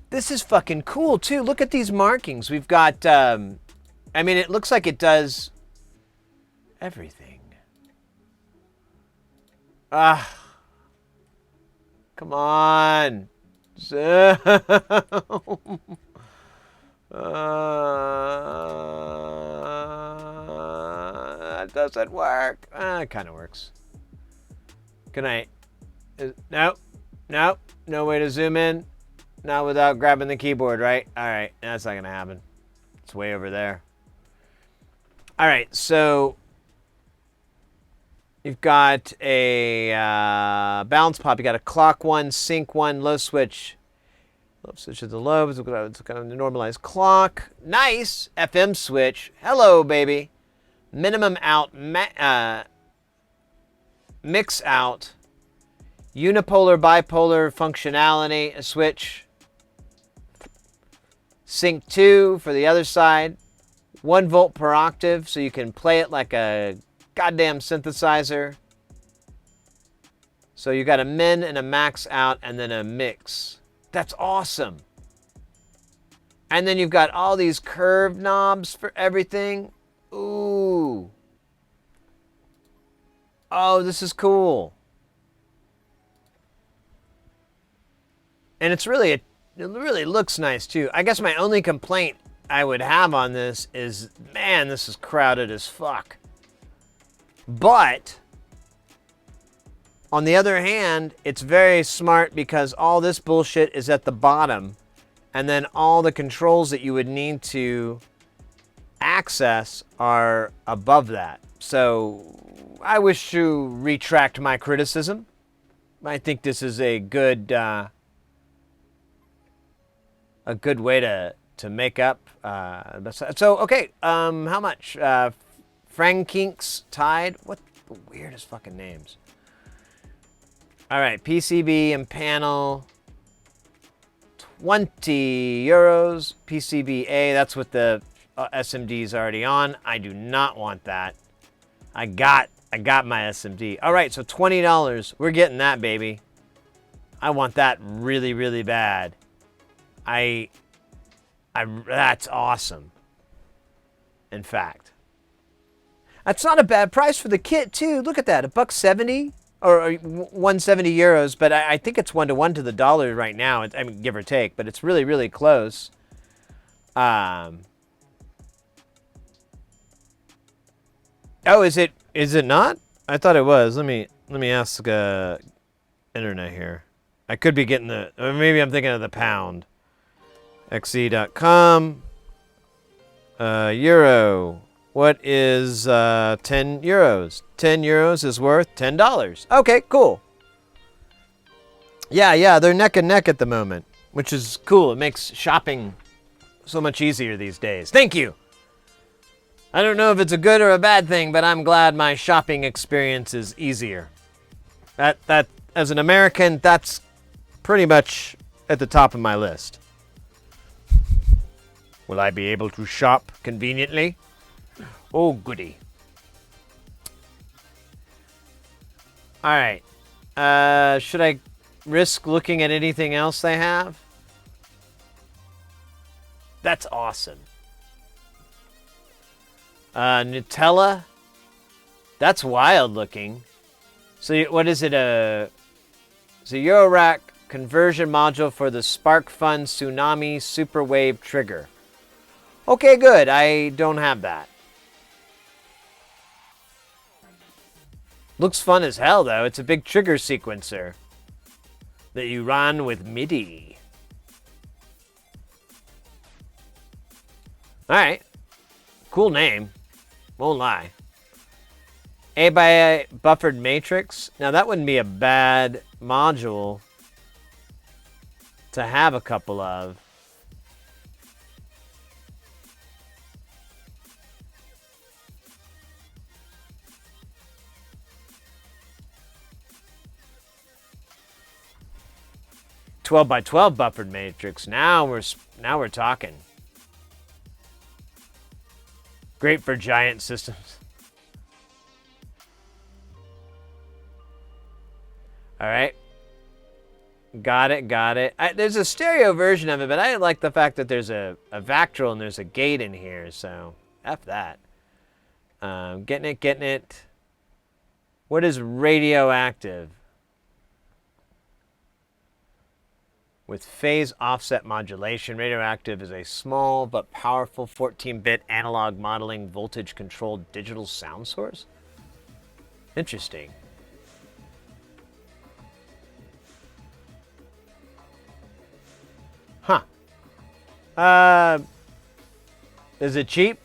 This is fucking cool too. Look at these markings. We've got, I mean, it looks like it does everything. Come on. That doesn't work. It kind of works. Can I? Nope. No way to zoom in. Not without grabbing the keyboard, right? All right, that's not going to happen. It's way over there. All right, so you've got a balance pop. You got a clock 1, sync 1, low switch. Low switch at the low. It's kind of a normalized clock. Nice. FM switch. Hello, baby. Minimum out. Mix out. Unipolar, bipolar functionality. A switch. Sync 2 for the other side. 1 volt per octave, so you can play it like a goddamn synthesizer. So you got a min and a max out and then a mix. That's awesome. And then you've got all these curved knobs for everything. Ooh. Oh, this is cool. And it's really, it really looks nice too. I guess my only complaint I would have on this is, man, this is crowded as fuck. But On the other hand, it's very smart because all this bullshit is at the bottom, and then all the controls that you would need to access are above that. So I wish to retract my criticism. I think this is a good way to make up. So okay, how much? Frankinks Tide. What the weirdest fucking names? All right, PCB and panel. 20 euros. PCB-A. That's what the SMD is already on. I do not want that. I got my SMD. All right, so $20. We're getting that, baby. I want that really, really bad. That's awesome. In fact, that's not a bad price for the kit too. Look at that, $1.70 or 170 euros. But I think it's 1-to-1 to the dollar right now. I mean, give or take, but it's really, really close. Oh, is it not? I thought it was. Let me ask internet here. I could be getting or maybe I'm thinking of the pound. XE.com. Euro. What is 10 euros? 10 euros is worth $10. Okay, cool. Yeah, they're neck and neck at the moment, which is cool. It makes shopping so much easier these days. Thank you. I don't know if it's a good or a bad thing, but I'm glad my shopping experience is easier. That as an American, that's pretty much at the top of my list. Will I be able to shop conveniently? Oh, goody. All right. Should I risk looking at anything else they have? That's awesome. Nutella. That's wild looking. So what is it? It's a Eurorack conversion module for the SparkFun Tsunami Super Wave trigger. Okay, good. I don't have that. Looks fun as hell, though. It's a big trigger sequencer that you run with MIDI. All right. Cool name. Won't lie. A by A buffered matrix. Now, that wouldn't be a bad module to have a couple of. $12 by $12 buffered matrix. Now we're talking. Great for giant systems. All right. Got it. There's a stereo version of it, but I like the fact that there's a Vactrol and there's a gate in here, so F that. Getting it. What is radioactive? With phase offset modulation, radioactive is a small but powerful 14-bit analog modeling voltage-controlled digital sound source. Interesting. Huh. Is it cheap?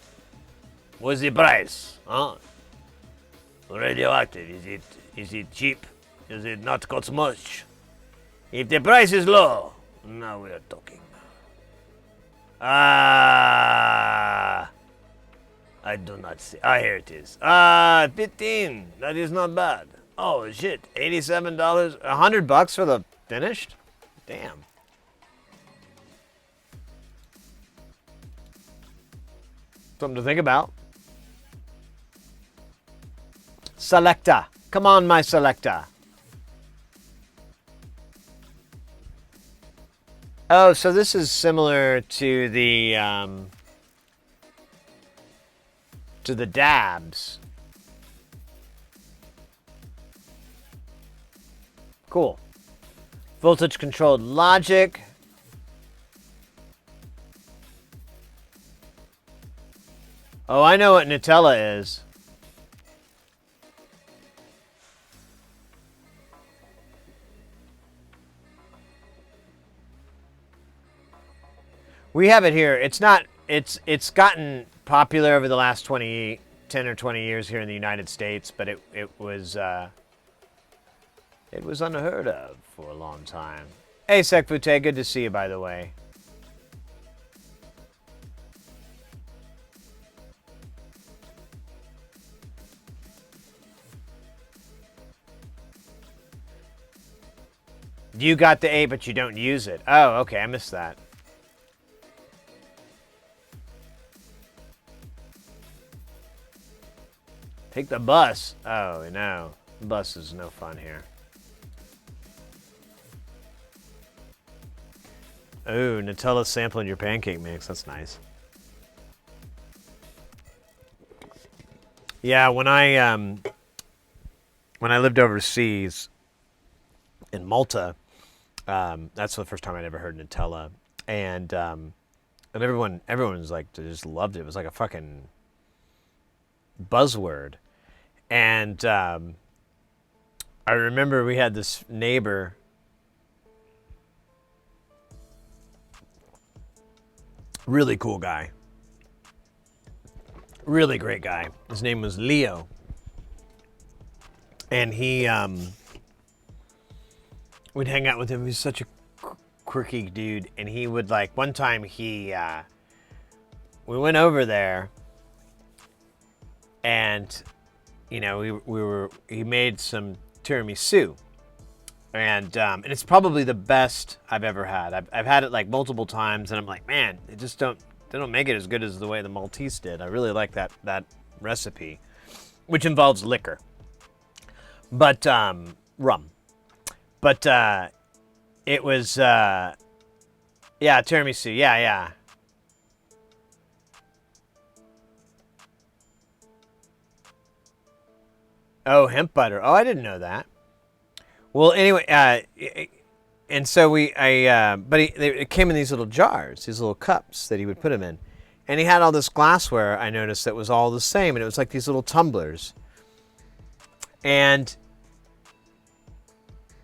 What's the price? Huh? Radioactive, is it cheap? Does it not cost much? If the price is low, now we are talking. I do not see. Here it is. 15. That is not bad. Oh shit, $87. $100 for the finished? Damn. Something to think about. Selecta. Come on, my Selecta. Oh, so this is similar to the dabs. Cool. Voltage controlled logic. Oh, I know what Nutella is. We have it here. It's not. It's gotten popular over the last 10 or 20 years here in the United States, but it was unheard of for a long time. Hey, Sekfute, good to see you, by the way. You got the 8, but you don't use it. Oh, okay, I missed that. Take the bus. Oh, no. The bus is no fun here. Ooh, Nutella sampling your pancake mix. That's nice. Yeah, when I lived overseas in Malta, that's the first time I'd ever heard Nutella, and everyone was like, just loved it. It was like a fucking buzzword, and I remember we had this neighbor. Really cool guy. Really great guy. His name was Leo, and he we'd hang out with him. He's such a quirky dude, and he would like one time we went over there, and you know he made some tiramisu, and it's probably the best I've ever had. I've had it like multiple times, and I'm like, man, they don't make it as good as the way the Maltese did. I really like that recipe, which involves liquor, but rum. But it was, yeah, tiramisu. Yeah. Oh, hemp butter. Oh, I didn't know that. Well, anyway, and so it came in these little jars, these little cups that he would put them in. And he had all this glassware, I noticed, that was all the same. And it was like these little tumblers. And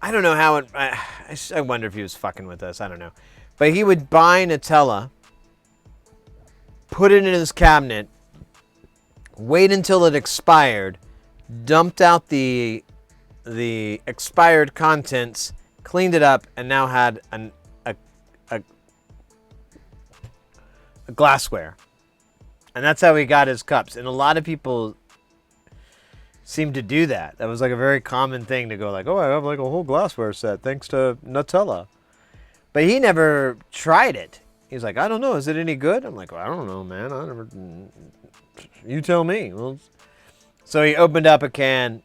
I don't know how I wonder if he was fucking with us. I don't know. But he would buy Nutella, put it in his cabinet, wait until it expired, dumped out the expired contents, cleaned it up, and now had a glassware. And that's how he got his cups. And a lot of people seemed to do that. That was like a very common thing to go like, oh, I have like a whole glassware set thanks to Nutella. But he never tried it. He's like, I don't know, is it any good? I'm like, well, I don't know, man. You tell me. Well, so he opened up a can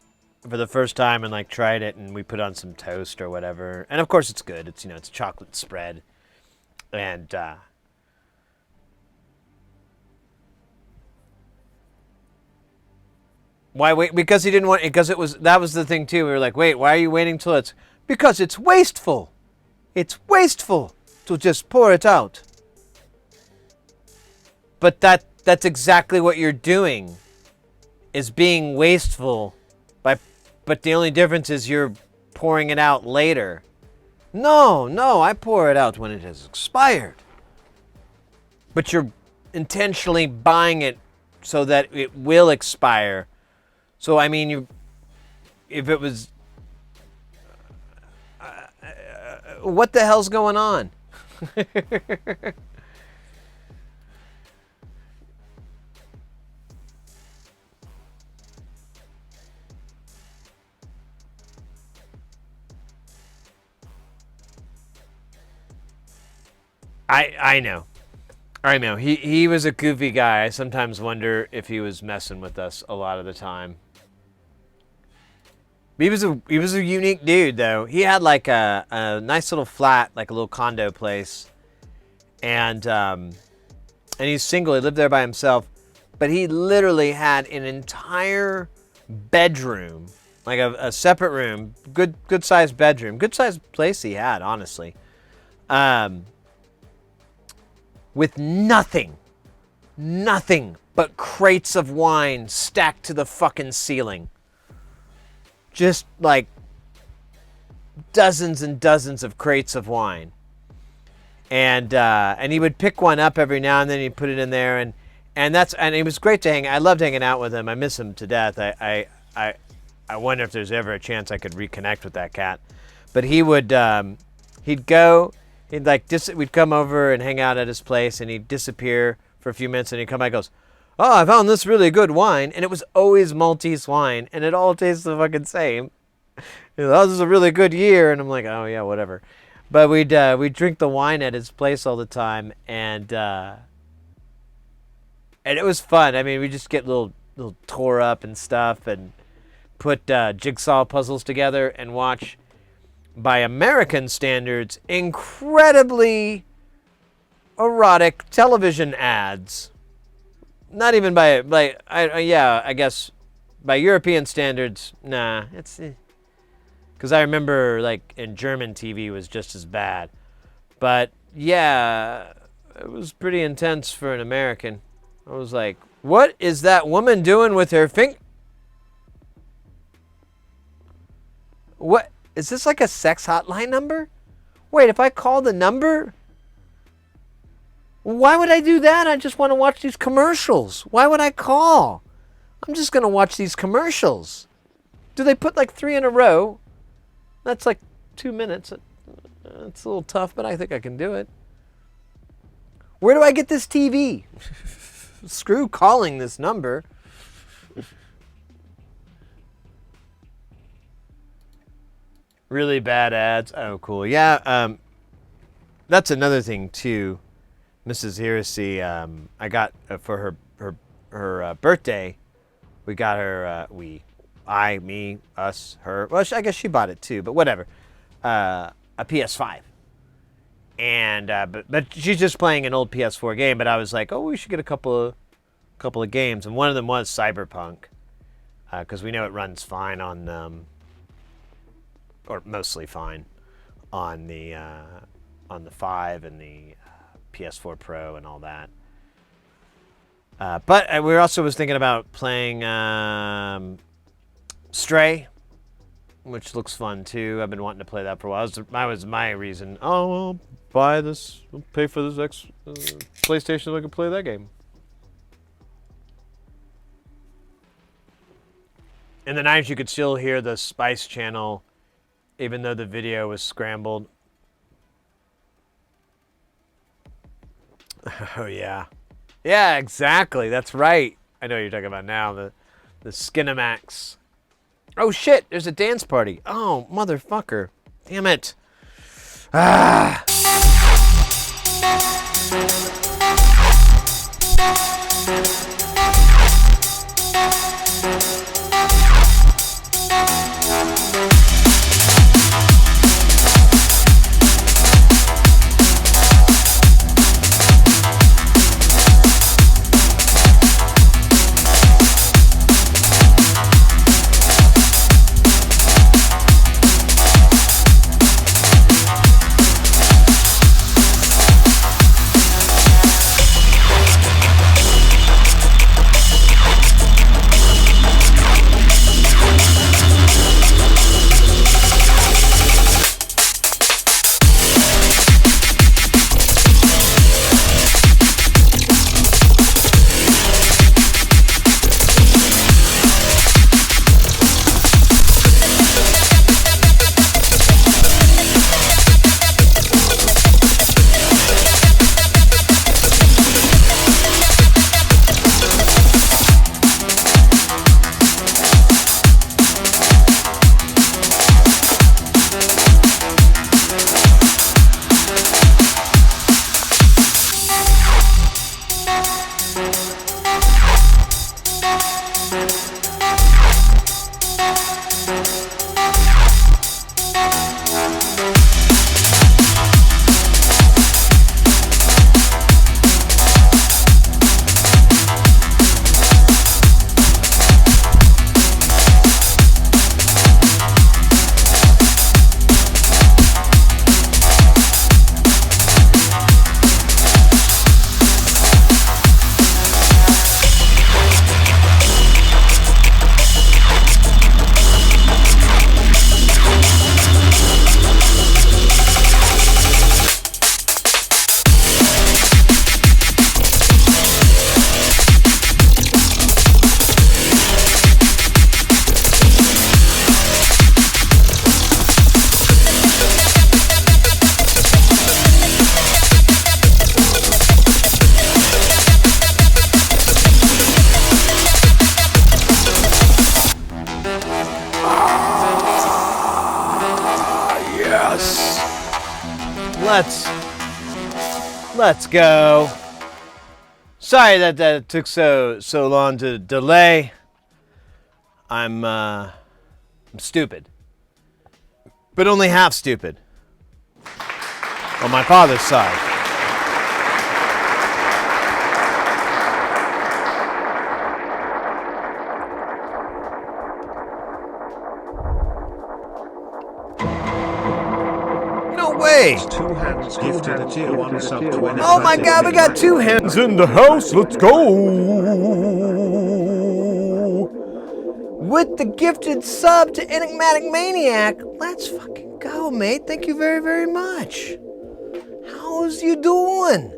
for the first time and like tried it, and we put on some toast or whatever. And of course it's good. It's, it's chocolate spread. And why wait? Because he didn't want, because that was the thing too. We were like, wait, why are you waiting till it's, because it's wasteful. It's wasteful to just pour it out. But that's exactly what you're doing, is being wasteful but the only difference is you're pouring it out later. No, I pour it out when it has expired. But you're intentionally buying it so that it will expire. So, I mean, if it was... what the hell's going on? I know. He was a goofy guy. I sometimes wonder if he was messing with us a lot of the time. He was a unique dude, though. He had like a nice little flat, like a little condo place, and he's single. He lived there by himself, but he literally had an entire bedroom, like a separate room, good sized bedroom, good sized place he had, honestly, with nothing but crates of wine stacked to the fucking ceiling. Just like dozens and dozens of crates of wine. and he would pick one up every now and then. He'd put it in there, and it was great to hang. I loved hanging out with him. I miss him to death. I wonder if there's ever a chance I could reconnect with that cat. But he would we'd come over and hang out at his place, and he'd disappear for a few minutes, and he'd come back and goes, "Oh, I found this really good wine," and it was always Maltese wine, and it all tastes the fucking same. "Oh, this is a really good year," and I'm like, "Oh yeah, whatever." But we'd drink the wine at his place all the time, and it was fun. I mean, we just get little tore up and stuff, and put jigsaw puzzles together and watch, by American standards, incredibly erotic television ads. Not even I guess by European standards, nah. It's because I remember like in German TV was just as bad, but yeah, it was pretty intense for an American. I was like, what is that woman doing with her finger? What? Is this like a sex hotline number? Wait, if I call the number? Why would I do that? I just want to watch these commercials. Why would I call? I'm just going to watch these commercials. Do they put like 3 in a row? That's like 2 minutes. It's a little tough, but I think I can do it. Where do I get this TV? Screw calling this number. Really bad ads. Oh, cool. Yeah, that's another thing too, Mrs. Heresy. I got for her birthday. We got her. Us, her. Well, I guess she bought it too, but whatever. A PS5. And but she's just playing an old PS4 game. But I was like, oh, we should get a couple of games, and one of them was Cyberpunk, because we know it runs fine on. Or mostly fine on the 5 and the PS4 Pro and all that. But we also was thinking about playing Stray, which looks fun too. I've been wanting to play that for a while. That was my reason. Oh, well, buy this, pay for this PlayStation so I can play that game. In the 90s, you could still hear the Spice Channel, even though the video was scrambled. Oh, yeah. Yeah, exactly. That's right. I know what you're talking about now. The Skinamax. Oh, shit. There's a dance party. Oh, motherfucker. Damn it. Ah. Yes. Let's go. Sorry that took so long to delay. I'm stupid, but only half stupid. On my father's side. No way! Two hands gifted a tier 1 sub to win. Oh my god, we got two hands in the house. Let's go! With the gifted sub to Enigmatic Maniac. Let's fucking go, mate. Thank you very, very much. How's you doing?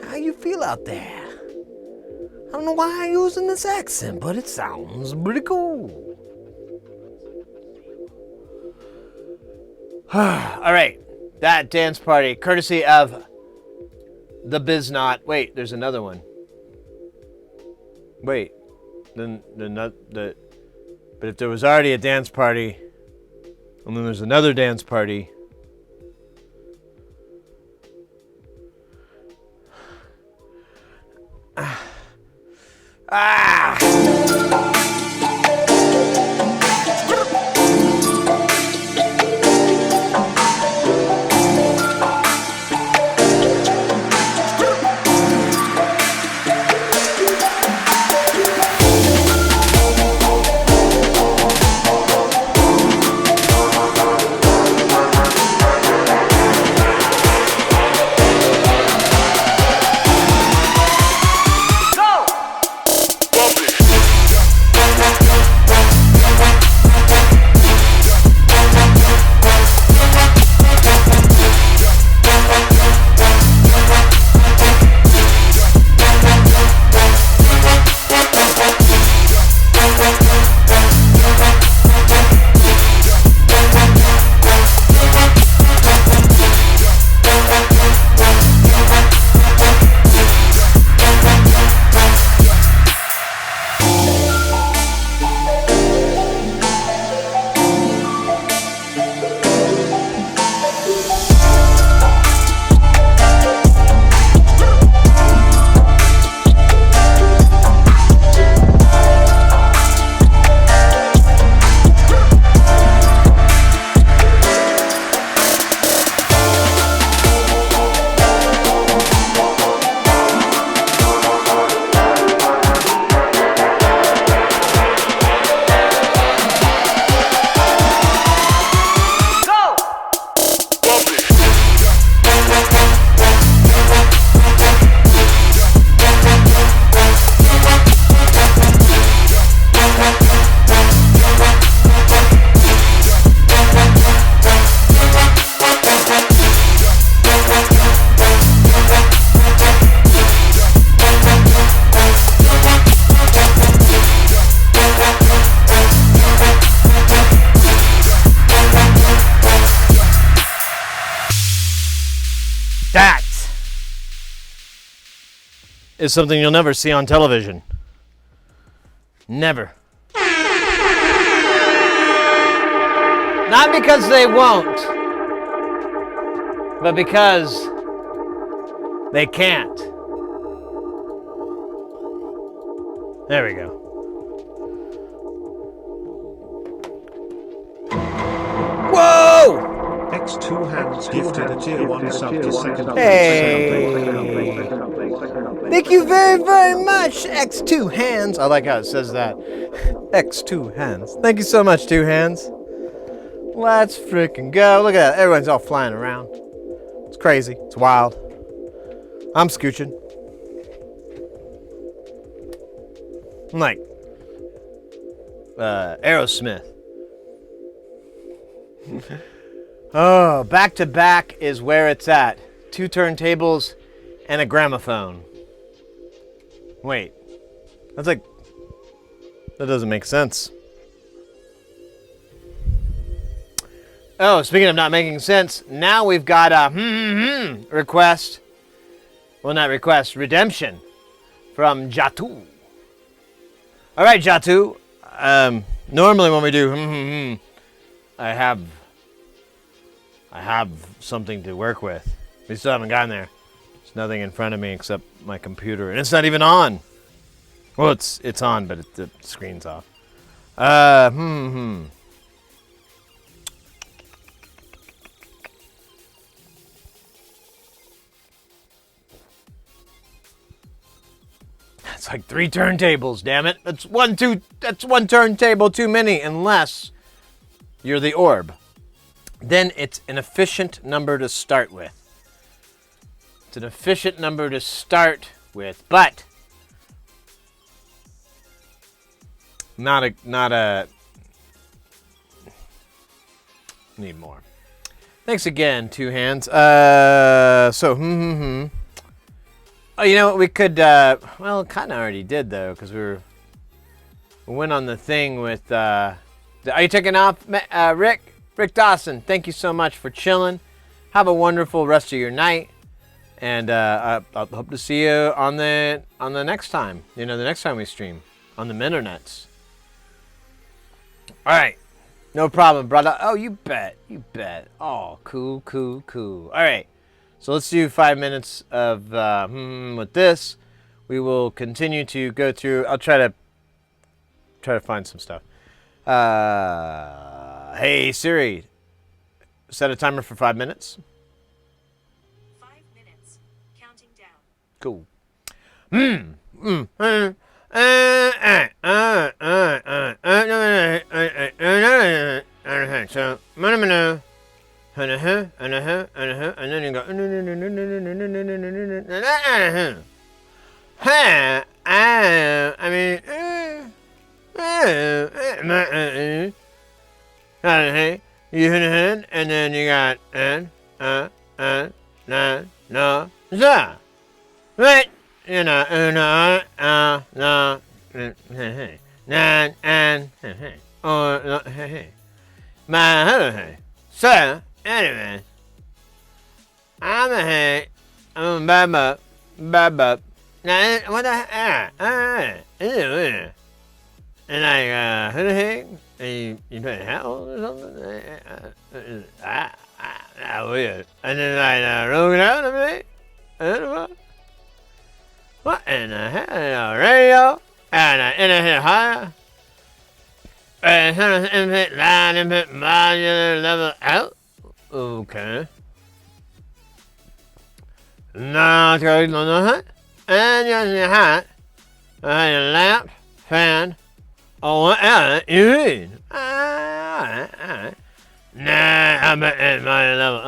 How you feel out there? I don't know why I'm using this accent, but it sounds pretty cool. All right, that dance party, courtesy of the Biznot. Wait, there's another one. Wait, but if there was already a dance party, and then there's another dance party. That is something you'll never see on television. Never. Not because they won't, but because they can't. There we go. Whoa! X2 hands gifted a tier 1 sub to second. Hey! Thank you very, very much, X2 Hands. I like how it says that. X2 Hands. Thank you so much, 2 Hands. Let's freaking go. Look at that. Everyone's all flying around. It's crazy. It's wild. I'm scooching. I'm like Aerosmith. Oh, back to back is where it's at. 2 turntables and a gramophone. Wait. That's like... That doesn't make sense. Oh, speaking of not making sense, now we've got a request. Well, not request, redemption from Jatu. All right, Jatu. Normally when we do, I have something to work with. We still haven't gotten there. There's nothing in front of me except my computer, and it's not even on. Well, it's on, but the screen's off. It's like 3 turntables, damn it. That's one turntable too many, unless you're the orb. Then it's an efficient number to start with. It's an efficient number to start with, but not a need more. Thanks again, Two Hands. Oh, you know what? We could, well, kind of already did, though, because we went on the thing with, are you taking off, Rick? Rick Dawson, thank you so much for chilling. Have a wonderful rest of your night. And I hope to see you on the next time. You know, the next time we stream on the Minternets. All right. No problem, brother. Oh, you bet. You bet. Oh, cool. All right. So let's do 5 minutes of with this. We will continue to go through. I'll try to find some stuff. Hey Siri, set a timer for 5 minutes. 5 minutes. Counting down. Cool. So, and then you go. You and then you got za. Right? You know, so, anyway, I'm a hey, I'm a baba. Now, what the and I who the heck? You play hell or something? Weird. And then I roll it out of me. What in the hell? Radio? And I hit higher. And input line, input modular level out. Okay. Now it's going on the hut. And you're your hat. And your lamp, fan, or whatever you need. Alright. Nah, I'm at my level.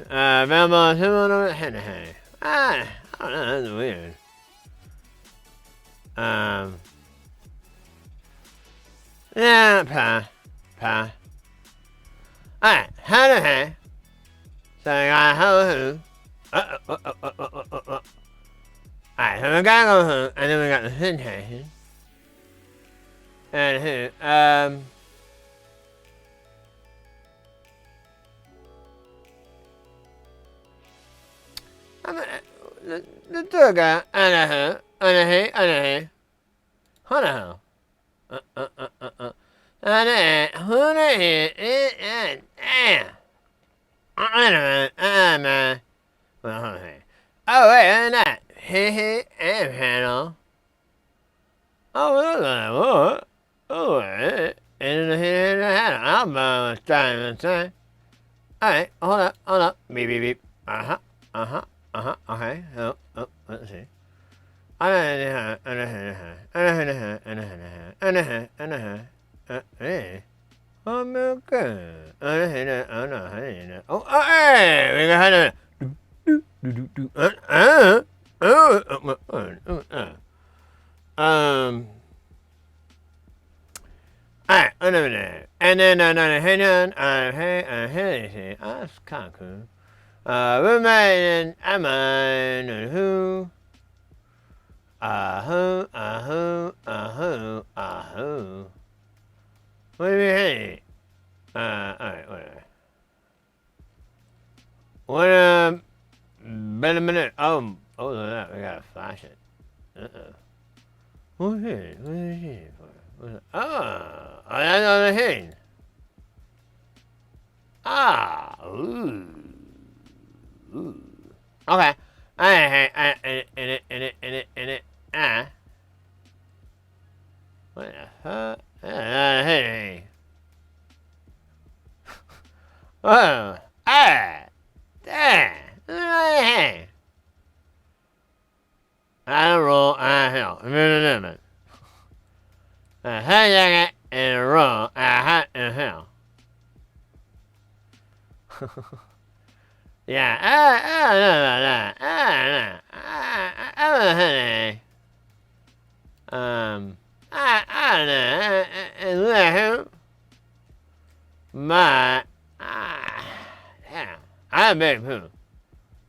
Remember, similar to Henry. I don't know, that's weird. Yeah, pa. Alright, how the heck? So I got who. Alright, so we gotta go who, and then we got the synthesizer. And who, the Durga, and a who, and a he, and a he. Hana. And who the he, oh, wait, and that. He, and panel. Oh, what? Oh, and the handle. I'm trying to say. Alright, hold up. Beep, beep, beep. Okay. Oh, let's see. I'm okay. Oh, hey, we got it. Alright, and then that's kind of cool. Roommate, am I who? What do you mean? Alright, whatever. What, been a minute. Oh, look at that. We gotta flash it. What's it? What is it for? Oh, I know the thing. Ah, ooh. Okay. What the fuck? Hey. Oh, hey. I don't roll, hell. Minute. Hey, and a roll, hot and hell. Yeah, my, damn, I beg who?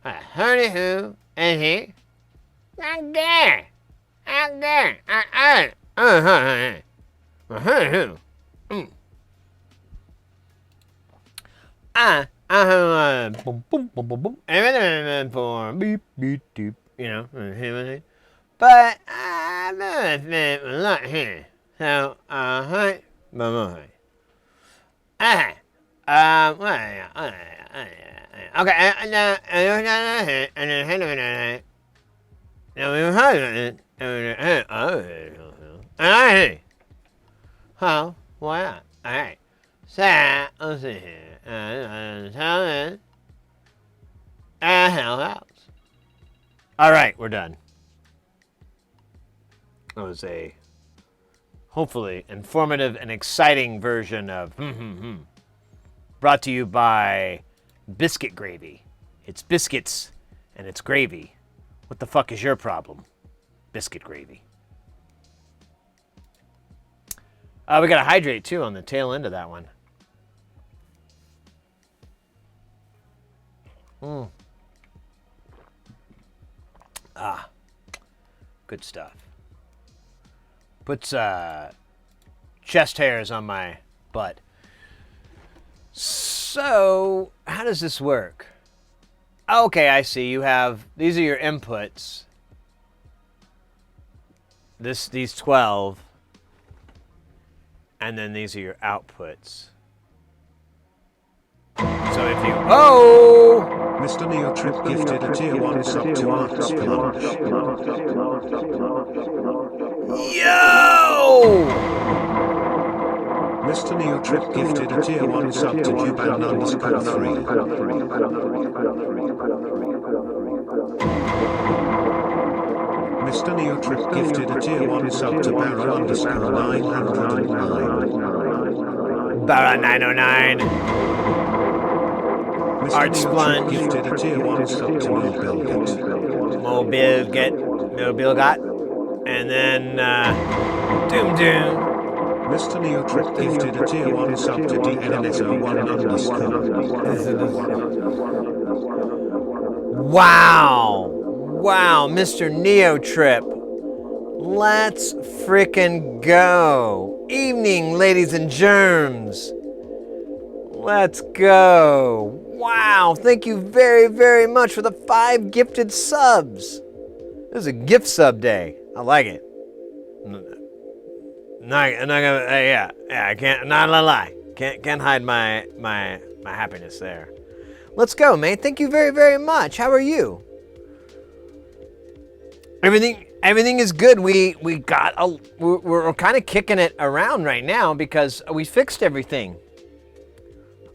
I heard it who, and he, I'm there, I heard who, boom, boom, boom, boom, boom, and for beep, beep, beep, you know, but I'm not here, so, okay, how, why not? All right, so let's see here. Hell else. All right, we're done. That was a hopefully informative and exciting version of brought to you by Biscuit Gravy. It's biscuits and it's gravy. What the fuck is your problem? Biscuit Gravy. We got to hydrate too on the tail end of that one. Good stuff. Puts chest hairs on my butt. So, how does this work? Okay, I see. You have, these are your inputs. These 12. And then these are your outputs. So if you, Mr. Neotrip gifted a tier 1 sub to Arts Plunge. Yo! Mr. Neotrip gifted a tier 1 sub to Juban_3. Mr. Neotrip gifted a tier 1 sub to Barra_909. Barra 909. Mr. Arts Neotrip Plunge. gifted a tier 1 sub to Mobilgot. And then, Doom. Mr. Neotrip gifted a tier 1 sub to DNNSO1_. Wow, Mr. Neotrip. Let's frickin' go. Evening, ladies and germs. Let's go. Wow, thank you very, very much for the 5 gifted subs. This is a gift sub day. I like it. I can't, not gonna lie. Can't hide my happiness there. Let's go, man. Thank you very, very much. How are you? Everything is good. We're kind of kicking it around right now because we fixed everything.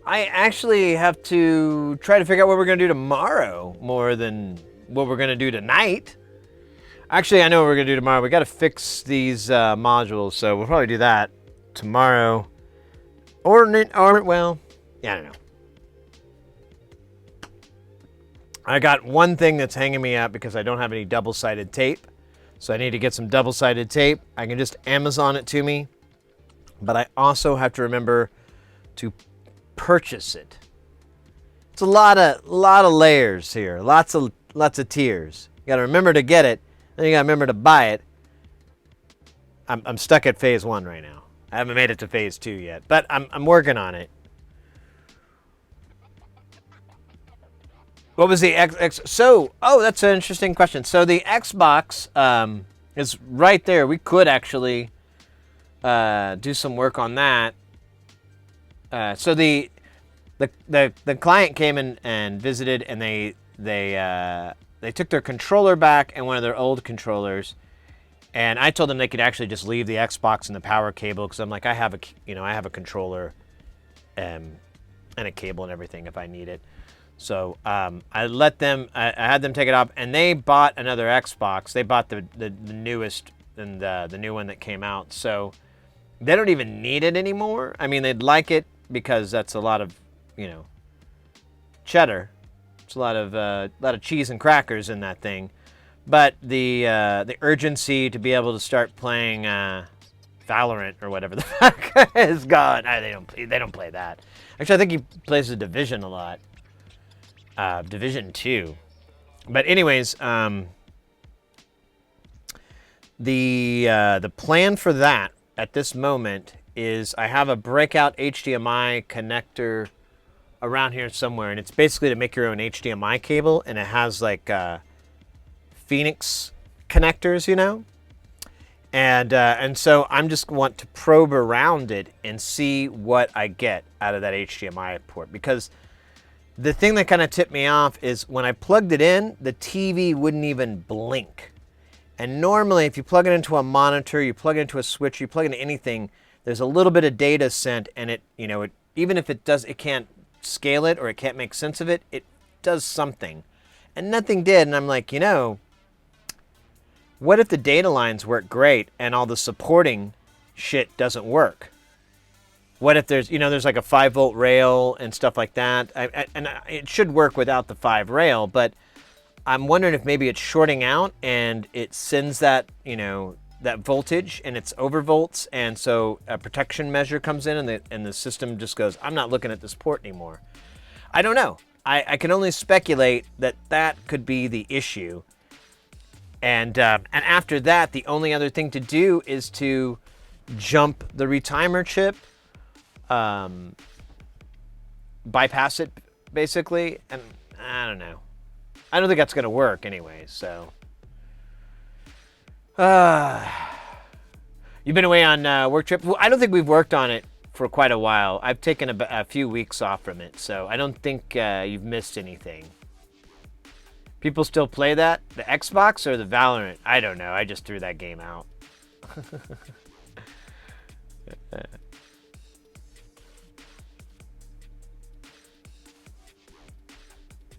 I actually have to try to figure out what we're gonna do tomorrow more than what we're gonna do tonight. Actually, I know what we're gonna do tomorrow. We gotta fix these modules, so we'll probably do that tomorrow. Or well, yeah, I don't know. I got one thing that's hanging me up because I don't have any double-sided tape. So I need to get some double-sided tape. I can just Amazon it to me. But I also have to remember to purchase it. It's a lot of layers here. Lots of tiers. You gotta remember to get it, then you gotta remember to buy it. I'm stuck at phase 1 right now. I haven't made it to phase 2 yet, but I'm working on it. What was the X? So, that's an interesting question. So the Xbox is right there. We could actually do some work on that. So the client came in and visited, and they took their controller back and one of their old controllers, and I told them they could actually just leave the Xbox and the power cable, because I'm like, I have a controller and a cable and everything if I need it. So I let them, I had them take it off, and they bought another Xbox. They bought the newest and the new one that came out. So they don't even need it anymore. I mean, they'd like it because that's a lot of, cheddar. It's a lot of cheese and crackers in that thing. But the urgency to be able to start playing Valorant or whatever the fuck is gone. They don't play that. Actually, I think he plays the Division a lot. Division 2. But anyways, the plan for that at this moment is I have a breakout HDMI connector around here somewhere, and it's basically to make your own HDMI cable, and it has like Phoenix connectors, and so I'm just want to probe around it and see what I get out of that HDMI port, because the thing that kind of tipped me off is when I plugged it in, the TV wouldn't even blink. And normally, if you plug it into a monitor, you plug it into a switch, you plug it into anything, there's a little bit of data sent, and it even if it can't scale it or it can't make sense of it, it does something. And nothing did, and I'm like, what if the data lines work great and all the supporting shit doesn't work? What if there's like a 5-volt rail and stuff like that? And it should work without the 5 rail, but I'm wondering if maybe it's shorting out and it sends that, that voltage and it's overvolts, and so a protection measure comes in and the system just goes, I'm not looking at this port anymore. I don't know. I can only speculate that could be the issue. And after that, the only other thing to do is to jump the retimer chip, bypass it basically, and I don't know. I don't think that's going to work anyway, so. You've been away on work trip? Well, I don't think we've worked on it for quite a while. I've taken a few weeks off from it, so I don't think you've missed anything. People still play that? The Xbox or the Valorant? I don't know. I just threw that game out.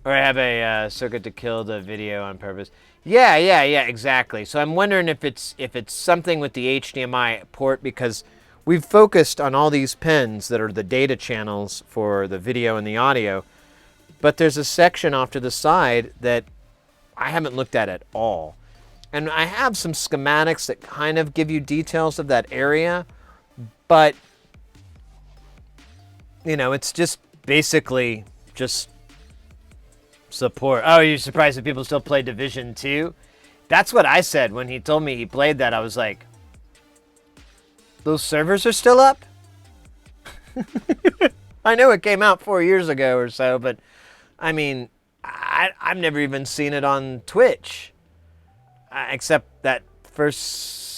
Or have a circuit to kill the video on purpose. Yeah, exactly. So I'm wondering if it's something with the HDMI port, because we've focused on all these pins that are the data channels for the video and the audio, but there's a section off to the side that I haven't looked at all. And I have some schematics that kind of give you details of that area, but it's just basically just support. Oh, you're surprised that people still play Division 2? That's what I said when he told me he played that. I was like, those servers are still up? I know it came out 4 years ago or so, but I mean, I've never even seen it on Twitch, except that first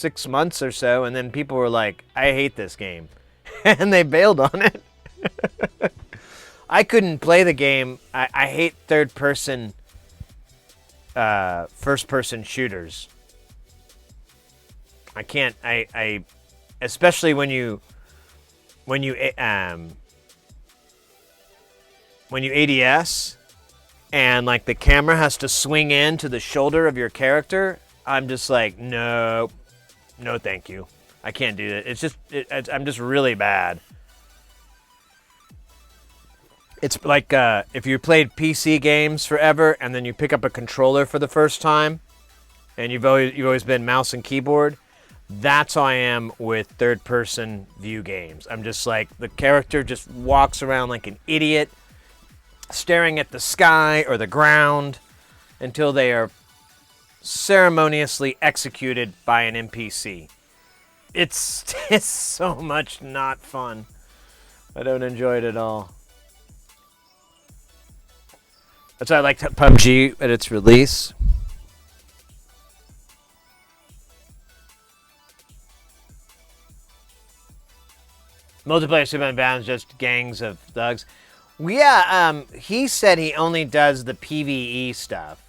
6 months or so, and then people were like, I hate this game, and they bailed on it. I couldn't play the game. I hate third-person, first-person shooters. I can't. I especially when you ADS and like the camera has to swing in to the shoulder of your character. I'm just like, no, thank you. I can't do that. It's just I'm just really bad. It's like if you played PC games forever and then you pick up a controller for the first time, and you've always been mouse and keyboard. That's how I am with third-person view games. I'm just like, the character just walks around like an idiot, staring at the sky or the ground until they are ceremoniously executed by an NPC. It's so much not fun. I don't enjoy it at all. That's why I liked PUBG at its release. Multiplayer Super Bound is just gangs of thugs. Well, yeah, he said he only does the PvE stuff.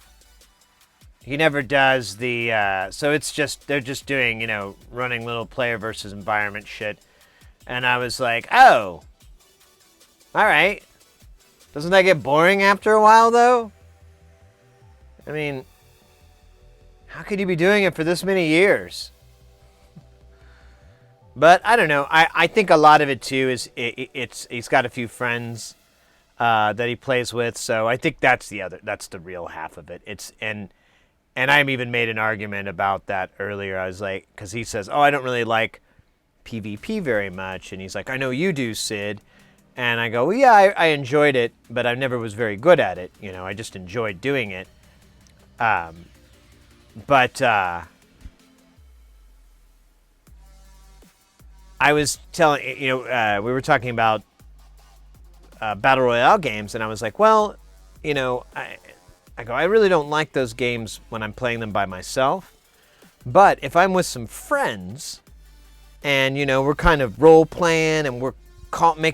He never does the, so it's just, they're just doing, running little player versus environment shit. And I was like, oh, all right. Doesn't that get boring after a while, though? I mean, how could you be doing it for this many years? But I don't know. I think a lot of it, too, is he's got a few friends that he plays with. So I think that's the real half of it. And I even made an argument about that earlier. I was like, because he says, oh, I don't really like PvP very much. And he's like, I know you do, Sid. And I go, well, yeah, I enjoyed it, but I never was very good at it. I just enjoyed doing it. But I was telling, we were talking about Battle Royale games, and I was like, well, I go, I really don't like those games when I'm playing them by myself. But if I'm with some friends and, we're kind of role playing and we're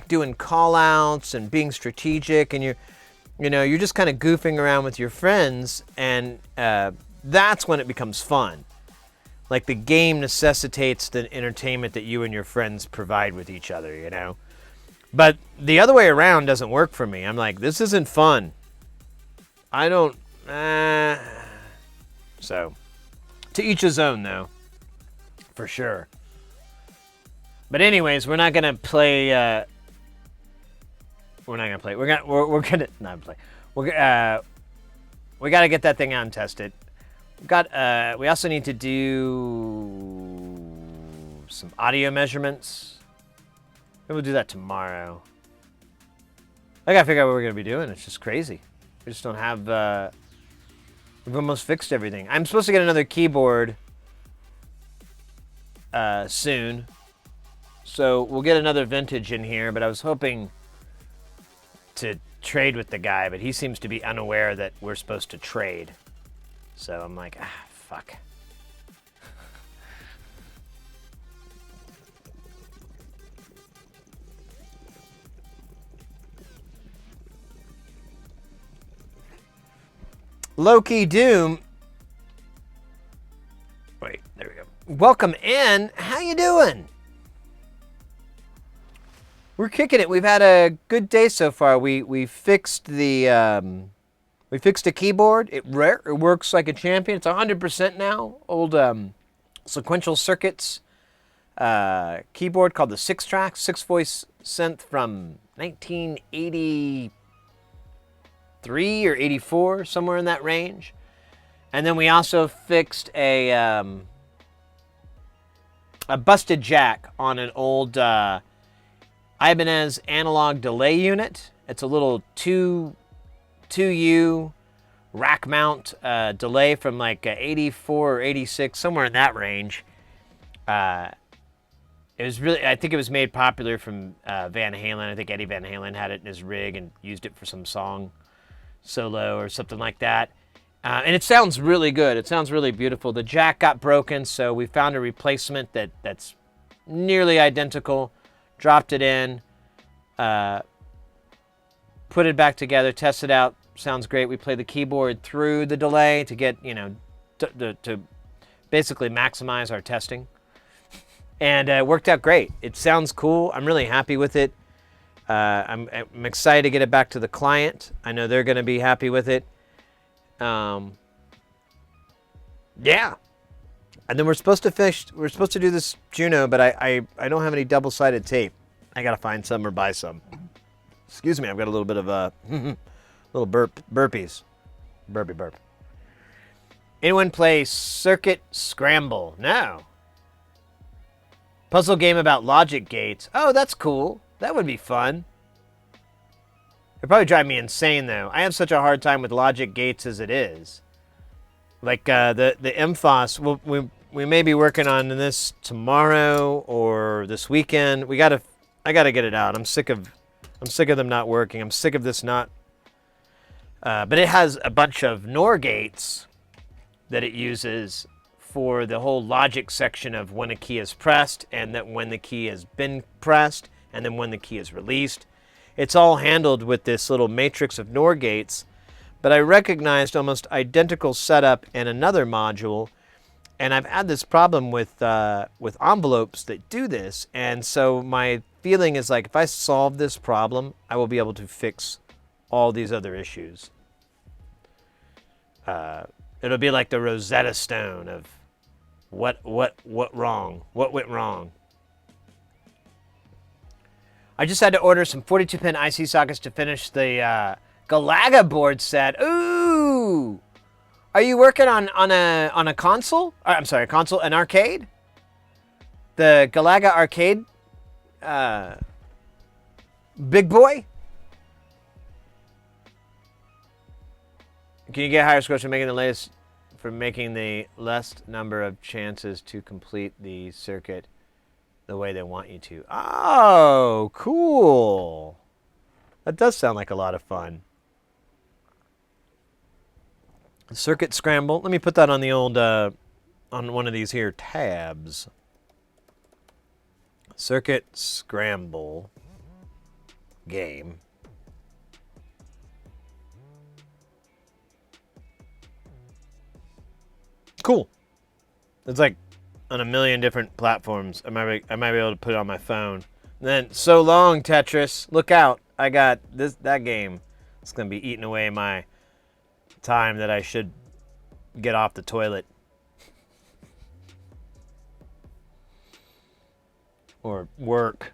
doing call outs and being strategic and you're just kind of goofing around with your friends, and that's when it becomes fun. Like the game necessitates the entertainment that you and your friends provide with each other, But the other way around doesn't work for me. I'm like, this isn't fun. I don't, So, to each his own, though, for sure. But anyways, we're not gonna play. We're not gonna play. We're gonna not play. We gotta get that thing out and test it. We also need to do some audio measurements. Maybe we'll do that tomorrow. I gotta figure out what we're gonna be doing. It's just crazy. We just don't have, we've almost fixed everything. I'm supposed to get another keyboard soon. So we'll get another vintage in here, but I was hoping to trade with the guy, but he seems to be unaware that we're supposed to trade. So I'm like, fuck. Low-key Doom. Wait, there we go. Welcome in. How you doing? We're kicking it. We've had a good day so far. We fixed the we fixed a keyboard. It works like a champion. It's 100% now. Old sequential circuits keyboard called the 6-track, 6-voice synth from 1983 or 84, somewhere in that range. And then we also fixed a busted jack on an old Ibanez analog delay unit. It's a little 2U rack mount delay from like 84 or 86, somewhere in that range. It was really, I think it was made popular from Van Halen. I think Eddie Van Halen had it in his rig and used it for some song solo or something like that. And it sounds really good. It sounds really beautiful. The jack got broken, so we found a replacement that's nearly identical. Dropped it in, put it back together, tested it out. Sounds great. We play the keyboard through the delay to get, to basically maximize our testing. And it worked out great. It sounds cool. I'm really happy with it. I'm excited to get it back to the client. I know they're going to be happy with it. Yeah. And then we're supposed to do this Juno, but I don't have any double-sided tape. I got to find some or buy some. Excuse me, I've got a little bit of a little burpees. Burp. Anyone play Circuit Scramble? No. Puzzle game about logic gates. Oh, that's cool. That would be fun. It'd probably drive me insane, though. I have such a hard time with logic gates as it is. Like the MFOS, we may be working on this tomorrow or this weekend. I gotta get it out. I'm sick of them not working. I'm sick of this not. But it has a bunch of NOR gates that it uses for the whole logic section of when a key is pressed and that when the key has been pressed and then when the key is released. It's all handled with this little matrix of NOR gates, but I recognized almost identical setup in another module, and I've had this problem with envelopes that do this, and so my feeling is like if I solve this problem, I will be able to fix all these other issues. It'll be like the Rosetta Stone of what went wrong. I just had to order some 42-pin IC sockets to finish the Galaga board set. Ooh! Are you working on a console? I'm sorry, a console, an arcade? The Galaga arcade? Big boy? Can you get higher scores for making the less number of chances to complete the circuit the way they want you to? Oh, cool. That does sound like a lot of fun. Circuit scramble. Let me put that on the old, on one of these here tabs. Circuit scramble game. Cool. It's like on a million different platforms. I might be able to put it on my phone. And then so long, Tetris. Look out. I got that game. It's gonna be eating away my time that I should get off the toilet. Or work.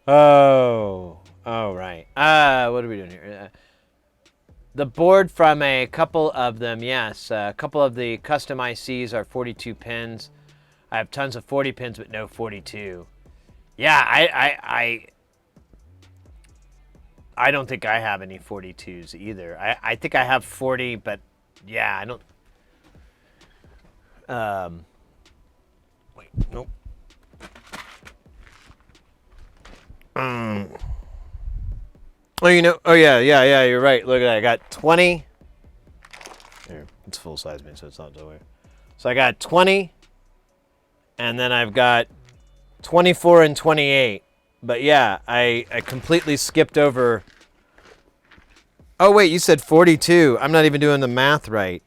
Oh, right. What are we doing here? The board from a couple of them, yes. A couple of the custom ICs are 42 pins. I have tons of 40 pins, but no 42. Yeah, I don't think I have any 42s either. I think I have 40, but yeah, I don't. Wait, nope. Oh, yeah, you're right. Look at that. I got 20. Here, it's full size me, so it's not so weird. So I got 20, and then I've got 24 and 28. But yeah, I completely skipped over. Oh, wait, you said 42. I'm not even doing the math right.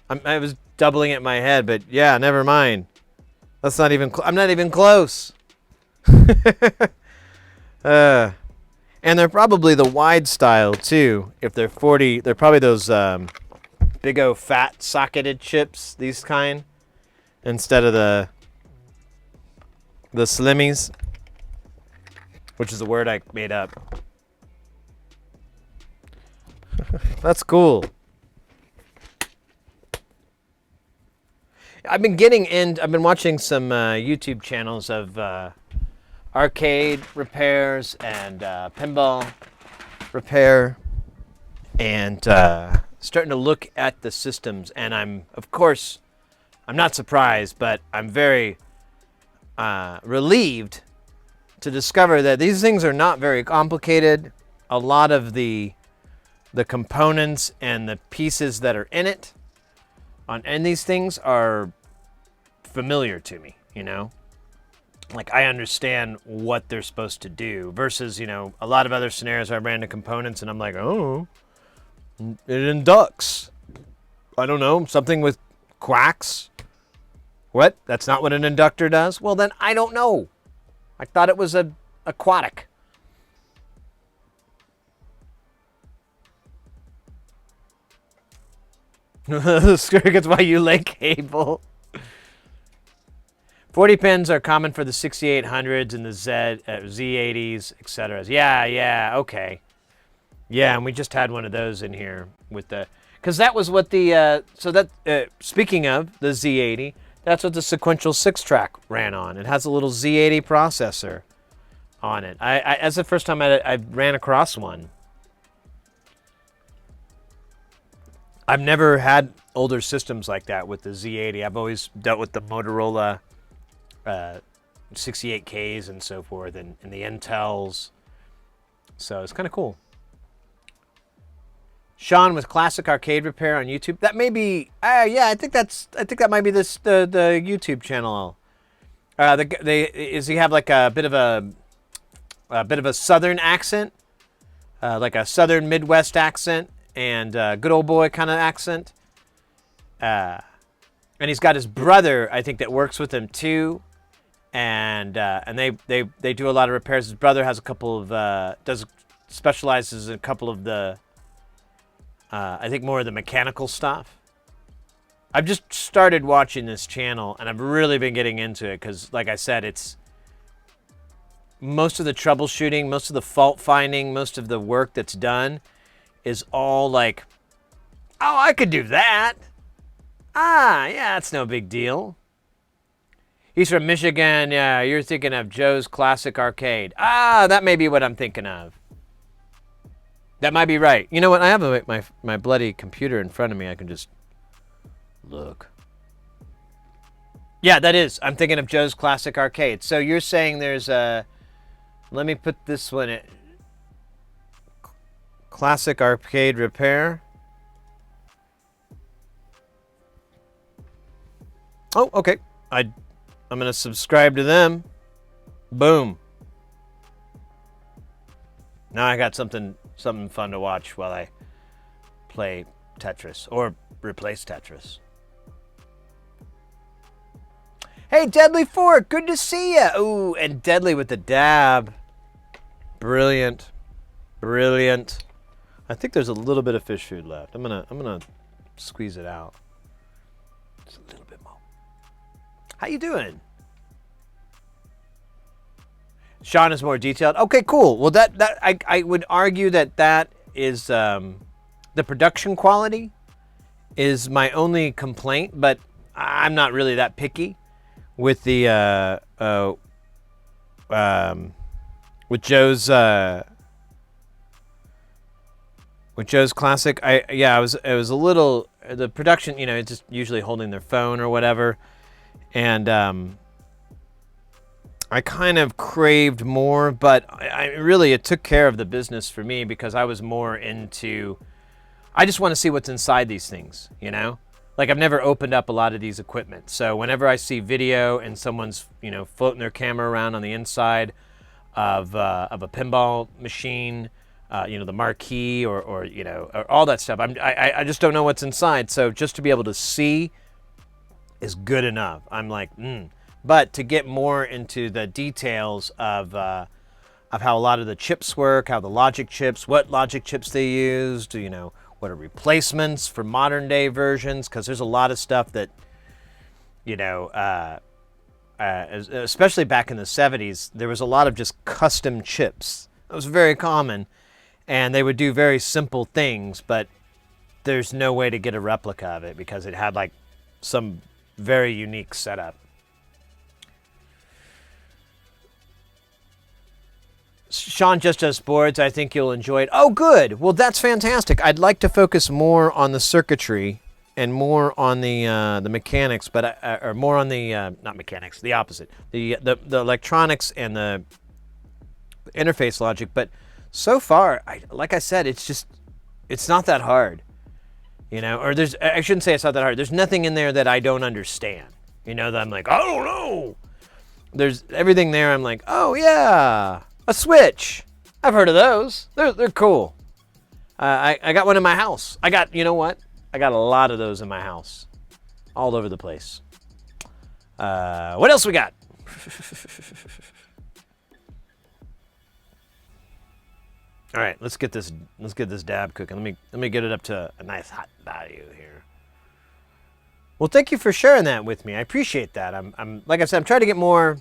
I was doubling it in my head, but yeah, never mind. That's not even, I'm not even close. And they're probably the wide style too. If they're 40, they're probably those big O fat socketed chips, these kind, instead of the slimmies, which is a word I made up. That's cool. I've been watching some YouTube channels of arcade repairs and pinball repair, and starting to look at the systems. And I'm not surprised, but I'm very relieved to discover that these things are not very complicated. A lot of the components and the pieces that are in it and these things are familiar to me, Like, I understand what they're supposed to do versus, a lot of other scenarios where I ran into components and I'm like, oh, it inducts. I don't know, something with quacks. What? That's not what an inductor does? Well, then I don't know. I thought it was aquatic. The circuit's why you lay cable. 40 pins are common for the 6800s and the Z80s, etc. Yeah, okay. Yeah, and we just had one of those in here with because that was what speaking of the Z80, that's what the sequential 6-track ran on. It has a little Z80 processor on it. That's the first time I ran across one. I've never had older systems like that with the Z80. I've always dealt with the Motorola 68Ks and so forth, and the Intels. So it's kind of cool. Sean with Classic Arcade Repair on YouTube. That may be. Yeah, I think that might be the YouTube channel. Does he have like a bit of a southern accent, like a southern Midwest accent, and good old boy kind of accent. And he's got his brother, I think, that works with him too. And they do a lot of repairs. His brother has a couple of specializes in a couple of the I think more of the mechanical stuff. I've just started watching this channel and I've really been getting into it because, like I said, it's most of the troubleshooting, most of the fault finding, most of the work that's done is all like, oh, I could do that. Yeah, it's no big deal. He's from Michigan. Yeah, you're thinking of Joe's Classic Arcade. That may be what I'm thinking of. That might be right. You know what? I have my bloody computer in front of me. I can just look. Yeah, that is. I'm thinking of Joe's Classic Arcade. So you're saying there's a... Let me put this one in. Classic Arcade Repair. Oh, okay. I'm going to subscribe to them. Boom. Now I got something fun to watch while I play Tetris or replace Tetris. Hey, Deadly Fork, good to see ya. Ooh, and Deadly with the dab. Brilliant. Brilliant. I think there's a little bit of fish food left. I'm gonna squeeze it out. Just a little bit more. How you doing? Sean is more detailed. Okay, cool. Well, I would argue that is the production quality is my only complaint, but I'm not really that picky with the with Joe's Classic. It was a little the production. You know, it's just usually holding their phone or whatever, and I kind of craved more, but it took care of the business for me because I was more into, I just want to see what's inside these things, you know? Like I've never opened up a lot of these equipment. So whenever I see video and someone's, floating their camera around on the inside of a pinball machine, the marquee or all that stuff, I just don't know what's inside. So just to be able to see is good enough. I'm like, But to get more into the details of how a lot of the chips work, how the logic chips, what logic chips they used, what are replacements for modern day versions, because there's a lot of stuff that, especially back in the 70s, there was a lot of just custom chips. That was very common, and they would do very simple things, but there's no way to get a replica of it because it had like some very unique setup. Sean just does boards. I think you'll enjoy it. Oh, good. Well, that's fantastic. I'd like to focus more on the circuitry and more on the mechanics, or more on the not mechanics, the opposite, the electronics and the interface logic. But so far, like I said, it's not that hard, Or I shouldn't say it's not that hard. There's nothing in there that I don't understand, That I'm like, I don't know. There's everything there. I'm like, oh yeah. A switch. I've heard of those. They're cool. I got one in my house. You know what? I got a lot of those in my house. All over the place. What else we got? All right, let's get this dab cooking. Let me get it up to a nice hot value here. Well, thank you for sharing that with me. I appreciate that. I'm like I said, I'm trying to get more.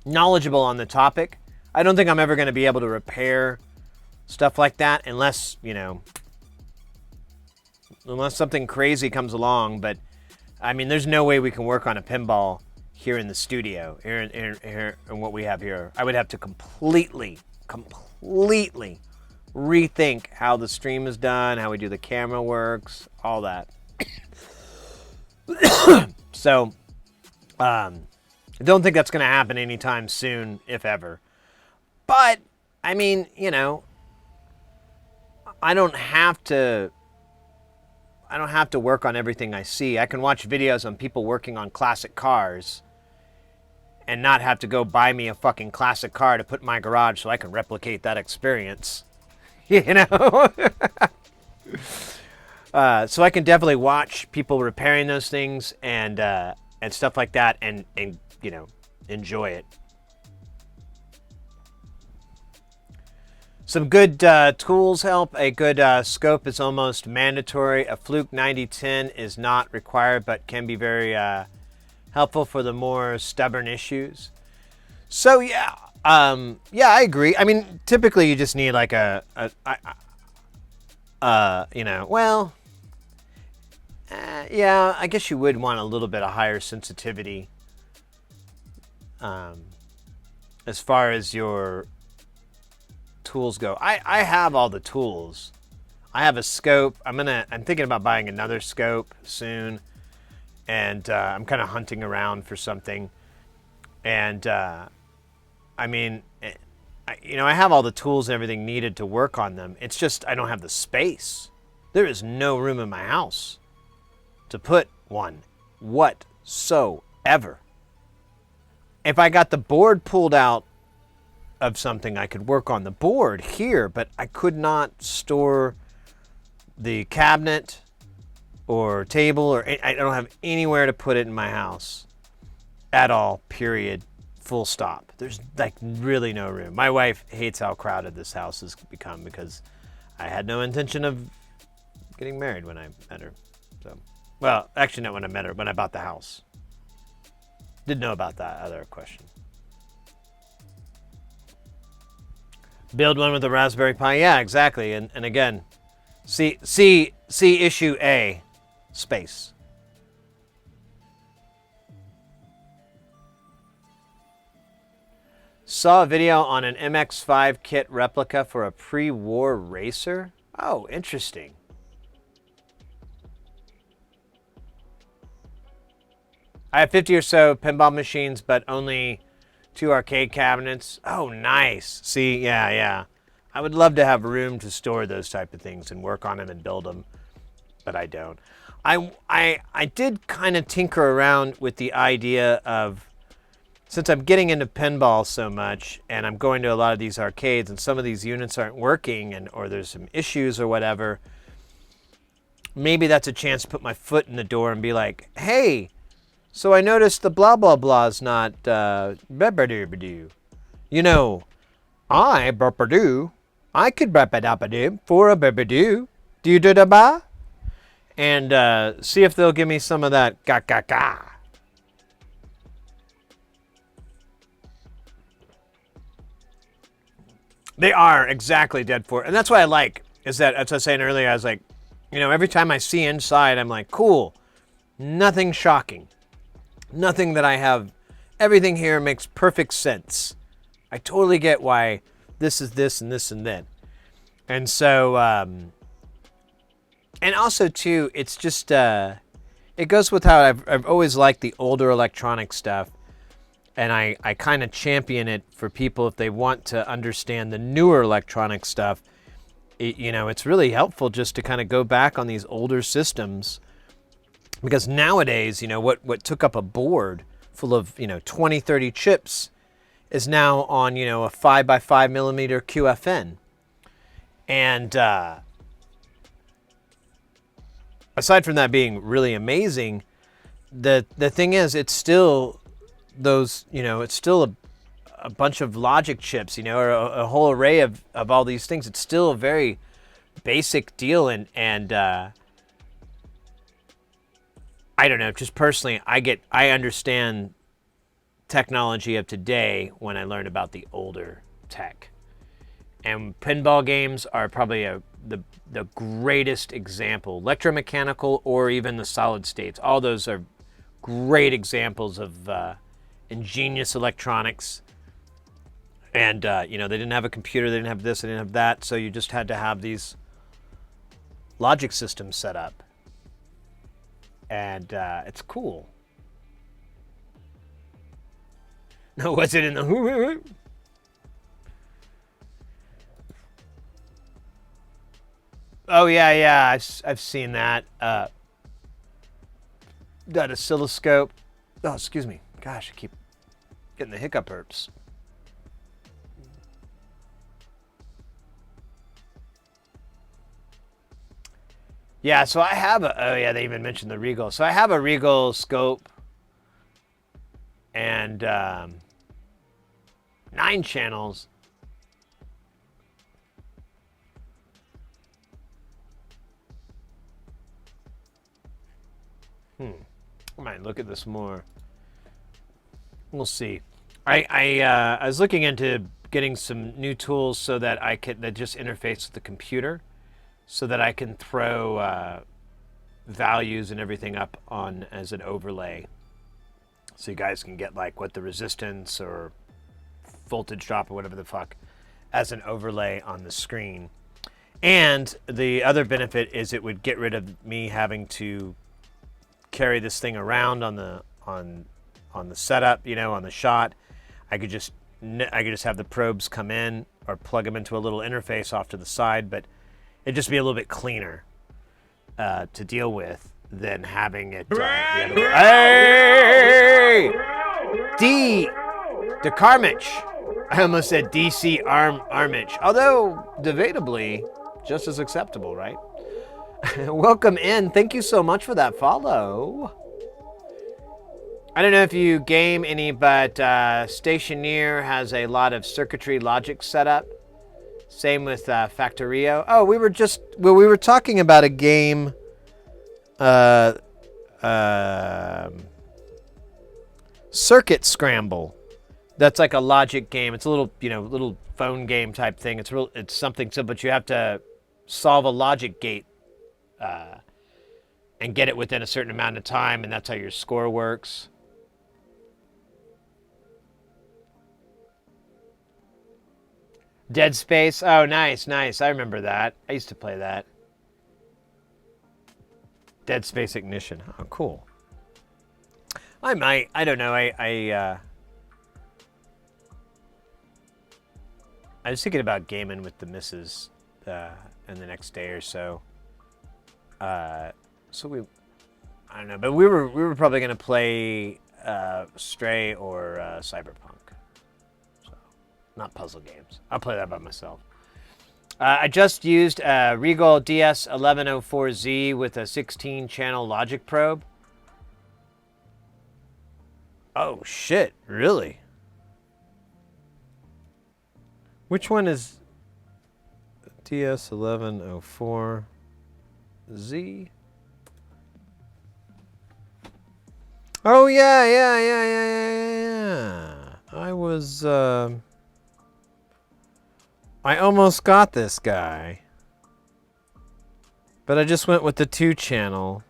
Knowledgeable on the topic. I don't think I'm ever going to be able to repair stuff like that unless something crazy comes along, but I mean, there's no way we can work on a pinball here in the studio, here in what we have here. I would have to completely rethink how the stream is done, how we do the camera works, all that. So, I don't think that's going to happen anytime soon, if ever. But, I mean, you know, I don't have to work on everything I see. I can watch videos on people working on classic cars and not have to go buy me a fucking classic car to put in my garage so I can replicate that experience. You know? So I can definitely watch people repairing those things and stuff like that and you know, enjoy it. Some good tools help. A good scope is almost mandatory. A Fluke 9010 is not required, but can be very helpful for the more stubborn issues. So yeah, I agree. I mean, typically you just need like you know, well, yeah, I guess you would want a little bit of higher sensitivity as far as your tools go. I have all the tools. I have a scope. I'm thinking about buying another scope soon, and I'm kind of hunting around for something. And I mean, you know, I have all the tools and everything needed to work on them. It's just I don't have the space. There is no room in my house to put one whatsoever. If I got the board pulled out of something, I could work on the board here, but I could not store the cabinet or table, or I don't have anywhere to put it in my house at all, period, full stop. There's like really no room. My wife hates how crowded this house has become because I had no intention of getting married when I met her. So, well, actually not when I met her, when I bought the house. Didn't know about that other question. Build one with a Raspberry Pi. Yeah, exactly. And again, see issue A, space. Saw a video on an MX-5 kit replica for a pre-war racer. Oh, interesting. I have 50 or so pinball machines, but only 2 arcade cabinets. Oh, nice. See, yeah. I would love to have room to store those type of things and work on them and build them, but I don't. I did kind of tinker around with the idea of, since I'm getting into pinball so much and I'm going to a lot of these arcades and some of these units aren't working or there's some issues or whatever, maybe that's a chance to put my foot in the door and be like, hey, so I noticed the blah, blah, blah is not, you know, I could for a do da ba, and see if they'll give me some of that ga. They are exactly dead for it. And that's what I like, is that, as I was saying earlier, I was like, you know, every time I see inside, I'm like, cool, nothing shocking. Nothing that I have. Everything here makes perfect sense. I totally get why this is this and this and that. And so, and also too, it's just, it goes with how I've always liked the older electronic stuff. And I kind of champion it for people if they want to understand the newer electronic stuff. You know, it's really helpful just to kind of go back on these older systems. Because nowadays, you know, what took up a board full of, you know, 20, 30 chips is now on, you know, a 5x5 millimeter QFN. And aside from that being really amazing, the thing is, it's still those, you know, it's still a bunch of logic chips, you know, or a whole array of all these things. It's still a very basic deal. And I don't know, just personally, I understand technology of today when I learn about the older tech. And pinball games are probably the greatest example. Electromechanical or even the solid states. All those are great examples of ingenious electronics. And, you know, they didn't have a computer, they didn't have this, they didn't have that, so you just had to have these logic systems set up. And it's cool. No, was it in the... Oh, yeah, I've seen that. That oscilloscope. Oh, excuse me. Gosh, I keep getting the hiccup herps. Yeah, so I have a... Oh, yeah, they even mentioned the Regal. So I have a Regal scope. And 9 channels. I might look at this more. We'll see. I was looking into getting some new tools so that I could that just interface with the computer, so that I can throw values and everything up on as an overlay, so you guys can get like what the resistance or voltage drop or whatever the fuck as an overlay on the screen. And the other benefit is it would get rid of me having to carry this thing around on the setup, you know, on the shot. I could just have the probes come in or plug them into a little interface off to the side, but it'd just be a little bit cleaner to deal with than having it the other way. Hey! DeCarmich. I almost said DC Armich, although debatably just as acceptable, right? Welcome in. Thank you so much for that follow. I don't know if you game any, but Stationeer has a lot of circuitry logic setup. Same with Factorio. Oh, we were talking about a game. Circuit Scramble. That's like a logic game. It's a little, little phone game type thing. It's something simple, but you have to solve a logic gate and get it within a certain amount of time, and that's how your score works. Dead Space. Oh, nice. I remember that. I used to play that. Dead Space Ignition. Oh, cool. I might. I don't know. I was thinking about gaming with the missus in the next day or so. I don't know, but we were probably gonna play Stray or Cyberpunk. So, not puzzle games. I'll play that by myself. I just used a Regal DS1104Z with a 16-channel logic probe. Oh shit! Really? Which one is DS1104Z? Oh yeah. I almost got this guy, but I just went with the 2-channel.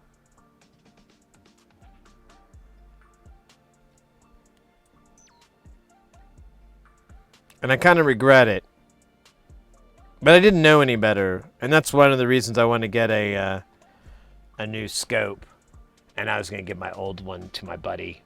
And I kind of regret it. But I didn't know any better. And that's one of the reasons I wanted to get a new scope. And I was going to give my old one to my buddy.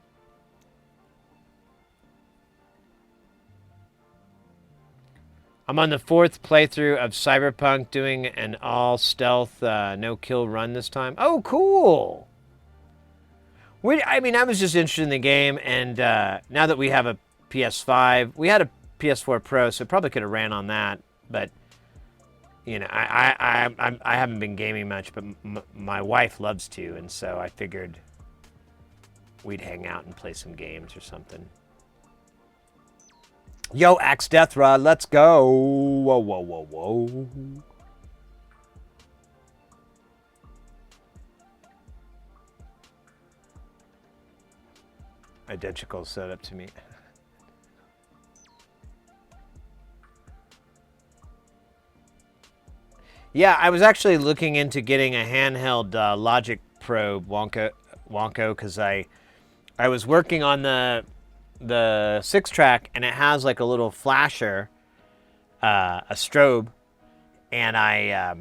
I'm on the 4th playthrough of Cyberpunk, doing an all-stealth, no-kill run this time. Oh, cool! I was just interested in the game, and now that we have a PS5, we had a PS4 Pro, so it probably could have ran on that, but I haven't been gaming much, but my wife loves to, and so I figured we'd hang out and play some games or something. Yo, Axe Death Rod, let's go! Whoa. Identical setup to me. Yeah, I was actually looking into getting a handheld Logic Probe Wonko because I was working on the 6-track, and it has like a little flasher, a strobe, and I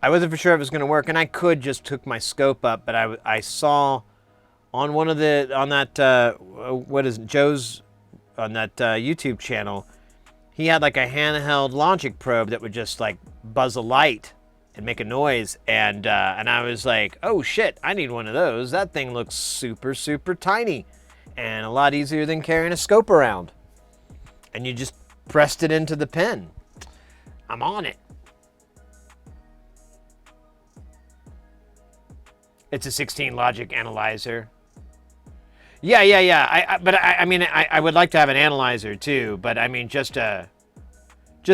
wasn't for sure if it was going to work, and I could just hook my scope up, but I saw on one of the on that what is it, Joe's on that YouTube channel, he had like a handheld Logic Probe that would just like buzz a light and make a noise, and I was like, oh shit, I need one of those. That thing looks super tiny and a lot easier than carrying a scope around. And you just pressed it into the pen. I'm on it. It's a 16 Logic analyzer. Yeah. I mean, I would like to have an analyzer too, but I mean, just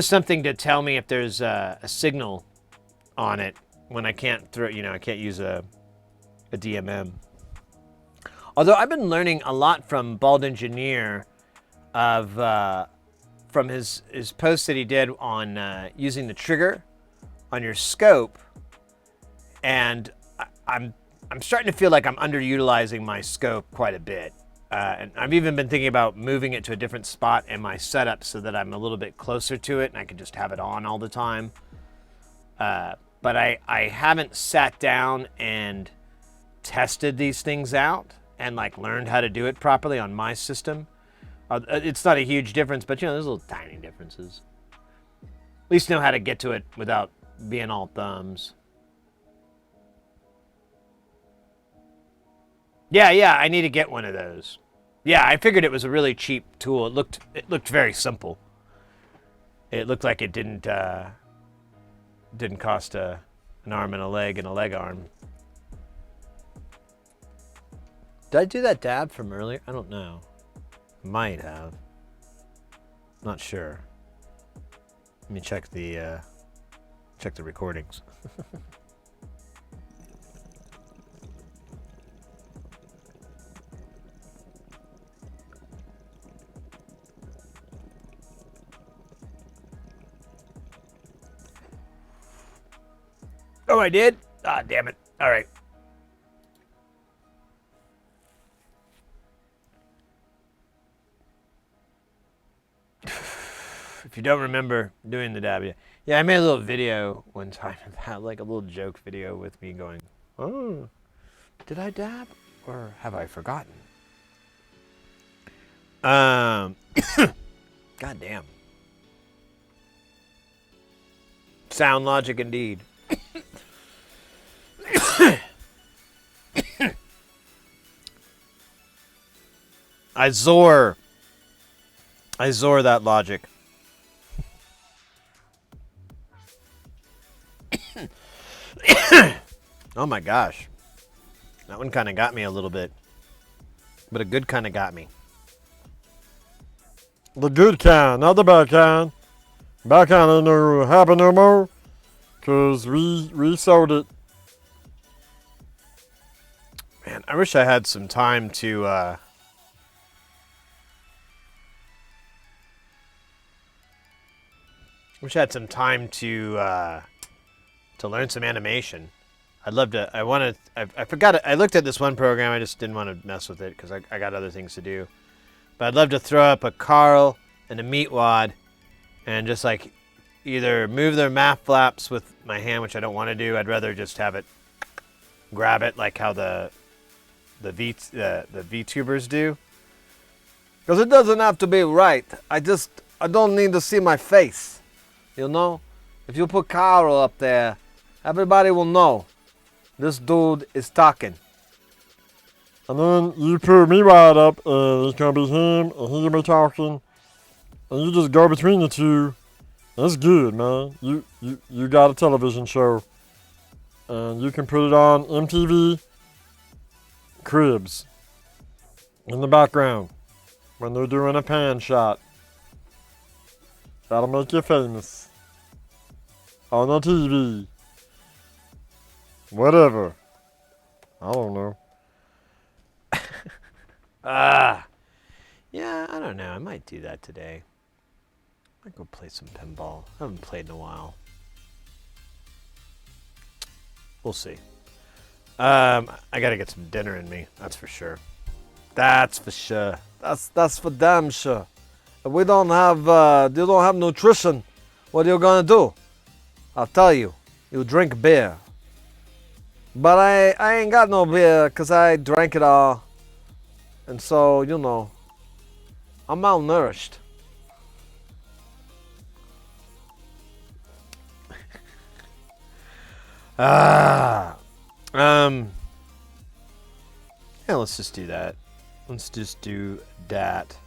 something to tell me if there's a signal on it when I can't I can't use a DMM. Although I've been learning a lot from Bald Engineer from his post that he did on using the trigger on your scope, and I'm starting to feel like I'm underutilizing my scope quite a bit. And I've even been thinking about moving it to a different spot in my setup so that I'm a little bit closer to it and I can just have it on all the time. But I haven't sat down and tested these things out and like learned how to do it properly on my system. It's not a huge difference, but there's little tiny differences. At least know how to get to it without being all thumbs. Yeah, I need to get one of those. Yeah, I figured it was a really cheap tool. It looked very simple. It looked like it didn't cost an arm and a leg arm. Did I do that dab from earlier? I don't know. Might have. Not sure. Let me check the recordings. Oh, I did? Ah, damn it. All right. If you don't remember doing the dab, yeah, I made a little video one time of that, like a little joke video with me going, oh, did I dab or have I forgotten? God damn. Sound logic indeed. I zor that logic. Oh my gosh. That one kind of got me a little bit. But a good kind of got me. The good kind, not the bad kind. Bad kind ain't no happen no more. Cause we sold it. Man, I wish I had some time to learn some animation. I'd love to. I forgot. I looked at this one program. I just didn't want to mess with it because I got other things to do. But I'd love to throw up a Carl and a Meatwad, and just like either move their math flaps with my hand, which I don't want to do. I'd rather just have it grab it like how the VTubers do. Because it doesn't have to be right. I don't need to see my face. You know? If you put Carl up there, everybody will know this dude is talking. And then you put me right up, and it's gonna be him, and he's gonna be talking, and you just go between the two. That's good, man. You got a television show, and you can put it on MTV Cribs in the background when they're doing a pan shot. That'll make you famous on the TV. Whatever. I don't know. Yeah, I don't know. I might do that today. I might go play some pinball. I haven't played in a while. We'll see. I gotta get some dinner in me. That's for sure. That's for sure. That's for damn sure. If we don't have, you don't have nutrition, what are you gonna do? I'll tell you, you drink beer. But I ain't got no beer because I drank it all. And so, you know, I'm malnourished. Yeah, let's just do that. Let's just do that.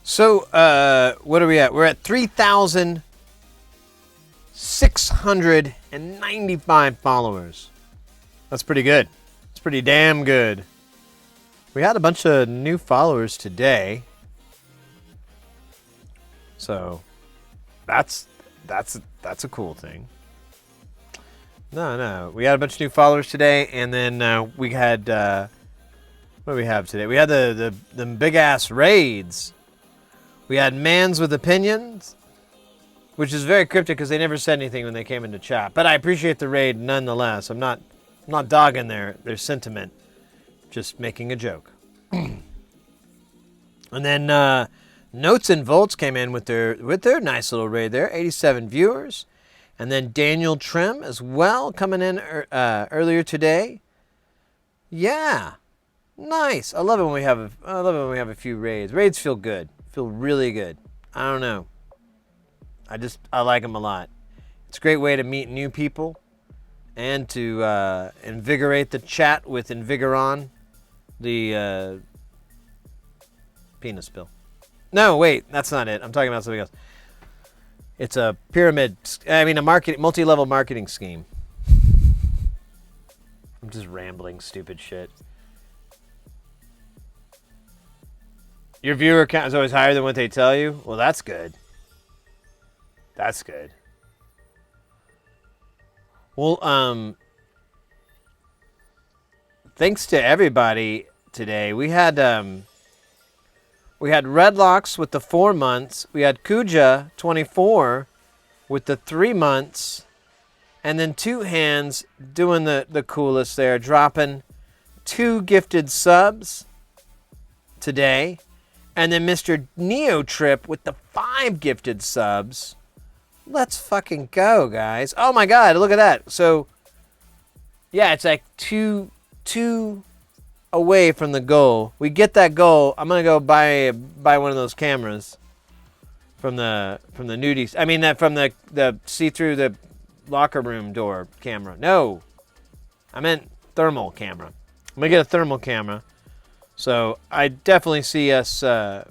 So, what are we at? We're at 3,695 followers. That's pretty good. It's pretty damn good. We had a bunch of new followers today. So, that's a cool thing. No. We had a bunch of new followers today, and then we had, what do we have today? We had the big-ass raids. We had Mans with Opinions, which is very cryptic because they never said anything when they came into chat. But I appreciate the raid nonetheless. I'm not dogging their sentiment, just making a joke. And then Notes and Volts came in with their nice little raid there, 87 viewers. And then Daniel Trim as well coming in earlier today. Yeah, nice. I love it when we have a few raids. Raids feel good. Feel really good. I don't know. I like them a lot. It's a great way to meet new people and to invigorate the chat with Invigoron, the penis pill. No, wait, that's not it. I'm talking about something else. It's a multi-level marketing scheme. I'm just rambling stupid shit. Your viewer count is always higher than what they tell you? Well, that's good. That's good. Well, thanks to everybody today. We had Redlocks with the 4 months. We had Kuja 24 with the 3 months. And then Two Hands doing the coolest there, dropping 2 gifted subs today. And then Mr. Neo Trip with the 5 gifted subs. Let's fucking go, guys. Oh my god, look at that. So, yeah, it's like two away from the goal. We get that goal. I'm gonna go buy one of those cameras from the nudies. I mean that from the see through the locker room door camera. No, I meant thermal camera. I'm gonna get a thermal camera. So I definitely see us. We're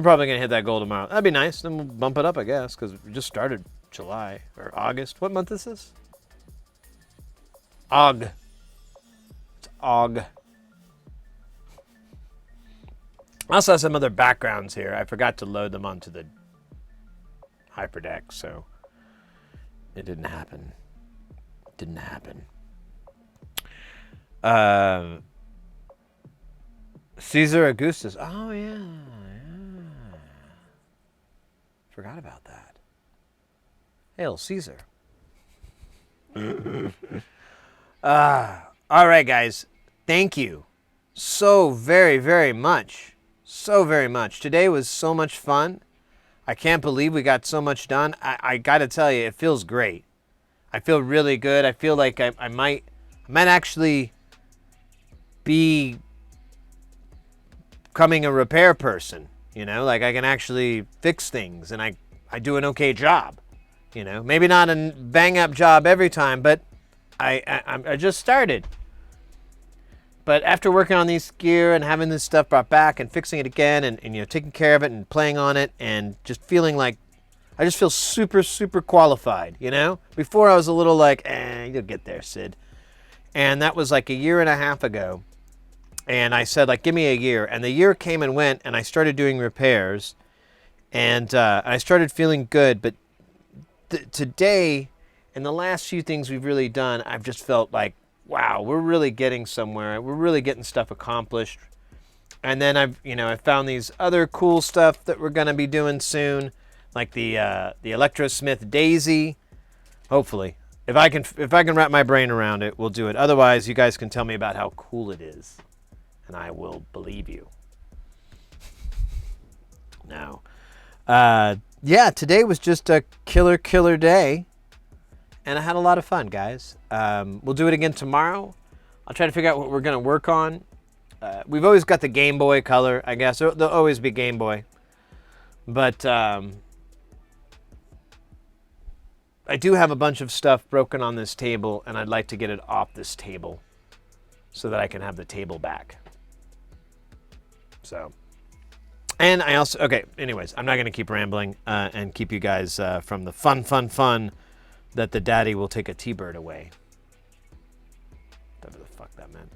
probably gonna hit that goal tomorrow. That'd be nice. Then we'll bump it up, I guess, because we just started July or August. What month is this? It's Og. I also have some other backgrounds here. I forgot to load them onto the HyperDeck, so it didn't happen. Caesar Augustus. Oh, yeah. Forgot about that. Hail Caesar. All right, guys. Thank you so very, very much. So very much. Today was so much fun. I can't believe we got so much done. I got to tell you, it feels great. I feel really good. I feel like I might actually be becoming a repair person, you know, like I can actually fix things and I do an okay job, you know, maybe not a bang up job every time, but I just started. But after working on these gear and having this stuff brought back and fixing it again and you know, taking care of it and playing on it and just feeling like, I just feel super, super qualified, you know? Before I was a little like, you'll get there, Sid. And that was like a year and a half ago. And I said, like, give me a year. And the year came and went, and I started doing repairs. And I started feeling good, but today, and the last few things we've really done, I've just felt like, wow, we're really getting somewhere. We're really getting stuff accomplished. And then I found these other cool stuff that we're gonna be doing soon, like the Electrosmith Daisy. Hopefully, if I can wrap my brain around it, we'll do it. Otherwise, you guys can tell me about how cool it is, and I will believe you. Now, yeah, today was just a killer day, and I had a lot of fun, guys. We'll do it again tomorrow. I'll try to figure out what we're gonna work on. We've always got the Game Boy Color, I guess. There'll always be Game Boy. But I do have a bunch of stuff broken on this table, and I'd like to get it off this table so that I can have the table back. So, and I also, okay, anyways, I'm not going to keep rambling and keep you guys from the fun that the daddy will take a T-bird away. Whatever the fuck that meant.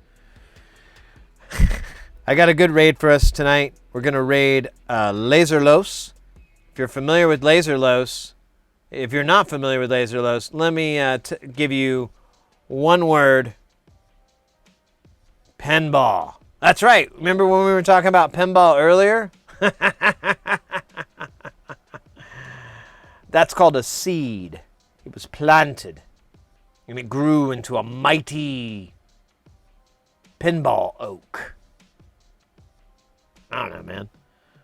I got a good raid for us tonight. We're going to raid Laserlos. If you're familiar with Laserlos, if you're not familiar with Laserlos, let me give you one word. Pinball. That's right. Remember when we were talking about pinball earlier? That's called a seed. It was planted, and it grew into a mighty pinball oak. I don't know, man.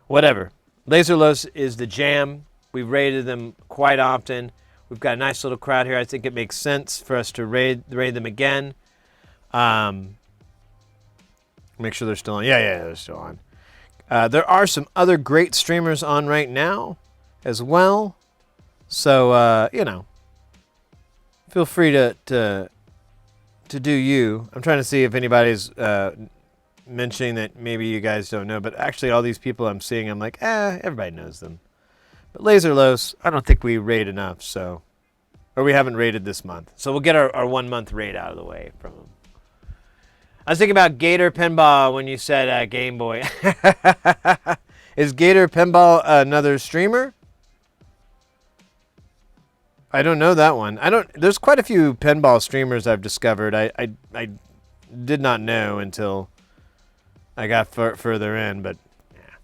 Whatever. Laserlos is the jam. We've raided them quite often. We've got a nice little crowd here. I think it makes sense for us to raid them again. Make sure they're still on. Yeah, they're still on. There are some other great streamers on right now as well. So, feel free to do you. I'm trying to see if anybody's mentioning that maybe you guys don't know, but actually all these people I'm seeing, I'm like, everybody knows them. But Laserlos, I don't think we raid enough, so, or we haven't raided this month. So we'll get our 1 month raid out of the way from them. I was thinking about Gator Pinball when you said Game Boy. Is Gator Pinball another streamer? I don't know that one. There's quite a few pinball streamers I've discovered. I did not know until I got further in, but yeah.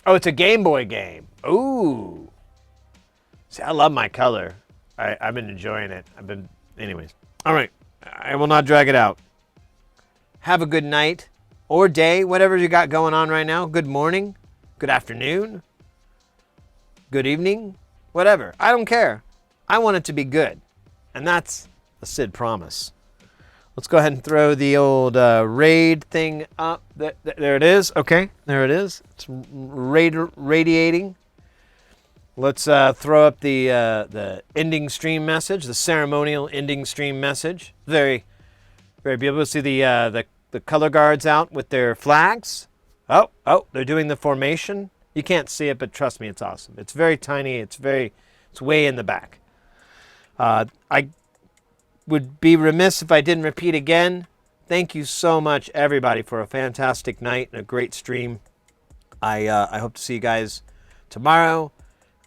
Oh, it's a Game Boy game. Ooh. See, I love my color. I've been enjoying it. Anyways. All right. I will not drag it out. Have a good night or day, whatever you got going on right now. Good morning, good afternoon, good evening, whatever. I don't care. I want it to be good. And that's a Sid promise. Let's go ahead and throw the old raid thing up. There it is. Okay, there it is. It's radiating. Let's throw up the ending stream message, the ceremonial ending stream message. Very, very beautiful. See the color guards out with their flags. Oh, they're doing the formation. You can't see it, but trust me, it's awesome. It's very tiny. It's way in the back. I would be remiss if I didn't repeat again. Thank you so much, everybody, for a fantastic night and a great stream. I hope to see you guys tomorrow.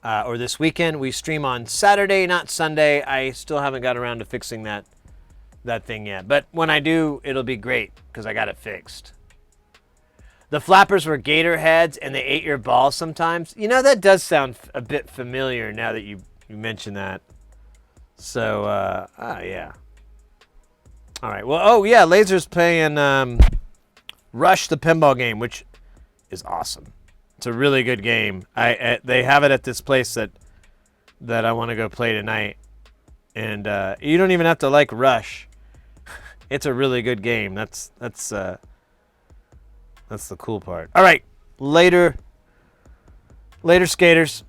Or this weekend. We stream on Saturday, not Sunday. I still haven't got around to fixing that thing yet. But when I do, it'll be great because I got it fixed. The flappers were gator heads and they ate your balls sometimes. You know, that does sound a bit familiar now that you mention that. So, yeah. All right. Well, yeah, Laser's playing Rush the pinball game, which is awesome. It's a really good game. They have it at this place that I want to go play tonight, and you don't even have to like Rush. It's a really good game. That's the cool part. All right, later, skaters.